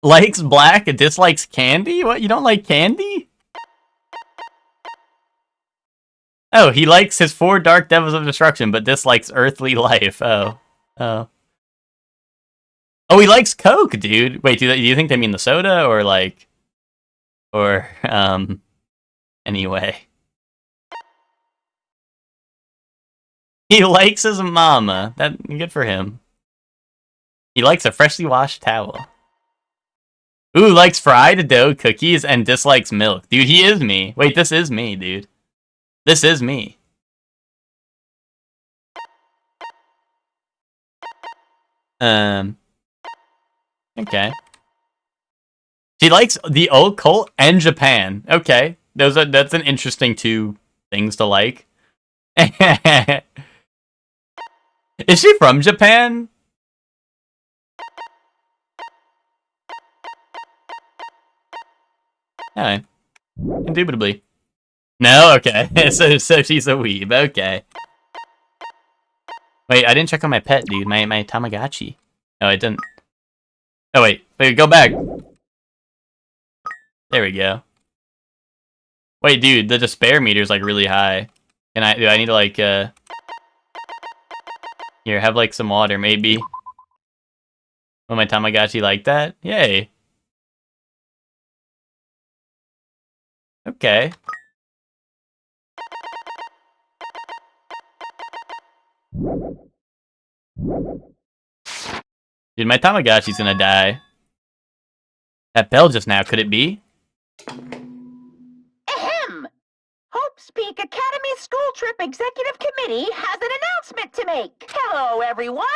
Likes black, dislikes candy? What, you don't like candy? Oh, he likes his 4 Dark Devils of Destruction, but dislikes earthly life. Oh. Oh. Oh, he likes Coke, dude. Wait, do you think they mean the soda, or like... Or, anyway. He likes his mama. Good for him. He likes a freshly washed towel. Ooh, likes fried dough cookies and dislikes milk. Dude, he is me. Wait, this is me, dude. This is me. Okay. She likes the occult and Japan. Okay. That's an interesting 2 things to like. Is she from Japan? Alright. Indubitably. No? Okay. so she's a weeb. Okay. Wait, I didn't check on my pet, dude. My Tamagotchi. Oh, I didn't. Oh, wait. Wait, go back. There we go. Wait, dude, the despair meter's like really high. Do I need to like, here, have like some water, maybe? Will my Tamagotchi like that? Yay. Okay. Dude, my Tamagotchi's gonna die. That bell just now, could it be? Ahem! Hope's Peak Academy School Trip Executive Committee has an announcement to make. Hello, everyone!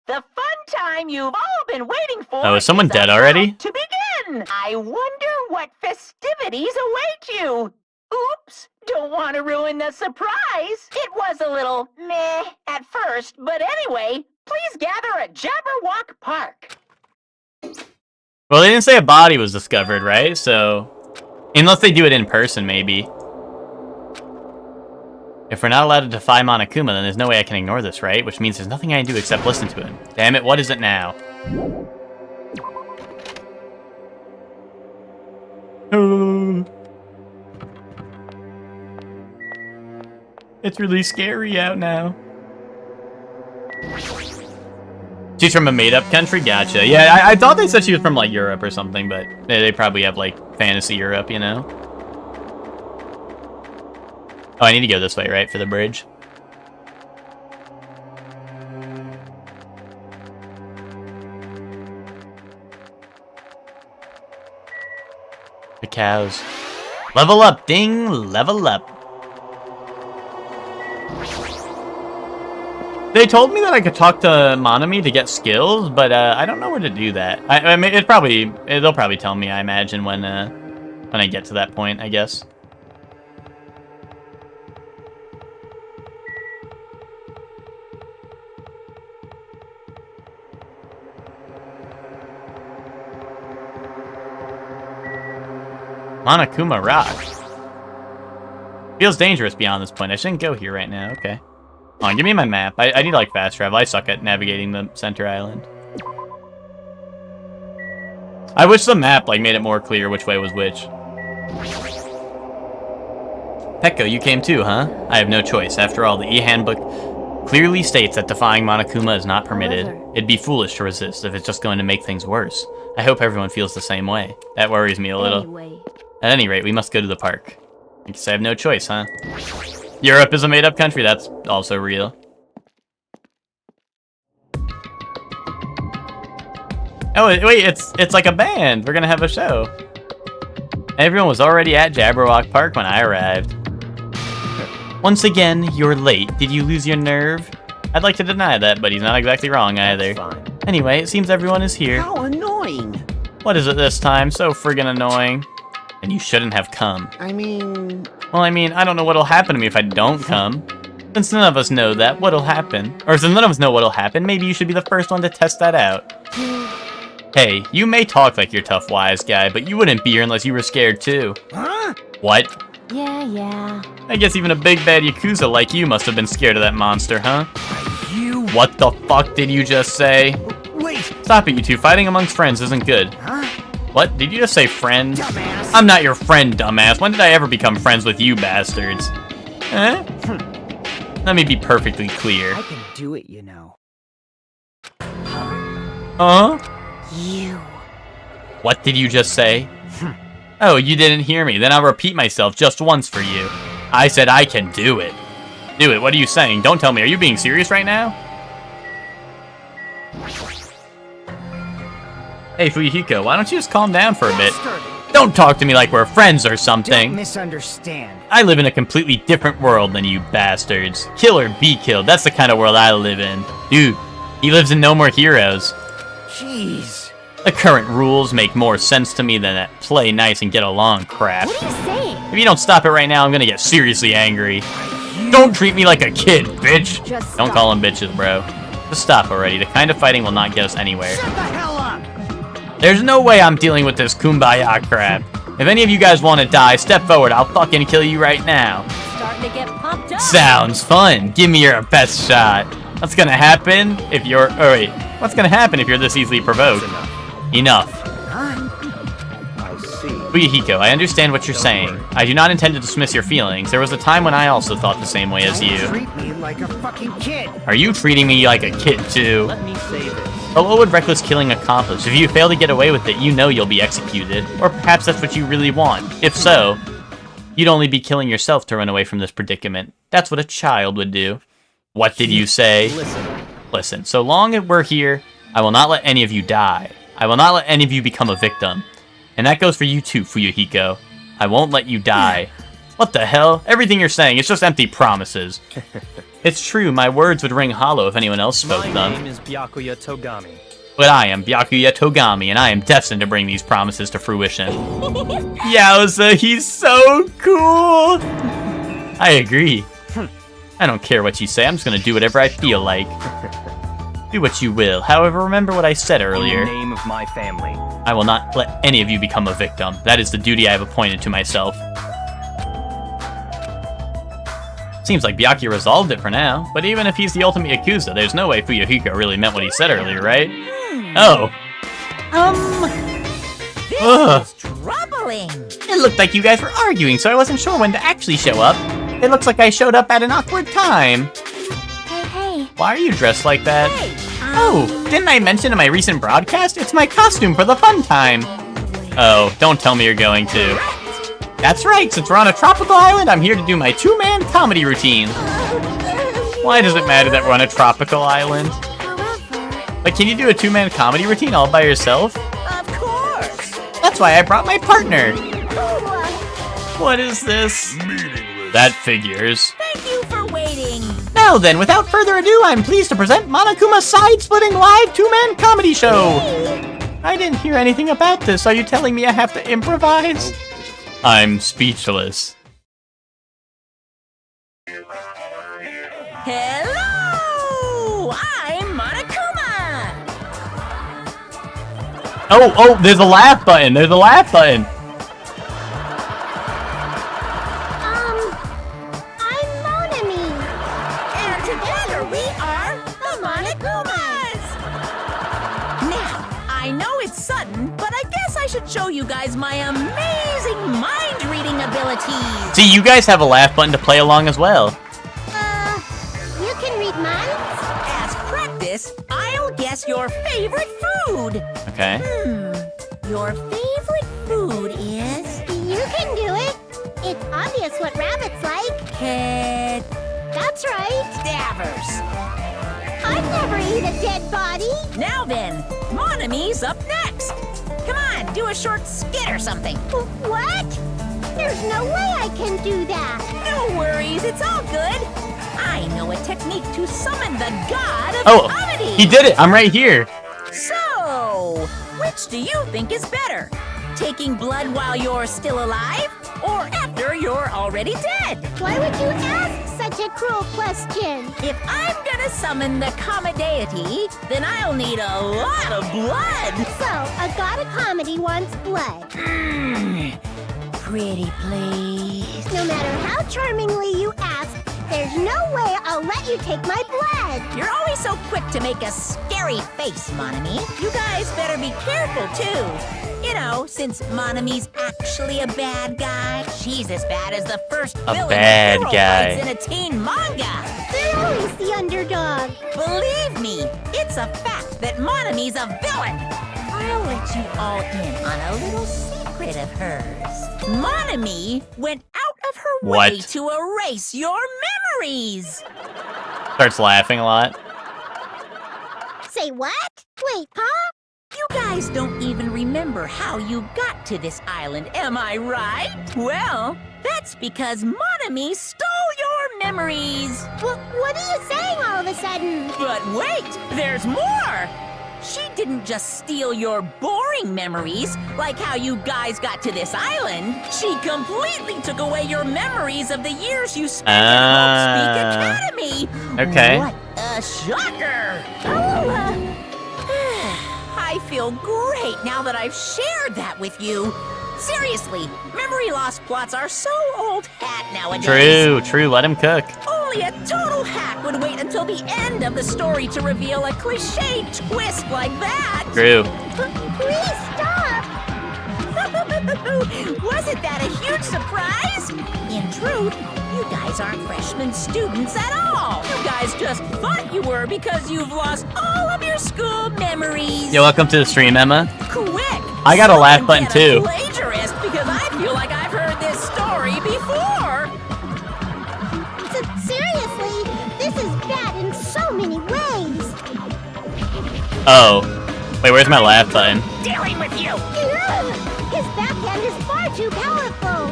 The fun time you've all been waiting for. Oh, is someone dead already? To begin! I wonder what festivities await you. Oops, don't want to ruin the surprise. It was a little meh at first, but anyway, please gather at Jabberwock Park. Well, they didn't say a body was discovered, right? So, unless they do it in person, maybe. If we're not allowed to defy Monokuma, then there's no way I can ignore this, right? Which means there's nothing I can do except listen to him. Damn it, what is it now? It's really scary out now. She's from a made-up country? Gotcha. Yeah, I thought they said she was from, like, Europe or something, but they probably have, like, fantasy Europe, you know? Oh, I need to go this way, right, for the bridge? The cows. Level up, ding! Level up. They told me that I could talk to Monami to get skills, but I don't know where to do that. I mean, they'll probably tell me, I imagine, when I get to that point, I guess. Monokuma Rock. Feels dangerous beyond this point. I shouldn't go here right now. Okay. Come on, give me my map. I need, like, fast travel. I suck at navigating the center island. I wish the map, like, made it more clear which way was which. Pekko, you came too, huh? I have no choice. After all, the E-handbook clearly states that defying Monokuma is not permitted. It'd be foolish to resist if it's just going to make things worse. I hope everyone feels the same way. That worries me a little. At any rate, we must go to the park. I guess I have no choice, huh? Europe is a made-up country, that's also real. Oh, wait, it's like a band. We're gonna have a show. Everyone was already at Jabberwock Park when I arrived. Once again, you're late. Did you lose your nerve? I'd like to deny that, but he's not exactly wrong either. Anyway, it seems everyone is here. How annoying. What is it this time? So friggin' annoying. And you shouldn't have come. Well, I mean, I don't know what'll happen to me if I don't come. Since none of us know that, what'll happen? Or since none of us know what'll happen, maybe you should be the first one to test that out. Hey, you may talk like you're tough wise guy, but you wouldn't be here unless you were scared too. Huh? What? Yeah. I guess even a big bad Yakuza like you must have been scared of that monster, huh? You... What the fuck did you just say? Wait! Stop it, you two. Fighting amongst friends isn't good. Huh? What? Did you just say friend? Dumbass. I'm not your friend, dumbass. When did I ever become friends with you bastards? Eh? Let me be perfectly clear. I can do it, you know. Huh? You. What did you just say? Oh, you didn't hear me. Then I'll repeat myself just once for you. I said I can do it. Do it. What are you saying? Don't tell me. Are you being serious right now? Hey, Fuyuhiko, why don't you just calm down for a bit? Don't talk to me like we're friends or something. Don't misunderstand. I live in a completely different world than you bastards. Kill or be killed. That's the kind of world I live in. Dude, he lives in No More Heroes. Jeez. The current rules make more sense to me than that play nice and get along crap. What are you saying? If you don't stop it right now, I'm gonna get seriously angry. Don't treat me like a kid, bitch! Just Don't stop. call them bitches, bro. Just stop already. The kind of fighting will not get us anywhere. Shut the hell up! There's no way I'm dealing with this kumbaya crap. If any of you guys want to die, step forward. I'll fucking kill you right now. Starting to get pumped up. Sounds fun. Give me your best shot. What's gonna happen if you're... Oh, wait. What's gonna happen if you're this easily provoked? Enough. Fuyuhiko, I understand what you're saying. I do not intend to dismiss your feelings. There was a time when I also thought the same way as you. Treat me like a fucking kid. Are you treating me like a kid, too? Let me say this. But what would reckless killing accomplish? If you fail to get away with it, you know you'll be executed. Or perhaps that's what you really want. If so, you'd only be killing yourself to run away from this predicament. That's what a child would do. What did you say? Listen, so long as we're here, I will not let any of you die. I will not let any of you become a victim. And that goes for you too, Fuyuhiko. I won't let you die. What the hell? Everything you're saying, it's just empty promises. It's true, my words would ring hollow if anyone else spoke them. My name is Byakuya Togami. But I am Byakuya Togami, and I am destined to bring these promises to fruition. Yowza, he's so cool! I agree. I don't care what you say, I'm just gonna do whatever I feel like. Do what you will. However, remember what I said earlier. In the name of my family. I will not let any of you become a victim. That is the duty I have appointed to myself. Seems like Byakuya resolved it for now, but even if he's the ultimate Yakuza, there's no way Fuyuhiko really meant what he said earlier, right? Oh. This is troubling. It looked like you guys were arguing, so I wasn't sure when to actually show up. It looks like I showed up at an awkward time. Hey. Why are you dressed like that? Hey, Oh, didn't I mention in my recent broadcast? It's my costume for the fun time. Oh, don't tell me you're going to. That's right, since we're on a tropical island, I'm here to do my two-man comedy routine. Why does it matter that we're on a tropical island? Like, can you do a two-man comedy routine all by yourself? of course. That's why I brought my partner. What is this? That figures. Thank you for waiting. Now then, without further ado, I'm pleased to present Monokuma's side-splitting live two-man comedy show. I didn't hear anything about this. Are you telling me I have to improvise? I'm speechless. Hello! I'm Monokuma! Oh, there's a laugh button. There's a laugh button. I'm Monami. And together we are the Monokumas! Now, I know it's sudden, but I guess I should show you guys my amazing mind-reading abilities. See, you guys have a laugh button to play along as well. You can read minds? As practice, I'll guess your favorite food. Okay. Your favorite food is... You can do it. It's obvious what rabbits like. That's right. Cadavers. I'd never eat a dead body. Now then, Monami's up next. Come on, do a short skit or something. What? There's no way I can do that. No worries, it's all good. I know a technique to summon the god of comedy. He did it. I'm right here. So, which do you think is better? Taking blood while you're still alive, or after you're already dead? Why would you ask such a cruel question? If I'm gonna summon the comedy deity, then I'll need a lot of blood. So, a god of comedy wants blood. Pretty please. No matter how charmingly you ask, there's no way I'll let you take my blood. You're always so quick to make a scary face, Monami. You guys better be careful, too. You know, since Monami's actually a bad guy, she's as bad as the first villain bad hero guy. fights in a teen manga. They're always the underdog. Believe me, it's a fact that Monami's a villain. I'll let you all in on a little secret of hers. Monami went out of her way What? to erase your memories. Starts laughing a lot. Say what? Wait, huh? You guys don't even remember how you got to this island, am I right? Well, that's because Monami stole your memories. What are you saying all of a sudden? But wait, there's more! She didn't just steal your boring memories, like how you guys got to this island. She completely took away your memories of the years you spent at Hope Speak Academy. Okay. What a shocker! I feel great now that I've shared that with you. Seriously, memory loss plots are so old hat nowadays. True. Let him cook. Only a total hack would wait until the end of the story to reveal a cliché twist like that. True. Please stop! Wasn't that a huge surprise? In truth, you guys aren't freshman students at all. You guys just thought you were because you've lost all of your school memories. Yo, welcome to the stream, Emma. Quick! I got a laugh someone button get a too. Plagiarist, because I feel like I've heard this story before. Seriously, this is bad in so many ways. Oh. Wait, where's my laugh button? Dealing with you. Ugh, his backhand is far too powerful.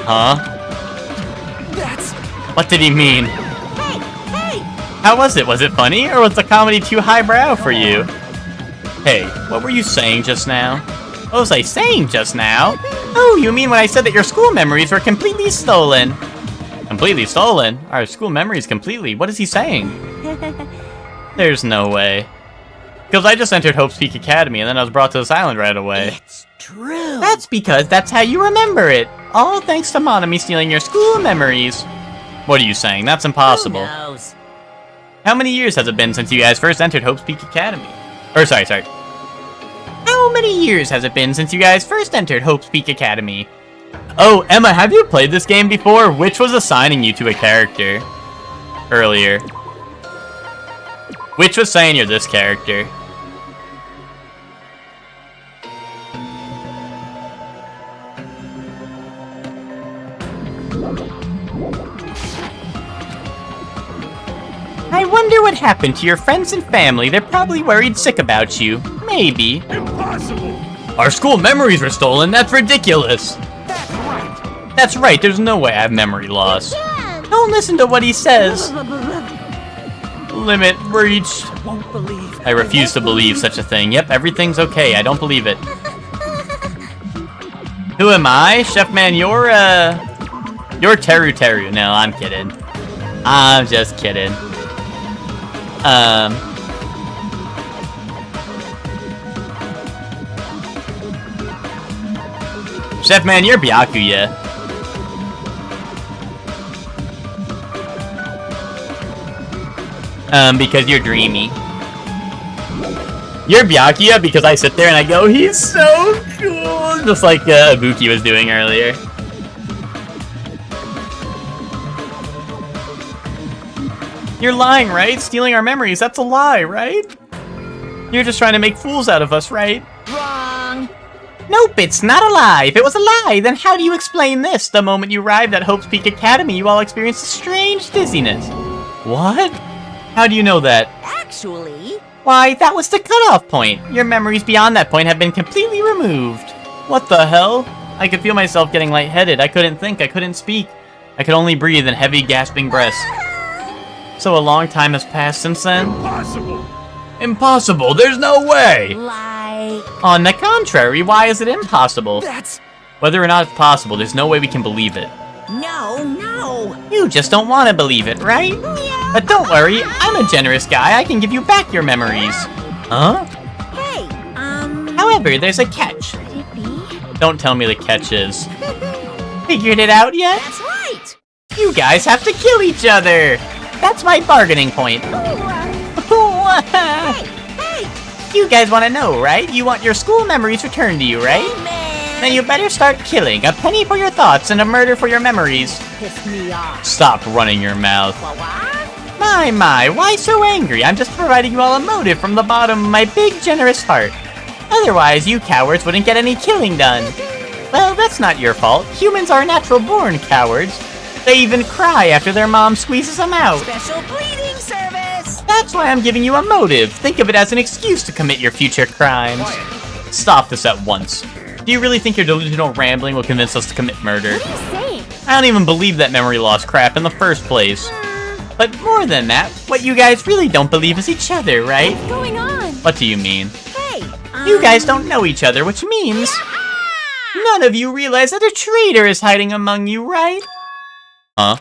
Huh? What did he mean? Hey! How was it? Was it funny, or was the comedy too highbrow for you? Hey, what were you saying just now? What was I saying just now? Oh, you mean when I said that your school memories were completely stolen? Completely stolen? Our school memories completely? What is he saying? There's no way. Because I just entered Hope's Peak Academy and then I was brought to this island right away. It's true. That's because that's how you remember it. All thanks to Monami stealing your school memories. What are you saying? That's impossible. Who knows? How many years has it been since you guys first entered Hope's Peak Academy? Or sorry. How many years has it been since you guys first entered Hope's Peak Academy? Oh, Emma, have you played this game before? Which was assigning you to a character earlier? Which was saying you're this character? I wonder what happened to your friends and family. They're probably worried sick about you. Maybe. Impossible! Our school memories were stolen? That's ridiculous. That's right, there's no way I have memory loss. Don't listen to what he says. Limit reached. I refuse to believe such a thing. Yep, everything's okay. I don't believe it. Who am I? Chef Man, you're Teru Teru. No, I'm kidding. I'm just kidding. Chef Man, you're Byakuya. Because you're dreamy. You're Byakuya because I sit there and I go, he's so cool! Just like Ibuki was doing earlier. You're lying, right? Stealing our memories, that's a lie, right? You're just trying to make fools out of us, right? Wrong. Nope, it's not a lie. If it was a lie, then how do you explain this? The moment you arrived at Hope's Peak Academy, you all experienced a strange dizziness. What? How do you know that? Actually... Why, that was the cutoff point. Your memories beyond that point have been completely removed. What the hell? I could feel myself getting lightheaded. I couldn't think. I couldn't speak. I could only breathe in heavy, gasping breaths. So a long time has passed since then? Impossible! Impossible! There's no way! Like... On the contrary, why is it impossible? That's... Whether or not it's possible, there's no way we can believe it. No. You just don't want to believe it, right? Yeah. But don't worry, I'm a generous guy. I can give you back your memories. Huh? Hey, However, there's a catch. Could it be? Don't tell me the catch is. Figured it out yet? That's right. You guys have to kill each other. That's my bargaining point. Hey. You guys want to know, right? You want your school memories returned to you, right? Man. Then you better start killing. A penny for your thoughts and a murder for your memories. Piss me off. Stop running your mouth. What? My, why so angry? I'm just providing you all a motive from the bottom of my big, generous heart. Otherwise, you cowards wouldn't get any killing done. Well, that's not your fault. Humans are natural-born cowards. They even cry after their mom squeezes them out. Special bleeding service. That's why I'm giving you a motive. Think of it as an excuse to commit your future crimes. Stop this at once. Do you really think your delusional rambling will convince us to commit murder? What are you saying? I don't even believe that memory loss crap in the first place. But more than that, what you guys really don't believe is each other, right? What's going on? What do you mean? Hey, You guys don't know each other, which means none of you realize that a traitor is hiding among you, right? Huh?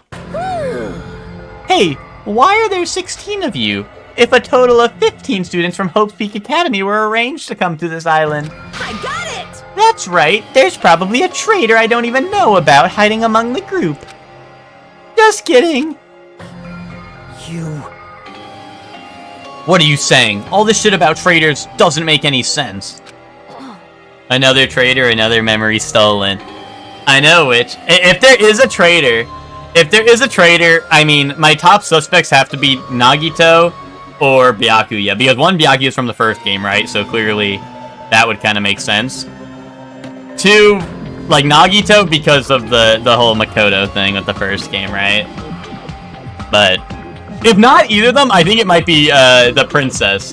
Hey, why are there 16 of you? If a total of 15 students from Hope's Peak Academy were arranged to come to this island. I got it! That's right, there's probably a traitor I don't even know about hiding among the group. Just kidding. What are you saying? All this shit about traitors doesn't make any sense. Another traitor, another memory stolen. I know it. If there is a traitor, I mean, my top suspects have to be Nagito or Byakuya, because one Byakuya is from the first game, right? So clearly, that would kind of make sense. Two, like Nagito, because of the whole Makoto thing with the first game, right? But if not either of them, I think it might be the princess,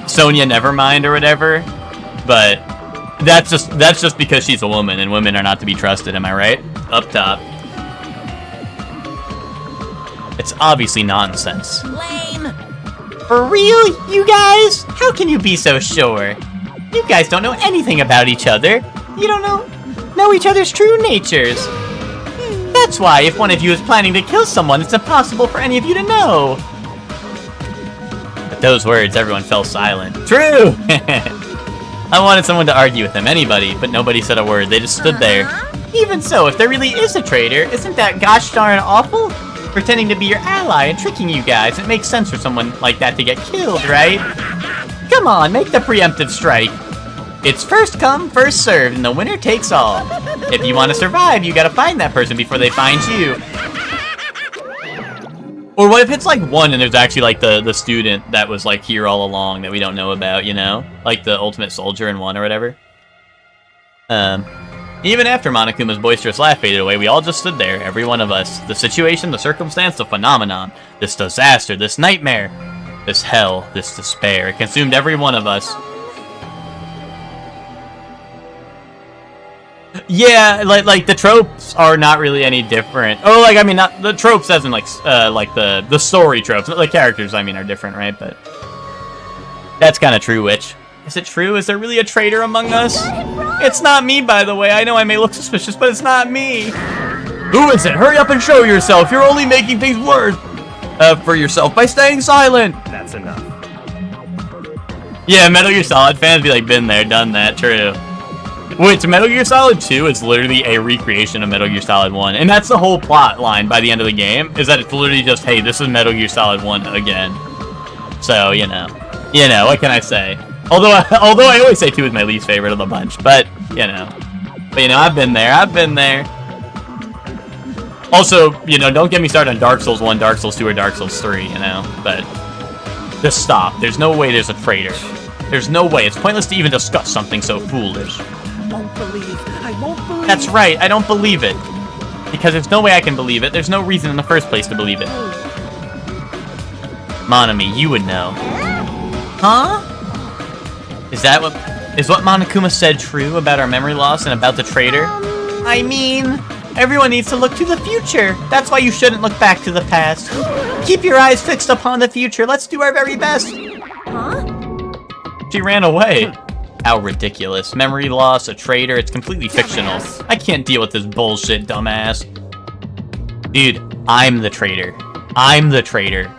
Sonia Nevermind or whatever. But that's just because she's a woman, and women are not to be trusted. Am I right? Up top. It's obviously nonsense. Lame. For real, you guys? How can you be so sure? You guys don't know anything about each other. You don't know each other's true natures. That's why if one of you is planning to kill someone, it's impossible for any of you to know. At those words, everyone fell silent. True! I wanted someone to argue with him, anybody, but nobody said a word. They just stood there. Even so, if there really is a traitor, isn't that gosh darn awful? Pretending to be your ally and tricking you guys. It makes sense for someone like that to get killed, right? Come on, make the preemptive strike. It's first come, first served, and the winner takes all. If you want to survive, you gotta find that person before they find you. Or what if it's like one and there's actually like the student that was like here all along that we don't know about, you know? Like the ultimate soldier in one or whatever. Even after Monokuma's boisterous laugh faded away, we all just stood there, every one of us. The situation, the circumstance, the phenomenon. This disaster, this nightmare. This hell, this despair. It consumed every one of us. Yeah, like the tropes are not really any different. Oh, like I mean, not the tropes as in like the story tropes. The characters, I mean, are different, right? But that's kind of true. Which is it true? Is there really a traitor among us? It's not me, by the way. I know I may look suspicious, but it's not me. Who is it? Hurry up and show yourself. You're only making things worse for yourself by staying silent. That's enough. Yeah, Metal Gear Solid fans be like, been there, done that. True. Wait, so Metal Gear Solid 2 is literally a recreation of Metal Gear Solid 1. And that's the whole plot line by the end of the game, is that it's literally just, hey, this is Metal Gear Solid 1 again. So, you know, what can I say? Although I always say 2 is my least favorite of the bunch, but, you know, I've been there. Also, don't get me started on Dark Souls 1, Dark Souls 2, or Dark Souls 3, but just stop. There's no way there's a traitor. There's no way. It's pointless to even discuss something so foolish. I won't believe. That's right, I don't believe it. Because there's no way I can believe it. There's no reason in the first place to believe it. Monami, you would know. Huh? Is what Monokuma said true about our memory loss and about the traitor? I mean, everyone needs to look to the future. That's why you shouldn't look back to the past. Keep your eyes fixed upon the future. Let's do our very best. Huh? She ran away. How ridiculous. Memory loss, a traitor, it's completely fictional. I can't deal with this bullshit, dumbass. Dude, I'm the traitor. I'm the traitor.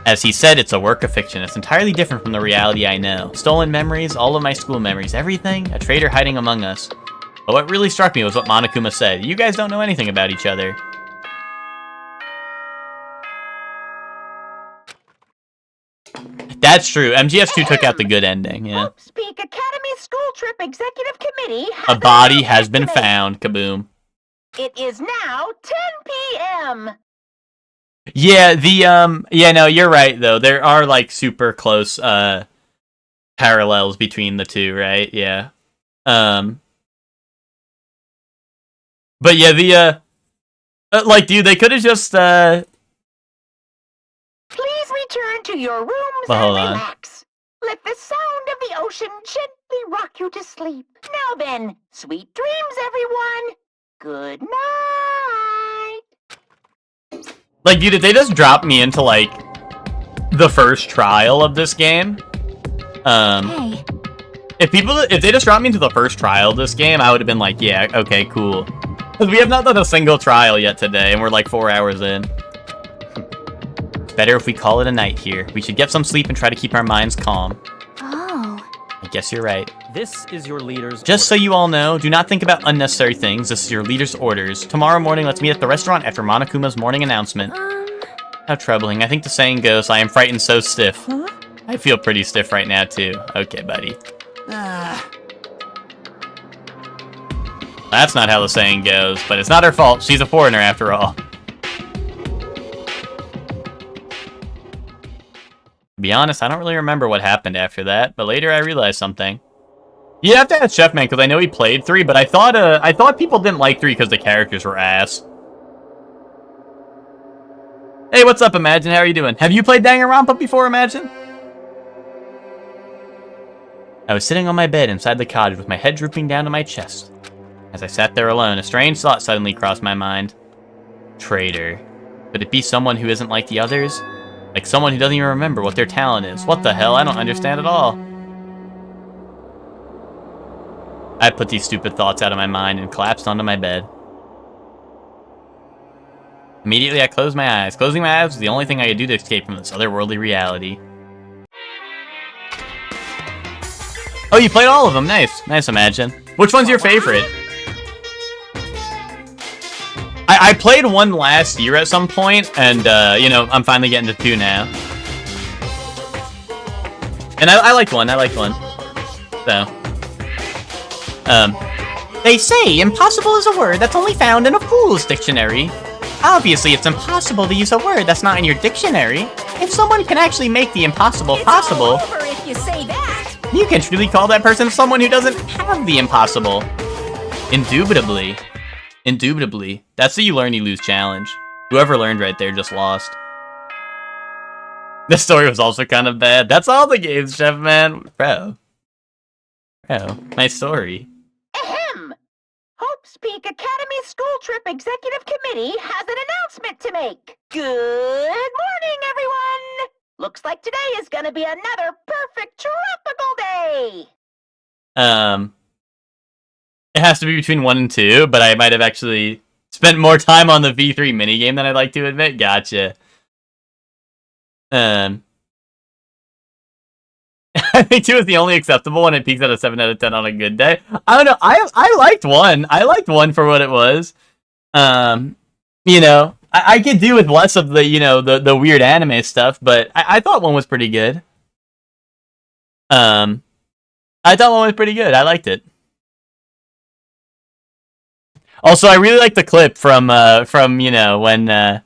As he said, it's a work of fiction. It's entirely different from the reality I know. Stolen memories, all of my school memories, everything, a traitor hiding among us. But what really struck me was what Monokuma said. You guys don't know anything about each other. That's true. MGS2 took out the good ending, yeah. Hope's Peak Academy School Trip Executive Committee A body has been found. Kaboom. It is now 10 p.m. Yeah, yeah, no, you're right, though. There are, like, super close, parallels between the two, right? Yeah. But yeah, like, dude, they could have just, Please return to your rooms Well, and relax. Let the sound of the ocean gently rock you to sleep. Now then, sweet dreams, everyone. Good night. Like, dude, if they just dropped me into, like, the first trial of this game, Hey. if they just dropped me into the first trial of this game, I would have been like, yeah, okay, cool. Because we have not done a single trial yet today, and we're like 4 hours in. Better if we call it a night here. We should get some sleep and try to keep our minds calm. Oh. I guess you're right. This is your leader's Just so you all know, do not think about unnecessary things. This is your leader's orders. Tomorrow morning, let's meet at the restaurant after Monokuma's morning announcement. How troubling. I think the saying goes, I am frightened so stiff. Huh? I feel pretty stiff right now, too. Okay, buddy. That's not how the saying goes, but it's not her fault. She's a foreigner, after all. To be honest, I don't really remember what happened after that, but later I realized something. You have to ask Chef Man, because I know he played 3, but I thought people didn't like 3 because the characters were ass. Hey, what's up, Imagine? How are you doing? Have you played Danganronpa before, Imagine? I was sitting on my bed inside the cottage with my head drooping down to my chest. As I sat there alone, a strange thought suddenly crossed my mind. Traitor. Could it be someone who isn't like the others? Like someone who doesn't even remember what their talent is. What the hell? I don't understand at all. I put these stupid thoughts out of my mind and collapsed onto my bed. Immediately, I closed my eyes. Closing my eyes was the only thing I could do to escape from this otherworldly reality. Oh, you played all of them. Nice. Nice, Imagine. Which one's your favorite? I played one last year at some point, and, you know, I'm finally getting to 2 now. And I liked one. I liked one. So. They say impossible is a word that's only found in a fool's dictionary. Obviously, it's impossible to use a word that's not in your dictionary. If someone can actually make the impossible possible, It's all over if you say that. you can truly call that person someone who doesn't have the impossible. Indubitably. Indubitably. That's the you learn, you lose challenge. Whoever learned right there just lost. This story was also kind of bad. That's all the games, Chef Man. Bro. Nice story. Ahem! Hope's Peak Academy School Trip Executive Committee has an announcement to make. Good morning, everyone! Looks like today is gonna be another perfect tropical day! It has to be between 1 and 2, but I might have actually spent more time on the V3 minigame than I'd like to admit. Gotcha. I think 2 is the only acceptable one. It peaks at a 7 out of 10 on a good day. I don't know. I liked 1. I liked 1 for what it was. You know, I could do with less of the, you know, the weird anime stuff, but I thought 1 was pretty good. I thought 1 was pretty good. I liked it. Also, I really like the clip from you know, when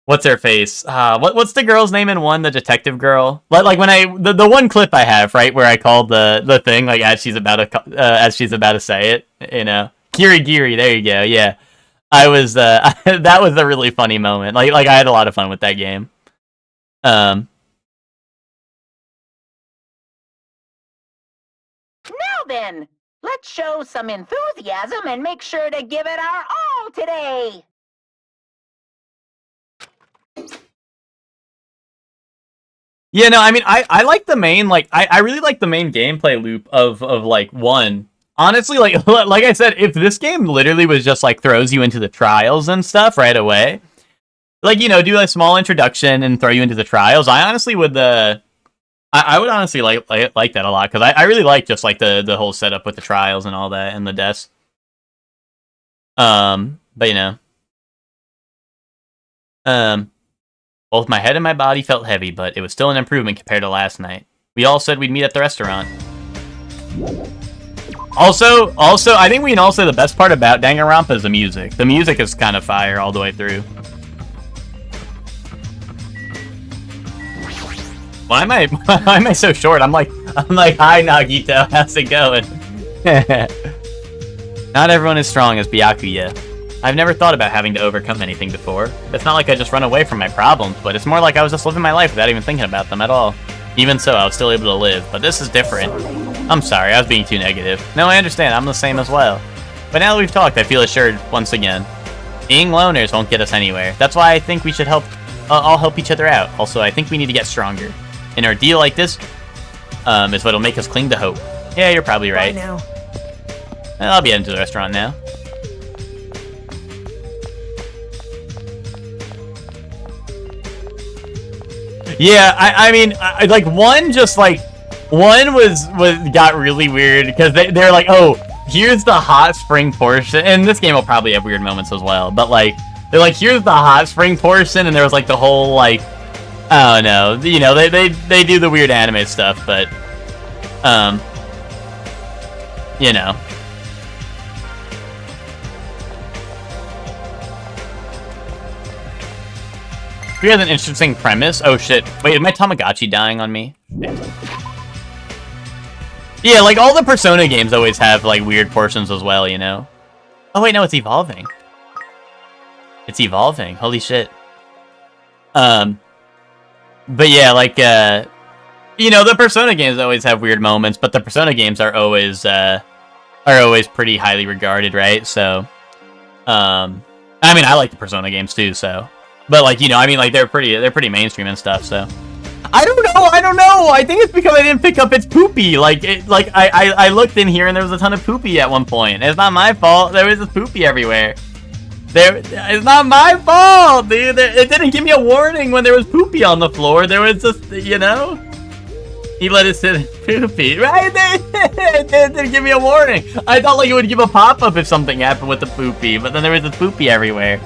what's her face? What's the girl's name in 1? The detective girl. Like when the one clip I have, right, where I called the thing like as she's about to say it, you know, Kirigiri. There you go. Yeah, I was that was a really funny moment. Like I had a lot of fun with that game. Now then, let's show some enthusiasm and make sure to give it our all today! Yeah, no, I mean, I like the main, like, I really like the main gameplay loop of like 1. Honestly, like I said, if this game literally was just, like, throws you into the trials and stuff right away, like, you know, do a small introduction and throw you into the trials, I honestly would, I would honestly like that a lot, because I really like just, like, the whole setup with the trials and all that, and the deaths. But, you know. Both my head and my body felt heavy, but it was still an improvement compared to last night. We all said we'd meet at the restaurant. Also, I think we can all say the best part about Danganronpa is the music. The music is kind of fire all the way through. Why am I so short? I'm like, hi Nagito, how's it going? Not everyone is strong as Byakuya. I've never thought about having to overcome anything before. It's not like I just run away from my problems, but it's more like I was just living my life without even thinking about them at all. Even so, I was still able to live, but this is different. I'm sorry, I was being too negative. No, I understand, I'm the same as well. But now that we've talked, I feel assured once again. Being loners won't get us anywhere. That's why I think we should all help each other out. Also, I think we need to get stronger. An ordeal like this is what'll make us cling to hope. Yeah, you're probably right. Bye now. I'll be heading to the restaurant now. Yeah, I mean, like 1 just like 1 got really weird because they're like, oh, here's the hot spring portion, and this game will probably have weird moments as well. But like, they're like, here's the hot spring portion, and there was like the whole like, I don't know, you know, they do the weird anime stuff, but you know. We have an interesting premise. Oh shit. Wait, is my Tamagotchi dying on me? Yeah, like all the Persona games always have like weird portions as well, you know? Oh wait, no, it's evolving. It's evolving. Holy shit. But yeah, like you know, the Persona games always have weird moments, but the Persona games are always pretty highly regarded, right? So I mean, I like the Persona games too, so. But like, you know, I mean, like they're pretty mainstream and stuff. So I don't know. I think it's because I didn't pick up its poopy. I looked in here and there was a ton of poopy at one point. It's not my fault. There was just poopy everywhere. It's not my fault, dude. It didn't give me a warning when there was poopy on the floor. There was just, you know, he let it sit in poopy. Right? It didn't give me a warning. I thought like it would give a pop-up if something happened with the poopy, but then there was just poopy everywhere.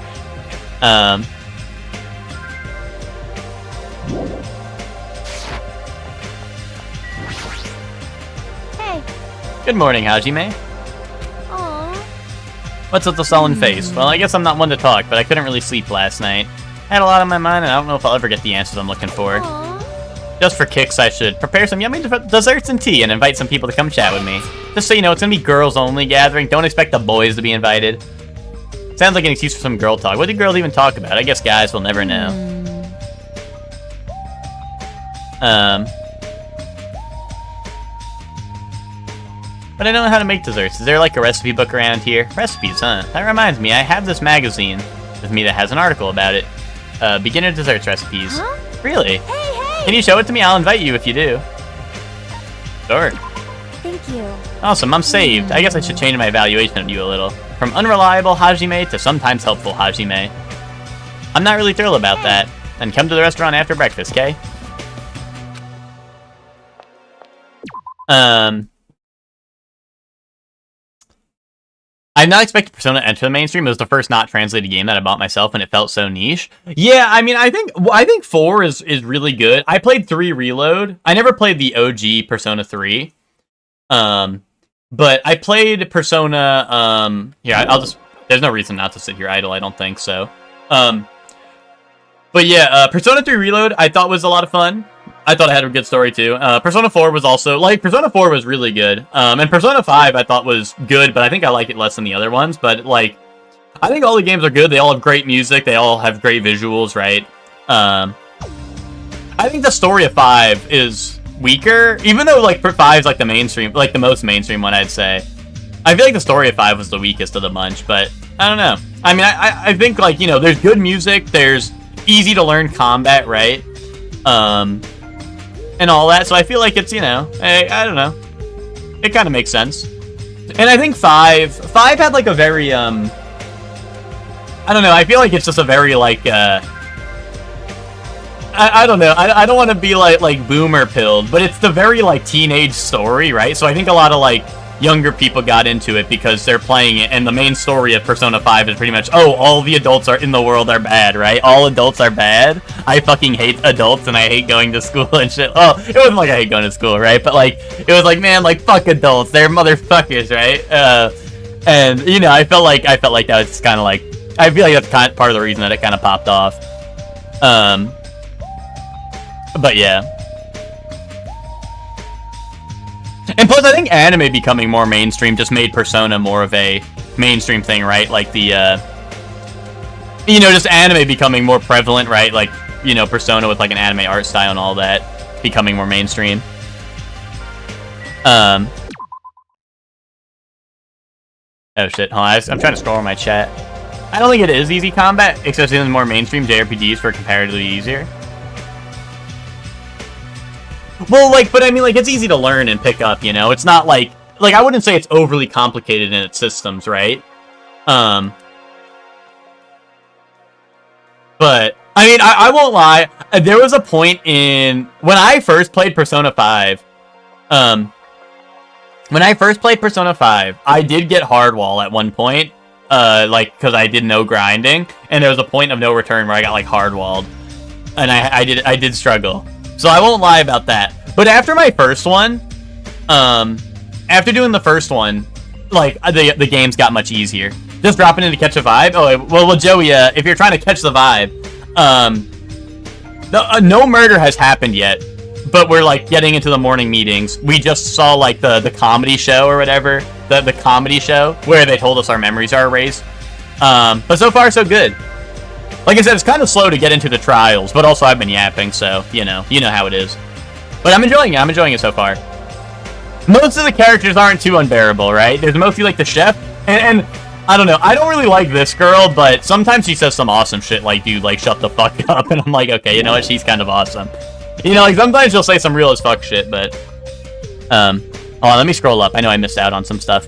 Hey. Good morning, Hajime. Aww. What's with the sullen face? Well, I guess I'm not one to talk, but I couldn't really sleep last night. I had a lot on my mind, and I don't know if I'll ever get the answers I'm looking for. Aww. Just for kicks, I should prepare some yummy desserts and tea and invite some people to come chat with me. Just so you know, it's gonna be girls-only gathering. Don't expect the boys to be invited. Sounds like an excuse for some girl talk. What do girls even talk about? I guess guys will never know. But I don't know how to make desserts. Is there like a recipe book around here? Recipes, huh? That reminds me, I have this magazine with me that has an article about it. Beginner desserts recipes. Huh? Really? Hey, hey! Can you show it to me? I'll invite you if you do. Sure. Thank you. Awesome, I'm saved. I guess I should change my evaluation of you a little. From unreliable Hajime to sometimes helpful Hajime. I'm not really thrilled about that. Then come to the restaurant after breakfast, okay? I've not expected Persona to enter the mainstream. It was the first not translated game that I bought myself, and it felt so niche. Yeah, I mean, I think 4 is really good. I played 3 Reload. I never played the OG Persona 3. But I played Persona. Yeah, I'll just. There's no reason not to sit here idle. I don't think so. But yeah, Persona 3 Reload I thought was a lot of fun. I thought it had a good story too. Persona 4 was also, like, Persona 4 was really good. And Persona 5 I thought was good, but I think I like it less than the other ones. But, like, I think all the games are good. They all have great music. They all have great visuals, right? I think the story of 5 is weaker, even though, like, 5 is, like, the mainstream, like, the most mainstream one, I'd say. I feel like the story of 5 was the weakest of the bunch, but I don't know. I mean, I think, like, you know, there's good music, there's easy to learn combat, right? And all that, so I feel like it's, you know, I don't know. It kind of makes sense. And I think 5 had, like, a very, I don't know, I feel like it's just a very, like, I don't know, I don't want to be, like, boomer-pilled, but it's the very, like, teenage story, right? So I think a lot of, like, younger people got into it because they're playing it, and the main story of Persona 5 is pretty much, oh, all the adults are in the world are bad, right? All adults are bad. I fucking hate adults, and I hate going to school and shit. Oh, it wasn't like I hate going to school, right? But, like, it was like, man, like, fuck adults. They're motherfuckers, right? And, you know, I felt like that was just kind of like, I feel like that's kind of part of the reason that it kind of popped off. But, yeah. And plus, I think anime becoming more mainstream just made Persona more of a mainstream thing, right? Like the, you know, just anime becoming more prevalent, right? Like, you know, Persona with like an anime art style and all that becoming more mainstream. Oh shit, hold on, I'm trying to scroll on my chat. I don't think it is easy combat, especially in the more mainstream JRPGs for comparatively easier. Well, like, but I mean, like, it's easy to learn and pick up, you know? It's not like, I wouldn't say it's overly complicated in its systems, right? But, I mean, I won't lie, there was a point when I first played Persona 5, I did get hardwall at one point, like, because I did no grinding, and there was a point of no return where I got, like, hardwalled, and I did struggle. So I won't lie about that. But after my first one, after doing the first one, like, the games got much easier. Just dropping in to catch a vibe. Oh, well, Joey, if you're trying to catch the vibe, no murder has happened yet, but we're, like, getting into the morning meetings. We just saw, like, the comedy show or whatever, the comedy show, where they told us our memories are erased. But so far, so good. Like I said, it's kind of slow to get into the trials, but also I've been yapping, so, you know how it is. But I'm enjoying it so far. Most of the characters aren't too unbearable, right? There's mostly, like, the chef, and I don't know, I don't really like this girl, but sometimes she says some awesome shit, like, dude, like, shut the fuck up, and I'm like, okay, you know what, she's kind of awesome. You know, like, sometimes she'll say some real as fuck shit, but... hold on, let me scroll up. I know I missed out on some stuff.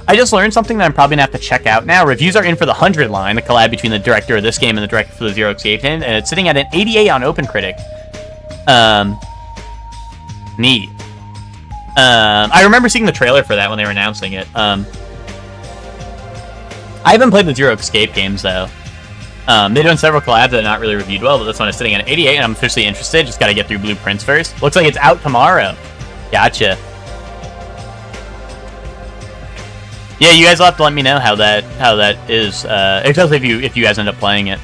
I just learned something that I'm probably gonna have to check out now. Reviews are in for the 100 line, the collab between the director of this game and the director for the Zero Escape game, and it's sitting at an 88 on OpenCritic. Neat. I remember seeing the trailer for that when they were announcing it. I haven't played the Zero Escape games, though. They've done several collabs that are not really reviewed well, but this one is sitting at an 88, and I'm officially interested. Just gotta get through blueprints first. Looks like it's out tomorrow. Gotcha. Yeah, you guys will have to let me know how that is, especially if you guys end up playing it.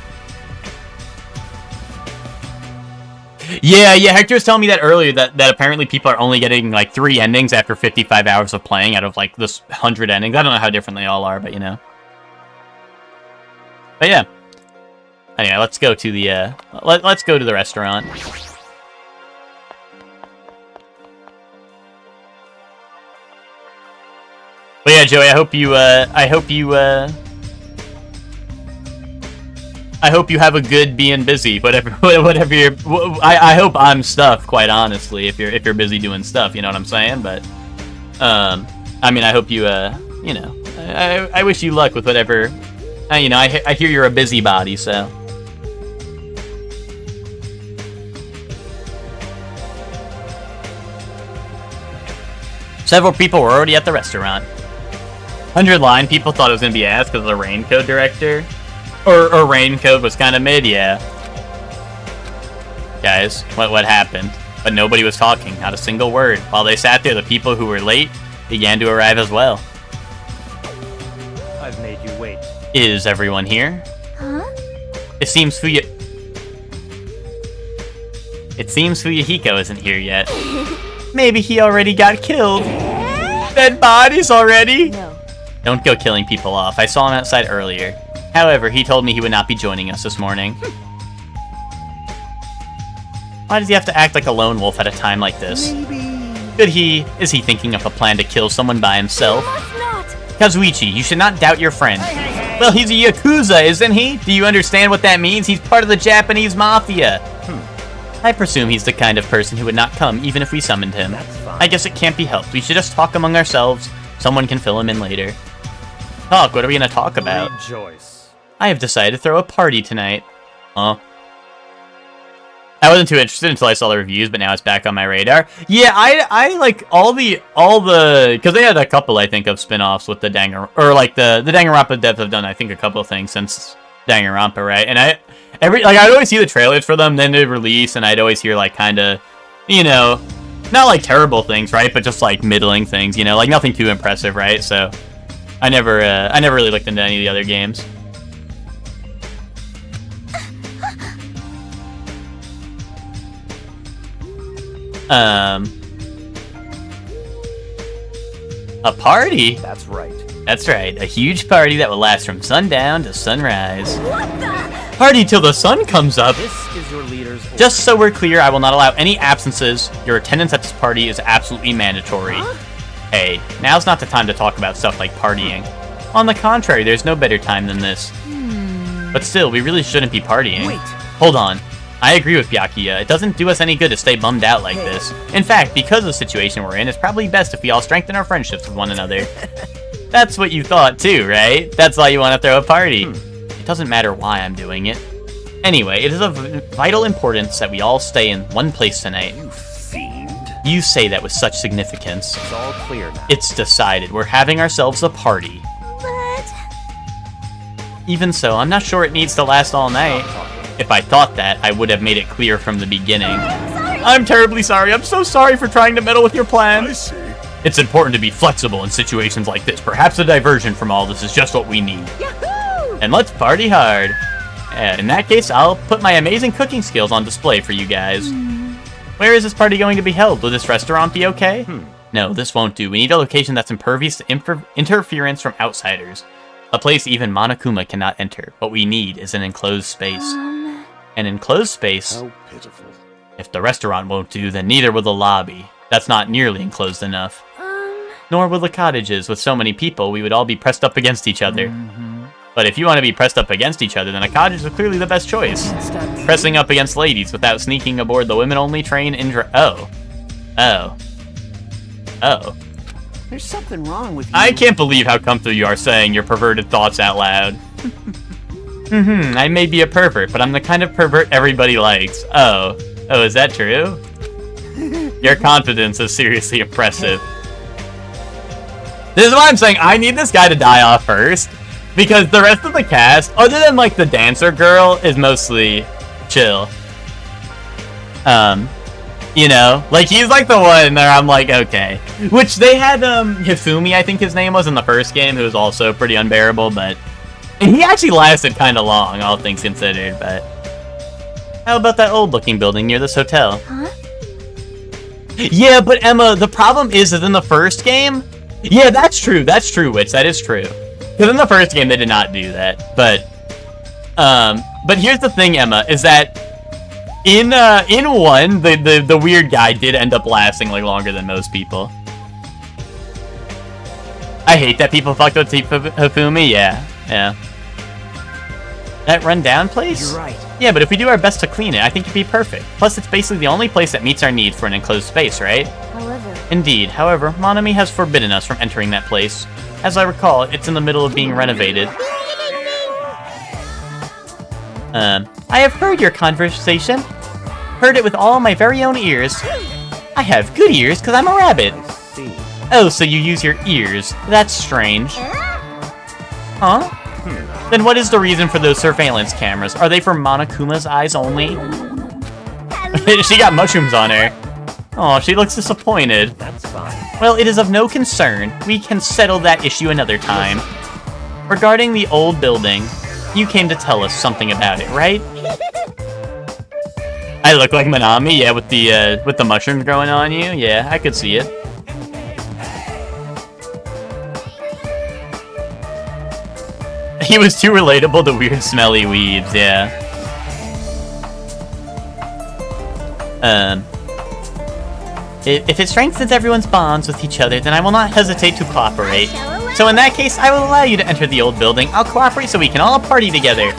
Yeah, Hector was telling me that earlier, that apparently people are only getting, like, 3 endings after 55 hours of playing out of, like, this 100 endings. I don't know how different they all are, but, you know. But, yeah. Anyway, let's go to the, let's go to the restaurant. But yeah, Joey, I hope you have a good being busy. Whatever you're. I hope I'm stuffed. Quite honestly, if you're busy doing stuff, you know what I'm saying. But, I mean, I hope you you know, I wish you luck with whatever. You know, I hear you're a busybody, so. Several people were already at the restaurant. 100 line, people thought it was gonna be ass because of the Raincoat director. Or Raincoat was kind of mid, yeah. Guys, what happened? But nobody was talking, not a single word. While they sat there, the people who were late began to arrive as well. I've made you wait. Is everyone here? Huh? It seems Fuyuhiko isn't here yet. Maybe he already got killed. Dead bodies already? No. Don't go killing people off. I saw him outside earlier. However, he told me he would not be joining us this morning. Why does he have to act like a lone wolf at a time like this? Is he thinking of a plan to kill someone by himself? Kazuichi, you should not doubt your friend. Well, he's a Yakuza, isn't he? Do you understand what that means? He's part of the Japanese mafia. I presume he's the kind of person who would not come even if we summoned him. I guess it can't be helped. We should just talk among ourselves. Someone can fill him in later. Talk, what are we gonna talk about? Rejoice. I have decided to throw a party tonight. Huh? I wasn't too interested until I saw the reviews, but now it's back on my radar. Yeah, I like all the, because they had a couple, I think, of spin-offs with the the Danganronpa devs have done, I think, a couple of things since Danganronpa, right? And I'd always see the trailers for them, then they'd release, and I'd always hear, like, kind of, you know, not like terrible things, right? But just like middling things, you know, like nothing too impressive, right? So I never really looked into any of the other games. A party? That's right. That's right, a huge party that will last from sundown to sunrise. What the? Party till the sun comes up. This is your leader's order. Just so we're clear, I will not allow any absences. Your attendance at this party is absolutely mandatory. Huh? Hey, now's not the time to talk about stuff like partying. On the contrary, there's no better time than this. But still, we really shouldn't be partying. Wait. Hold on. I agree with Byakuya. It doesn't do us any good to stay bummed out like this. In fact, because of the situation we're in, it's probably best if we all strengthen our friendships with one another. That's what you thought too, right? That's why you want to throw a party. It doesn't matter why I'm doing it. Anyway, it is of vital importance that we all stay in one place tonight. You fiend. You say that with such significance. It's all clear now. It's decided. We're having ourselves a party. But... Even so, I'm not sure it needs to last all night. If I thought that, I would have made it clear from the beginning. I'm terribly sorry. I'm so sorry for trying to meddle with your plan. I see. It's important to be flexible in situations like this. Perhaps a diversion from all this is just what we need. Yahoo! And let's party hard. In that case, I'll put my amazing cooking skills on display for you guys. Where is this party going to be held? Will this restaurant be okay? No, this won't do. We need a location that's impervious to interference from outsiders. A place even Monokuma cannot enter. What we need is an enclosed space. An enclosed space? How pitiful. If the restaurant won't do, then neither will the lobby. That's not nearly enclosed enough. Nor will the cottages. With so many people, we would all be pressed up against each other. But if you want to be pressed up against each other, then a cottage is clearly the best choice. Pressing up against ladies without sneaking aboard the women-only train in Oh. There's something wrong with you. I can't believe how comfortable you are saying your perverted thoughts out loud. I may be a pervert, but I'm the kind of pervert everybody likes. Oh, is that true? Your confidence is seriously impressive. This is why I'm saying I need this guy to die off first. Because the rest of the cast, other than like the dancer girl, is mostly chill. You know, like he's like the one there I'm like, okay. Which they had Hifumi, I think his name was in the first game, who was also pretty unbearable, but and he actually lasted kind of long, all things considered, but how about that old looking building near this hotel? Huh? Yeah, but Emma, the problem is that in the first game, yeah, that's true, Witch, that is true. Because in the first game, they did not do that. But here's the thing, Emma, is that in 1, the weird guy did end up lasting, like, longer than most people. I hate that people fucked with Hifumi, yeah. That rundown place? You're right. Yeah, but if we do our best to clean it, I think it'd be perfect. Plus, it's basically the only place that meets our need for an enclosed space, right? Indeed. However, Monami has forbidden us from entering that place. As I recall, it's in the middle of being renovated. I have heard your conversation. Heard it with all my very own ears. I have good ears because I'm a rabbit. Oh, so you use your ears. That's strange. Huh? Then what is the reason for those surveillance cameras? Are they for Monokuma's eyes only? She got mushrooms on her. Oh, she looks disappointed. That's fine. Well, it is of no concern. We can settle that issue another time. Regarding the old building, you came to tell us something about it, right? I look like Manami, yeah, with the mushrooms growing on you. Yeah, I could see it. He was too relatable to weird smelly weeds, yeah. If it strengthens everyone's bonds with each other, then I will not hesitate to cooperate. So in that case, I will allow you to enter the old building. I'll cooperate so we can all party together.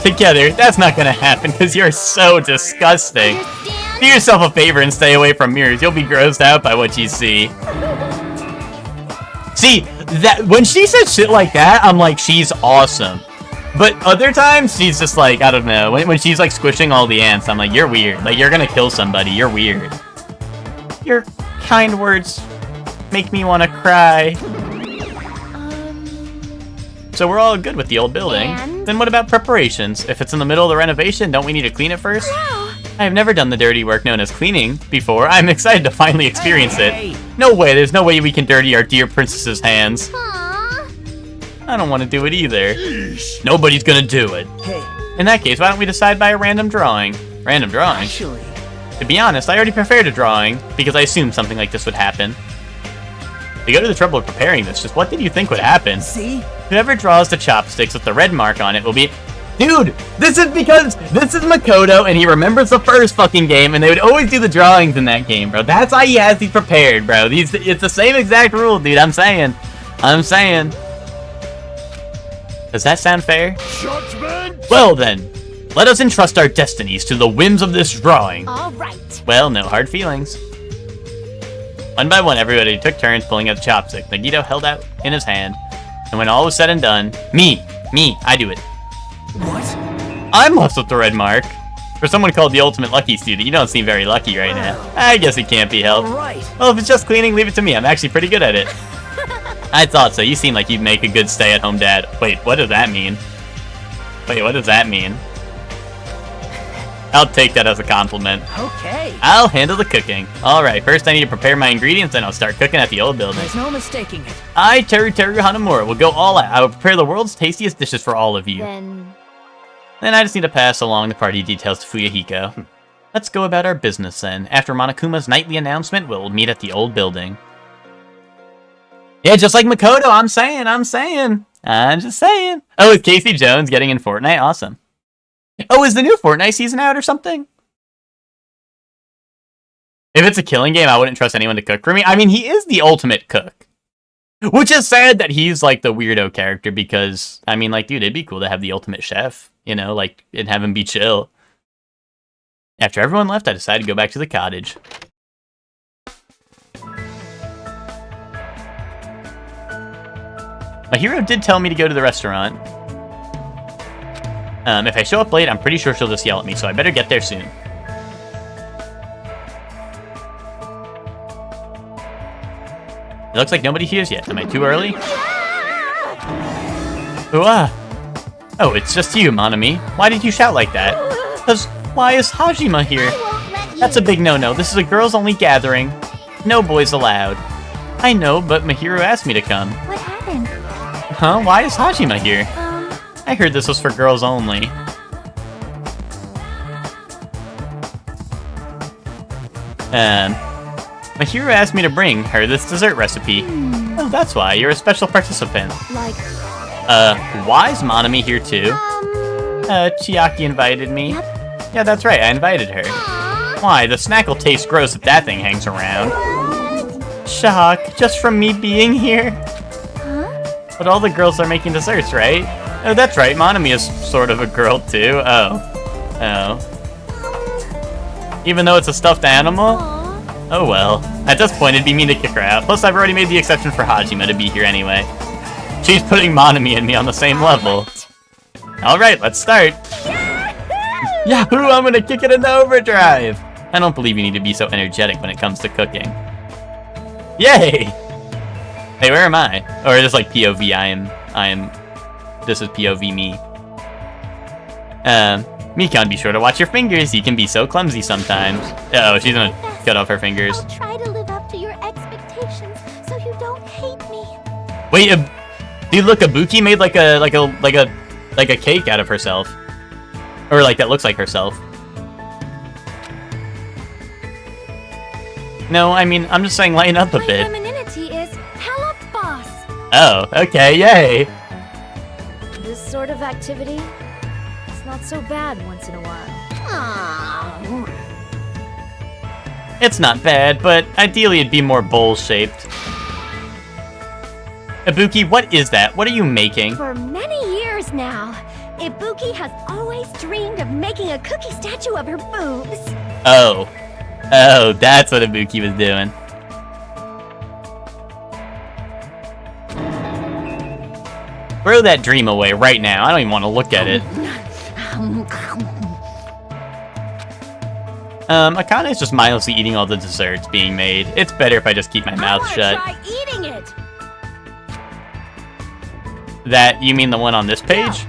Together? That's not gonna happen because you're so disgusting. Do yourself a favor and stay away from mirrors. You'll be grossed out by what you see. See, that when she says shit like that, I'm like, she's awesome. But other times, she's just like, I don't know. When she's like squishing all the ants, I'm like, you're weird. Like, you're gonna kill somebody. You're weird. Your kind words make me want to cry. So we're all good with the old building. And? Then what about preparations? If it's in the middle of the renovation, don't we need to clean it first? No. I have never done the dirty work known as cleaning before. I'm excited to finally experience it. No way, there's no way we can dirty our dear princess's hands. Aww. I don't want to do it either. Nobody's gonna do it. Hey, In that case, why don't we decide by a random drawing? Random drawing? actually, To be honest, I already prepared a drawing, because I assumed something like this would happen. To go to the trouble of preparing this, just what did you think would happen? see? Whoever draws the chopsticks with the red mark on it will be... Dude, this is because this is Makoto, and he remembers the first fucking game, and they would always do the drawings in that game, bro. That's why he has these prepared, bro. It's the same exact rule, dude. I'm saying. Does that sound fair? Judgment! Well then, let us entrust our destinies to the whims of this drawing. All right. Well, no hard feelings. One by one, everybody took turns pulling out the chopstick. Nagito held out in his hand, and when all was said and done, me, I do it. What? I'm left with the red mark. For someone called the ultimate lucky student, you don't seem very lucky right now. I guess it can't be helped. Alright. Well, if it's just cleaning, leave it to me. I'm actually pretty good at it. I thought so. You seem like you'd make a good stay-at-home dad. Wait, what does that mean? I'll take that as a compliment. Okay. I'll handle the cooking. Alright, first I need to prepare my ingredients, then I'll start cooking at the old building. There's no mistaking it. I, Teru Hanamura, will go all out. I will prepare the world's tastiest dishes for all of you. Then I just need to pass along the party details to Fuyahiko. Let's go about our business then. After Monokuma's nightly announcement, we'll meet at the old building. Yeah, just like Makoto, I'm just saying. Oh, is Casey Jones getting in Fortnite? Awesome. Oh, is the new Fortnite season out or something? If it's a killing game, I wouldn't trust anyone to cook for me. I mean, he is the ultimate cook. Which is sad that he's like the weirdo character because, I mean, like, dude, it'd be cool to have the ultimate chef, you know, like, and have him be chill. After everyone left, I decided to go back to the cottage. My hero did tell me to go to the restaurant. If I show up late, I'm pretty sure she'll just yell at me, so I better get there soon. It looks like nobody hears yet. Am I too early? Oh, it's just you, Monami. Why did you shout like that? Because why is Hajime here? That's a big no-no. This is a girls-only gathering. No boys allowed. I know, but Mahiro asked me to come. What happened? Huh? Why is Hajime here? I heard this was for girls only. Mahiro asked me to bring her this dessert recipe. Oh, that's why. You're a special participant. Like... why is Monami here too? Chiaki invited me. Yep. Yeah, that's right. I invited her. Why? The snack will taste gross if that thing hangs around. Shock. Just from me being here? Huh? But all the girls are making desserts, right? Oh, that's right. Monami is sort of a girl too. Oh. Even though it's a stuffed animal? Oh well. At this point, it'd be mean to kick her out. Plus, I've already made the exception for Hajime to be here anyway. She's putting Monami and me on the same level. Alright, let's start. Yahoo! I'm gonna kick it into overdrive! I don't believe you need to be so energetic when it comes to cooking. Yay! Hey, where am I? Or just like POV, I am... This is POV me. Mikan, be sure to watch your fingers. You can be so clumsy sometimes. Uh-oh, she's gonna cut off her fingers. I'll try to live up to your expectations so you don't hate me. Wait, dude, look, Ibuki made like a cake out of herself. Or like that looks like herself. No, I mean, I'm just saying lighten up a My bit. femininity is hella boss. Oh, okay, yay. This sort of activity, it's not so bad once in a while. It's not bad, but ideally it'd be more bowl-shaped. Ibuki, what is that? What are you making? For many years now, Ibuki has always dreamed of making a cookie statue of her boobs. Oh, that's what Ibuki was doing. Throw that dream away right now. I don't even want to look at it. Akane's just mindlessly eating all the desserts being made. It's better if I just keep my mouth shut. Try eating it. That, you mean the one on this page?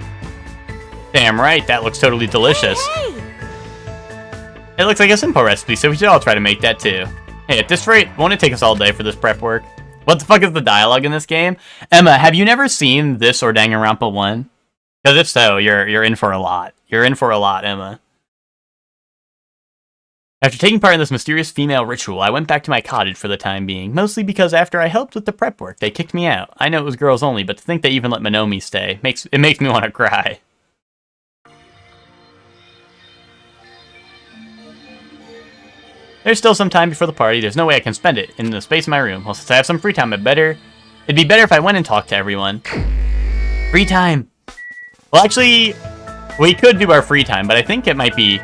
Damn right, that looks totally delicious. Hey! It looks like a simple recipe, so we should all try to make that too. Hey, at this rate, won't it take us all day for this prep work? What the fuck is the dialogue in this game? Emma, have you never seen this or Danganronpa 1? Because if so, you're in for a lot. You're in for a lot, Emma. After taking part in this mysterious female ritual, I went back to my cottage for the time being, mostly because after I helped with the prep work, they kicked me out. I know it was girls only, but to think they even let Monomi stay makes me want to cry. There's still some time before the party. There's no way I can spend it in the space in my room. Well, since I have some free time, it'd be better if I went and talked to everyone. Free time. Well, actually, we could do our free time, but I think it might be...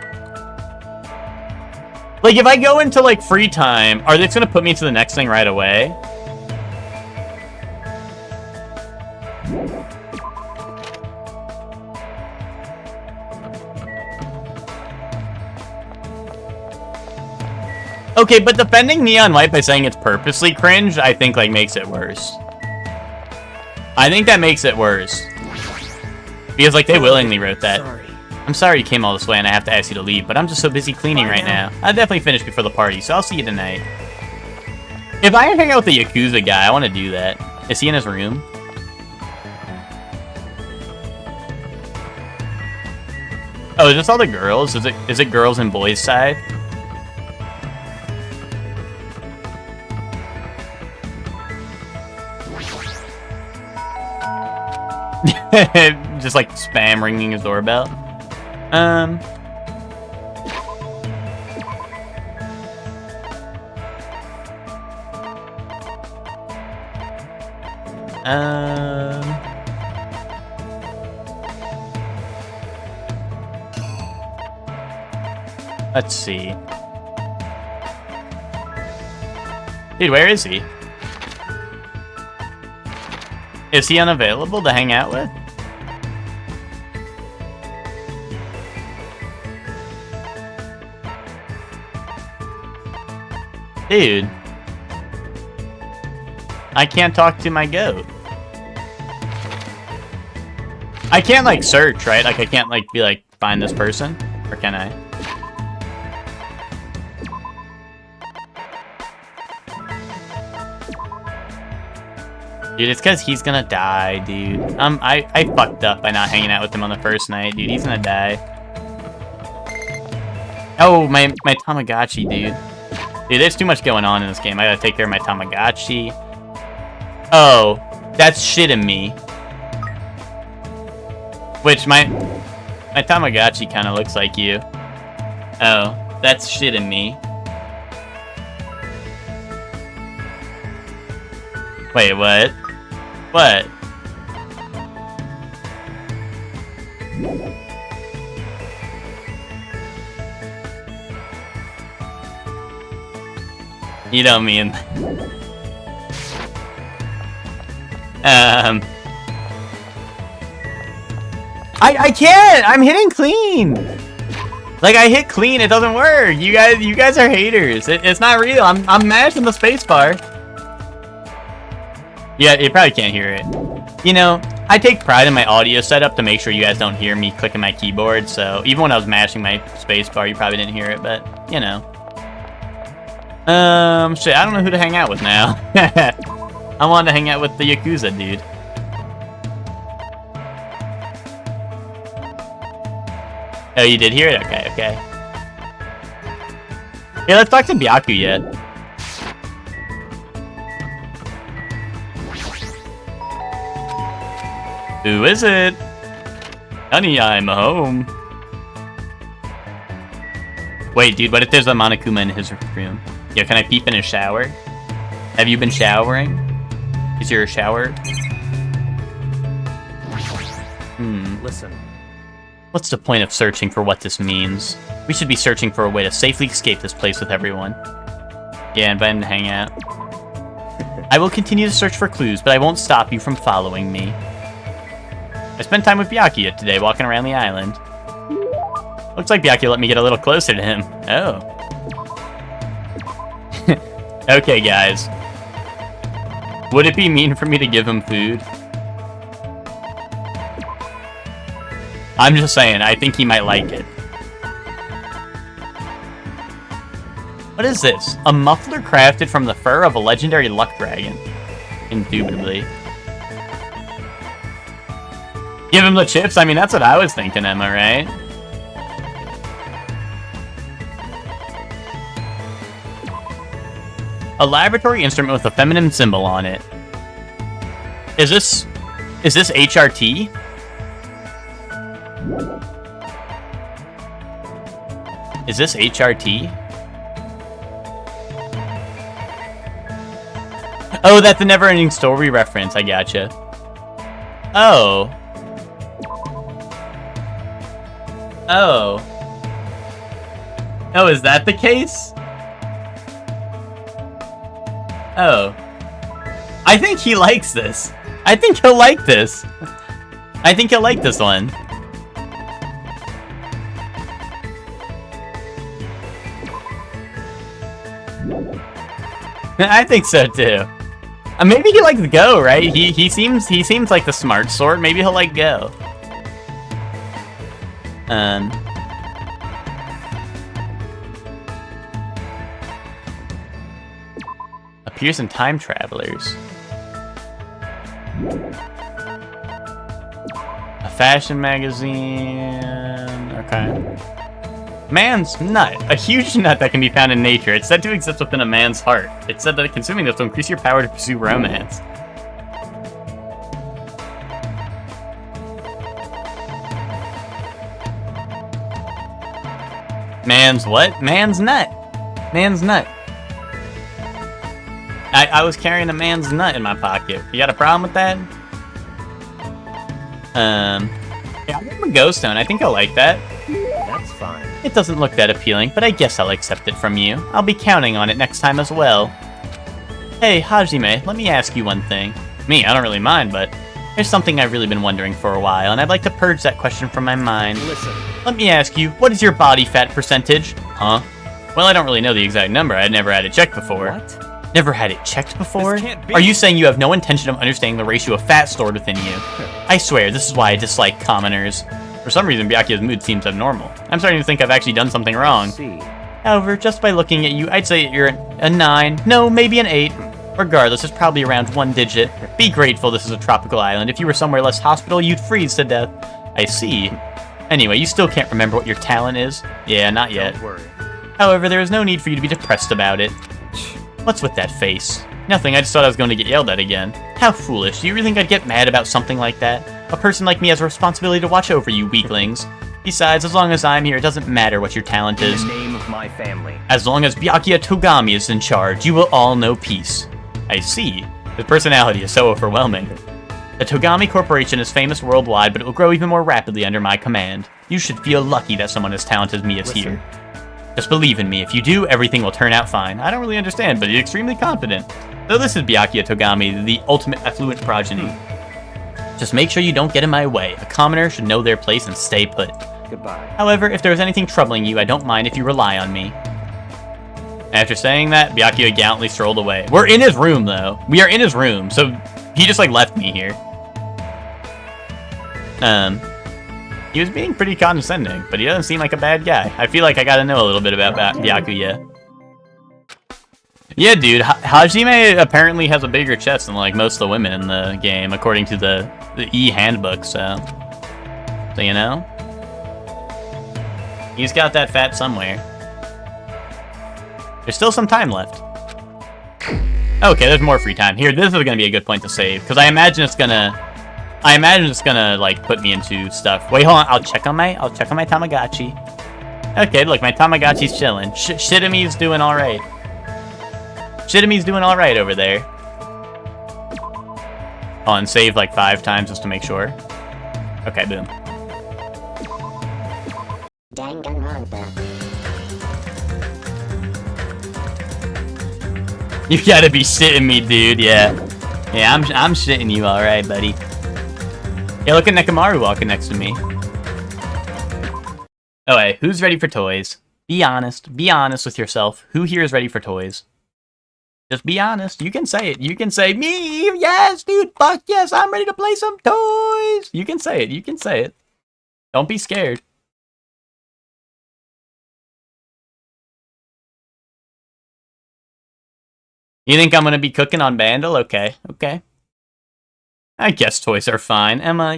Like, if I go into, like, free time, are they just gonna put me to the next thing right away? Okay, but defending Neon White by saying it's purposely cringe, I think, like, makes it worse. I think that makes it worse. Because, like, they willingly wrote that. Sorry. I'm sorry you came all this way and I have to ask you to leave, but I'm just so busy cleaning right now. I'll definitely finish before the party, so I'll see you tonight. If I hang out with the Yakuza guy, I want to do that. Is he in his room? Oh, is this all the girls? Is it girls and boys side? Just like spam ringing his doorbell. Let's see. Dude, where is he? Is he unavailable to hang out with? Dude. I can't talk to my goat. I can't, like, search, right? Like, I can't, like, be like, find this person? Or can I? Dude, it's because he's gonna die, dude. I fucked up by not hanging out with him on the first night, dude. He's gonna die. Oh, my Tamagotchi, dude. Dude, there's too much going on in this game. I gotta take care of my Tamagotchi. Oh, that's shitting me. Which, my Tamagotchi kind of looks like you. Oh, that's shitting me. Wait, what? What? You don't mean... I can't! I'm hitting clean! Like, I hit clean, it doesn't work! You guys are haters. It's not real. I'm mashing the spacebar. Yeah, you probably can't hear it. You know, I take pride in my audio setup to make sure you guys don't hear me clicking my keyboard, so even when I was mashing my spacebar, you probably didn't hear it, but, you know. Shit, I don't know who to hang out with now. I wanted to hang out with the Yakuza dude. Oh, you did hear it? Okay, okay. Yeah, let's talk to Byaku yet. Who is it? Honey, I'm home. Wait, dude, what if there's a Monokuma in his room? Yo, can I peep in his shower? Have you been showering? Is your shower? Listen. What's the point of searching for what this means? We should be searching for a way to safely escape this place with everyone. Yeah, invite him to hang out. I will continue to search for clues, but I won't stop you from following me. I spent time with Byakuya today, walking around the island. Looks like Byakuya let me get a little closer to him. Oh. Okay, guys. Would it be mean for me to give him food? I'm just saying, I think he might like it. What is this? A muffler crafted from the fur of a legendary luck dragon. Indubitably. Give him the chips? I mean, that's what I was thinking, Emma, right? A laboratory instrument with a feminine symbol on it. Is this HRT? Is this HRT? Oh, that's the Never-Ending Story reference. I gotcha. Oh. Oh. Oh, is that the case? Oh. I think he likes this. I think he'll like this. I think he'll like this one. I think so too. Maybe he likes Go, right? He seems like the smart sort. Maybe he'll like Go. Appears in Time Travelers. A fashion magazine. Okay. Man's nut. A huge nut that can be found in nature. It's said to exist within a man's heart. It's said that consuming this will increase your power to pursue romance. Man's what? Man's nut. Man's nut. I was carrying a man's nut in my pocket. You got a problem with that? Yeah, I'll give him a ghost stone. I think I'll like that. That's fine. It doesn't look that appealing, but I guess I'll accept it from you. I'll be counting on it next time as well. Hey, Hajime, let me ask you one thing. Me, I don't really mind, but there's something I've really been wondering for a while, and I'd like to purge that question from my mind. Listen. Let me ask you, what is your body fat percentage? Huh? Well, I don't really know the exact number. I'd never had it checked before. What? Never had it checked before? This can't be. Are you saying you have no intention of understanding the ratio of fat stored within you? I swear, this is why I dislike commoners. For some reason, Byakuya's mood seems abnormal. I'm starting to think I've actually done something wrong. However, just by looking at you, I'd say you're a 9. No, maybe an 8. Regardless, it's probably around 1 digit. Be grateful this is a tropical island. If you were somewhere less hospitable, you'd freeze to death. I see. Anyway, you still can't remember what your talent is? Yeah, not yet. Don't worry. However, there is no need for you to be depressed about it. What's with that face? Nothing, I just thought I was going to get yelled at again. How foolish. Do you really think I'd get mad about something like that? A person like me has a responsibility to watch over you weaklings. Besides, as long as I'm here, it doesn't matter what your talent is. In the name of my family. As long as Byakuya Togami is in charge, you will all know peace. I see. His personality is so overwhelming. The Togami Corporation is famous worldwide, but it will grow even more rapidly under my command. You should feel lucky that someone as talented as me is here. Just believe in me. If you do, everything will turn out fine. I don't really understand, but he's extremely confident. Though this is Byakuya Togami, the ultimate affluent progeny. Just make sure you don't get in my way. A commoner should know their place and stay put. Goodbye. However, if there is anything troubling you, I don't mind if you rely on me. After saying that, Byakuya gallantly strolled away. We're in his room, though. We are in his room, so he just, like, left me here. He was being pretty condescending, but he doesn't seem like a bad guy. I feel like I gotta know a little bit about Byakuya. Yeah, dude, Hajime apparently has a bigger chest than, like, most of the women in the game, according to the E-handbook, so you know? He's got that fat somewhere. There's still some time left. Okay, there's more free time. Here, this is gonna be a good point to save, because I imagine it's gonna, like, put me into stuff. Wait, hold on, I'll check on my Tamagotchi. Okay, look, my Tamagotchi's chilling. Shitami's doing alright. Shitami's doing alright over there. Oh, and save like 5 times just to make sure. Okay, boom. Danganronpa. You gotta be shitting me, dude. Yeah, I'm shitting you, all right, buddy. Yeah, look at Nekomaru walking next to me. Oh, hey, who's ready for toys? Be honest. Be honest with yourself. Who here is ready for toys? Just be honest. You can say it. You can say, me, yes, dude, fuck yes, I'm ready to play some toys. You can say it. You can say it. Don't be scared. You think I'm gonna be cooking on Bandle? Okay, okay. I guess toys are fine. Emma,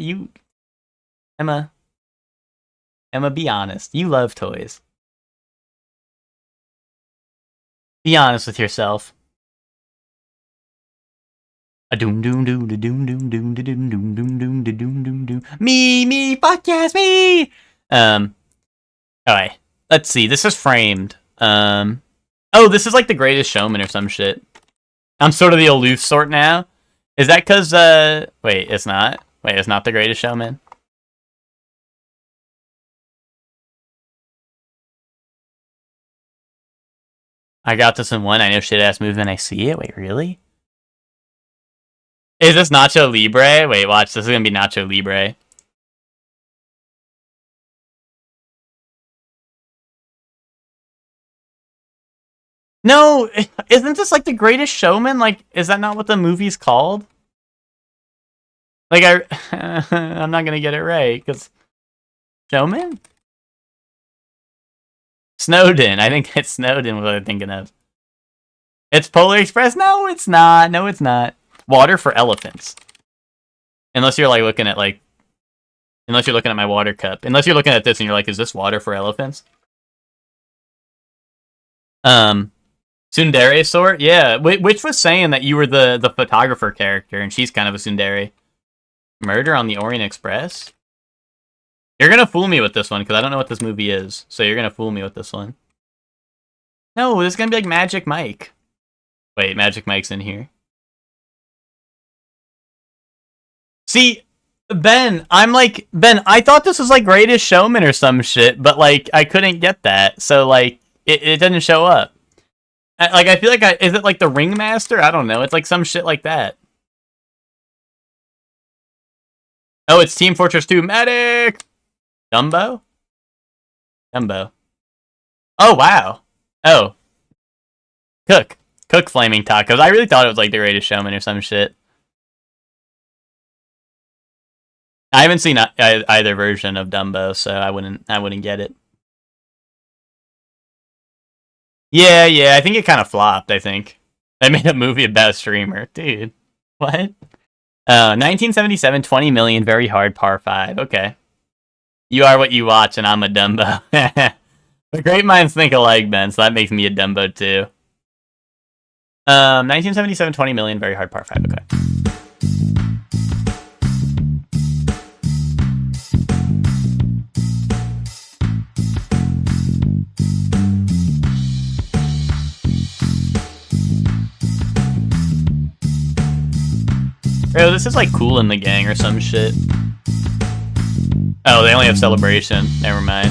be honest. You love toys. Be honest with yourself. A doom doom doom doom doom doom doom doom doom doom doom doom doom. Me, fuck yes, me. Alright. Let's see. This is framed. Oh, this is like The Greatest Showman or some shit. I'm sort of the aloof sort now. Is that because, wait, it's not? Wait, it's not The Greatest Showman? I got this in 1. I know shit-ass movie and I see it. Wait, really? Is this Nacho Libre? Wait, watch. This is gonna be Nacho Libre. No, isn't this like The Greatest Showman? Like, is that not what the movie's called? Like, I'm not gonna get it right, because... Showman? Snowden. I think it's Snowden what I'm thinking of. It's Polar Express? No, it's not. No, it's not. Water for elephants. Unless you're, like, looking at, like... Unless you're looking at my water cup. Unless you're looking at this and you're like, is this water for elephants? Tsundere sort? Yeah, which was saying that you were the photographer character, and she's kind of a tsundere. Murder on the Orient Express? You're gonna fool me with this one, because I don't know what this movie is, so you're gonna fool me with this one. No, this is gonna be like Magic Mike. Wait, Magic Mike's in here. See, Ben, I thought this was like Greatest Showman or some shit, but like I couldn't get that, so like it didn't show up. Like I feel like is it like the Ringmaster? I don't know. It's like some shit like that. Oh, it's Team Fortress 2 Medic. Dumbo. Oh wow. Oh. Cook Flaming Tacos. I really thought it was like the Greatest Showman or some shit. I haven't seen either version of Dumbo, so I wouldn't get it. Yeah, I think it kind of flopped, I think. They made a movie about a streamer. Dude, what? 1977, 20 million, very hard, par 5. Okay. You are what you watch, and I'm a Dumbo. The great minds think alike, Ben, so that makes me a Dumbo, too. 1977, 20 million, very hard, par 5. Okay. Bro, this is like Cool in the Gang or some shit. Oh, they only have Celebration. Never mind.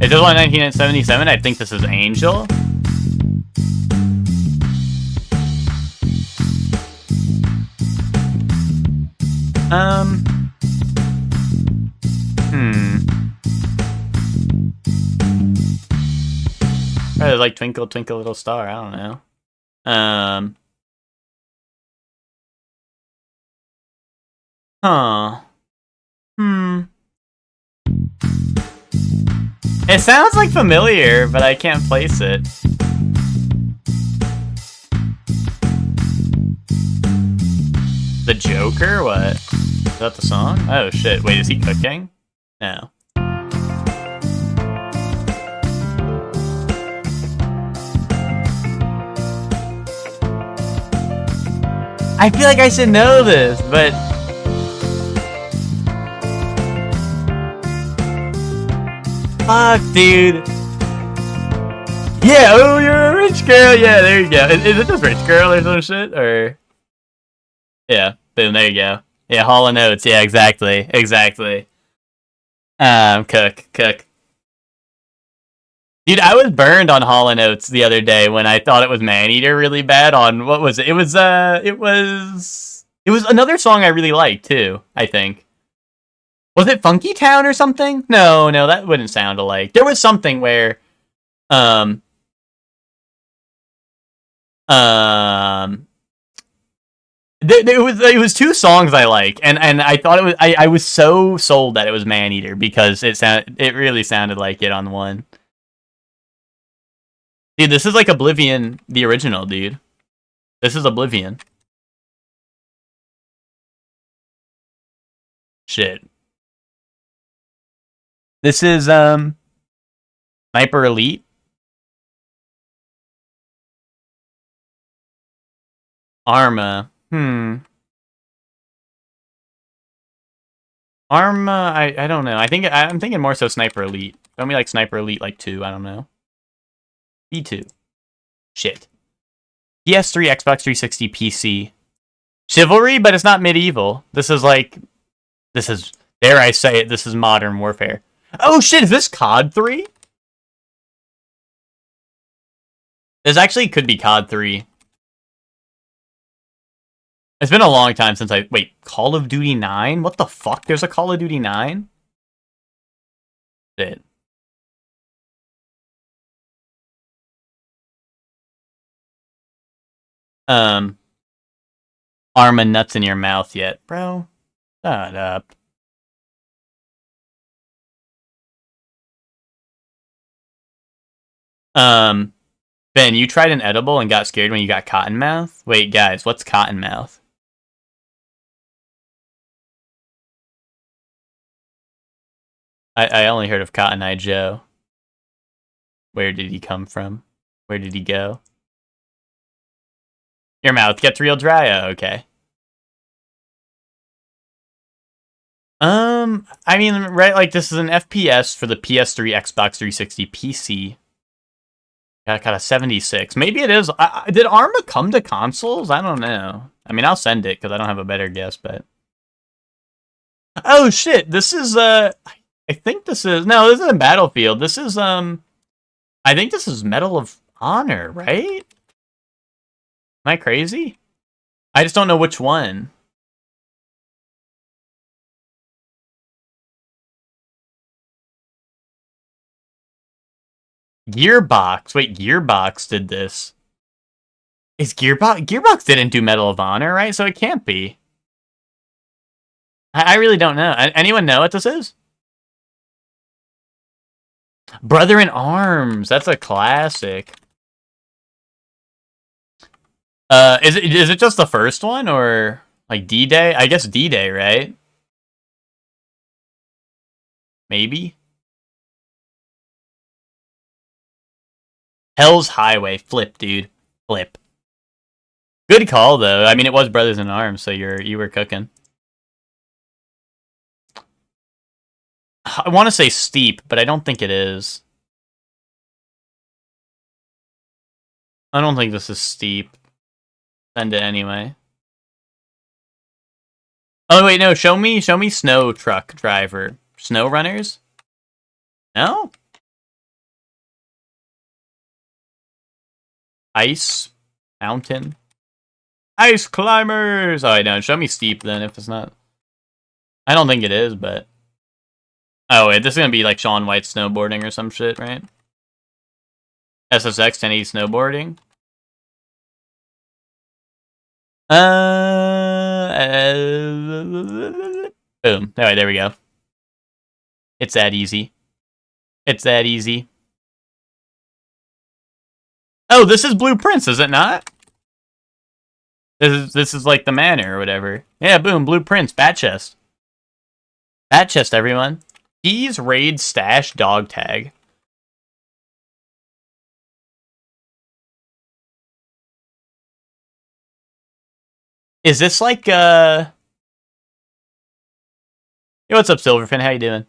If this was 1977, I think this is Angel. Probably like Twinkle Twinkle Little Star, I don't know. It sounds like familiar, but I can't place it. The Joker? What? Is that the song? Oh shit, wait, is he cooking? No. I feel like I should know this, but... Fuck, dude. Yeah, oh, you're a rich girl. Yeah, there you go. Is it just Rich Girl or some shit? Or... Yeah, boom, there you go. Yeah, Hall & Oates. Yeah, exactly. Cook. Dude, I was burned on Hall & Oates the other day when I thought it was Maneater really bad on, what was it? It was another song I really liked, too, I think. Was it Funky Town or something? No, that wouldn't sound alike. There was something where, it was two songs I like, and I thought it was, I was so sold that it was Maneater because it really sounded like it on one. Dude, this is like Oblivion, the original, dude. This is Oblivion. Shit. This is, Sniper Elite. Arma. Arma, I don't know. I'm thinking more so Sniper Elite. Don't we like Sniper Elite like 2? I don't know. B2. Shit. PS3, Xbox 360, PC. Chivalry, but it's not medieval. This is, dare I say it, this is Modern Warfare. Oh shit, is this COD 3? This actually could be COD 3. It's been a long time since wait, Call of Duty 9? What the fuck? There's a Call of Duty 9? Shit. Arma nuts in your mouth yet, bro? Shut up. Ben, you tried an edible and got scared when you got cottonmouth? Wait, guys, what's cottonmouth? I only heard of Cotton Eye Joe. Where did he come from? Where did he go? Your mouth gets real dry. Oh, okay. I mean, right, like, this is an FPS for the PS3, Xbox 360, PC. Got a 76. Maybe it is. Did Arma come to consoles? I don't know. I mean, I'll send it, because I don't have a better guess, but... Oh, shit! This is, I think this is... No, this isn't Battlefield. This is, I think this is Medal of Honor, right? Am I crazy? I just don't know which one. Gearbox. Wait, Gearbox did this. Is Gearbox... Gearbox didn't do Medal of Honor, right? So it can't be. I really don't know. Anyone know what this is? Brother in Arms. That's a classic. Is it just the first one, or like D-Day? I guess D-Day, right? Maybe. Hell's Highway. Flip, dude. Flip. Good call, though. I mean, it was Brothers in Arms, so you were cooking. I want to say Steep, but I don't think it is. I don't think this is Steep. Send it anyway. Oh wait, no. Show me Snow Truck Driver. Snow Runners? No? Ice Mountain. Ice Climbers! Oh, I don't. Show me Steep then if it's not. I don't think it is, but... Oh, wait. This is gonna be like Shaun White snowboarding or some shit, right? SSX 1080 snowboarding? Boom. Alright, there we go. It's that easy. It's that easy. Oh, this is Blueprints, is it not? This is like the manor or whatever. Yeah, boom, Blueprints, Bat Chest. Bat Chest, everyone. Keys, Raid, Stash, Dog Tag. Is this like, Hey, what's up, Silverfin? How you doing?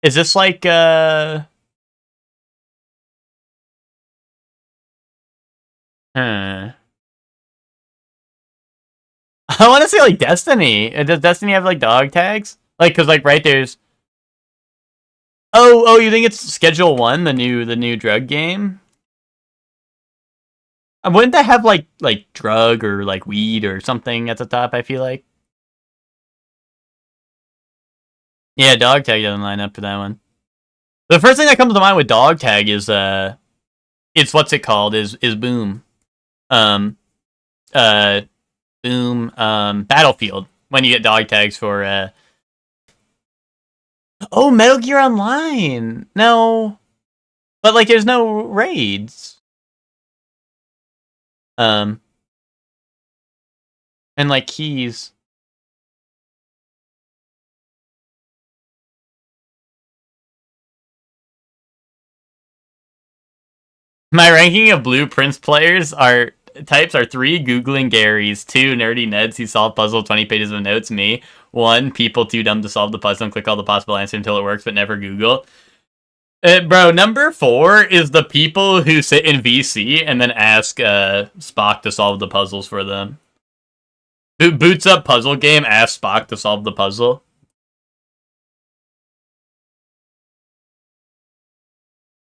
Is this like, I want to say like Destiny. Does Destiny have like dog tags? Like, cause like right there's. Oh, you think it's Schedule 1, the new drug game? Wouldn't that have like drug or like weed or something at the top? I feel like. Yeah, dog tag doesn't line up for that one. The first thing that comes to mind with dog tag is it's what's it called? Is Boom, Boom, Battlefield when you get dog tags for Oh, Metal Gear Online. No, but like there's no raids. And like keys. My ranking of Blueprints players types are 3 Googling Garys, 2 Nerdy Neds who solve puzzle 20 pages of notes, me, 1 people too dumb to solve the puzzle and click all the possible answers until it works but never Google. Bro, number 4 is the people who sit in VC and then ask Spock to solve the puzzles for them. Who boots up puzzle game, asks Spock to solve the puzzle.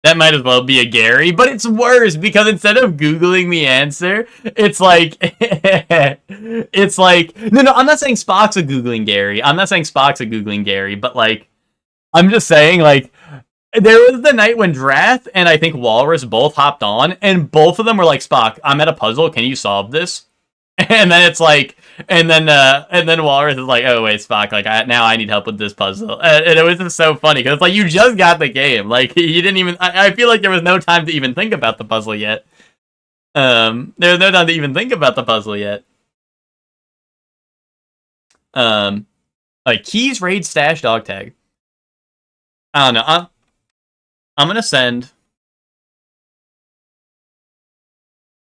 That might as well be a Gary, but it's worse because instead of Googling the answer, it's like, it's like, no, I'm not saying Spock's a Googling Gary. I'm not saying Spock's a Googling Gary, but like, I'm just saying like, there was the night when Drath and I think Walrus both hopped on and both of them were like, Spock, I'm at a puzzle. Can you solve this? And then it's like, and then Walrus is like, oh wait, Spock, like now I need help with this puzzle, and it was just so funny because it's like you just got the game, like you didn't even. I feel like there was no time to even think about the puzzle yet. There was no time to even think about the puzzle yet. Like keys, raid, stash, dog tag. I don't know. I'm gonna send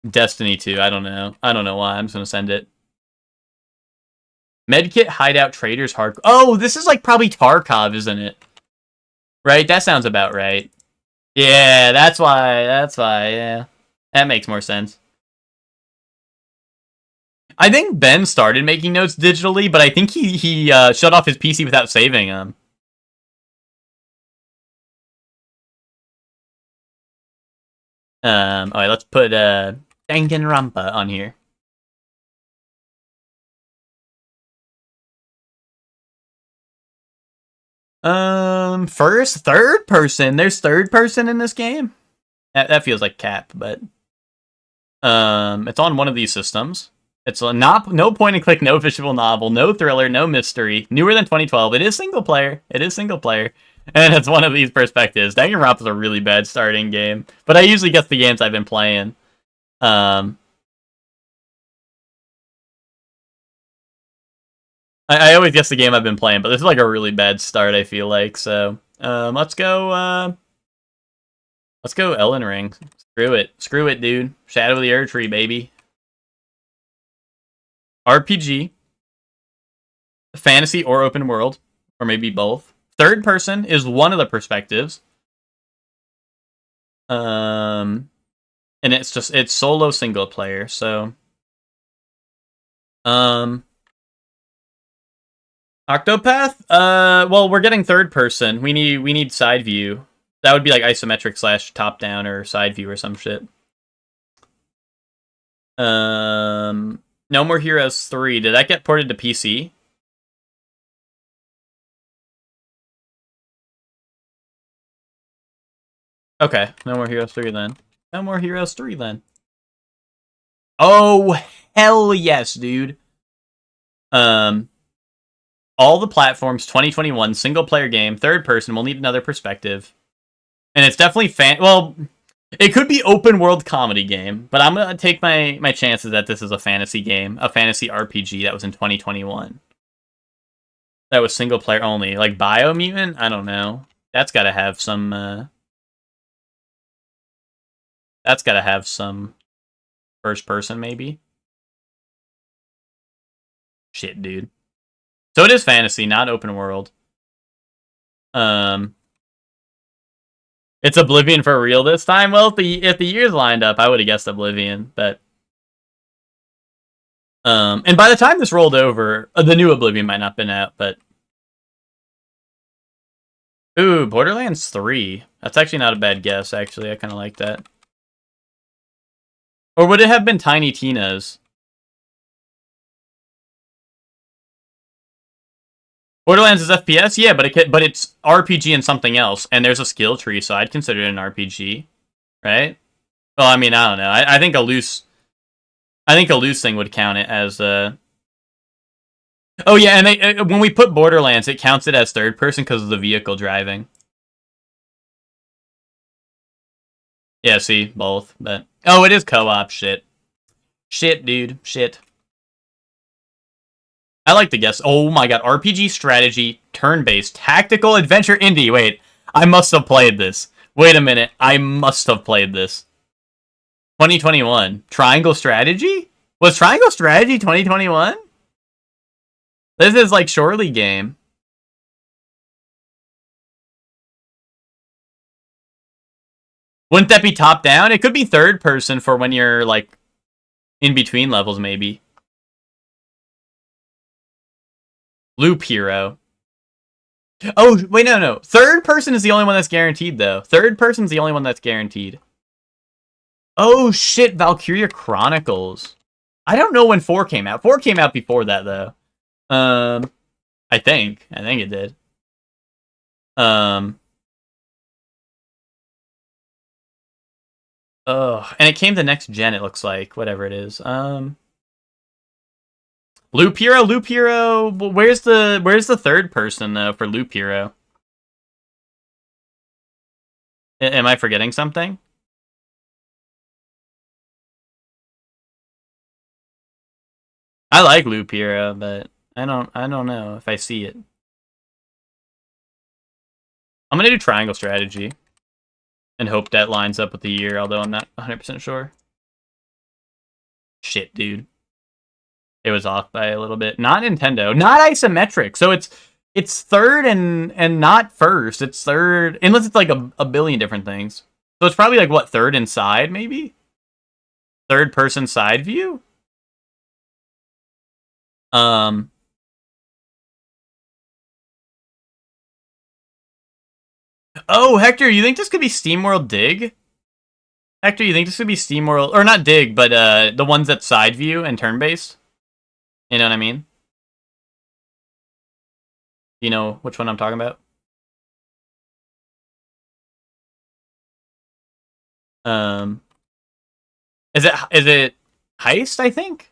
Destiny 2, I don't know. I don't know why. I'm just gonna send it. Medkit Hideout Traders Hard. Oh, this is like probably Tarkov, isn't it? Right? That sounds about right. Yeah, that's why. That's why. Yeah, that makes more sense. I think Ben started making notes digitally, but I think he shut off his PC without saving them. Alright, let's put Danganronpa on here. First, third person. There's third person in this game. That feels like cap, but it's on one of these systems. It's no point and click, no visual novel, no thriller, no mystery. Newer than 2012. It is single player. It is single player. And it's one of these perspectives. Danganronpa is a really bad starting game, but I usually guess the games I've been playing. I always guess the game I've been playing, but this is like a really bad start, I feel like. So let's go Elden Ring. Screw it, dude. Shadow of the Erdtree, baby. RPG, fantasy or open world, or maybe both. Third person is one of the perspectives. And it's solo single player, so Octopath? Well, we're getting third person. We need side view. That would be like isometric / top down or side view or some shit. No More Heroes 3. Did that get ported to PC? Okay, No More Heroes 3 then. No More Heroes 3 then. Oh, hell yes, dude. All the platforms, 2021, single player game, third person, we'll need another perspective. And it's definitely well, it could be open world comedy game, but I'm gonna take my chances that this is a fantasy game, a fantasy RPG that was in 2021. That was single player only. Like Biomutant? I don't know. That's gotta have some first person, maybe. Shit, dude. So it is fantasy, not open world. It's Oblivion for real this time. Well, if the years lined up, I would have guessed Oblivion, but and by the time this rolled over, the new Oblivion might not have been out, but ooh, Borderlands 3. That's actually not a bad guess. Actually, I kind of like that. Or would it have been Tiny Tina's? Borderlands is FPS, yeah, but it's RPG and something else, and there's a skill tree, so I'd consider it an RPG, right? Well, I mean, I don't know. I think a loose thing would count it as a. Oh yeah, and when we put Borderlands, it counts it as third person because of the vehicle driving. Yeah, see, both, but oh, it is co-op. Shit, dude, shit. I like to guess. Oh my god, RPG strategy, turn-based, tactical adventure indie. Wait, I must have played this. Wait a minute, I must have played this. 2021. Triangle Strategy? Was Triangle Strategy 2021? This is like Shorely game. Wouldn't that be top down? It could be third person for when you're like in between levels, maybe. Loop Hero. Oh, wait, no. Third person is the only one that's guaranteed, though. Third person's the only one that's guaranteed. Oh, shit, Valkyria Chronicles. I don't know when 4 came out. 4 came out before that, though. I think it did. Oh, and it came to next gen, it looks like. Whatever it is. Loop Hero. Where's the third person though for Loop Hero? Am I forgetting something? I like Loop Hero, but I don't know if I see it. I'm gonna do Triangle Strategy and hope that lines up with the year, although I'm not 100% sure. Shit, dude. It was off by a little bit. Not Nintendo. Not isometric. So it's third and not first. It's third, unless it's like a billion different things. So it's probably like, what, third and side, maybe? Third person side view? Oh, Hector, you think this could be SteamWorld Dig? Hector, you think this could be SteamWorld, or not Dig, but the ones that side view and turn-based? You know what I mean? You know which one I'm talking about? Is it Heist, I think?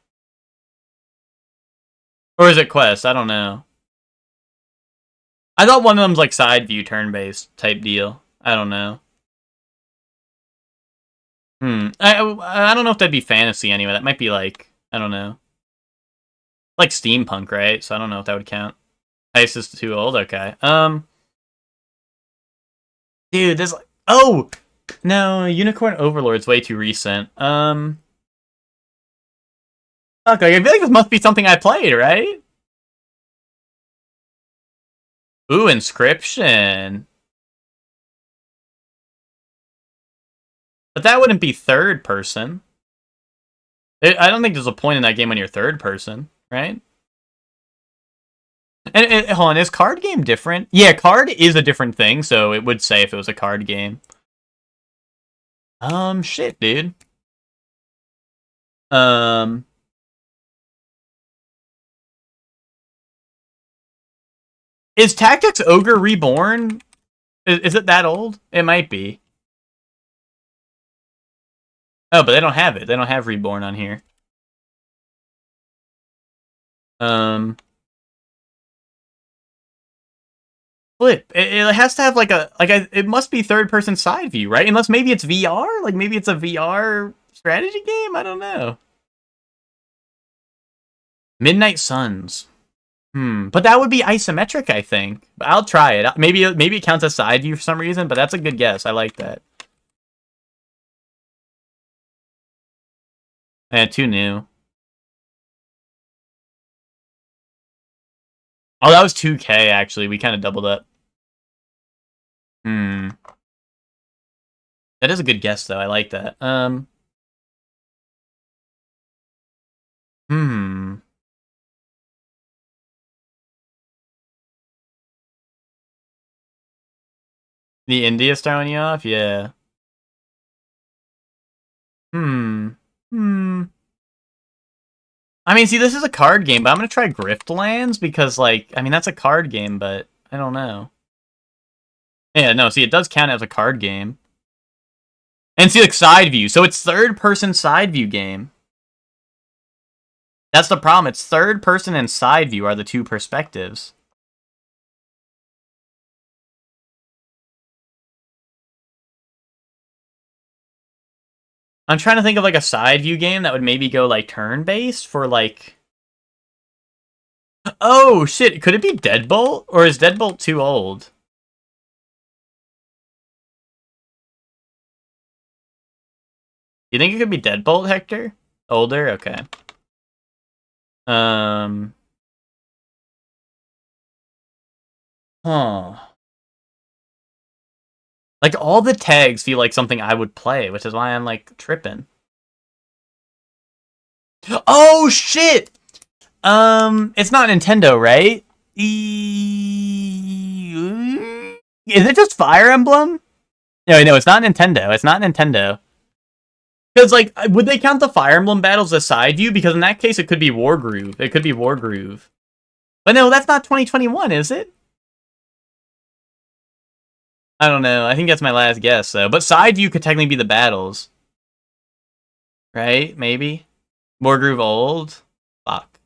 Or is it Quest? I don't know. I thought one of them's like side view turn-based type deal. I don't know. I don't know if that'd be fantasy anyway. That might be like, I don't know. Like steampunk, right? So I don't know if that would count. Heist is too old? Okay. Dude, this... Oh! No, Unicorn Overlord's way too recent. Fuck, I feel like this must be something I played, right? Ooh, Inscription. But that wouldn't be third person. I don't think there's a point in that game when you're third person, right? And hold on, is card game different? Yeah, card is a different thing, so it would say if it was a card game. Shit, dude. Is Tactics Ogre Reborn? Is it that old? It might be. Oh, but they don't have it. They don't have Reborn on here. Flip. It has to have like it must be third person side view, right? Unless maybe it's VR? Like maybe it's a VR strategy game? I don't know. Midnight Suns. But that would be isometric, I think. But I'll try it. Maybe it counts as side view for some reason, but that's a good guess. I like that. Too new. Oh, that was 2K, actually. We kind of doubled up. That is a good guess, though. I like that. The India throwing you off? Yeah. I mean, see, this is a card game, but I'm gonna try Griftlands because, like, I mean, that's a card game, but I don't know. Yeah, no, see, it does count as a card game. And see, like, side view. So it's third-person side view game. That's the problem. It's third person and side view are the two perspectives. I'm trying to think of, like, a side view game that would maybe go, like, turn-based for, like... Oh, shit. Could it be Deadbolt? Or is Deadbolt too old? You think it could be Deadbolt, Hector? Older? Okay. Huh. Like, all the tags feel like something I would play, which is why I'm, like, tripping. Oh, shit! It's not Nintendo, right? Is it just Fire Emblem? No, it's not Nintendo. It's not Nintendo. Because, like, would they count the Fire Emblem battles as side view? Because in that case, it could be Wargroove. It could be Wargroove. But no, that's not 2021, is it? I don't know. I think that's my last guess, though. But side view could technically be the battles. Right? Maybe? Wargroove old? Fuck.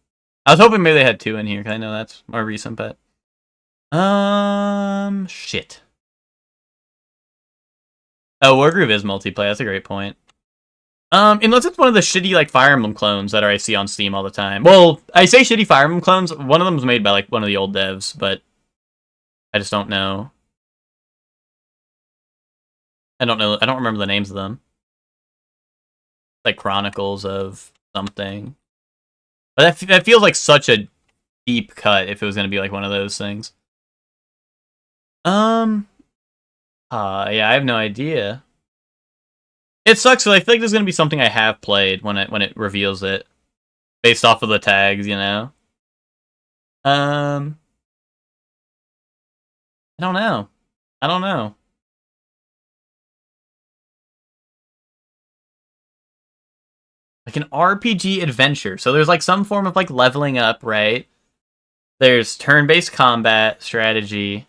I was hoping maybe they had two in here, because I know that's more recent, but... Shit. Oh, Wargroove is multiplayer. That's a great point. Unless it's one of the shitty, like, Fire Emblem clones that I see on Steam all the time. Well, I say shitty Fire Emblem clones. One of them was made by, like, one of the old devs, but I just don't know. I don't know. I don't remember the names of them. Like Chronicles of something. But that feels like such a deep cut if it was gonna be like one of those things. Yeah, I have no idea. It sucks because I feel like there's gonna be something I have played when it reveals it, based off of the tags, you know. I don't know. I don't know. Like an RPG adventure. So there's like some form of like leveling up, right? There's turn-based combat strategy.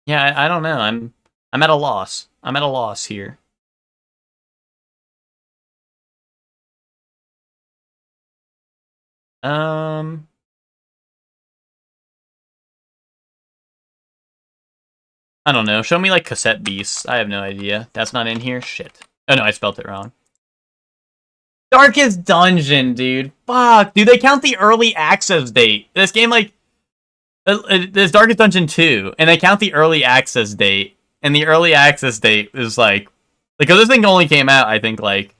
Yeah, I don't know. I'm at a loss. I'm at a loss here. I don't know. Show me like Cassette Beasts. I have no idea. That's not in here. Shit. Oh no, I spelled it wrong. Darkest Dungeon, dude. Fuck, dude. They count the early access date. This game like there's Darkest Dungeon 2, and they count the early access date. And the early access date is like because this thing only came out, I think, like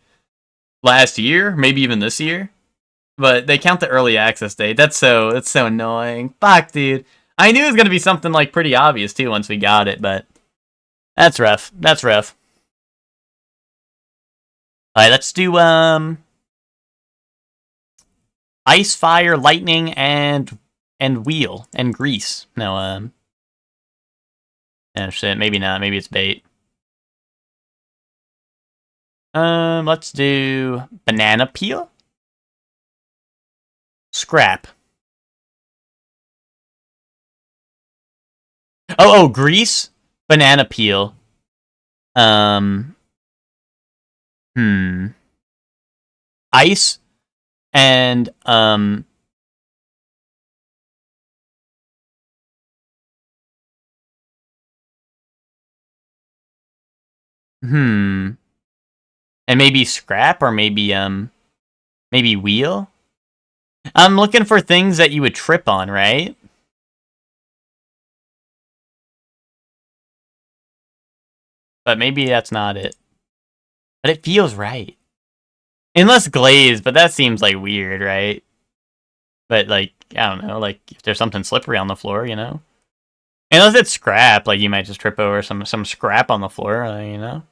last year, maybe even this year. But they count the early access date. That's so annoying. Fuck, dude. I knew it was gonna be something like pretty obvious too once we got it, but that's rough. That's rough. Alright, let's do Ice, Fire, Lightning, and Wheel and Grease. No, oh shit, maybe not. Maybe it's bait. Let's do Banana Peel. Scrap. Oh, Grease, Banana Peel. Ice, and and maybe Scrap, or maybe Wheel. I'm looking for things that you would trip on, right? But maybe that's not it. But it feels right. Unless Glaze, but that seems like weird, right? But like, I don't know, like if there's something slippery on the floor, you know? Unless it's Scrap, like you might just trip over some scrap on the floor, you know?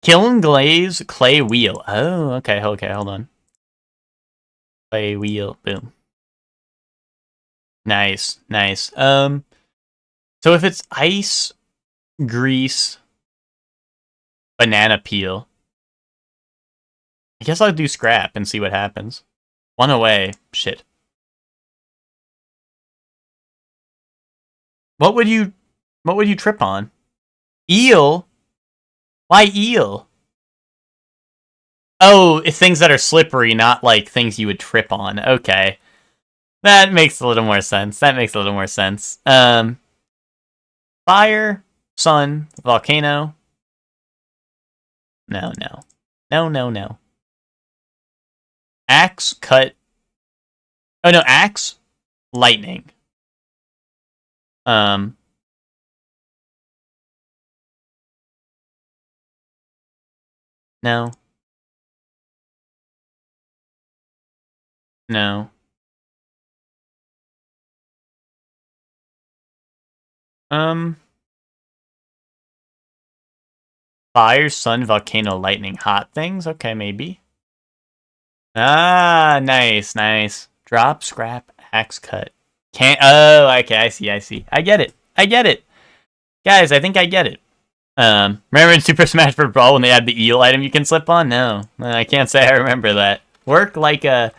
Kiln, Glaze, Clay, Wheel. Oh, okay, hold on. Clay, Wheel, boom. Nice. So if it's Ice, Grease, Banana Peel, I guess I'll do Scrap and see what happens. One away. Shit. What would you trip on? Eel? Why eel? Oh, it's things that are slippery, not like things you would trip on. Okay. That makes a little more sense. Fire, sun, volcano. No. Axe, cut. Oh no, axe, lightning. No. Fire, sun, volcano, lightning, hot things? Okay, maybe. Ah, nice. Drop, scrap, axe, cut. Can't. Oh, okay, I see. I get it. Guys, I think I get it. Remember in Super Smash Bros. Brawl when they had the eel item you can slip on? No, I can't say I remember that. Work like a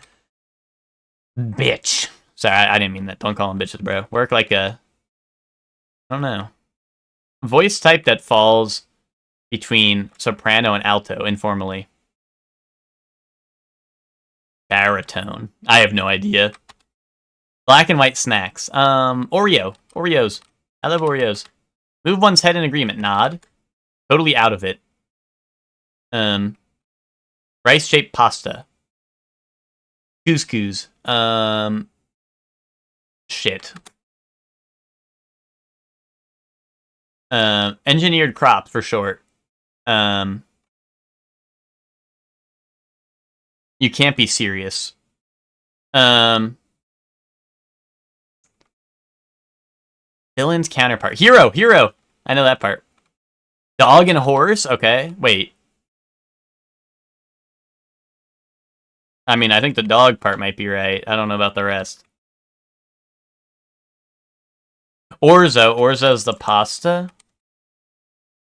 bitch. Sorry, I didn't mean that. Don't call them bitches, bro. Work like a... I don't know. Voice type that falls between soprano and alto, informally. Baritone. I have no idea. Black and white snacks. Oreos. I love Oreos. Move one's head in agreement. Nod. Totally out of it. Rice-shaped pasta. Couscous. Shit. Engineered crops for short. You can't be serious. Villain's counterpart. Hero. I know that part. Dog and horse? Okay, wait. I mean, I think the dog part might be right. I don't know about the rest. Orzo's the pasta?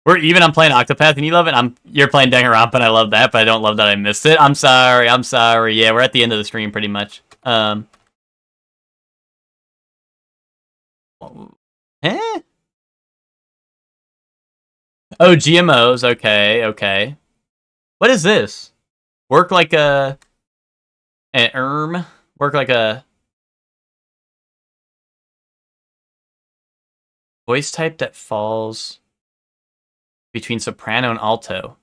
We're even. I'm playing Octopath and you love it. You're playing Danganronpa and I love that, but I don't love that I missed it. I'm sorry. Yeah, we're at the end of the stream pretty much. Eh? Oh, GMOs. Okay. What is this? Work like an Work like a voice type that falls between soprano and alto.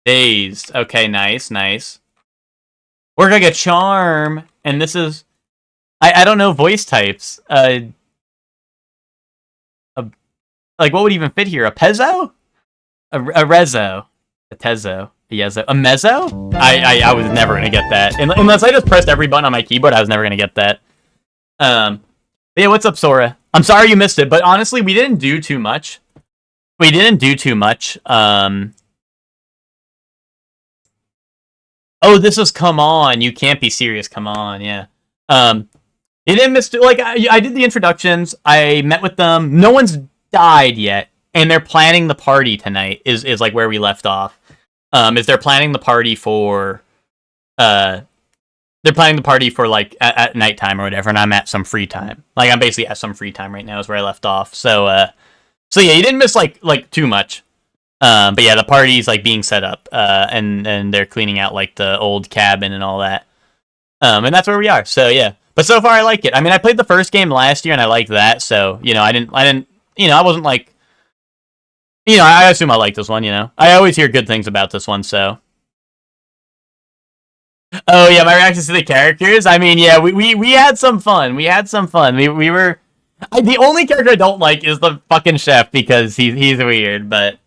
Dazed. Okay, nice. Work like a charm, and this is... I don't know voice types. Like, what would even fit here? A pezzo? A rezzo? A tezzo? A yezo? A mezzo? I was never gonna get that. Unless I just pressed every button on my keyboard, I was never gonna get that. Yeah, what's up, Sora? I'm sorry you missed it, but honestly, we didn't do too much. Oh, this was Come On. You can't be serious. Come on, yeah. You didn't miss it. Like, I did the introductions. I met with them. No one's died yet, and they're planning the party tonight. Is like where we left off. Is they're planning the party for, they're planning the party for like at nighttime or whatever, and I'm at some free time. Like, I'm basically at some free time right now is where I left off. So yeah, you didn't miss like too much. But yeah, the party's like being set up, and they're cleaning out like the old cabin and all that. And that's where we are. So yeah, but so far I like it. I mean, I played the first game last year and I liked that. So I didn't, I wasn't like, I assume I like this one. I always hear good things about this one. So. Oh yeah, my reactions to the characters. I mean, yeah, we had some fun. We were. The only character I don't like is the fucking chef because he's weird, but.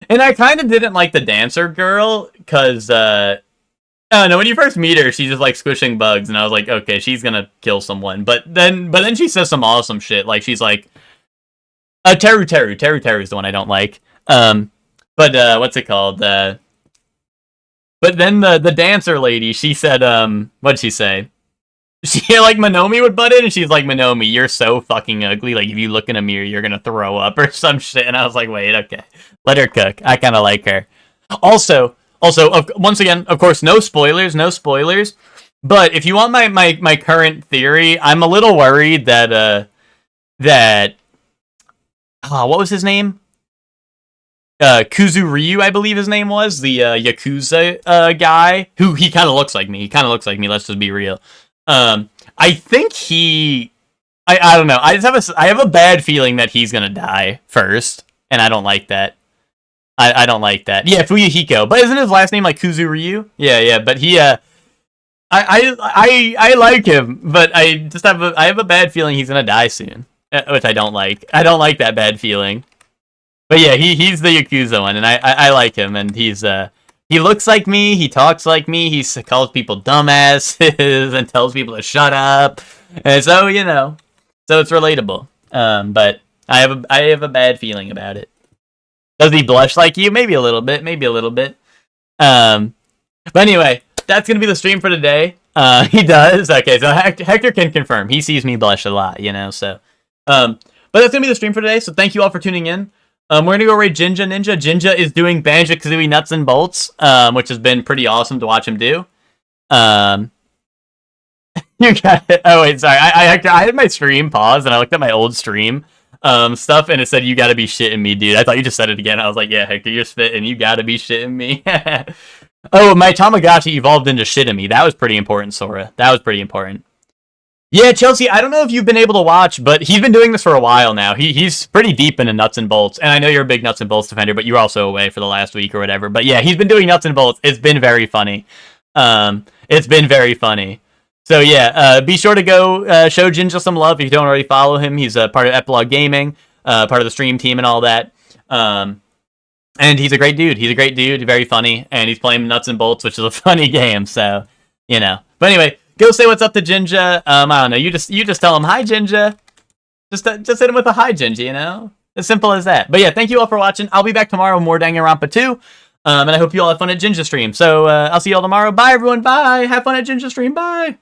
And I kind of didn't like the dancer girl, because, I don't know, when you first meet her, she's just, like, squishing bugs, and I was like, okay, she's gonna kill someone. But then she says some awesome shit, like, she's like, Teru is the one I don't like. But, what's it called? But then the dancer lady, she said, what'd she say? She, like, Minomi would butt in, and she's like, Minomi, you're so fucking ugly, like, if you look in a mirror, you're gonna throw up, or some shit, and I was like, wait, okay. Let her cook. I kind of like her. Also, once again, of course, no spoilers, but if you want my current theory, I'm a little worried that, what was his name? Kuzuryu, I believe his name was, the, Yakuza, guy, who he kind of looks like me, let's just be real. I think I don't know, I have a bad feeling that he's gonna die first, and I don't like that. I don't like that. Yeah, Fuyuhiko, but isn't his last name like Kuzuryu? Yeah, but he, I like him, but I just have a bad feeling he's gonna die soon, which I don't like. I don't like that bad feeling. But yeah, he's the Yakuza one, and I like him, and he looks like me, he talks like me, he calls people dumbasses, and tells people to shut up, and so, so it's relatable. But I have a bad feeling about it. Does he blush like you? Maybe a little bit. But anyway, that's gonna be the stream for today. He does. Okay, so Hector can confirm. He sees me blush a lot, so. But that's gonna be the stream for today, so thank you all for tuning in. We're gonna go raid Jinja Ninja. Jinja is doing Banjo-Kazooie Nuts and Bolts, which has been pretty awesome to watch him do. You got it. Oh, wait, sorry. I had my stream paused, and I looked at my old stream. Stuff, and it said, you gotta be shitting me, dude. I thought you just said it again. I was like, yeah, Hector, you're spitting. You gotta be shitting me. Oh, my Tamagotchi evolved into shitting me. That was pretty important, Sora. That was pretty important. Yeah, Chelsea, I don't know if you've been able to watch, but he's been doing this for a while now. He's pretty deep into Nuts and Bolts, and I know you're a big Nuts and Bolts defender, but you were also away for the last week or whatever. But yeah, he's been doing Nuts and Bolts. It's been very funny. So yeah, be sure to go show Jinja some love if you don't already follow him. He's a part of Epilogue Gaming, part of the stream team and all that. And he's a great dude. He's very funny, and he's playing Nuts and Bolts, which is a funny game. So, you know. But anyway, go say what's up to Jinja. I don't know. You just tell him hi, Jinja. Just hit him with a hi, Jinja. You know, as simple as that. But yeah, thank you all for watching. I'll be back tomorrow with more Danganronpa 2. And I hope you all have fun at Jinja stream. So I'll see you all tomorrow. Bye, everyone. Bye. Have fun at Jinja stream. Bye.